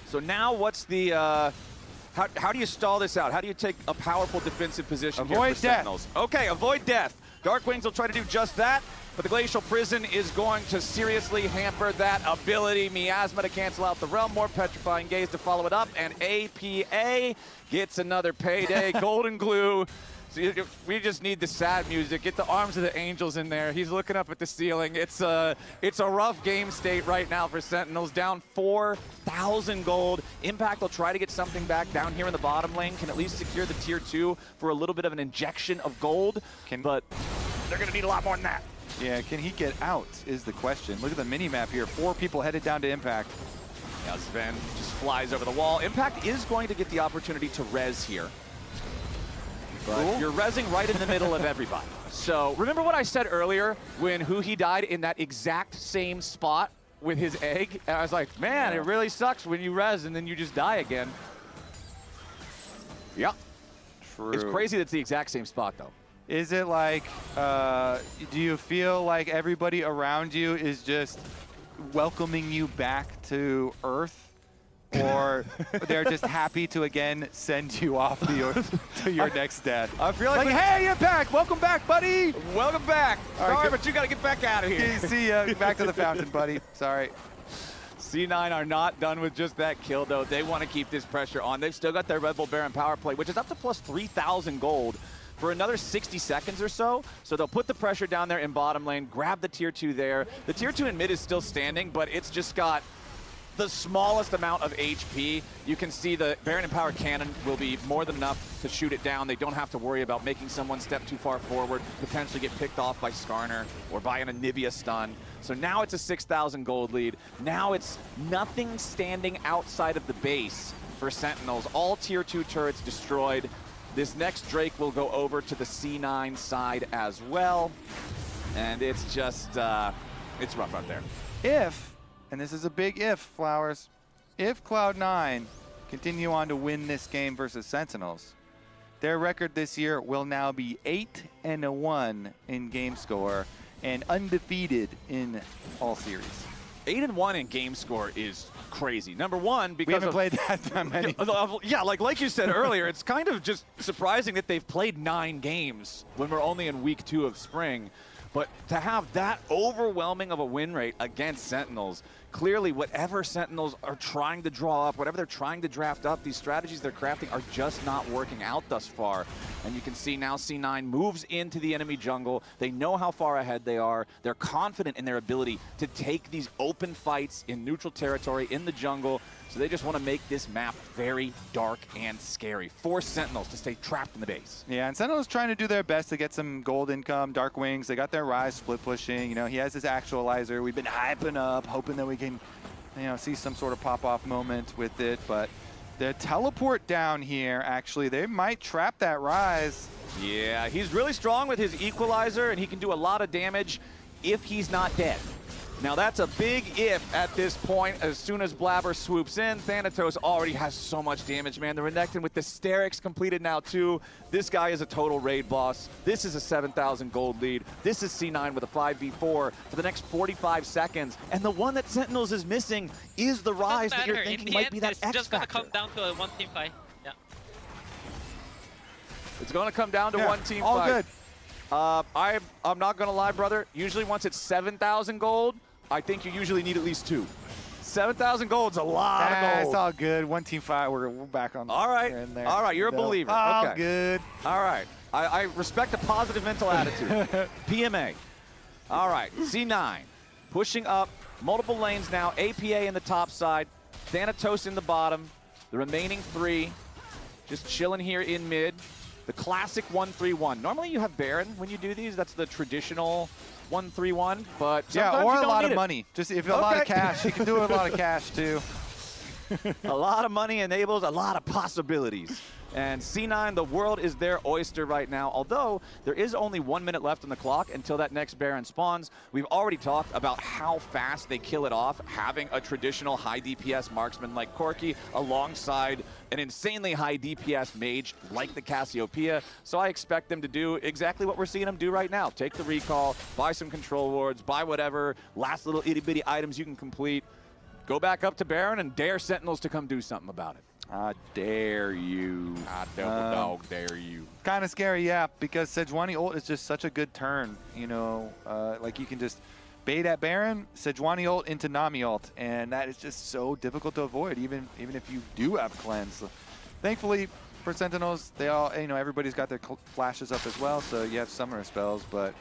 So now what's the, how do you stall this out? How do you take a powerful defensive position here for
Avoid death.
Sentinels? Okay, avoid death. Darkwings will try to do just that, but the Glacial Prison is going to seriously hamper that ability. Miasma to cancel out the Realm War, Petrifying Gaze to follow it up, and APA gets another payday. Golden Glue. So we just need the sad music. Get the Arms of the Angels in there. He's looking up at the ceiling. It's a rough game state right now for Sentinels. Down 4,000 gold. Impact will try to get something back down here in the bottom lane. Can at least secure the tier 2 for a little bit of an injection of gold. But they're going to need a lot more than that.
Yeah, can he get out is the question. Look at the mini-map here. 4 people headed down to Impact.
Yeah, Sven just flies over the wall. Impact is going to get the opportunity to res here. But you're rezzing right in the middle of everybody. So remember what I said earlier when Hootie died in that exact same spot with his egg? And I was like, man, it really sucks when you res and then you just die again. Yeah.
True.
It's crazy that it's the exact same spot, though.
Is it like, do you feel like everybody around you is just welcoming you back to Earth? Or they're just happy to again send you off to your next death?
I feel like
hey, Impact, welcome back, buddy.
Welcome back.
All right,
sorry, but you got to get back out of here.
See ya. Back to the fountain, buddy. Sorry.
C9 are not done with just that kill, though. They want to keep this pressure on. They've still got their Red Bull Baron power play, which is up to plus 3,000 gold for another 60 seconds or so. So they'll put the pressure down there in bottom lane, grab the tier 2 there. The tier 2 in mid is still standing, but it's just got the smallest amount of HP. You can see the Baron and Power Cannon will be more than enough to shoot it down. They don't have to worry about making someone step too far forward, potentially get picked off by Skarner or by an Anivia stun. So now it's a 6,000 gold lead. Now it's nothing standing outside of the base for Sentinels. All tier 2 turrets destroyed. This next Drake will go over to the C9 side as well. And it's just, it's rough out there.
If, and this is a big if, Flowers, if Cloud9 continue on to win this game versus Sentinels, their record this year will now be 8-1 in game score and undefeated in all series.
8-1 in game score is crazy. Number one, because
we haven't played that many.
Yeah, like you said earlier, it's kind of just surprising that they've played 9 games when we're only in week 2 of spring. But to have that overwhelming of a win rate against Sentinels, clearly whatever Sentinels are trying to draw up, whatever they're trying to draft up, these strategies they're crafting are just not working out thus far. And you can see now C9 moves into the enemy jungle. They know how far ahead they are. They're confident in their ability to take these open fights in neutral territory in the jungle. So they just want to make this map very dark and scary. Force Sentinels to stay trapped in the base.
Yeah, and Sentinels trying to do their best to get some gold income. Dark Wings, they got their Rise split pushing. You know, he has his actualizer. We've been hyping up, hoping that we can, you know, see some sort of pop-off moment with it. But the teleport down here, actually, they might trap that Rise.
Yeah, he's really strong with his equalizer, and he can do a lot of damage if he's not dead. Now that's a big if at this point. As soon as Blabber swoops in, Thanatos already has so much damage, man. The Renekton with the Sterix completed now too. This guy is a total raid boss. This is a 7,000 gold lead. This is C9 with a 5v4 for the next 45 seconds. And the one that Sentinels is missing is the Rise that you're thinking might be that X factor.
It's just gonna come down to a 1 team fight. Yeah.
It's gonna come down to one team
all
fight.
All
good. I'm not gonna lie, brother. Usually once it's 7,000 gold, I think you usually need at least 2. 7,000 gold's a lot of gold.
It's all good. 1 team fight. We're back on.
All right.
There.
All right. You're a believer.
All
okay.
good.
All right. I respect a positive mental attitude. PMA. All right. C9 pushing up multiple lanes now. APA in the top side. Thanatos in the bottom. The remaining 3 just chilling here in mid. The classic 1-3-1. Normally you have Baron when you do these. That's the traditional 1-3-1, but
yeah, or
you
a
don't
lot
need
of
it.
money. Just if a lot of cash, you can do a lot of cash too.
A lot of money enables a lot of possibilities. And C9, the world is their oyster right now. Although there is only 1 minute left on the clock until that next Baron spawns. We've already talked about how fast they kill it off, having a traditional high DPS marksman like Corki alongside an insanely high DPS mage like the Cassiopeia. So I expect them to do exactly what we're seeing them do right now. Take the recall, buy some control wards, buy whatever last little itty bitty items you can complete. Go back up to Baron and dare Sentinels to come do something about it.
I dare you.
I double dog dare you.
Kind of scary, yeah, because Sejuani ult is just such a good turn. You know, like you can just bait at Baron, Sejuani ult into Nami ult, and that is just so difficult to avoid, even if you do have cleanse. So, thankfully for Sentinels, they all, you know, everybody's got their flashes up as well, so you have summoner spells, but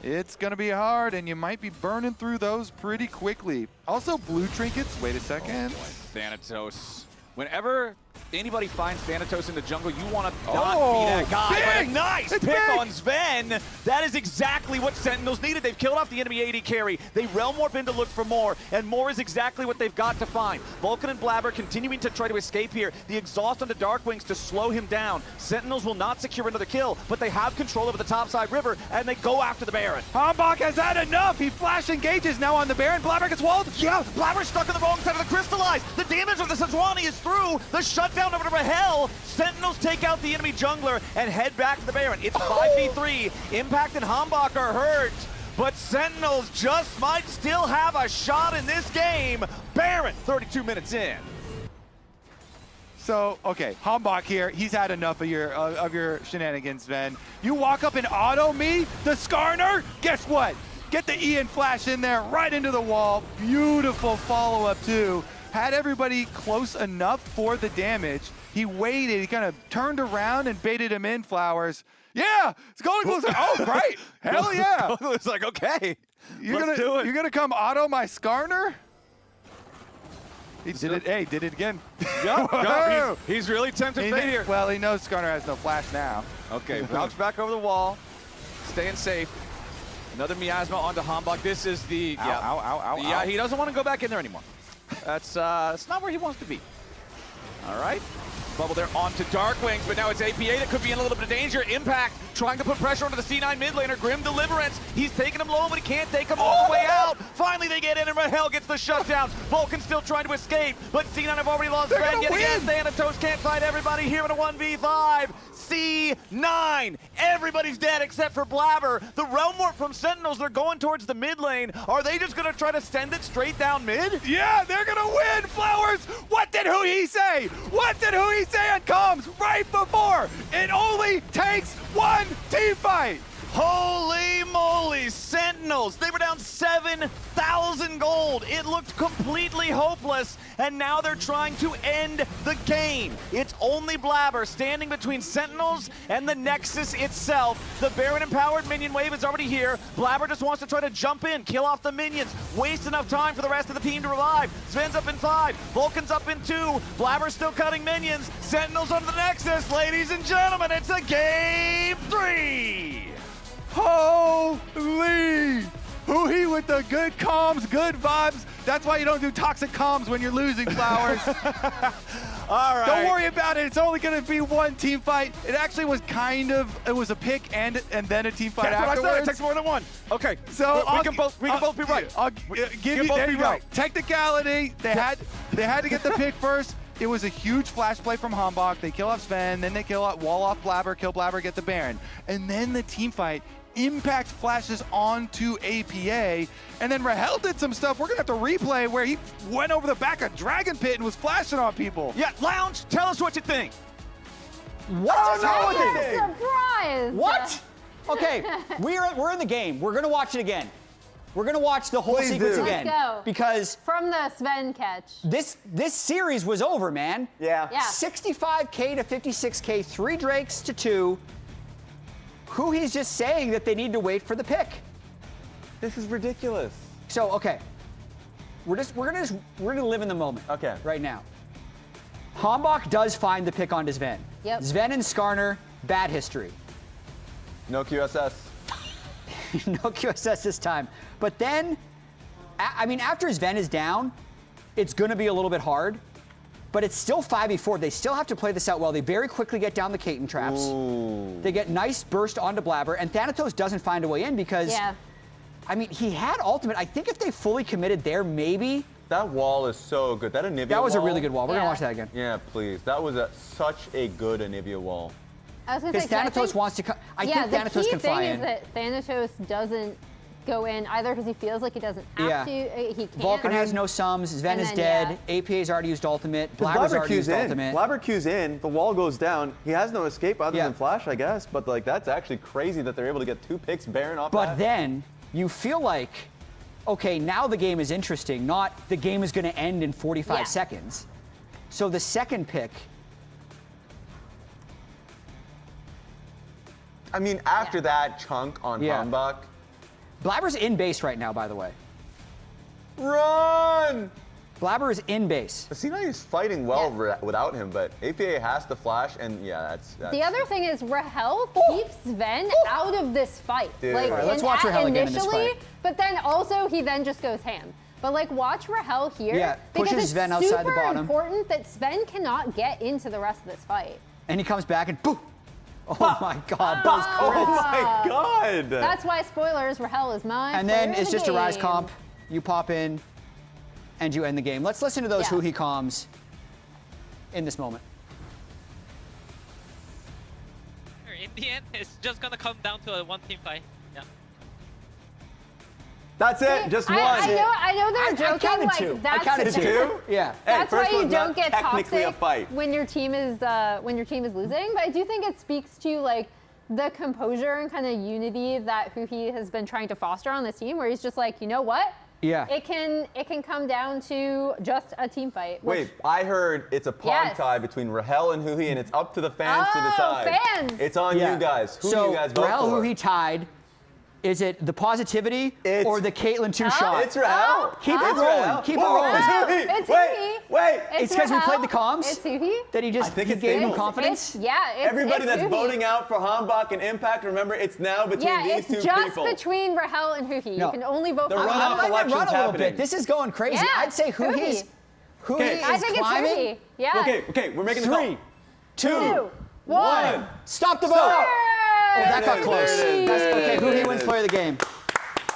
it's going to be hard, and you might be burning through those pretty quickly. Also, blue trinkets. Wait a second.
Oh, Thanatos. Whenever anybody finds Thanatos in the jungle, you want to not be that guy.
Big!
But a nice
It's
pick
big!
on Sven. That is exactly what Sentinels needed. They've killed off the enemy AD carry. They realm warp in to look for more, and more is exactly what they've got to find. Vulcan and Blabber continuing to try to escape here. The exhaust on the Darkwings to slow him down. Sentinels will not secure another kill, but they have control over the topside river, and they go after the Baron.
Hambach has had enough. He flash engages now on the Baron. Blabber gets walled.
Yeah, Blabber's stuck on the wrong side of the Crystallize. The damage of the Sejuani is through. The shutdown over to Rahel. Sentinels take out the enemy jungler and head back to the Baron. It's 5v3. Impact and Hambach are hurt, but Sentinels just might still have a shot in this game. Baron, 32 minutes in.
So, okay, Hambach here, he's had enough of your shenanigans, Sven. You walk up and auto me, the Skarner, guess what? Get the Ian flash in there, right into the wall. Beautiful follow-up, too. Had everybody close enough for the damage. He waited, he kind of turned around and baited him in, Flowers. Yeah, it's going closer. Oh, great. Hell yeah.
It's like, okay,
You're gonna come auto my Skarner? He did it. Hey, did it again.
Go. He's really tempted fate here.
Well, he knows Skarner has no flash now.
Okay, bounce back over the wall, staying safe. Another miasma onto Hambach. This is the
ow.
He doesn't want to go back in there anymore. That's not where he wants to be. All right. Bubble there onto Darkwings, but now it's APA that could be in a little bit of danger. Impact trying to put pressure onto the C9 mid laner. Grim Deliverance. He's taking him low, but he can't take him all the way out. Finally, they get in, and Rahel gets the shutdown. Vulcan still trying to escape, but C9 have already lost Sven yet again. Thanatos can't fight everybody here in a 1v5. C9. Everybody's dead except for Blabber. The Realm Warp from Sentinels, they're going towards the mid lane. Are they just going to try to send it straight down mid?
Yeah, they're going to win, Flowers. What did Hui say? What did Hui say on comms right before? It only takes one team fight.
Holy moly, Sentinels! They were down 7,000 gold. It looked completely hopeless, and now they're trying to end the game. It's only Blabber standing between Sentinels and the Nexus itself. The Baron-empowered minion wave is already here. Blabber just wants to try to jump in, kill off the minions, waste enough time for the rest of the team to revive. Sven's up in 5, Vulcan's up in 2, Blabber's still cutting minions. Sentinels on the Nexus, ladies and gentlemen, it's a game 3!
Holy! Hui with the good comms, good vibes. That's why you don't do toxic comms when you're losing, Flowers.
All right.
Don't worry about it. It's only going to be one team fight. It actually was it was a pick and then a team fight
That's
afterwards.
what I said. It takes more than one. Okay.
So
we can both be right.
I'll give you, there you go. Technicality, they had to get the pick first. It was a huge flash play from Hambach. They kill off Sven, then they wall off Blabber, kill Blabber, get the Baron. And then the team fight, Impact flashes onto APA, and then Rahel did some stuff we're gonna have to replay where he went over the back of Dragon Pit and was flashing on people.
Yeah, Lounge, tell us what you think.
What is happening?
Surprise!
What? Okay, we're in the game. We're gonna watch it again. We're gonna watch the whole sequence again.
Let's go.
Because
from the Sven catch.
This series was over, man.
Yeah.
65K to 56K, 3 Drakes to 2. Hui's just saying that they need to wait for the pick.
This is ridiculous.
So, okay. We're gonna live in the moment.
Okay.
Right now. Hambach does find the pick onto Sven.
Yep.
Sven and Skarner bad history.
No QSS.
No QSS this time. But then, I mean, after Sven is down, it's going to be a little bit hard. But it's still 5v4. They still have to play this out well. They very quickly get down the Kaiten traps.
Ooh.
They get nice burst onto Blabber. And Thanatos doesn't find a way in because, I mean, he had ultimate. I think if they fully committed there, maybe.
That wall is so good. That Anivia
That was
wall,
a really good wall. We're going to watch that again.
Yeah, please. That was such a good Anivia wall.
Because Thanatos wants to come. I think Thanatos can fly in.
The key thing is that Thanatos doesn't go in either because he feels like he doesn't have to. He can't.
Vulcan has no sums. Sven is dead. APA's already used ultimate. Blabber's already used ultimate.
Blabber Q's in. The wall goes down. He has no escape other than flash, I guess. But like that's actually crazy that they're able to get 2 picks Baron off
But
that.
then you feel like, okay, now the game is interesting. Not the game is going to end in 45 seconds. So the second pick.
I mean, after that chunk on Hanbok.
Blabber's in base right now, by the way.
Run!
Blabber is in base.
But C9 is fighting well without him, but APA has to flash, and that's
the other thing is Rahel keeps Sven out of this fight.
Dude.
Like,
All right, let's watch Rahel again in this fight.
But then also he then just goes ham. But like watch Rahel here.
Yeah,
because
pushes
it's
Sven outside the bottom.
super important that Sven cannot get into the rest of this fight.
And he comes back and boom! Oh my God! Those crits.
Oh my God!
That's why spoilers. Rahel is mine.
And then it's just a rise comp. You pop in, and you end the game. Let's listen to those Huhi comms in this moment.
In the end, it's just gonna come down to a 1-team fight. Yeah.
That's it. Just one.
I know they're joking.
I
Like
two.
that's
I counted 2.
Yeah.
That's
hey,
why you
one's
don't
not
get
technically
toxic
a fight.
when your team is losing. But I do think it speaks to like the composure and kind of unity that Huhi has been trying to foster on this team, where he's just like, you know what?
Yeah.
It can come down to just a team fight.
Wait, I heard it's a pog tie between Rahel and Huhi, and it's up to the fans to decide.
Fans!
It's on you guys. Who do you guys vote
Rahel,
for?
Huhi tied. Is it the positivity or the Caitlyn 2-shot?
It's Rahel.
Keep it rolling. Keep it rolling.
It's Huhi.
Wait.
It's because we played the comms.
It's Huhi.
That he just gave him confidence.
Everybody that's
Huhi.
voting out for Hanbok and Impact, remember, it's now between these two
it's just
people.
between Rahel and Huhi.
No.
You can only vote for
The runoff
Rahel.
election's
Run a little
happening.
bit. This is going crazy.
Yeah,
I'd say Huhi's
Okay.
I
is
think
climbing.
it's Huhi. Yeah.
Okay, we're making the call.
3, 2,
1.
Stop the vote.
Stop.
Oh, that got close. Okay, Huhi
it
wins
is.
player of the game.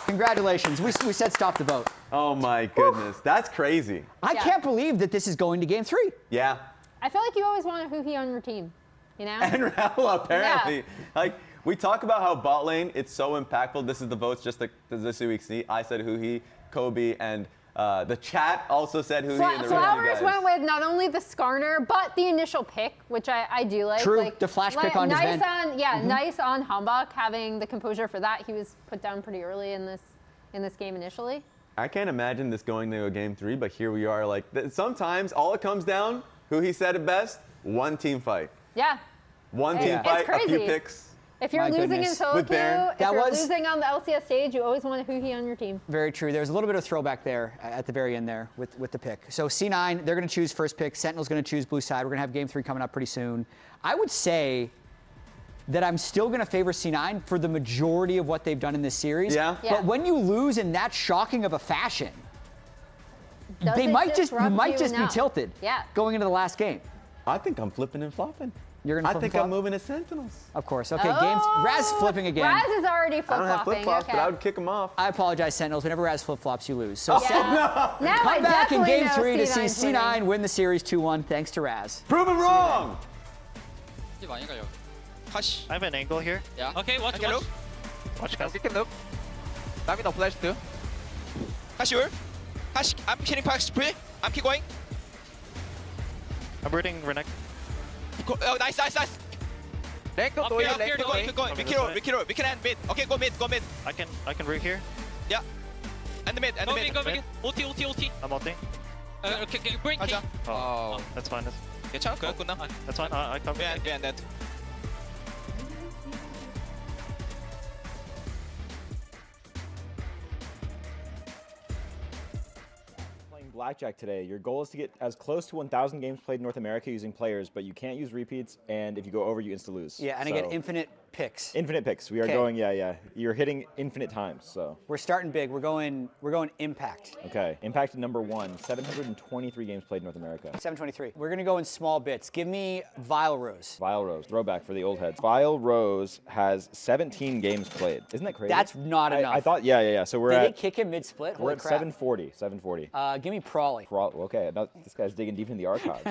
Congratulations. We said stop the vote.
Oh my goodness, that's crazy.
I can't believe that this is going to game 3.
Yeah.
I feel like you always want a Huhi on your team. You know?
And Rahel, apparently. Like, we talk about how bot lane, it's so impactful. This is the votes just like this week's see. I said Huhi, Kobe, and the chat also said Huhi. And the
Flowers
rest of you
went
guys.
with not only the Skarner, but the initial pick, which I do like.
True,
like,
the flash pick on
nice
Sven.
nice on Hanbok, having the composure for that. He was put down pretty early in this game initially.
I can't imagine this going to a game 3, but here we are. Like, sometimes all it comes down, Huhi said it best, one team fight.
Yeah.
One
It's
team fight, a few
crazy.
picks.
If you're
My
losing
goodness.
in solo
With
queue,
Baron.
if
That
you're
was-
losing on the LCS stage, you always want a Huhi on your team.
Very true. There's a little bit of throwback there at the very end there with the pick. So C9, they're going to choose first pick. Sentinel's going to choose blue side. We're going to have game 3 coming up pretty soon. I would say that I'm still going to favor C9 for the majority of what they've done in this series.
Yeah.
But when you lose in that shocking of a fashion,
Does
they
it
might just
disrupt you
be
enough?
tilted
Yeah.
going into the last game.
I think I'm flipping and flopping.
You're going to
I think I'm moving to Sentinels.
Of course. Okay, games. Raz flipping again.
Raz is already
I don't have
flip-flopping.
flip-flops,
Okay.
but I would kick them off.
I apologize, Sentinels. Whenever Raz flip-flops, you lose. So
Yeah. Now I
come back in
definitely
game
know
3 to see
C9's winning.
C9 win the series 2-1 thanks to Raz.
Prove it wrong!
Hush. I have an angle here.
Yeah. Okay, watch.
Watch guys.
You can look. Dami no flash too. Hush you. Hush. I'm killing Park Spree. I'm keep going.
I'm rooting Renekton.
Oh, nice. Then go
Up
to
here,
it.
up here,
Keep
okay.
going. We can end mid. Okay, go mid.
I can root here.
Yeah. And the mid.
Go mid. Ulti.
I'm ulting.
Okay, bring King.
Oh, that's fine.
괜찮아? 그랬구나.
That's fine. I cover.
Yeah, and that.
blackjack today. Your goal is to get as close to 1,000 games played in North America using players, but you can't use repeats, and if you go over, you insta-lose.
Yeah, and I get infinite picks.
Infinite picks. We are going, yeah. You're hitting infinite times, so.
We're starting big. We're going impact.
Okay, impact number 1, 723 games played in North America.
723. We're gonna go in small bits. Give me Vile Rose.
Vile Rose, throwback for the old heads. Vile Rose has 17 games played. Isn't that crazy?
That's not enough.
I thought, yeah. So we're
Did
at.
they kick him mid-split?
We're
Holy
at
crap.
740.
Give me Prawley.
Okay, now this guy's digging deep in the archives.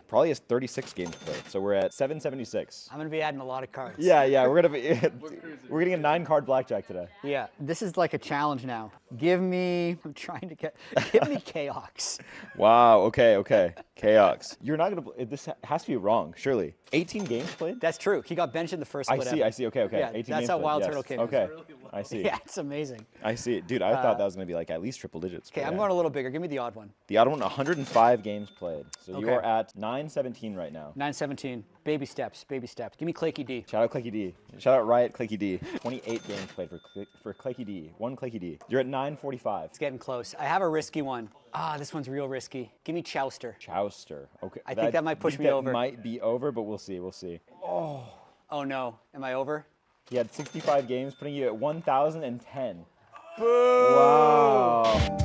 Prawley has 36 games played, so we're at 776.
I'm gonna be adding a lot of cards.
Yeah, we're getting a 9-card blackjack today.
Yeah, this is like a challenge now. Give me Chaox.
Wow, okay. Chaox. You're not gonna, this has to be wrong, surely. 18 games played?
That's true. He got benched in the first split.
I see, okay.
Yeah,
18
that's
games
how
played,
Wild
yes.
Turtle came
Okay,
in.
I see.
Yeah, it's amazing.
I see. Dude, I thought that was gonna be like at least triple digits.
Okay, I'm going a little bigger. Give me the odd one.
The odd one, 105 games played. So
Okay.
you're at 917 right now.
917. Baby steps. Give me Claky D.
Shout out Claky D. Shout out Riot Claky D. 28 games played for Claky D. One Claky D. You're at 945.
It's getting close. I have a risky one. This one's real risky. Give me Chowster.
Okay.
I think that might push me over.
That might be over, but we'll see.
Oh no. Am I over?
He had 65 games, putting you at 1,010.
Boo!
Wow.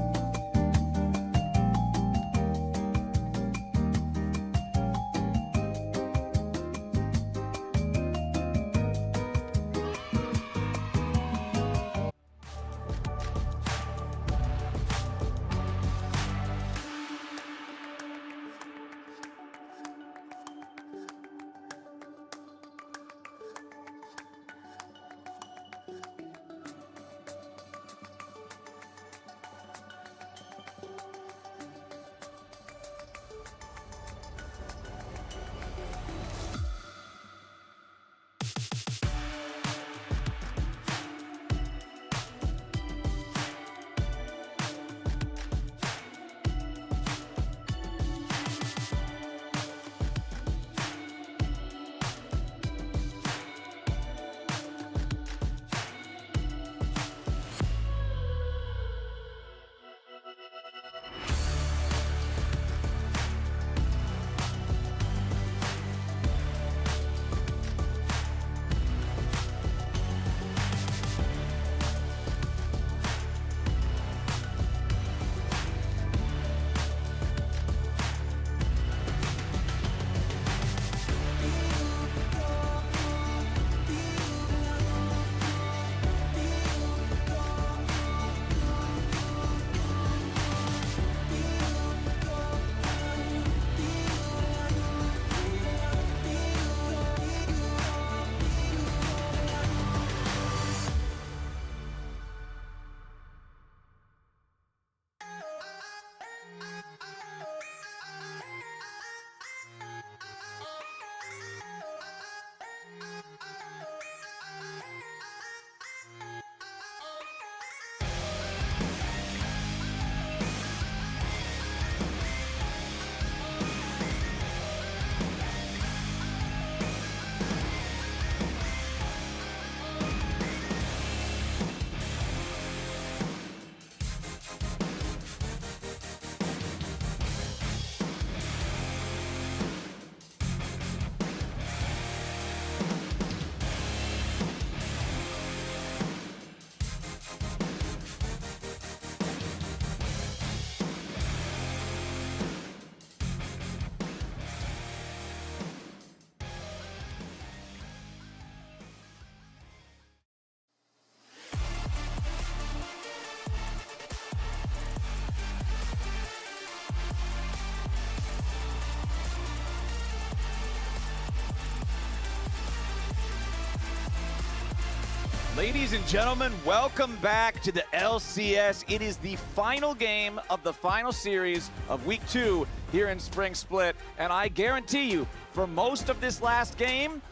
Ladies and gentlemen, welcome back to the LCS. It is the final game of the final series of Week 2 here in Spring Split, and I guarantee you, for most of this last game,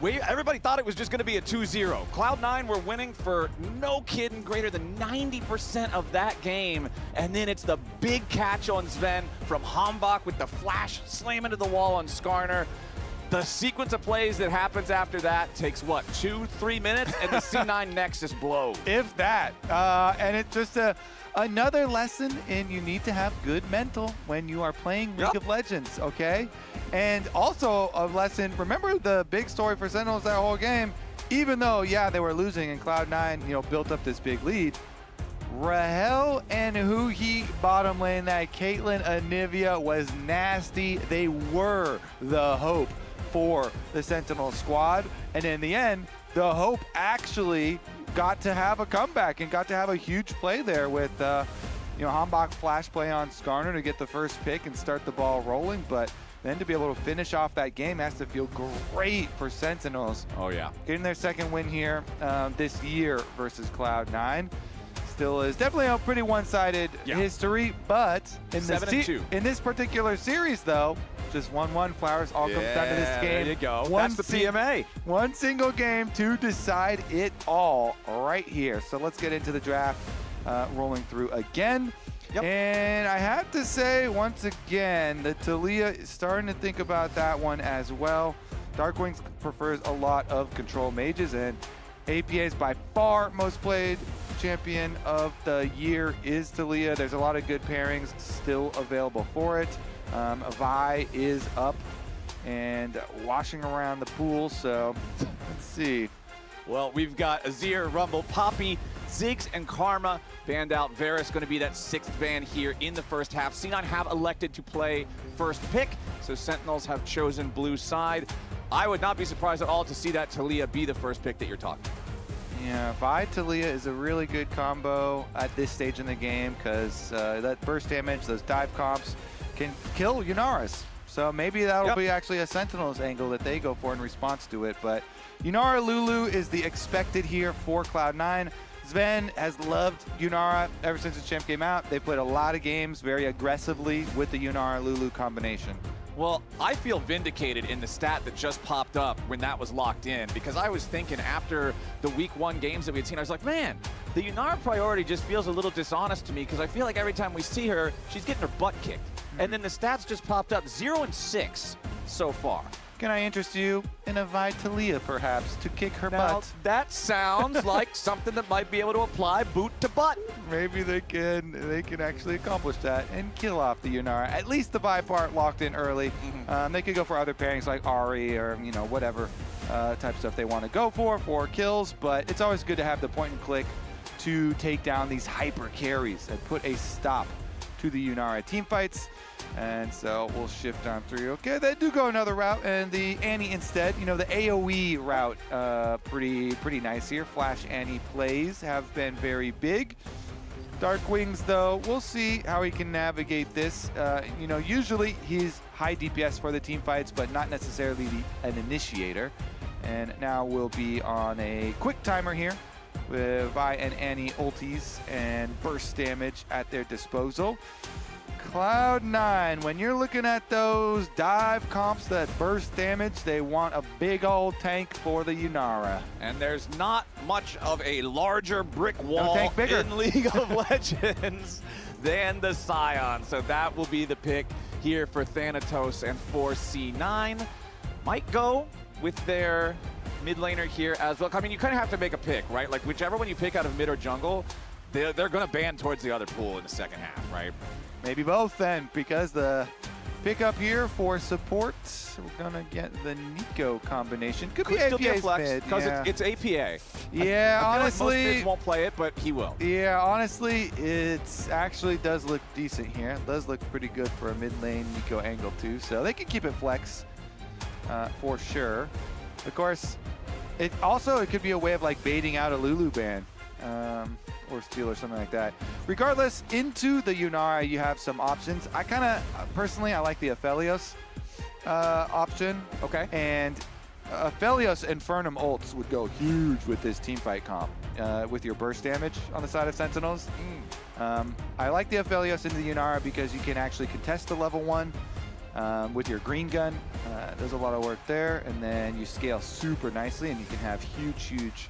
everybody thought it was just going to be a 2-0. Cloud9 were winning for, no kidding, greater than 90% of that game, and then it's the big catch on Sven from Hambach with the flash slam into the wall on Skarner. The sequence of plays that happens after that takes, what, 2-3 minutes? And the C9 Nexus blows.
If that. And it's just another lesson in you need to have good mental when you are playing League of Legends, okay? And also a lesson, remember the big story for Sentinels that whole game, even though, yeah, they were losing and Cloud9, built up this big lead, Rahel and Huhi bottom lane, that Caitlyn Anivia was nasty. They were the hope for the Sentinel squad. And in the end, the hope actually got to have a comeback and got to have a huge play there with, Hambach flash play on Skarner to get the first pick and start the ball rolling. But then to be able to finish off that game has to feel great for Sentinels.
Oh, yeah. Getting
their second win here this year versus Cloud9. Still is definitely a pretty one-sided history, but in this particular series, though, just 1-1 Flowers all comes down to this game.
There you go. That's the PMA.
One single game to decide it all right here. So let's get into the draft, rolling through again. And I have to say, once again, the Talia is starting to think about that one as well. Darkwings prefers a lot of control mages, and APA is by far most played champion of the year is Talia. There's a lot of good pairings still available for it. Vi is up and washing around the pool, so let's see.
Well, we've got Azir, Rumble, Poppy, Ziggs, and Karma banned out. Varus going to be that 6th ban here in the first half. C9 have elected to play first pick, so Sentinels have chosen blue side. I would not be surprised at all to see that Talia be the first pick that you're talking about.
Yeah, Vi Talia is a really good combo at this stage in the game because that burst damage, those dive comps can kill Yunaris. So maybe that'll be actually a Sentinels angle that they go for in response to it. But Yunara Lulu is the expected here for Cloud9. Sven has loved Yunara ever since the champ came out. They played a lot of games very aggressively with the Yunara Lulu combination.
Well, I feel vindicated in the stat that just popped up when that was locked in, because I was thinking after the week 1 games that we had seen, I was like, man, the Yunara priority just feels a little dishonest to me, because I feel like every time we see her, she's getting her butt kicked. And then the stats just popped up, 0-6 so far.
Can I interest you in a Vi Talia, perhaps, to kick her butt?
That sounds like something that might be able to apply boot to butt.
Maybe they can actually accomplish that and kill off the Yunara. At least the Vi part locked in early. They could go for other pairings like Ahri or whatever type stuff they want to go for kills. But it's always good to have the point and click to take down these hyper carries and put a stop to the Yunara teamfights. And so we'll shift on through. Okay, they do go another route, and the Annie instead, the AoE route, pretty nice here. Flash Annie plays have been very big. Darkwings, though, we'll see how he can navigate this. Usually he's high DPS for the team fights, but not necessarily an initiator. And now we'll be on a quick timer here with Vi and Annie ultis and burst damage at their disposal. Cloud9, when you're looking at those dive comps that burst damage, they want a big old tank for the Yunara.
And there's not much of a larger brick wall in League of Legends than the Scion. So that will be the pick here for Thanatos and for C9. Might go with their mid laner here as well. I mean, you kind of have to make a pick, right? Like whichever one you pick out of mid or jungle, they're going to ban towards the other pool in the second half, right?
Maybe both then, because the pickup here for support, we're gonna get the Nico combination. Could be
still be a
APA's
flex
mid,
because it's APA.
Yeah,
I
honestly,
like most mids won't play it, but he will.
Yeah, honestly, it's actually does look decent here. It does look pretty good for a mid lane Nico angle too, so they can keep it flex for sure. Of course, it could be a way of like baiting out a Lulu ban. Or steal or something like that. Regardless, into the Yunara, you have some options. I kind of, personally, I like the Aphelios option.
Okay.
And Aphelios Infernum ults would go huge with this teamfight comp, with your burst damage on the side of Sentinels. I like the Aphelios into the Yunara because you can actually contest the level 1 with your green gun. There's a lot of work there. And then you scale super nicely, and you can have huge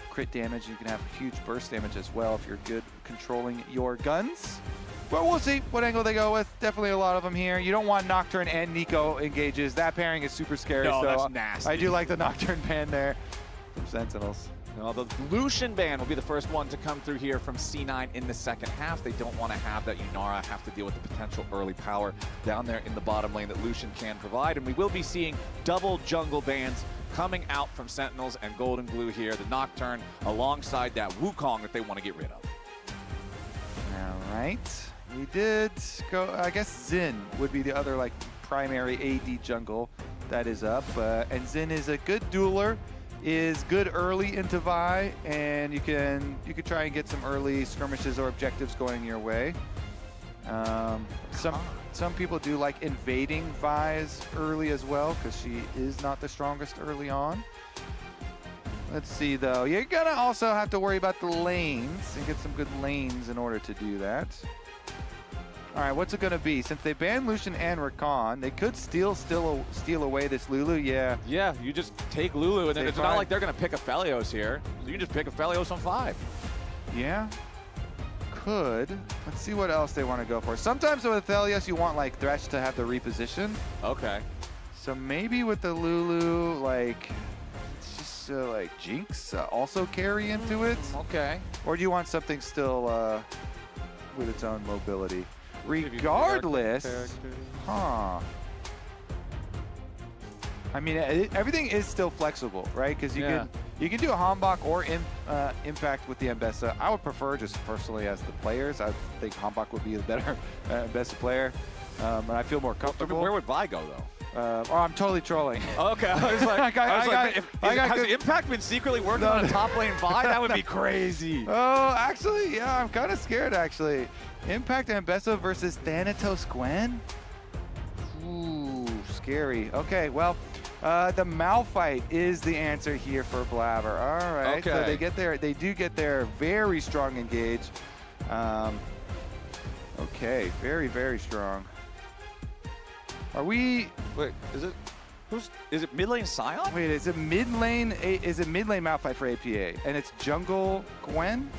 crit damage. You can have huge burst damage as well if you're good controlling your guns. But we'll see what angle they go with. Definitely a lot of them here. You don't want Nocturne and Nico engages. That pairing is super scary.
No,
so
that's nasty.
I do like the Nocturne ban there from Sentinels.
No, the Lucian ban will be the first one to come through here from C9 in the second half. They don't want to have that Yunara have to deal with the potential early power down there in the bottom lane that Lucian can provide. And we will be seeing double jungle bans coming out from Sentinels and Golden Blue here. The Nocturne alongside that Wukong that they want to get rid of.
All right. We did go, I guess Xin would be the other like primary AD jungle that is up. And Xin is a good dueler, is good early into Vi, and you could try and get some early skirmishes or objectives going your way. Some people do like invading Vi's early as well, because she is not the strongest early on. Let's see though, you're gonna also have to worry about the lanes and get some good lanes in order to do that. All right, what's it gonna be? Since they banned Lucian and Rakan, they could steal away this Lulu. Yeah.
Yeah, you just take Lulu, and then it's not like they're gonna pick a Felios here. You can just pick a Felios on 5.
Yeah. Could. Let's see what else they want to go for. Sometimes with Felios, you want like Thresh to have the reposition.
Okay.
So maybe with the Lulu, like it's just like Jinx also carry into it.
Okay.
Or do you want something still with its own mobility? Regardless, huh? I mean, everything is still flexible, right? Because you can do a Hambach or Impact with the Mbessa. I would prefer, just personally as the players, I think Hambach would be the better Mbessa player, and I feel more comfortable.
Where would Vi go though?
Oh, I'm totally trolling.
Okay, I was like, has Impact been secretly working on a top lane Vi? That would be crazy.
Oh, actually, yeah, I'm kind of scared, actually. Impact Mbessa versus Thanatos Gwen? Ooh, scary. Okay, well, the Malphite is the answer here for Blabber. All right, so they do get their very strong engage. Okay, very, very strong. Are we?
Wait, is it mid lane Sion?
Wait, is it mid lane? Is it mid lane Malphite for APA? And it's jungle Gwen?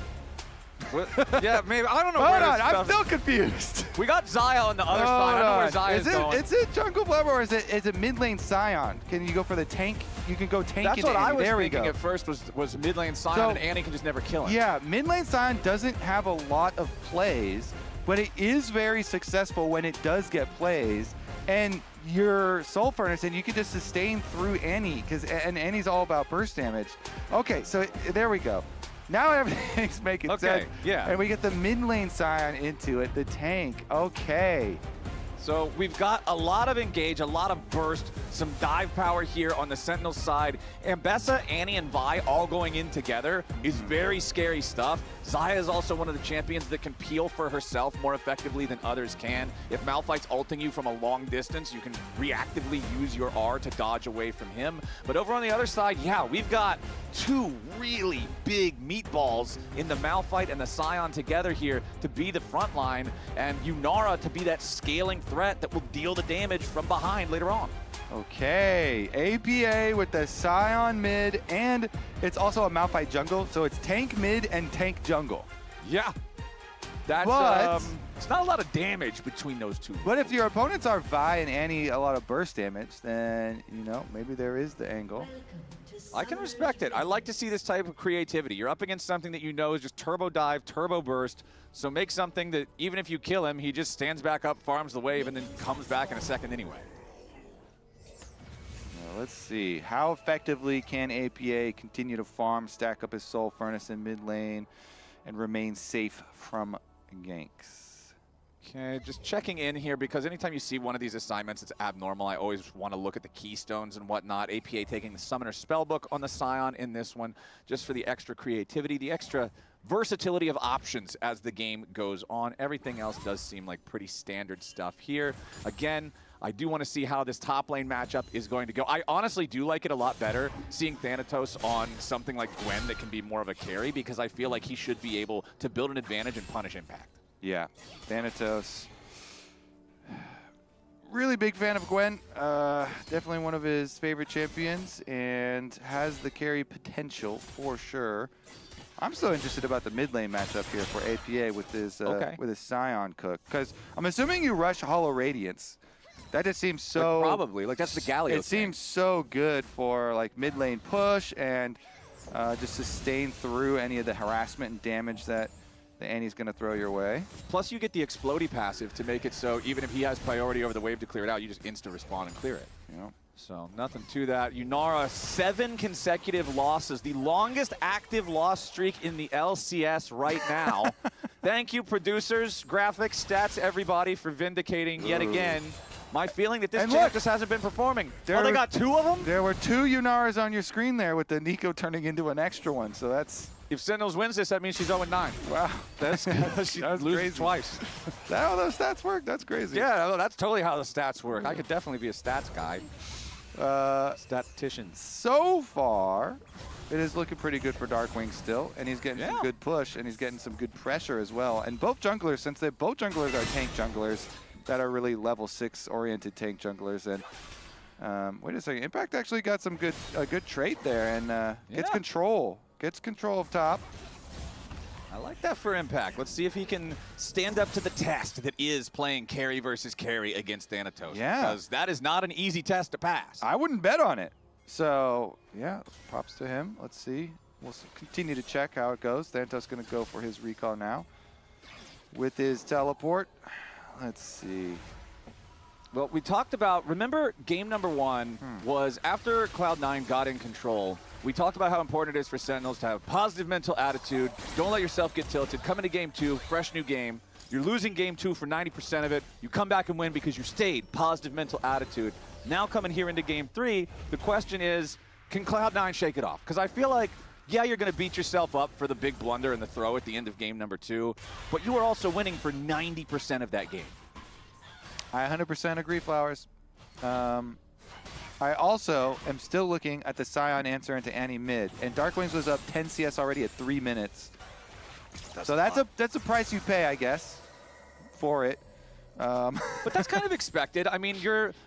Yeah, maybe. I don't know.
Hold on, I'm still confused.
We got Xayah on the other side. I know where Xayah is going.
Is it jungle Blabber or is it mid lane Sion? Can you go for the tank? You can go tank.
That's what
Annie.
I was
there
thinking at first was mid lane Sion, and Annie can just never kill him.
Yeah, mid lane Sion doesn't have a lot of plays, but it is very successful when it does get plays. And your Soul Furnace, and you can just sustain through Annie, and Annie's all about burst damage. Okay, so there we go. Now everything's making sense.
Yeah.
And we get the mid lane Sion into it, the tank. Okay.
So we've got a lot of engage, a lot of burst, some dive power here on the Sentinel side. Mbessa, Annie, and Vi all going in together is very scary stuff. Xayah is also one of the champions that can peel for herself more effectively than others can. If Malphite's ulting you from a long distance, you can reactively use your R to dodge away from him. But over on the other side, yeah, we've got two really big meatballs in the Malphite and the Sion together here to be the front line, and Yunara to be that scaling threat that will deal the damage from behind later on.
Okay, APA with the Sion mid, and it's also a Malphite jungle, so it's tank mid and tank jungle.
Yeah, that's it's not a lot of damage between those two.
But if your opponents are Vi and Annie a lot of burst damage, then, you know, maybe there is the angle.
I can respect it. I like to see this type of creativity. You're up against something that you know is just turbo dive, turbo burst, so make something that even if you kill him, he just stands back up, farms the wave, and then comes back in a second anyway.
Let's see. How effectively can APA continue to farm, stack up his Soul Furnace in mid lane, and remain safe from ganks?
Okay, just checking in here because anytime you see one of these assignments, it's abnormal. I always want to look at the keystones and whatnot. APA taking the Summoner Spellbook on the Sion in this one, just for the extra creativity, the extra versatility of options as the game goes on. Everything else does seem like pretty standard stuff here. Again, I do want to see how this top lane matchup is going to go. I honestly do like it a lot better seeing Thanatos on something like Gwen that can be more of a carry, because I feel like he should be able to build an advantage and punish Impact.
Yeah, Thanatos. Really big fan of Gwen. Definitely one of his favorite champions and has the carry potential for sure. I'm still interested about the mid lane matchup here for APA with his Scion cook, because I'm assuming you rush Hollow Radiance. That just seems so...
probably. Like, that's the Galio
It seems so good for, like, mid lane push and just sustain through any of the harassment and damage that the Annie's going to throw your way.
Plus, you get the Explodey passive to make it so even if he has priority over the wave to clear it out, you just insta-respawn and clear it.
You know?
So, nothing to that. Yunara, 7 consecutive losses. The longest active loss streak in the LCS right now. Thank you, producers, graphics, stats, everybody, for vindicating yet again my feeling that this champ just hasn't been performing. Oh, they got 2 of them?
There were 2 Yunaras on your screen there with the Nico turning into an extra one, so that's...
If Sentinels wins this, that means she's 0-9.
Wow, that's
she
that's
loses
crazy.
twice.
Is that how those stats work? That's crazy.
Yeah, that's totally how the stats work. I could definitely be a stats guy. Statistician.
So far, it is looking pretty good for Darkwing still, and he's getting some good push, and he's getting some good pressure as well. And both junglers, since both junglers are tank junglers that are really level 6 oriented tank junglers, and wait a second, Impact actually got some a good trait there, and gets control of top.
I like that for Impact. Let's see if he can stand up to the test that is playing carry versus carry against Thanatos.
Yeah.
Because that is not an easy test to pass.
I wouldn't bet on it. So, yeah, props to him. Let's see. We'll continue to check how it goes. Thanatos going to go for his recall now with his teleport. Let's see.
Well, we talked about, remember game number 1 was after Cloud9 got in control, we talked about how important it is for Sentinels to have a positive mental attitude. Don't let yourself get tilted. Come into game 2, fresh new game. You're losing game 2 for 90% of it. You come back and win because you stayed. Positive mental attitude. Now coming here into game 3, the question is, can Cloud9 shake it off? Because I feel like, yeah, you're going to beat yourself up for the big blunder and the throw at the end of game number 2, but you are also winning for 90% of that game.
I 100% agree, Flowers. I also am still looking at the Scion answer into Annie mid, and Darkwings was up 10 CS already at 3 minutes. So that's a price you pay, I guess, for it.
But that's kind of expected. I mean,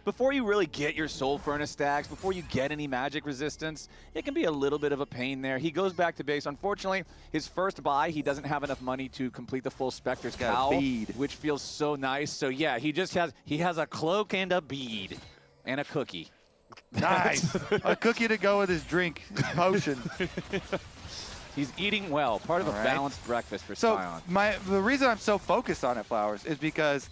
before you really get your Soul Furnace stacks, before you get any magic resistance, it can be a little bit of a pain there. He goes back to base. Unfortunately, his first buy, he doesn't have enough money to complete the full Spectre's Cowl, which feels so nice. So yeah, he has a cloak and a bead and a cookie.
Nice. A cookie to go with his drink, his potion.
He's eating well. Part of a balanced breakfast for Scion.
The reason I'm so focused on it, Flowers, is because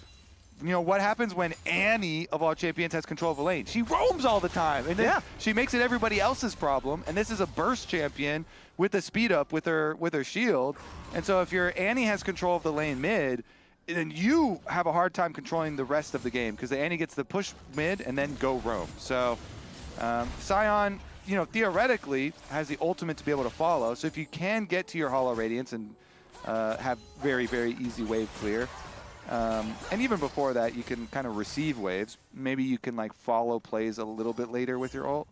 you know what happens when Annie of all champions has control of a lane? She roams all the time, and then she makes it everybody else's problem. And this is a burst champion with a speed up with her shield. And so if your Annie has control of the lane mid, then you have a hard time controlling the rest of the game because the Annie gets the push mid and then go roam. So Scion, you know, theoretically has the ultimate to be able to follow. So if you can get to your Hollow Radiance and have very, very easy wave clear, and even before that, you can kind of receive waves. Maybe you can like follow plays a little bit later with your ult.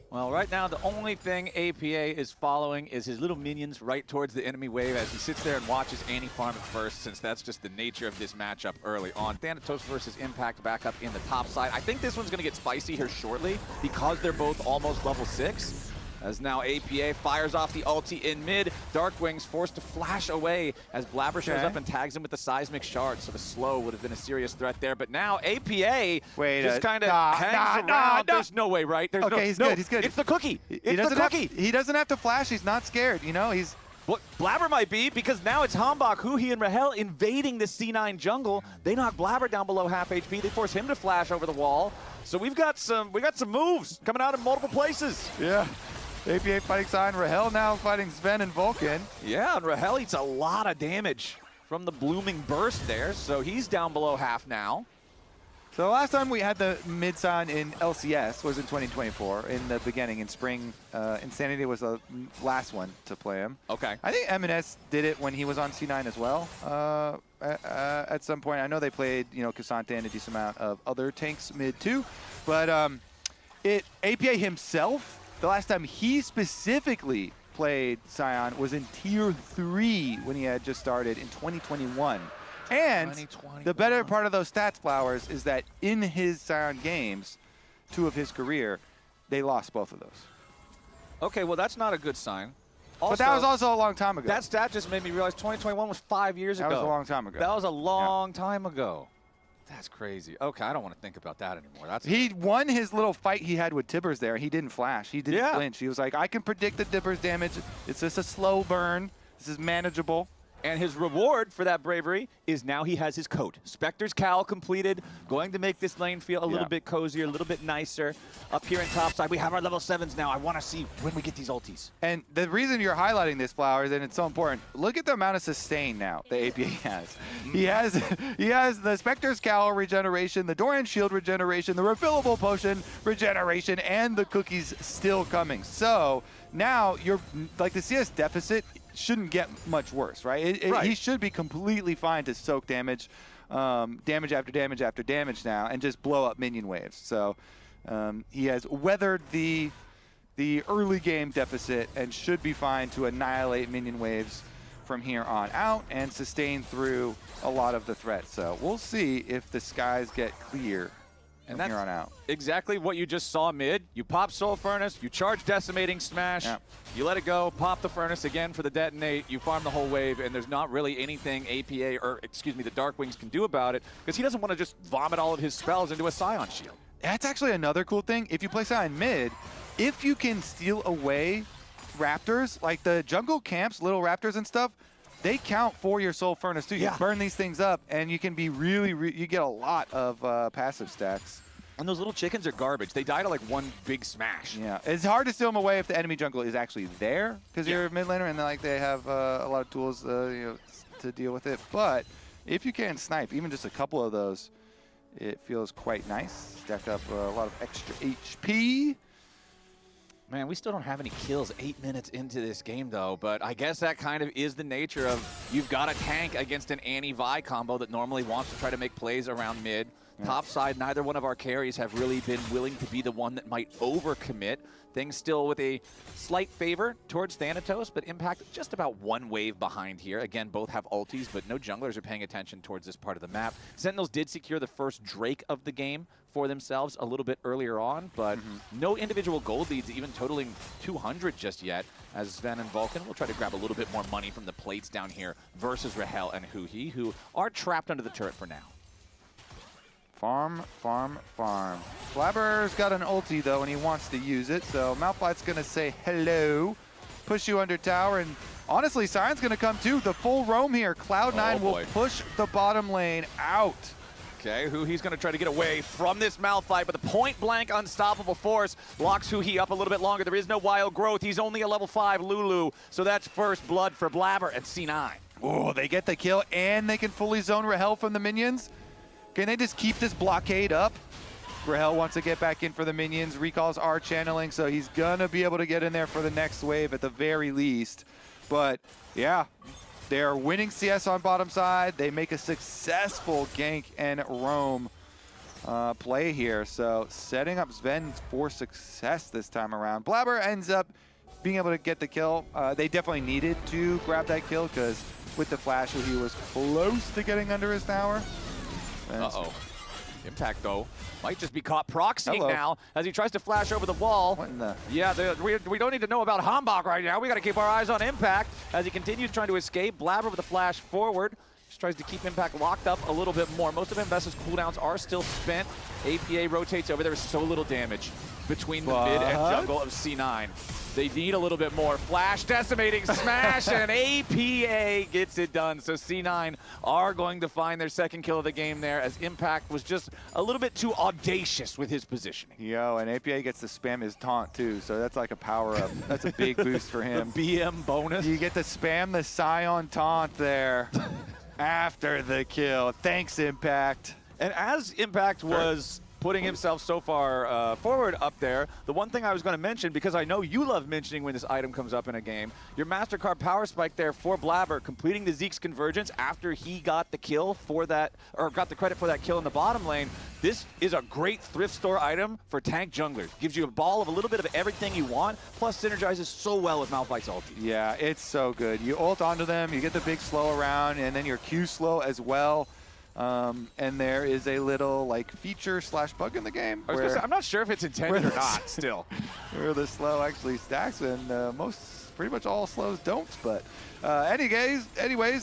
Well, right now, the only thing APA is following is his little minions right towards the enemy wave as he sits there and watches Annie farm it first, since that's just the nature of this matchup early on. Thanatos versus Impact back up in the top side. I think this one's going to get spicy here shortly because they're both almost level 6. As now APA fires off the ulti in mid. Darkwing's forced to flash away as Blabber shows up and tags him with the seismic shard. So the slow would have been a serious threat there. But now APA just kind of hangs around. There's no way, right? There's
he's good. He's good.
It's the cookie.
It's the cookie. He doesn't have to flash. He's not scared. You know, he's...
Well, Blabber might be, because now it's Hambach, Huhi, and Rahel invading the C9 jungle. They knock Blabber down below half HP. They force him to flash over the wall. So we got some moves coming out in multiple places.
Yeah. APA fighting Scion, Rahel now fighting Sven and Vulcan.
Yeah, and Rahel eats a lot of damage from the blooming burst there, so he's down below half now.
So the last time we had the mid-Scion in LCS was in 2024, in the beginning, in Spring. Insanity was the last one to play him.
Okay.
I think M&S did it when he was on C9 as well at some point. I know they played, you know, Cassante and a decent amount of other tanks mid too, but APA himself, the last time he specifically played Scion was in Tier 3 when he had just started in 2021. And the better part of those stats, Flowers, is that in his Scion games, 2 of his career, they lost both of those.
Okay, well, that's not a good sign.
But that was also a long time ago.
That stat just made me realize 2021 was 5 years ago.
That was a long time ago.
That was a long time ago. That's crazy. Okay, I don't want to think about that anymore.
He won his little fight he had with Tibbers there. He didn't flash. He didn't flinch. He was like, I can predict the Tibbers damage. It's just a slow burn. This is manageable.
And his reward for that bravery is now he has his coat. Spectre's Cowl completed, going to make this lane feel a little bit cozier, a little bit nicer. Up here in topside, we have our level 7s now. I want to see when we get these ultis.
And the reason you're highlighting this, Flowers, and it's so important, look at the amount of sustain now the APA has. He has the Spectre's Cowl regeneration, the Doran Shield regeneration, the refillable potion regeneration, and the cookies still coming. So now you're like the CS deficit shouldn't get much worse, right? He should be completely fine to soak damage, damage after damage after damage now, and just blow up minion waves. So he has weathered the early game deficit and should be fine to annihilate minion waves from here on out and sustain through a lot of the threats. So we'll see if the skies get clear from here on out.
Exactly what you just saw mid. You pop Soul Furnace, you charge Decimating Smash, you let it go, pop the Furnace again for the detonate, you farm the whole wave, and there's not really anything APA, or excuse me, the Dark Wings can do about it, because he doesn't want to just vomit all of his spells into a Scion Shield.
That's actually another cool thing. If you play Scion mid, if you can steal away Raptors, like the jungle camps, little Raptors and stuff, they count for your Soul Furnace too. You burn these things up, and you can be you get a lot of passive stacks.
And those little chickens are garbage. They die to like one big smash.
Yeah, it's hard to steal them away if the enemy jungle is actually there, because you're a mid laner and like they have a lot of tools to deal with it. But if you can snipe even just a couple of those, it feels quite nice. Stack up a lot of extra HP.
Man, we still don't have any kills 8 minutes into this game, though, but I guess that kind of is the nature of you've got a tank against an Annie-Vi combo that normally wants to try to make plays around mid. Top side, neither one of our carries have really been willing to be the one that might overcommit. Things still with a slight favor towards Thanatos, but Impact just about one wave behind here. Again, both have ultis, but no junglers are paying attention towards this part of the map. Sentinels did secure the first Drake of the game for themselves a little bit earlier on, but no individual gold leads even totaling 200 just yet, as Sven and Vulcan will try to grab a little bit more money from the plates down here versus Rahel and Huhi, who are trapped under the turret for now.
Farm, farm, farm. Blabber's got an ulti, though, and he wants to use it. So Malphite's going to say hello, push you under tower, and honestly, Sion's going to come too. The full roam here. Cloud9 will push the bottom lane out.
Okay, Huhi's going to try to get away from this Malphite, but the point-blank unstoppable force locks Huhi up a little bit longer. There is no wild growth. He's only a level 5 Lulu, so that's first blood for Blabber at C9.
Oh, they get the kill, and they can fully zone Rahel from the minions. Can they just keep this blockade up? Rahel wants to get back in for the minions. Recalls are channeling, so he's going to be able to get in there for the next wave at the very least. But, yeah, they're winning CS on bottom side. They make a successful gank and roam play here. So setting up Sven for success this time around. Blabber ends up being able to get the kill. They definitely needed to grab that kill because with the flash, he was close to getting under his tower.
Uh-oh. Impact, though, might just be caught proxying now as he tries to flash over the wall.
What in the?
Yeah, we don't need to know about Hambach right now. We got to keep our eyes on Impact as he continues trying to escape. Blabber with a flash forward. Just tries to keep Impact locked up a little bit more. Most of Inves's cooldowns are still spent. APA rotates over. There is so little damage between the mid and jungle of C9. They need a little bit more. Flash, decimating smash, and APA gets it done. So C9 are going to find their second kill of the game there as Impact was just a little bit too audacious with his positioning.
Yo, and APA gets to spam his taunt too, so that's like a power-up. That's a big boost for him.
The BM bonus.
You get to spam the Scion taunt there after the kill. Thanks, Impact.
And as Impact was putting himself so far forward up there, the one thing I was going to mention, because I know you love mentioning when this item comes up in a game, your MasterCard power spike there for Blabber, completing the Zeke's convergence after he got the kill for that, or got the credit for that kill in the bottom lane. This is a great thrift store item for tank junglers. Gives you a ball of a little bit of everything you want, plus synergizes so well with Malphite's ulti.
Yeah, it's so good. You ult onto them, you get the big slow around, and then your Q slow as well. And there is a little like feature / bug in the game.
I was gonna say, I'm not sure if it's intended or not still.
Where the slow actually stacks, and most pretty much all slows don't. But anyways,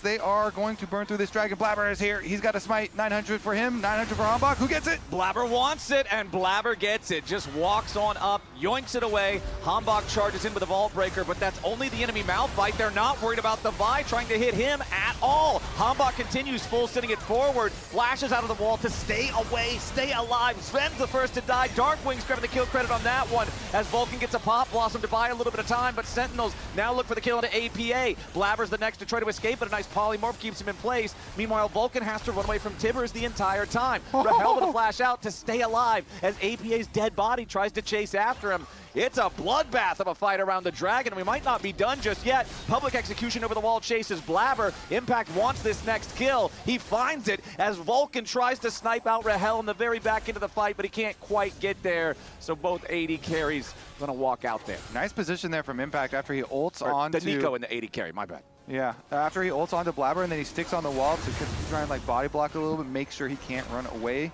they are going to burn through this dragon. Blabber is here. He's got a smite. 900 for him. 900 for Hambach. Who gets it?
Blabber wants it, and Blabber gets it. Just walks on up, yoinks it away. Hambach charges in with a Vault Breaker, but that's only the enemy Malphite. They're not worried about the Vi trying to hit him at all. Hambach continues full sending it forward. Flashes out of the wall to stay away, stay alive. Sven's the first to die. Darkwing's grabbing the kill credit on that one as Vulcan gets a pop. Blossom to buy a little bit of time, but Sentinels now look for the kill into APA. Blabber's the next to try to escape, but a nice polymorph keeps him in place. Meanwhile, Vulcan has to run away from Tibbers the entire time. Rahel with a flash out to stay alive as APA's dead body tries to chase after him. It's a bloodbath of a fight around the dragon. We might not be done just yet. Public execution over the wall chases Blabber. Impact wants this next kill. He finds it as Vulcan tries to snipe out Rahel in the very back end of the fight, but he can't quite get there. So both AD carries gonna walk out there.
Nice position there from Impact after he ults on
the Nico in the AD carry, my bad.
Yeah, after he ults onto Blabber and then he sticks on the wall to try and like body block a little bit, make sure he can't run away.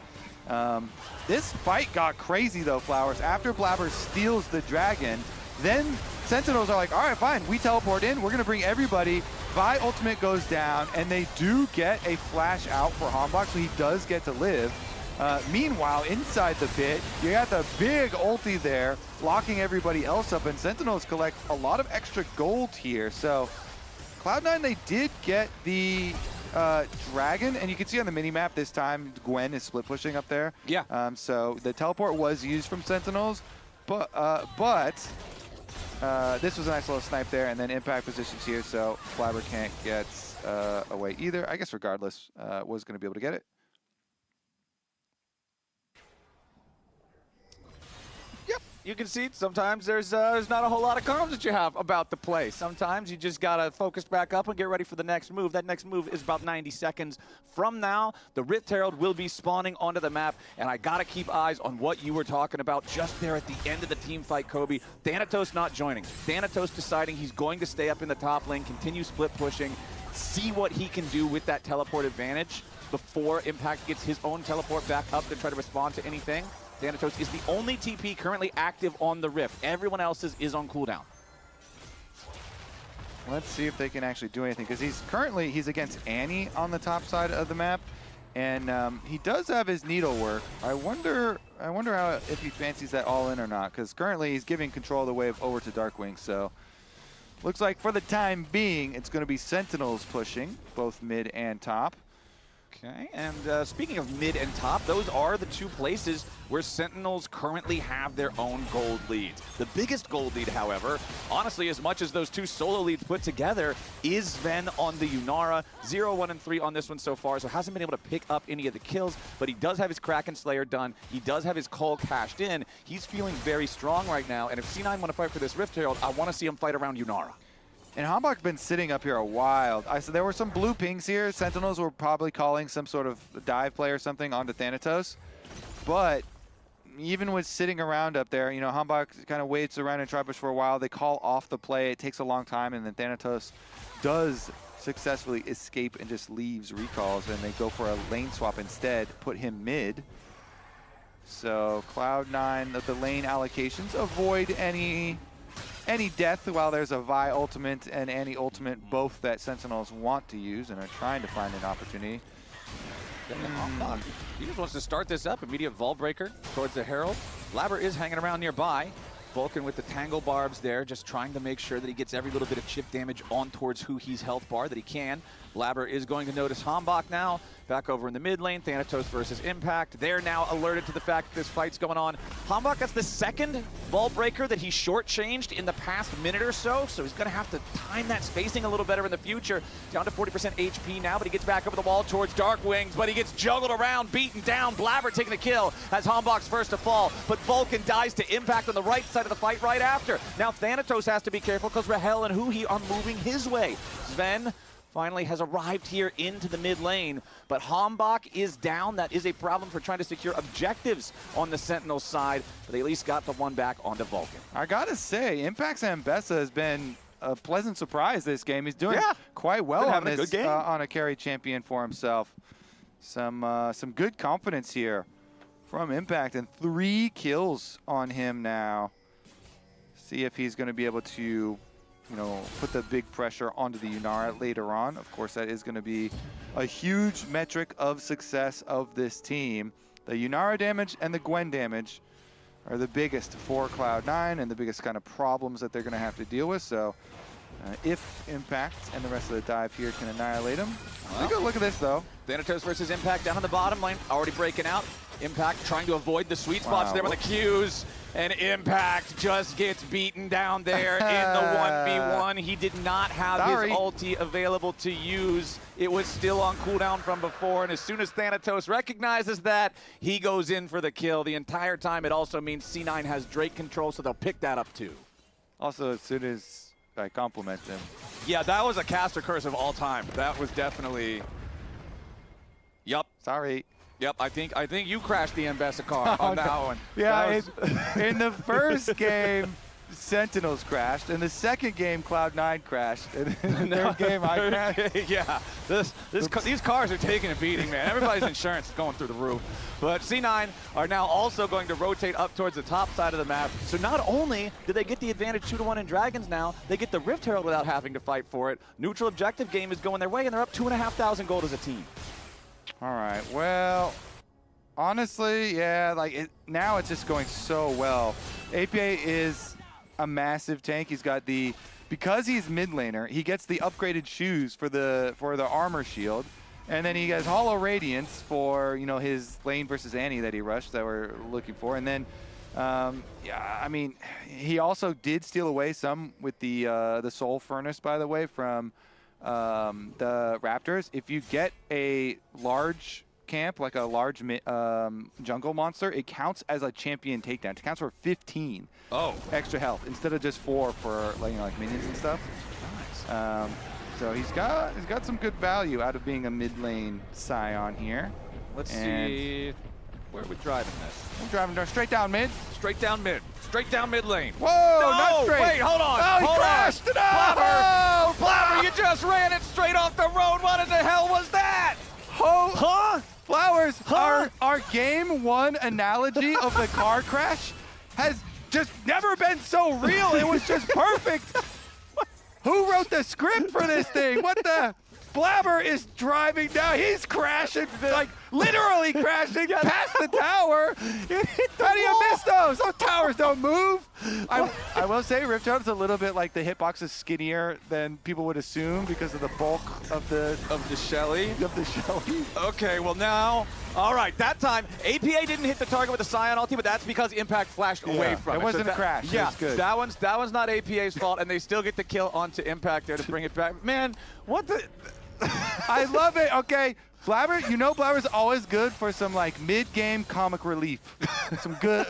This fight got crazy though, Flowers. After Blabber steals the dragon, then Sentinels are like, all right, fine, we teleport in, we're gonna bring everybody. Vi ultimate goes down, and they do get a flash out for Hambach, so he does get to live. Meanwhile, inside the pit, you got the big ulti there, locking everybody else up, and Sentinels collect a lot of extra gold here. So Cloud9, they did get the dragon, and you can see on the mini-map this time, Gwen is split pushing up there.
Yeah.
So the teleport was used from Sentinels, but this was a nice little snipe there, and then Impact positions here, so Blabber can't get away either. I guess regardless, was going to be able to get it.
You can see sometimes there's not a whole lot of comms that you have about the play. Sometimes you just gotta focus back up and get ready for the next move. That next move is about 90 seconds from now. The Rift Herald will be spawning onto the map, and I gotta keep eyes on what you were talking about just there at the end of the team fight, Kobe. Thanatos not joining. Thanatos deciding he's going to stay up in the top lane, continue split pushing, see what he can do with that teleport advantage before Impact gets his own teleport back up to try to respond to anything. Thanatos is the only TP currently active on the Rift. Everyone else's is on cooldown.
Let's see if they can actually do anything, because he's against Annie on the top side of the map, and he does have his needlework. I wonder how, if he fancies that all in or not, because currently he's giving control of the wave over to Darkwing. So looks like for the time being, it's going to be Sentinels pushing both mid and top.
Okay, and speaking of mid and top, those are the two places where Sentinels currently have their own gold leads. The biggest gold lead, however, honestly, as much as those two solo leads put together, is Sven on the Yunara. 0, 1, and 3 on this one so far, so hasn't been able to pick up any of the kills, but he does have his Kraken Slayer done. He does have his Cull cashed in. He's feeling very strong right now, and if C9 want to fight for this Rift Herald, I want to see him fight around Yunara.
And Hambach's been sitting up here a while. So there were some blue pings here. Sentinels were probably calling some sort of dive play or something onto Thanatos. But even with sitting around up there, you know, Hambach kind of waits around and try push for a while. They call off the play. It takes a long time, and then Thanatos does successfully escape and just leaves recalls, and they go for a lane swap instead, put him mid. So Cloud9, the lane allocations avoid any death while there's a Vi ultimate and Annie ultimate, both that Sentinels want to use and are trying to find an opportunity.
He just wants to start this up. Immediate Vault Breaker towards the Herald. Blabber is hanging around nearby. Vulcan with the Tangle Barbs there, just trying to make sure that he gets every little bit of chip damage on towards who he's health bar that he can. Blabber is going to notice Hambach now. Back over in the mid lane, Thanatos versus Impact. They're now alerted to the fact that this fight's going on. Hambach, that's the second Vault Breaker that he shortchanged in the past minute or so, so he's going to have to time that spacing a little better in the future. Down to 40% HP now, but he gets back over the wall towards Darkwings, but he gets juggled around, beaten down. Blabber taking the kill as Hambach's first to fall, but Vulcan dies to Impact on the right side of the fight right after. Now Thanatos has to be careful because Rahel and Huhi are moving his way. Sven finally has arrived here into the mid lane, but Hambach is down. That is a problem for trying to secure objectives on the Sentinel side, but they at least got the one back onto Vulcan.
I gotta say, Impact's Ambessa has been a pleasant surprise this game. He's doing quite well on this, on a carry champion for himself. Some good confidence here from Impact, and 3 kills on him now. See if he's going to be able to you know, put the big pressure onto the Yunara later on. Of course, that is going to be a huge metric of success of this team. The Yunara damage and the Gwen damage are the biggest for Cloud9 and the biggest kind of problems that they're going to have to deal with. So if Impact and the rest of the dive here can annihilate him. Take a look at this, though.
Thanatos versus Impact down on the bottom lane, already breaking out. Impact trying to avoid the sweet spots there with the Qs, and Impact just gets beaten down there in the 1v1. He did not have his ulti available to use. It was still on cooldown from before, and as soon as Thanatos recognizes that, he goes in for the kill. The entire time, it also means C9 has Drake control, so they'll pick that up too.
Also, as soon as I compliment him.
Yeah, that was a caster curse of all time. That was definitely... Yup.
Sorry.
Yep, I think you crashed the Mbessa car on that one.
Yeah, in the first game, Sentinels crashed. In the second game, Cloud9 crashed. And in the third game, I crashed.
Yeah, these cars are taking a beating, man. Everybody's insurance is going through the roof. But C9 are now also going to rotate up towards the top side of the map. So not only do they get the advantage 2-1 in Dragons now, they get the Rift Herald without having to fight for it. Neutral objective game is going their way, and they're up 2,500 gold as a team.
All right, well, honestly, yeah, like now it's just going so well. APA is a massive tank. He's got because he's mid laner, he gets the upgraded shoes for the armor shield, and then he has Hollow Radiance for, you know, his lane versus Annie that he rushed that we're looking for, and then yeah, I mean, he also did steal away some with the Soul Furnace, by the way, from the Raptors. If you get a large camp, like a large jungle monster, it counts as a champion takedown. It counts for 15 extra health instead of just 4 for, like, you know, like minions and stuff. Nice. So he's got some good value out of being a mid lane Scion here.
Let's see. Where are we driving this?
We're driving straight down mid.
Straight down mid. Straight down mid lane.
Whoa,
no,
not straight.
Wait, hold on.
Oh, he
hold
crashed.
On.
No!
Blabber, Blabber, you just ran it straight off the road. What in the hell was that?
Huh? Flowers, our game 1 analogy of the car crash has just never been so real. It was just perfect. Who wrote the script for this thing? What the? Blabber is driving down. He's crashing, like literally crashing past the tower. How do you miss those? Those towers don't move. I will say Rift Herald is a little bit like the hitbox is skinnier than people would assume because of the bulk of the Shelly.
Okay, well now, all right, that time APA didn't hit the target with the Scion ulti, but that's because Impact flashed away from it.
It wasn't a crash.
Yeah,
it was good.
that one's not APA's fault, and they still get the kill onto Impact there to bring it back. Man, what the?
I love it. Okay, Blabber, you know Blabber's always good for some like mid-game comic relief. Some good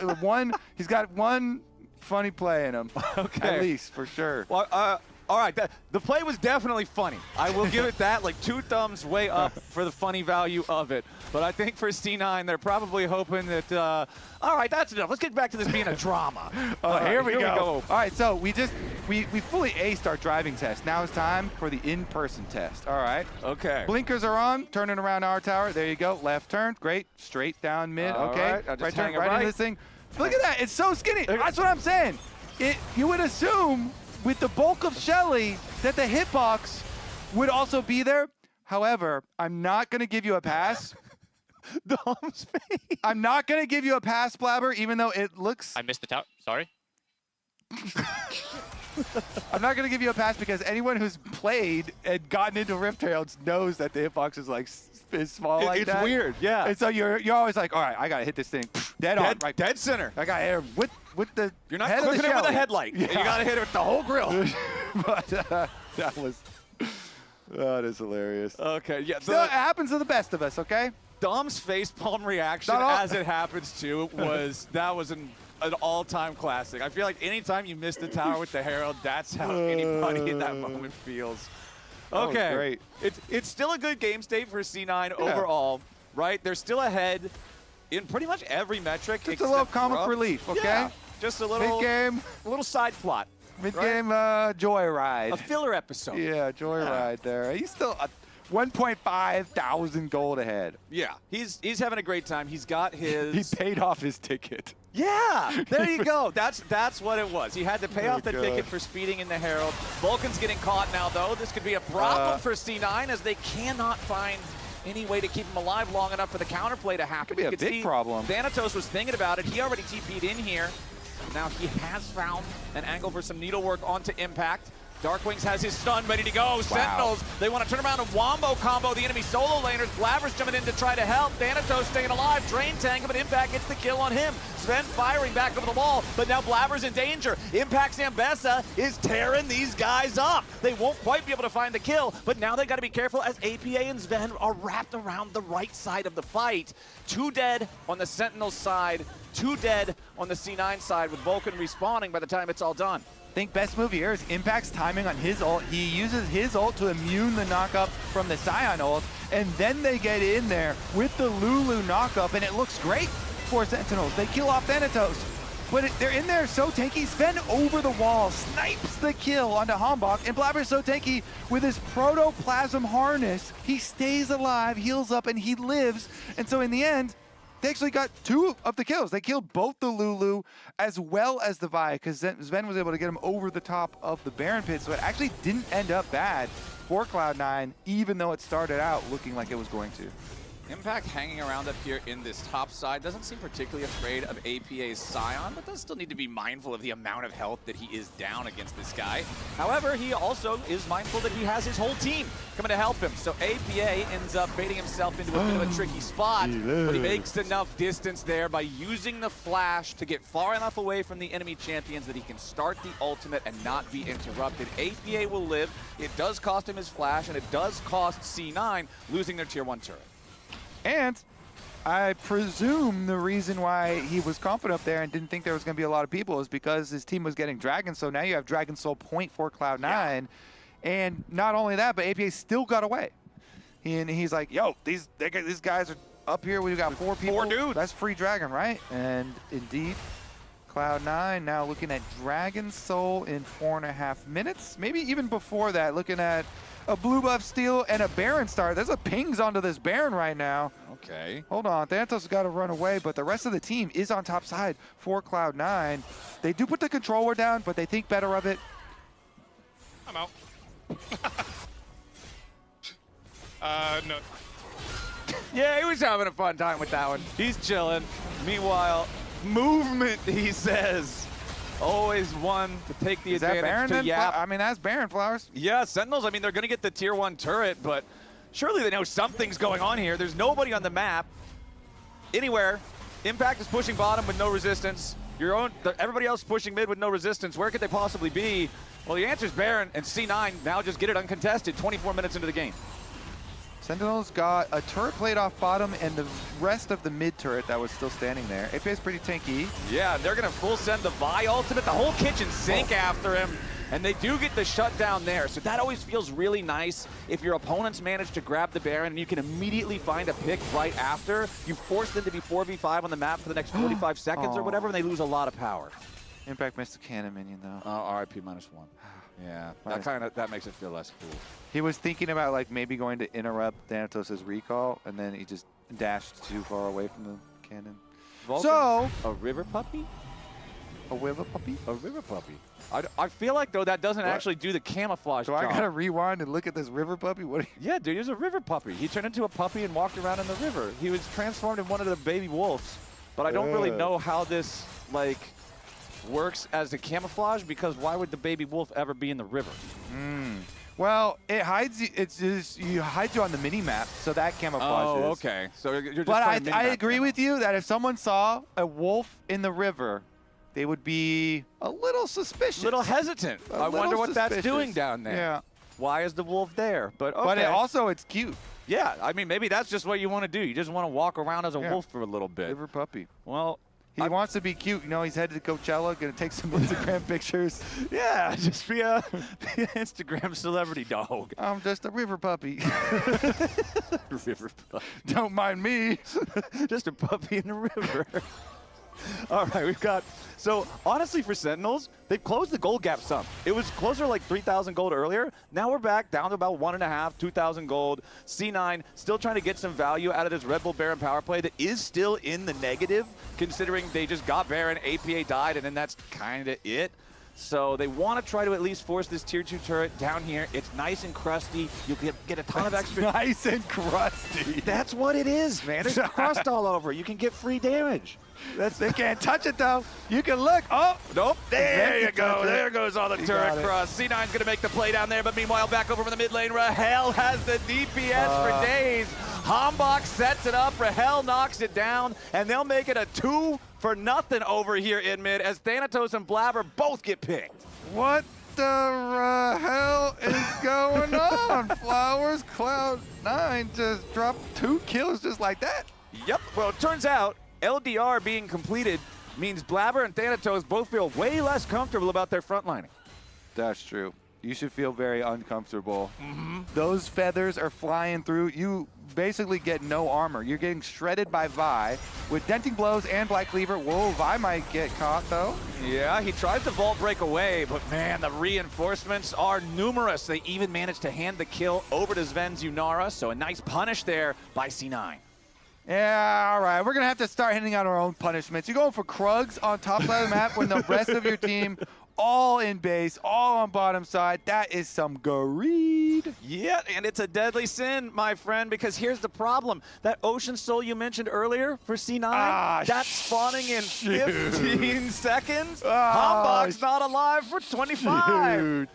he's got one funny play in him.
Okay.
At least, for sure.
Well, all right, the play was definitely funny. I will give it that, like 2 thumbs way up for the funny value of it. But I think for C9, they're probably hoping that, all right, that's enough. Let's get back to this being a drama.
Here we go. All right, so we fully aced our driving test. Now it's time for the in-person test. All right.
Okay.
Blinkers are on, turning around our tower. There you go. Left turn. Great. Straight down mid. Okay.
Right
turn right into this thing. Look at that. It's so skinny. That's what I'm saying. You would assume with the bulk of Shelly that the hitbox would also be there. However, I'm not going to give you a pass. I'm not going to give you a pass, Blabber, even though it looks...
I missed the tower. Sorry.
I'm not going to give you a pass because anyone who's played and gotten into Rift Heralds knows that the hitbox is like is small like that.
It's weird, yeah.
And so you're always like, all right, I got to hit this thing dead on. Right,
dead center.
I got to hit him with the
You're not
head
clicking
of the
it with a
Shelly.
headlight. Yeah. You got to hit it with the whole grill.
But that was... that is hilarious.
Okay, yeah.
Still, it happens to the best of us, okay?
Dom's facepalm reaction, as it happens to, was an all-time classic. I feel like anytime you miss the tower with the Herald, that's how anybody in that moment feels. Okay,
great.
It's still a good game state for C9 overall, right? They're still ahead in pretty much every metric.
Just a little comic relief, okay?
Yeah, just a little
mid-game,
a little side plot.
Mid-game joyride.
A filler episode.
Yeah, joyride there. He's still 1,500 gold ahead.
Yeah, he's having a great time. He's got his...
He paid off his ticket.
Yeah, there you go. That's what it was. He had to pay off the ticket for speeding in the Herald. Vulcan's getting caught now, though. This could be a problem for C9 as they cannot find any way to keep him alive long enough for the counterplay to happen.
Could be a big problem.
Thanatos was thinking about it. He already TP'd in here. Now he has found an angle for some needlework onto Impact. Darkwings has his stun ready to go. Sentinels, they want to turn around and wombo combo the enemy solo laners. Blaver's jumping in to try to help. Thanatos staying alive. Drain tank, but Impact gets the kill on him. Sven firing back over the wall, but now Blaver's in danger. Impact Zambessa is tearing these guys up. They won't quite be able to find the kill, but now they got to be careful as APA and Sven are wrapped around the right side of the fight. 2 dead on the Sentinels side, 2 dead on the C9 side with Vulcan respawning by the time it's all done.
I think best move here is Impact's timing on his ult. He uses his ult to immune the knockup from the Scion ult, and then they get in there with the Lulu knockup, and it looks great for Sentinels. They kill off Thanatos, but they're in there so tanky. Sven over the wall, snipes the kill onto Hambach, and Blabber's so tanky with his protoplasm harness. He stays alive, heals up, and he lives, and so in the end, they actually got 2 of the kills. They killed both the Lulu as well as the Vi, because Sven was able to get him over the top of the Baron pit, so it actually didn't end up bad for Cloud9, even though it started out looking like it was going to.
Impact hanging around up here in this top side doesn't seem particularly afraid of APA's Scion, but does still need to be mindful of the amount of health that he is down against this guy. However, he also is mindful that he has his whole team coming to help him. So APA ends up baiting himself into a bit of a tricky spot, but he makes enough distance there by using the flash to get far enough away from the enemy champions that he can start the ultimate and not be interrupted. APA will live. It does cost him his flash, and it does cost C9 losing their tier 1 turret.
And I presume the reason why he was confident up there and didn't think there was going to be a lot of people is because his team was getting Dragon. So now you have Dragon Soul point for Cloud9. Yeah. And not only that, but APA still got away. And he's like, yo, these guys are up here. We've got 4 people.
4 dudes.
That's free Dragon, right? And indeed, Cloud9 now looking at Dragon Soul in 4.5 minutes. Maybe even before that, looking at a blue buff steal and a Baron start. There's a pings onto this Baron right now.
Okay.
Hold on, Thanatos has got to run away, but the rest of the team is on top side for Cloud9. They do put the controller down, but they think better of it.
I'm out. No.
Yeah, he was having a fun time with that one. He's chilling. Meanwhile, movement, he says. Always one to take the advantage
Baron
to Yap.
I mean, that's Baron Flowers.
Yeah, Sentinels, I mean, they're going to get the tier 1 turret, but surely they know something's going on here. There's nobody on the map anywhere. Impact is pushing bottom with no resistance. Everybody else pushing mid with no resistance. Where could they possibly be? Well, the answer's Baron, and C9 now just get it uncontested 24 minutes into the game.
Sentinels got a turret plate off bottom and the rest of the mid turret that was still standing there. APA is pretty tanky.
Yeah, they're going to full send the Vi ultimate, the whole kitchen sink after him. And they do get the shutdown there. So that always feels really nice if your opponents manage to grab the Baron and you can immediately find a pick right after. You force them to be 4v5 on the map for the next 45 seconds or whatever, and they lose a lot of power.
Impact missed the cannon minion, though.
RIP -1. Yeah, that makes it feel less cool.
He was thinking about like maybe going to interrupt Thanatos' recall, and then he just dashed too far away from the cannon.
Vulcan,
so
a river puppy?
A river puppy?
A river puppy. I feel like, though, that doesn't actually do the camouflage
So
job.
I gotta rewind and look at this river puppy? What?
Yeah, dude, he was a river puppy. He turned into a puppy and walked around in the river. He was transformed in one of the baby wolves. But I don't really know how this, like, works as a camouflage, because why would the baby wolf ever be in the river?
Well, it hides you. It's just you hide you on the mini map, so that camouflages.
Oh, okay. So you're just
but
playing
I
mini-map
agree with you that if someone saw a wolf in the river, they would be a little suspicious.
A little hesitant. I wonder what that's doing down there.
Yeah.
Why is the wolf there? But okay.
But also, it's cute.
Yeah, I mean, maybe that's just what you want to do. You just want to walk around as a wolf for a little bit.
River puppy.
Well,
he wants to be cute. You know, he's headed to Coachella, going to take some Instagram pictures.
Yeah, just be a Instagram celebrity dog.
I'm just a river puppy.
River puppy.
Don't mind me.
Just a puppy in the river. All right, we've got, so honestly for Sentinels, they've closed the gold gap some. It was closer to like 3,000 gold earlier. Now we're back down to about 1.5, 2,000 gold. C9 still trying to get some value out of this Red Bull Baron power play that is still in the negative, considering they just got Baron, APA died, and then that's kind of it. So they want to try to at least force this tier 2 turret down here. It's nice and crusty. You get a ton of extra.
Nice and crusty.
That's what it is, man. There's crust all over. You can get free damage.
They can't touch it though. You can look. Oh,
nope. There you go.
it.
There goes all the turret crust. C9's going to make the play down there, but meanwhile, back over in the mid lane, Rahel has the DPS for days. Hambach sets it up. Rahel knocks it down, and they'll make it a 2-for-0 over here in mid as Thanatos and Blabber both get picked.
What the hell is going on? Flowers Cloud9 just dropped 2 kills just like that.
Yep. Well, it turns out LDR being completed means Blabber and Thanatos both feel way less comfortable about their frontlining.
That's true. You should feel very uncomfortable. Those feathers are flying through. You basically get no armor. You're getting shredded by Vi with denting blows and Black Cleaver. Whoa, Vi might get caught though.
Yeah, he tries to vault break away, but man, the reinforcements are numerous. They even managed to hand the kill over to Sven's Unara, so a nice punish there by C9.
Yeah, all right. We're going to have to start handing out our own punishments. You're going for Krugs on top side of the map when the rest of your team all in base, all on bottom side. That is some greed.
Yeah, and it's a deadly sin, my friend, because here's the problem. That Ocean Soul you mentioned earlier for C9, that's spawning in 15 seconds. Hambach's not alive for 25.
Shoot.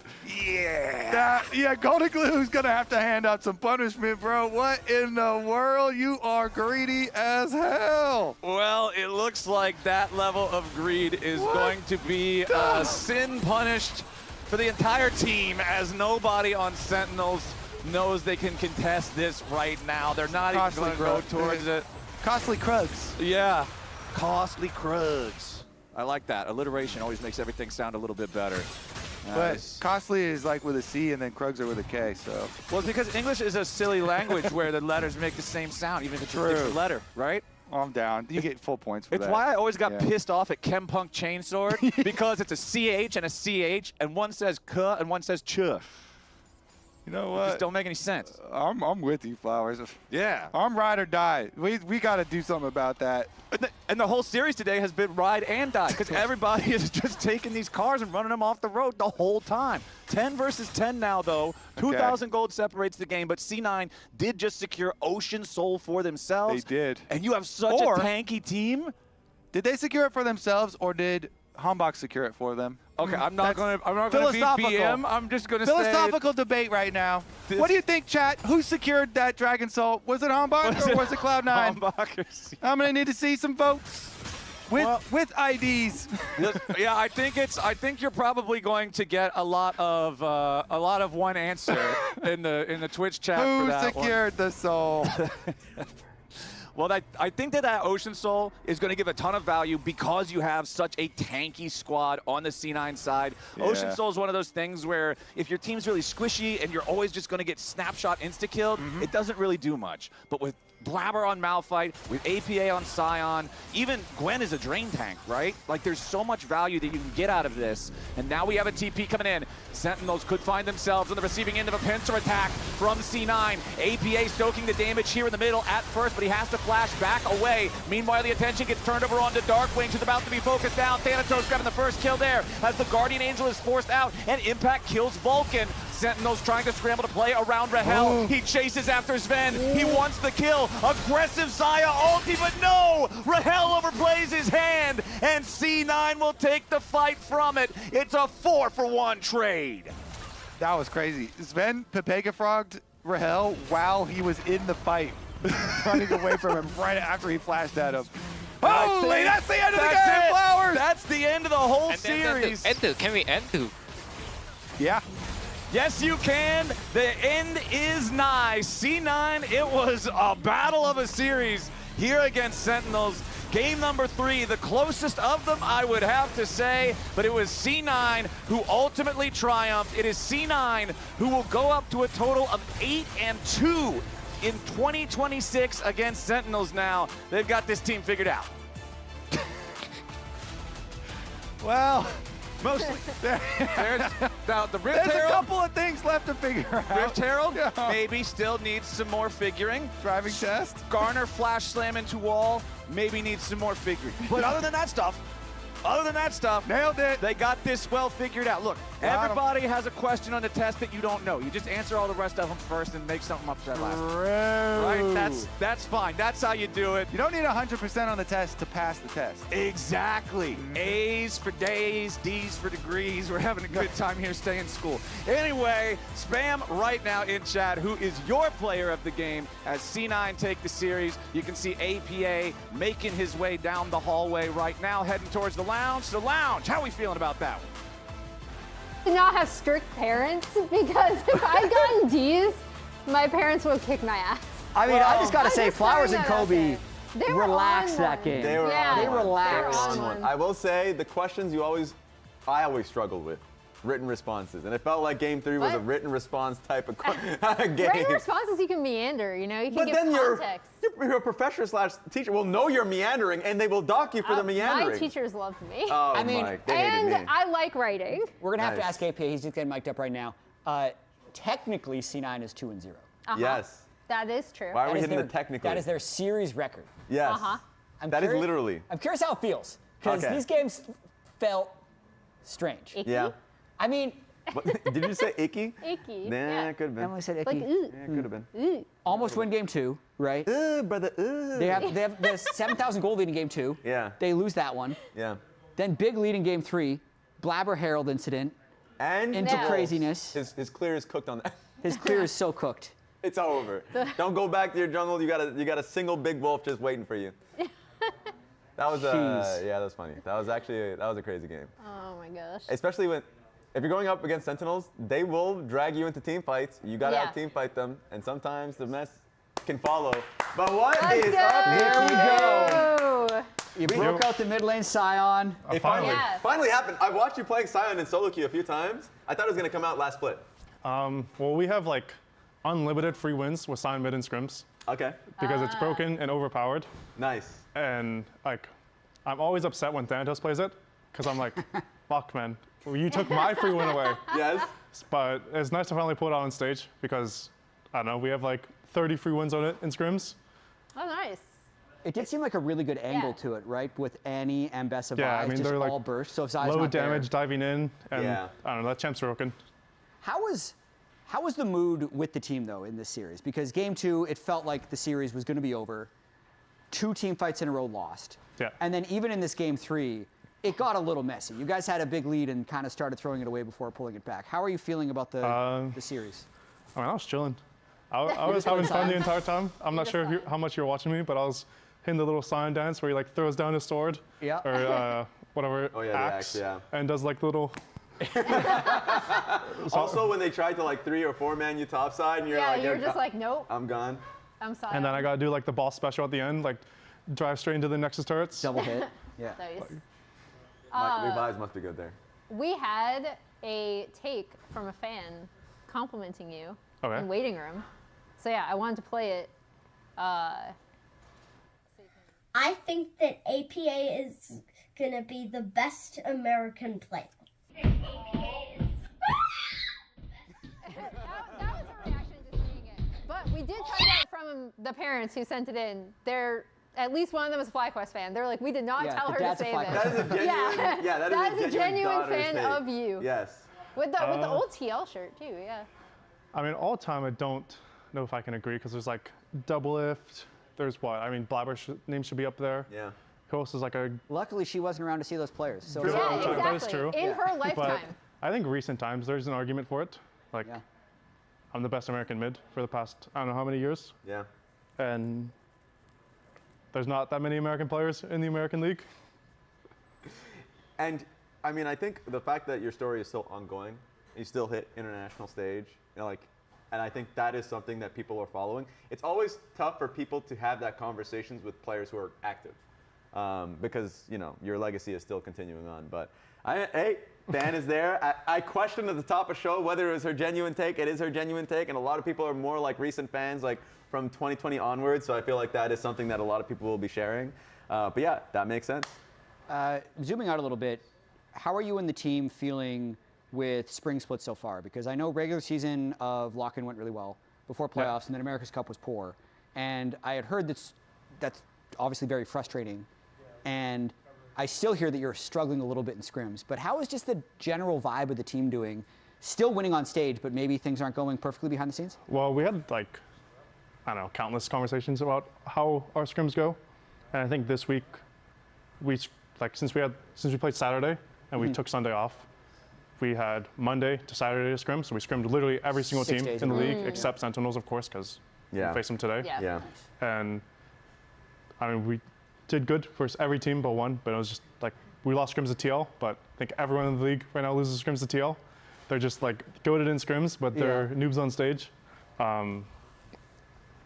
Yeah, Golden Glue's going to have to hand out some punishment, bro. What in the world? You are greedy as hell.
Well, it looks like that level of greed is going to be sin punished for the entire team, as nobody on Sentinels knows they can contest this right now. They're not even going to go towards it.
Costly Krugs.
Yeah, costly Krugs. I like that. Alliteration always makes everything sound a little bit better.
But costly is like with a C and then Krugs are with a K, so.
Well, it's because English is a silly language where the letters make the same sound, even if it's a different letter, right?
I'm down. You get full points for that.
It's why I always got pissed off at Chempunk Chainsword, because it's a CH and a CH, and one says K and one says Ch.
You know what?
It just don't make any sense.
I'm with you, Flowers.
Yeah.
I'm ride or die. We got to do something about that.
And the whole series today has been ride and die, because everybody is just taking these cars and running them off the road the whole time. 10 versus 10 now, though. 2,000 gold separates the game, but C9 did just secure Ocean Soul for themselves.
They did.
And you have such a tanky team.
Did they secure it for themselves, or did Hambach secure it for them?
Okay, I'm not gonna be BM. I'm just gonna say
philosophical debate right now. What do you think, chat? Who secured that Dragon Soul? Was it Hambach or was it Cloud9?
Hambach.
I'm gonna need to see some votes with IDs.
Yeah, I think you're probably going to get a lot of one answer in the Twitch chat.
Who
for that
secured the soul?
Well, I think that Ocean Soul is going to give a ton of value because you have such a tanky squad on the C9 side.
Yeah.
Ocean Soul is one of those things where if your team's really squishy and you're always just going to get snapshot insta-killed, it doesn't really do much. But with Blabber on Malphite, with APA on Scion, even Gwen is a drain tank, right? Like, there's so much value that you can get out of this. And now we have a TP coming in. Sentinels could find themselves on the receiving end of a pincer attack from C9. APA soaking the damage here in the middle at first, but he has to flash back away. Meanwhile, the attention gets turned over onto Darkwing, who's about to be focused down. Thanatos grabbing the first kill there as the Guardian Angel is forced out, and Impact kills Vulcan. Sentinels trying to scramble to play around Rahel. He chases after Sven. He wants the kill. Aggressive Zaya ulti, but no! Rahel overplays his hand, and C9 will take the fight from it. It's a 4-for-1 trade.
That was crazy. Sven Pepega frogged Rahel while he was in the fight, running away from him right after he flashed at him. Holy, that's the end of the game, Flowers!
That's the end of the whole series.
Can we end?
Yeah.
Yes, you can. The end is nigh. C9, it was a battle of a series here against Sentinels. Game number 3, the closest of them, I would have to say, but it was C9 who ultimately triumphed. It is C9 who will go up to a total of 8-2 in 2026 against Sentinels now. They've got this team figured out.
Well,
Mostly. There's now the Rift
there's a
Herald.
couple of things left to figure out.
Rift Herald
Yeah.
maybe still needs some more figuring.
Driving test.
Garner flash slam into wall maybe needs some more figuring. But other than that stuff,
nailed it.
They got this well figured out. Look,
Got 'em.
everybody has a question on the test that you don't know. You just answer all the rest of them first and make something up that last. Right? That's fine. That's how you do it.
You don't need 100% on the test to pass the test.
Exactly. A's for days, D's for degrees. We're having a good time here staying in school. Anyway, spam right now in chat who is your player of the game as C9 take the series. You can see APA making his way down the hallway right now, heading towards the lounge. The lounge, how are we feeling about that one?
To not have strict parents, because if I'd gotten D's, my parents would kick my ass.
I mean, I just got to say,
just
Flowers
throwing
and
that out
Kobe
there. They were
relaxed
on
that
one.
game.
They were
Yeah.
on
They
one.
relaxed.
They were on one. I will say the questions I always struggled with. Written responses, and it felt like Game 3 was a
What?
written response type of game.
Written responses, you can meander, you know, you can
But
give
then
context.
your professor / teacher will know you're meandering, and they will dock you for the meandering.
My teachers loved me.
Oh,
I mean,
Mike, they hated me.
And I like writing.
We're going to have to
Nice.
ask APA. He's just getting mic'd up right now. Technically, C9 is 2-0.
Yes.
That is true.
Why are
That
we
is
hitting
their-
the technically?
That is their series record.
Yes. That is literally.
I'm curious how it feels, because
Okay.
these games felt strange.
Icky?
Yeah.
I mean,
What, did you say icky?
Icky.
Nah,
Yeah.
it could have been.
Emily said
Like,
icky.
ooh.
Yeah, it could have been.
Ooh.
Almost win game 2, right?
Brother.
They have the 7,000 goal lead in game 2.
Yeah.
They lose that one.
Yeah.
Then big lead in game 3. Blabber Herald incident.
And
Into
No.
craziness.
His clear is cooked on that.
His clear is so cooked.
It's over. Don't go back to your jungle. You got a single big wolf just waiting for you. That was
Jeez.
yeah, that was funny. That was a crazy game.
Oh my gosh.
Especially if you're going up against Sentinels, they will drag you into team fights. You gotta
Yeah.
out team fight them, and sometimes the mess can follow. But what
Let's
is
go.
up?
There we go.
Ooh.
You broke out the mid lane Scion.
It
Yeah.
finally happened. I watched you playing Scion in solo queue a few times. I thought it was gonna come out last split.
Well, we have like unlimited free wins with Sion mid and scrims
Okay.
because it's broken and overpowered.
Nice.
And like, I'm always upset when Thanatos plays it because I'm like, fuck, man, well, you took my free win away.
Yes.
But it's nice to finally put it out on stage because I don't know, we have like 30 free wins on it in scrims.
Oh, nice.
It did seem like a really good angle
Yeah.
to it, right? With Annie and Bessa
Yeah, I
Vi's
mean,
just
they're like
all burst. So if Zai's
low
not there-
damage diving in, and
Yeah.
I don't know, that champ's broken.
How was the mood with the team though in this series? Because game 2, it felt like the series was going to be over. 2 team fights in a row lost.
Yeah.
And then even in this game 3, it got a little messy. You guys had a big lead and kind of started throwing it away before pulling it back. How are you feeling about the series?
I mean, I was chilling. I was
just
having
playing
fun the
Sion?
entire time. I'm not sure how much you're watching me, but I was hitting the little Sion dance where he like throws down his sword.
Yeah.
Or whatever,
Oh, yeah, the
axe,
axe, yeah.
and does like little.
Also, when they tried to like 3 or 4 man you topside, and you're
Yeah,
like,
you're just like, nope,
I'm gone.
I'm sorry.
And then I gotta do like the boss special at the end, like drive straight into the Nexus turrets.
Double hit. Yeah.
Nice.
Levi's must be good there.
We had a take from a fan complimenting you
Okay.
in waiting room. So yeah, I wanted to play it.
I think that APA is gonna be the best American player.
That was her reaction to seeing it. But we did find out from the parents who sent it in. They're at least one of them is a FlyQuest fan. They're like, we did not
Yeah,
tell
the
her to
dad's a
say
FlyQuest
this.
That is a genuine. Yeah,
that is a genuine
daughter's
fan
take.
of you.
Yes.
With the old TL shirt too, yeah.
I mean, all time I don't know if I can agree because there's like double lift. There's what? I mean, Blabber's name should be up there.
Yeah.
Who else is like a
Luckily, she wasn't around to see those players. So
good
Yeah,
all time? That is
exactly.
true.
In her
But
lifetime.
I think recent times there's an argument for it. Like,
Yeah.
I'm the best American mid for the past I don't know how many years,
Yeah.
and there's not that many American players in the American League.
And I mean, I think the fact that your story is still ongoing, you still hit international stage, you know, like, and I think that is something that people are following. It's always tough for people to have that conversations with players who are active, because you know your legacy is still continuing on. But hey, Dan is there. I questioned at the top of show whether it was her genuine take. It is her genuine take, and a lot of people are more like recent fans, like from 2020 onwards. So I feel like that is something that a lot of people will be sharing. But yeah, that makes sense.
Zooming out a little bit, how are you and the team feeling with Spring Split so far? Because I know regular season of Lock-In went really well before playoffs, and then America's Cup was poor. And I had heard that's obviously very frustrating. And I still hear that you're struggling a little bit in scrims. But how is just the general vibe of the team doing? Still winning on stage, but maybe things aren't going perfectly behind the scenes?
Well, we had like, I don't know, countless conversations about how our scrims go. And I think this week, since we played Saturday and we took Sunday off, we had Monday to Saturday to scrim. So we scrimmed literally every single
6
team
days
in the
in a row.
league except Sentinels, of course, because we faced them today.
Yeah.
And I mean, we did good for every team but one, but it was just like, we lost scrims to TL, but I think everyone in the league right now loses scrims to TL. They're just like goated in scrims, but they're noobs on stage. But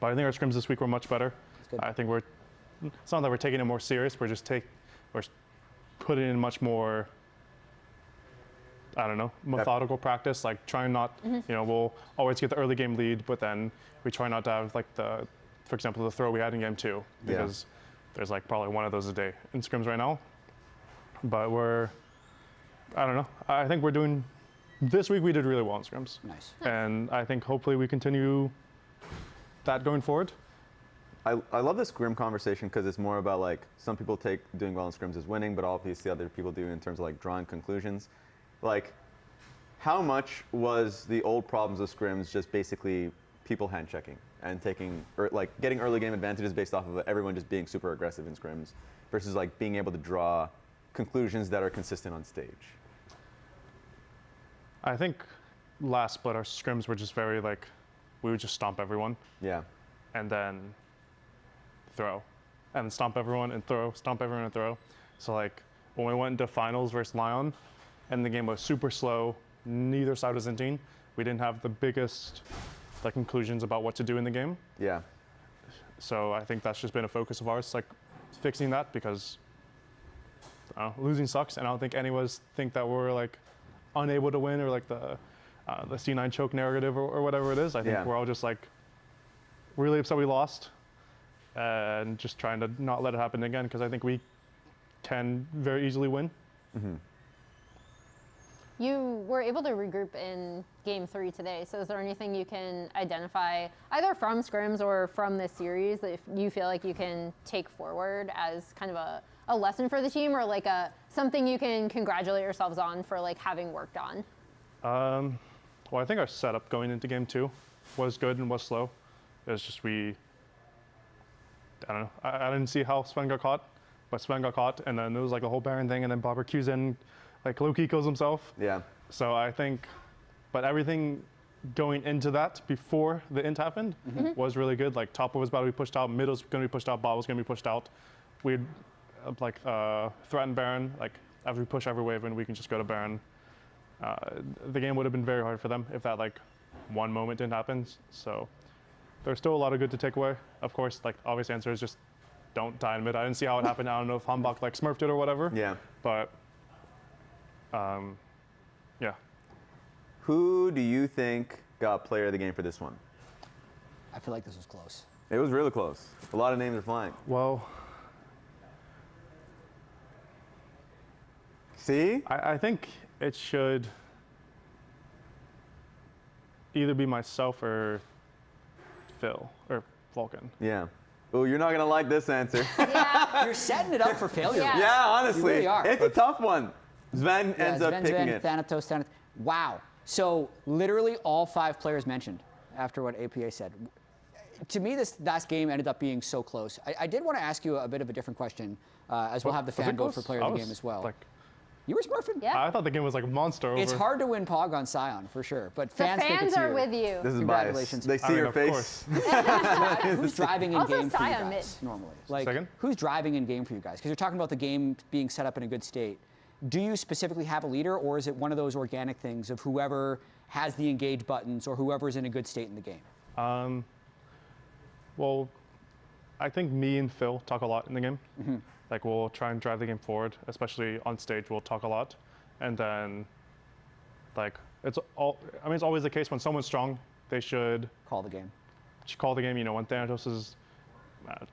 I think our scrims this week were much better. I think it's not that we're taking it more serious, we're putting in much more, I don't know, methodical practice, like trying not, we'll always get the early game lead, but then we try not to have like for example, the throw we had in game 2, because there's like probably one of those a day in scrims right now. But I don't know, I think this week we did really well in scrims.
Nice.
And I think hopefully we continue that going forward.
I love the scrim conversation because it's more about like some people take doing well in scrims as winning, but obviously other people do in terms of like drawing conclusions. Like, how much was the old problems of scrims just basically people hand checking and getting early game advantages based off of everyone just being super aggressive in scrims versus like being able to draw conclusions that are consistent on stage?
I think last split our scrims were just very like, we would just stomp everyone.
Yeah.
And then throw. And stomp everyone and throw, stomp everyone and throw. So like when we went into finals versus Lion and the game was super slow, neither side was in, we didn't have the biggest like conclusions about what to do in the game.
Yeah.
So I think that's just been a focus of ours, like fixing that, because losing sucks, and I don't think any of us think that we're like unable to win or like the C9 choke narrative or whatever it is. I think we're all just like really upset we lost and just trying to not let it happen again, because I think we can very easily win.
You were able to regroup in game 3 today, so is there anything you can identify either from scrims or from this series that if you feel like you can take forward as kind of a lesson for the team, or like something you can congratulate yourselves on for like having worked on?
Well, I think our setup going into game 2 was good and was slow. It was just I don't know, I didn't see how Sven got caught, but Sven got caught, and then it was like a whole Baron thing, and then Bobber Q's in, like low-key kills himself.
Yeah.
So I think, but everything going into that before the int happened was really good. Like top was about to be pushed out, mid was going to be pushed out, bot was going to be pushed out. We'd like threaten Baron, like after we push every wave and we can just go to Baron. The game would have been very hard for them if that like one moment didn't happen. So there's still a lot of good to take away. Of course, like obvious answer is just don't die in mid. I didn't see how it happened. I don't know if Hambach like smurfed it or whatever.
Yeah.
But yeah.
Who do you think got player of the game for this one?
I feel like this was close.
It was really close. A lot of names are flying.
Well,
see?
I think it should either be myself or Phil or Vulcan.
Yeah. Oh, you're not gonna like this answer.
You're setting it up for failure.
Yeah, honestly.
You really are.
It's a tough one. Sven ends up picking it.
Thanatos. Wow. So literally all 5 players mentioned after what APA said. To me, this last game ended up being so close. I did want to ask you a bit of a different question, as we'll have the fan vote for player of the game as well. You were smurfing?
Yeah.
I thought the game was like a monster over.
It's hard to win Pog on Scion, for sure. But fans think
fans
it's
are
you.
with you.
This is
Congratulations.
biased. They see your face.
Who's driving in
Also
game for you
Scion
guys normally?
Second?
Who's driving in game for you guys? Because you're talking about the game being set up in a good state. Do you specifically have a leader, or is it one of those organic things of whoever has the engage buttons or whoever's in a good state in the game?
Well, I think me and Phil talk a lot in the game. Like we'll try and drive the game forward, especially on stage. We'll talk a lot, and then like it's always the case when someone's strong, they should
call the game.
Call the game. You know, when Thanatos is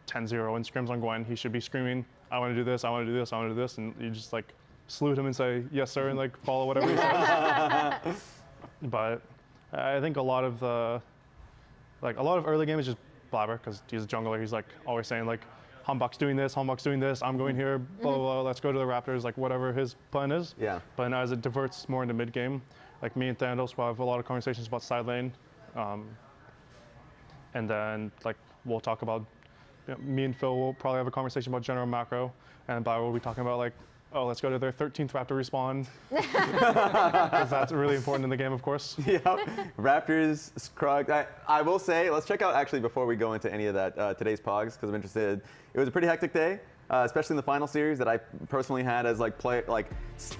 10-0 and scrims on Gwen, he should be screaming, "I want to do this! I want to do this! I want to do this!" And you just like salute him and say yes sir and like follow whatever he says. But I think a lot of early game is just blabber because he's a jungler. He's like always saying like Humbug's doing this, I'm going here, blah blah blah. Let's go to the Raptors, like whatever his plan is.
Yeah.
But now as it diverts more into mid game, like me and Thanos will have a lot of conversations about side lane, and then like we'll talk about. Me and Phil will probably have a conversation about general macro, and Bio will be talking about like, oh, let's go to their 13th Raptor respawn. Because that's really important in the game, of course.
Yep. Raptors, Scrug. I will say, let's check out actually before we go into any of that today's pogs because I'm interested. It was a pretty hectic day, especially in the final series that I personally had as like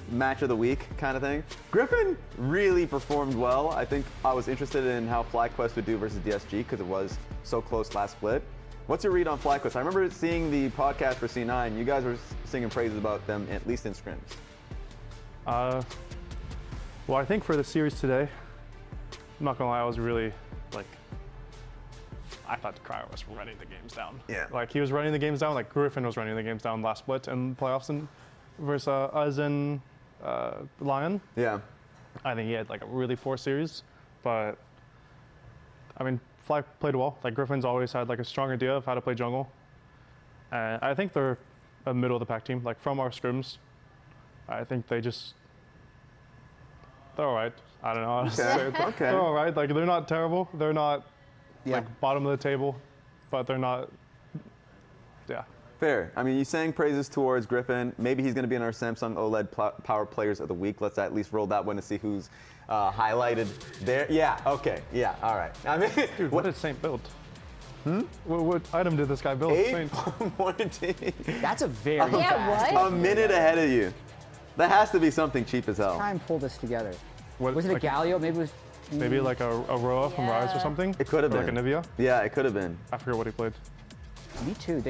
match of the week kind of thing. Griffin really performed well. I think I was interested in how FlyQuest would do versus DSG because it was so close last split. What's your read on FlyQuest? I remember seeing the podcast for C9. You guys were singing praises about them, at least in scrims.
Well, I think for the series today, I'm not gonna lie, I was really like, I thought Cryo was running the games down.
Yeah.
Like he was running the games down, like Griffin was running the games down last split in playoffs and versus us and Lion.
Yeah.
I think he had like a really poor series, but I mean, Fly played well. Like Griffin's always had like a strong idea of how to play jungle. And I think they're a middle of the pack team. Like from our scrims, I think they're all right. I don't know how to say it.
Okay.
They're all right. Like they're not terrible. They're not like bottom of the table, but they're not, yeah.
Fair. I mean, you sang praises towards Griffin. Maybe he's going to be in our Samsung OLED Power Players of the Week. Let's at least roll that one to see who's highlighted there. Yeah, okay. Yeah, all right. I mean,
dude, what did Saint build? What item did this guy build?
8.14.
That's a very fast.
A minute ahead of you. That has to be something cheap as hell.
Let's try and pull this together.
What,
was it
like
a Galio? Maybe it was.
Maybe like a Roa from Rise or something?
It could have been.
Like a Nivea?
Yeah, it could have been.
I forget what he played.
Me too.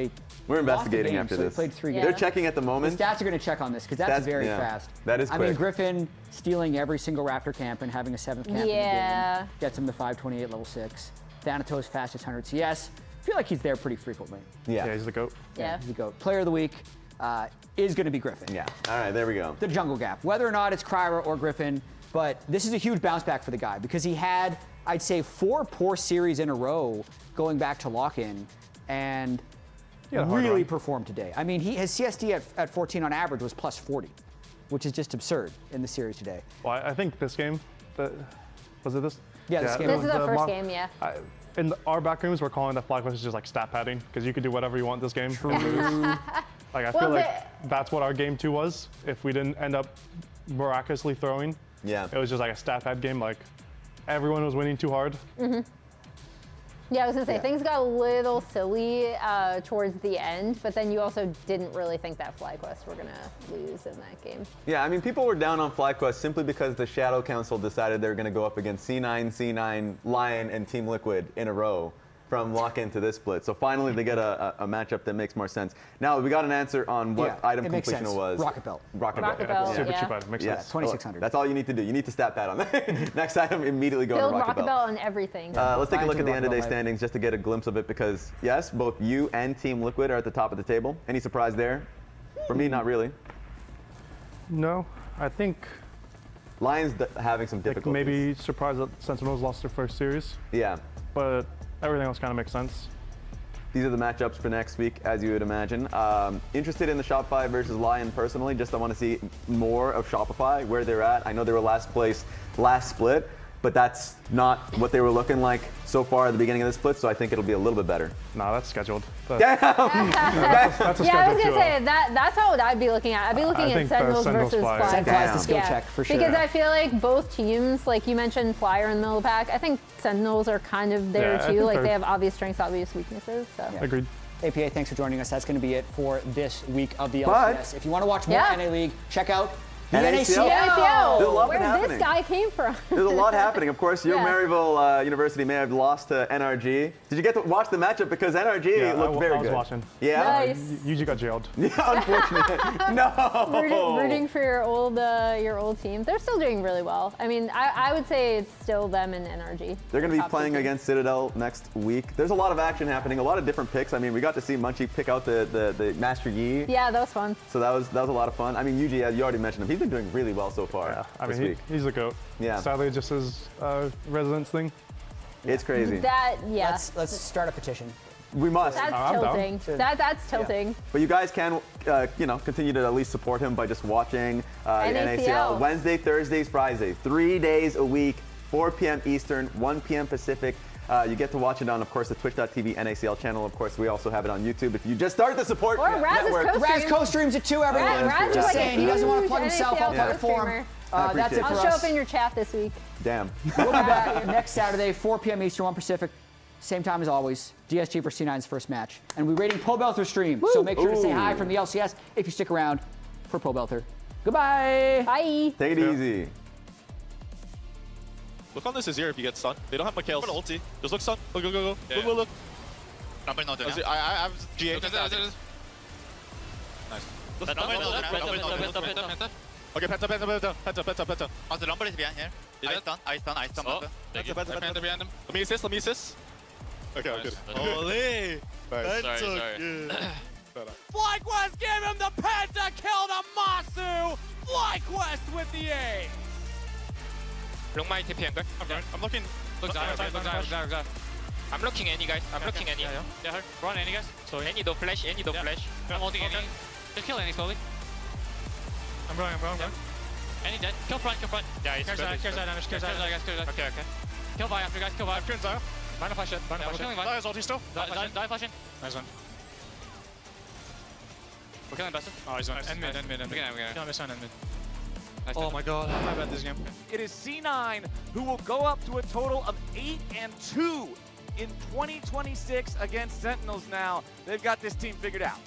We're investigating after this.
So he played 3 games.
They're checking at the moment.
The stats are going to check on this because that's very fast.
That is quick.
I mean, Griffin stealing every single Raptor camp and having a 7th camp in the game gets him to 528 level 6. Thanatos fastest 100 CS. I feel like he's there pretty frequently.
Yeah.
Yeah, he's the GOAT.
Yeah, he's the GOAT. Player of the week is going to be Griffin.
Yeah. All right, there we go.
The jungle gap. Whether or not it's Kryra or Griffin, but this is a huge bounce back for the guy because he had, I'd say, 4 poor series in a row going back to lock-in and really performed today. I mean, his CSD at 14 on average was plus 40, which is just absurd in the series today.
Well, I think this game, was it this?
Yeah, this game.
This is the first game, yeah.
In our back rooms, we're calling that FlyQuest is just like stat padding because you could do whatever you want this game.
True.
Like I feel like that's what our game 2 was. If we didn't end up miraculously throwing, it was just like a stat pad game. Like everyone was winning too hard.
Yeah, I was gonna say things got a little silly towards the end, but then you also didn't really think that FlyQuest were gonna lose in that game.
Yeah, I mean, people were down on FlyQuest simply because the Shadow Council decided they were going to go up against C9, Lion, and Team Liquid in a row from lock-in to this split. So finally, they get a matchup that makes more sense. Now, we got an answer on what item completion it was.
Rocket Belt.
Rocket Belt.
Super cheap item. Makes sense.
2,600.
That's all you need to do. You need to stat that on that. Next item, immediately go to Rocket Belt.
Belt on everything.
Let's take a look at the end of day standings just to get a glimpse of it because, yes, both you and Team Liquid are at the top of the table. Any surprise there? For me, not really.
No, I think
Lion's having some difficulties.
Like maybe surprised that Sentinels lost their first series.
Yeah.
But everything else kind of makes sense.
These are the matchups for next week, as you would imagine. Interested in the Shopify versus Lion personally. Just I want to see more of Shopify, where they're at. I know they were last place last split, but that's not what they were looking like so far at the beginning of the split, so I think it'll be a little bit better.
Nah, that's scheduled.
Damn!
That's a
yeah, I was
scheduled
gonna say that's how I'd be looking at. I'd be looking at Sentinels versus Fly.
Sentinels the skill check for sure.
Because I feel like both teams, like you mentioned, Fly are in the middle of the pack. I think Sentinels are kind of there too. Like they have obvious strengths, obvious weaknesses. So.
Yeah.
Agreed.
APA, thanks for joining us. That's going to be it for this week of the LCS. If you want to watch more NA League, check out NACL.
There's a lot
Where
happening.
this guy came from.
There's a lot happening. Of course, your
Yeah.
Maryville University may have lost to NRG. Did you get to watch the matchup? Because NRG looked very good.
I was watching.
Yeah?
Nice.
UG got jailed.
Yeah, unfortunately. No.
Rooting for your old team. They're still doing really well. I mean, I would say it's still them and NRG.
They're going to be
Top two
playing
teams.
against Citadel next week. There's a lot of action happening, a lot of different picks. I mean, we got to see Munchie pick out the Master Yi.
Yeah, that was fun.
So that was a lot of fun. I mean, UG, you already mentioned him. He's been doing really well so far.
Yeah, I
this
mean,
week.
he's a GOAT.
Yeah.
Sadly, just his residence thing.
It's crazy.
Let's start a petition.
We must.
That's tilting. That's tilting.
But you guys can, continue to at least support him by just watching the NACL. Wednesday, Thursdays, Fridays. 3 days a week, 4 p.m. Eastern, 1 p.m. Pacific. You get to watch it on, of course, the twitch.tv NACL channel. Of course, we also have it on YouTube. If you just start the support
Or Raz's
network.
co-stream.
Raz co-streams it too, everyone.
Raz is
Just
like
saying,
a
he doesn't want to
huge
plug himself. I'll plug it for him. That's it for
I'll
us.
show up in your chat this week.
Damn.
We'll be back next Saturday, 4 p.m. Eastern, 1 Pacific. Same time as always. DSG for C9's first match. And we're rating Pobelter stream.
Woo.
So make sure to say hi
Ooh.
from the LCS if you stick around for Pobelter. Goodbye.
Bye.
Take it easy.
Look on this Azir if you get stunned. They don't have Mikhail's ulti. Just look stun. Look, go.
Yeah.
Look.
Number not
Azir, I have GA.
Nice.
Okay, penta.
Oh, the number is behind here. I stun.
Penta. Let me assist. Okay, I'm good.
Holy.
Nice.
Sorry.
FlyQuest gave him the penta kill to Masu! FlyQuest with the A!
Long my TP angle.
I'm looking.
Look Zara. I'm looking any guys. I'm looking any.
Yeah, run any guys. Sorry.
Any do flash.
I'm holding any. Just kill any slowly.
I'm going.
Any dead. Kill front.
Yeah, he's
Clear side damage.
Okay.
Kill Vi after guys. Kill Vi.
I'm killing Zaya. Minor flash it.
We're killing Vi.
Zaya's ulti still.
Die flashing.
Nice one.
We're killing Bessa.
Oh, he's on. End mid.
We're gonna.
No, miss on end mid.
Nice
Oh my god, I'm bad this game.
It is C9 who will go up to a total of 8-2 in 2026 against Sentinels now. They've got this team figured out.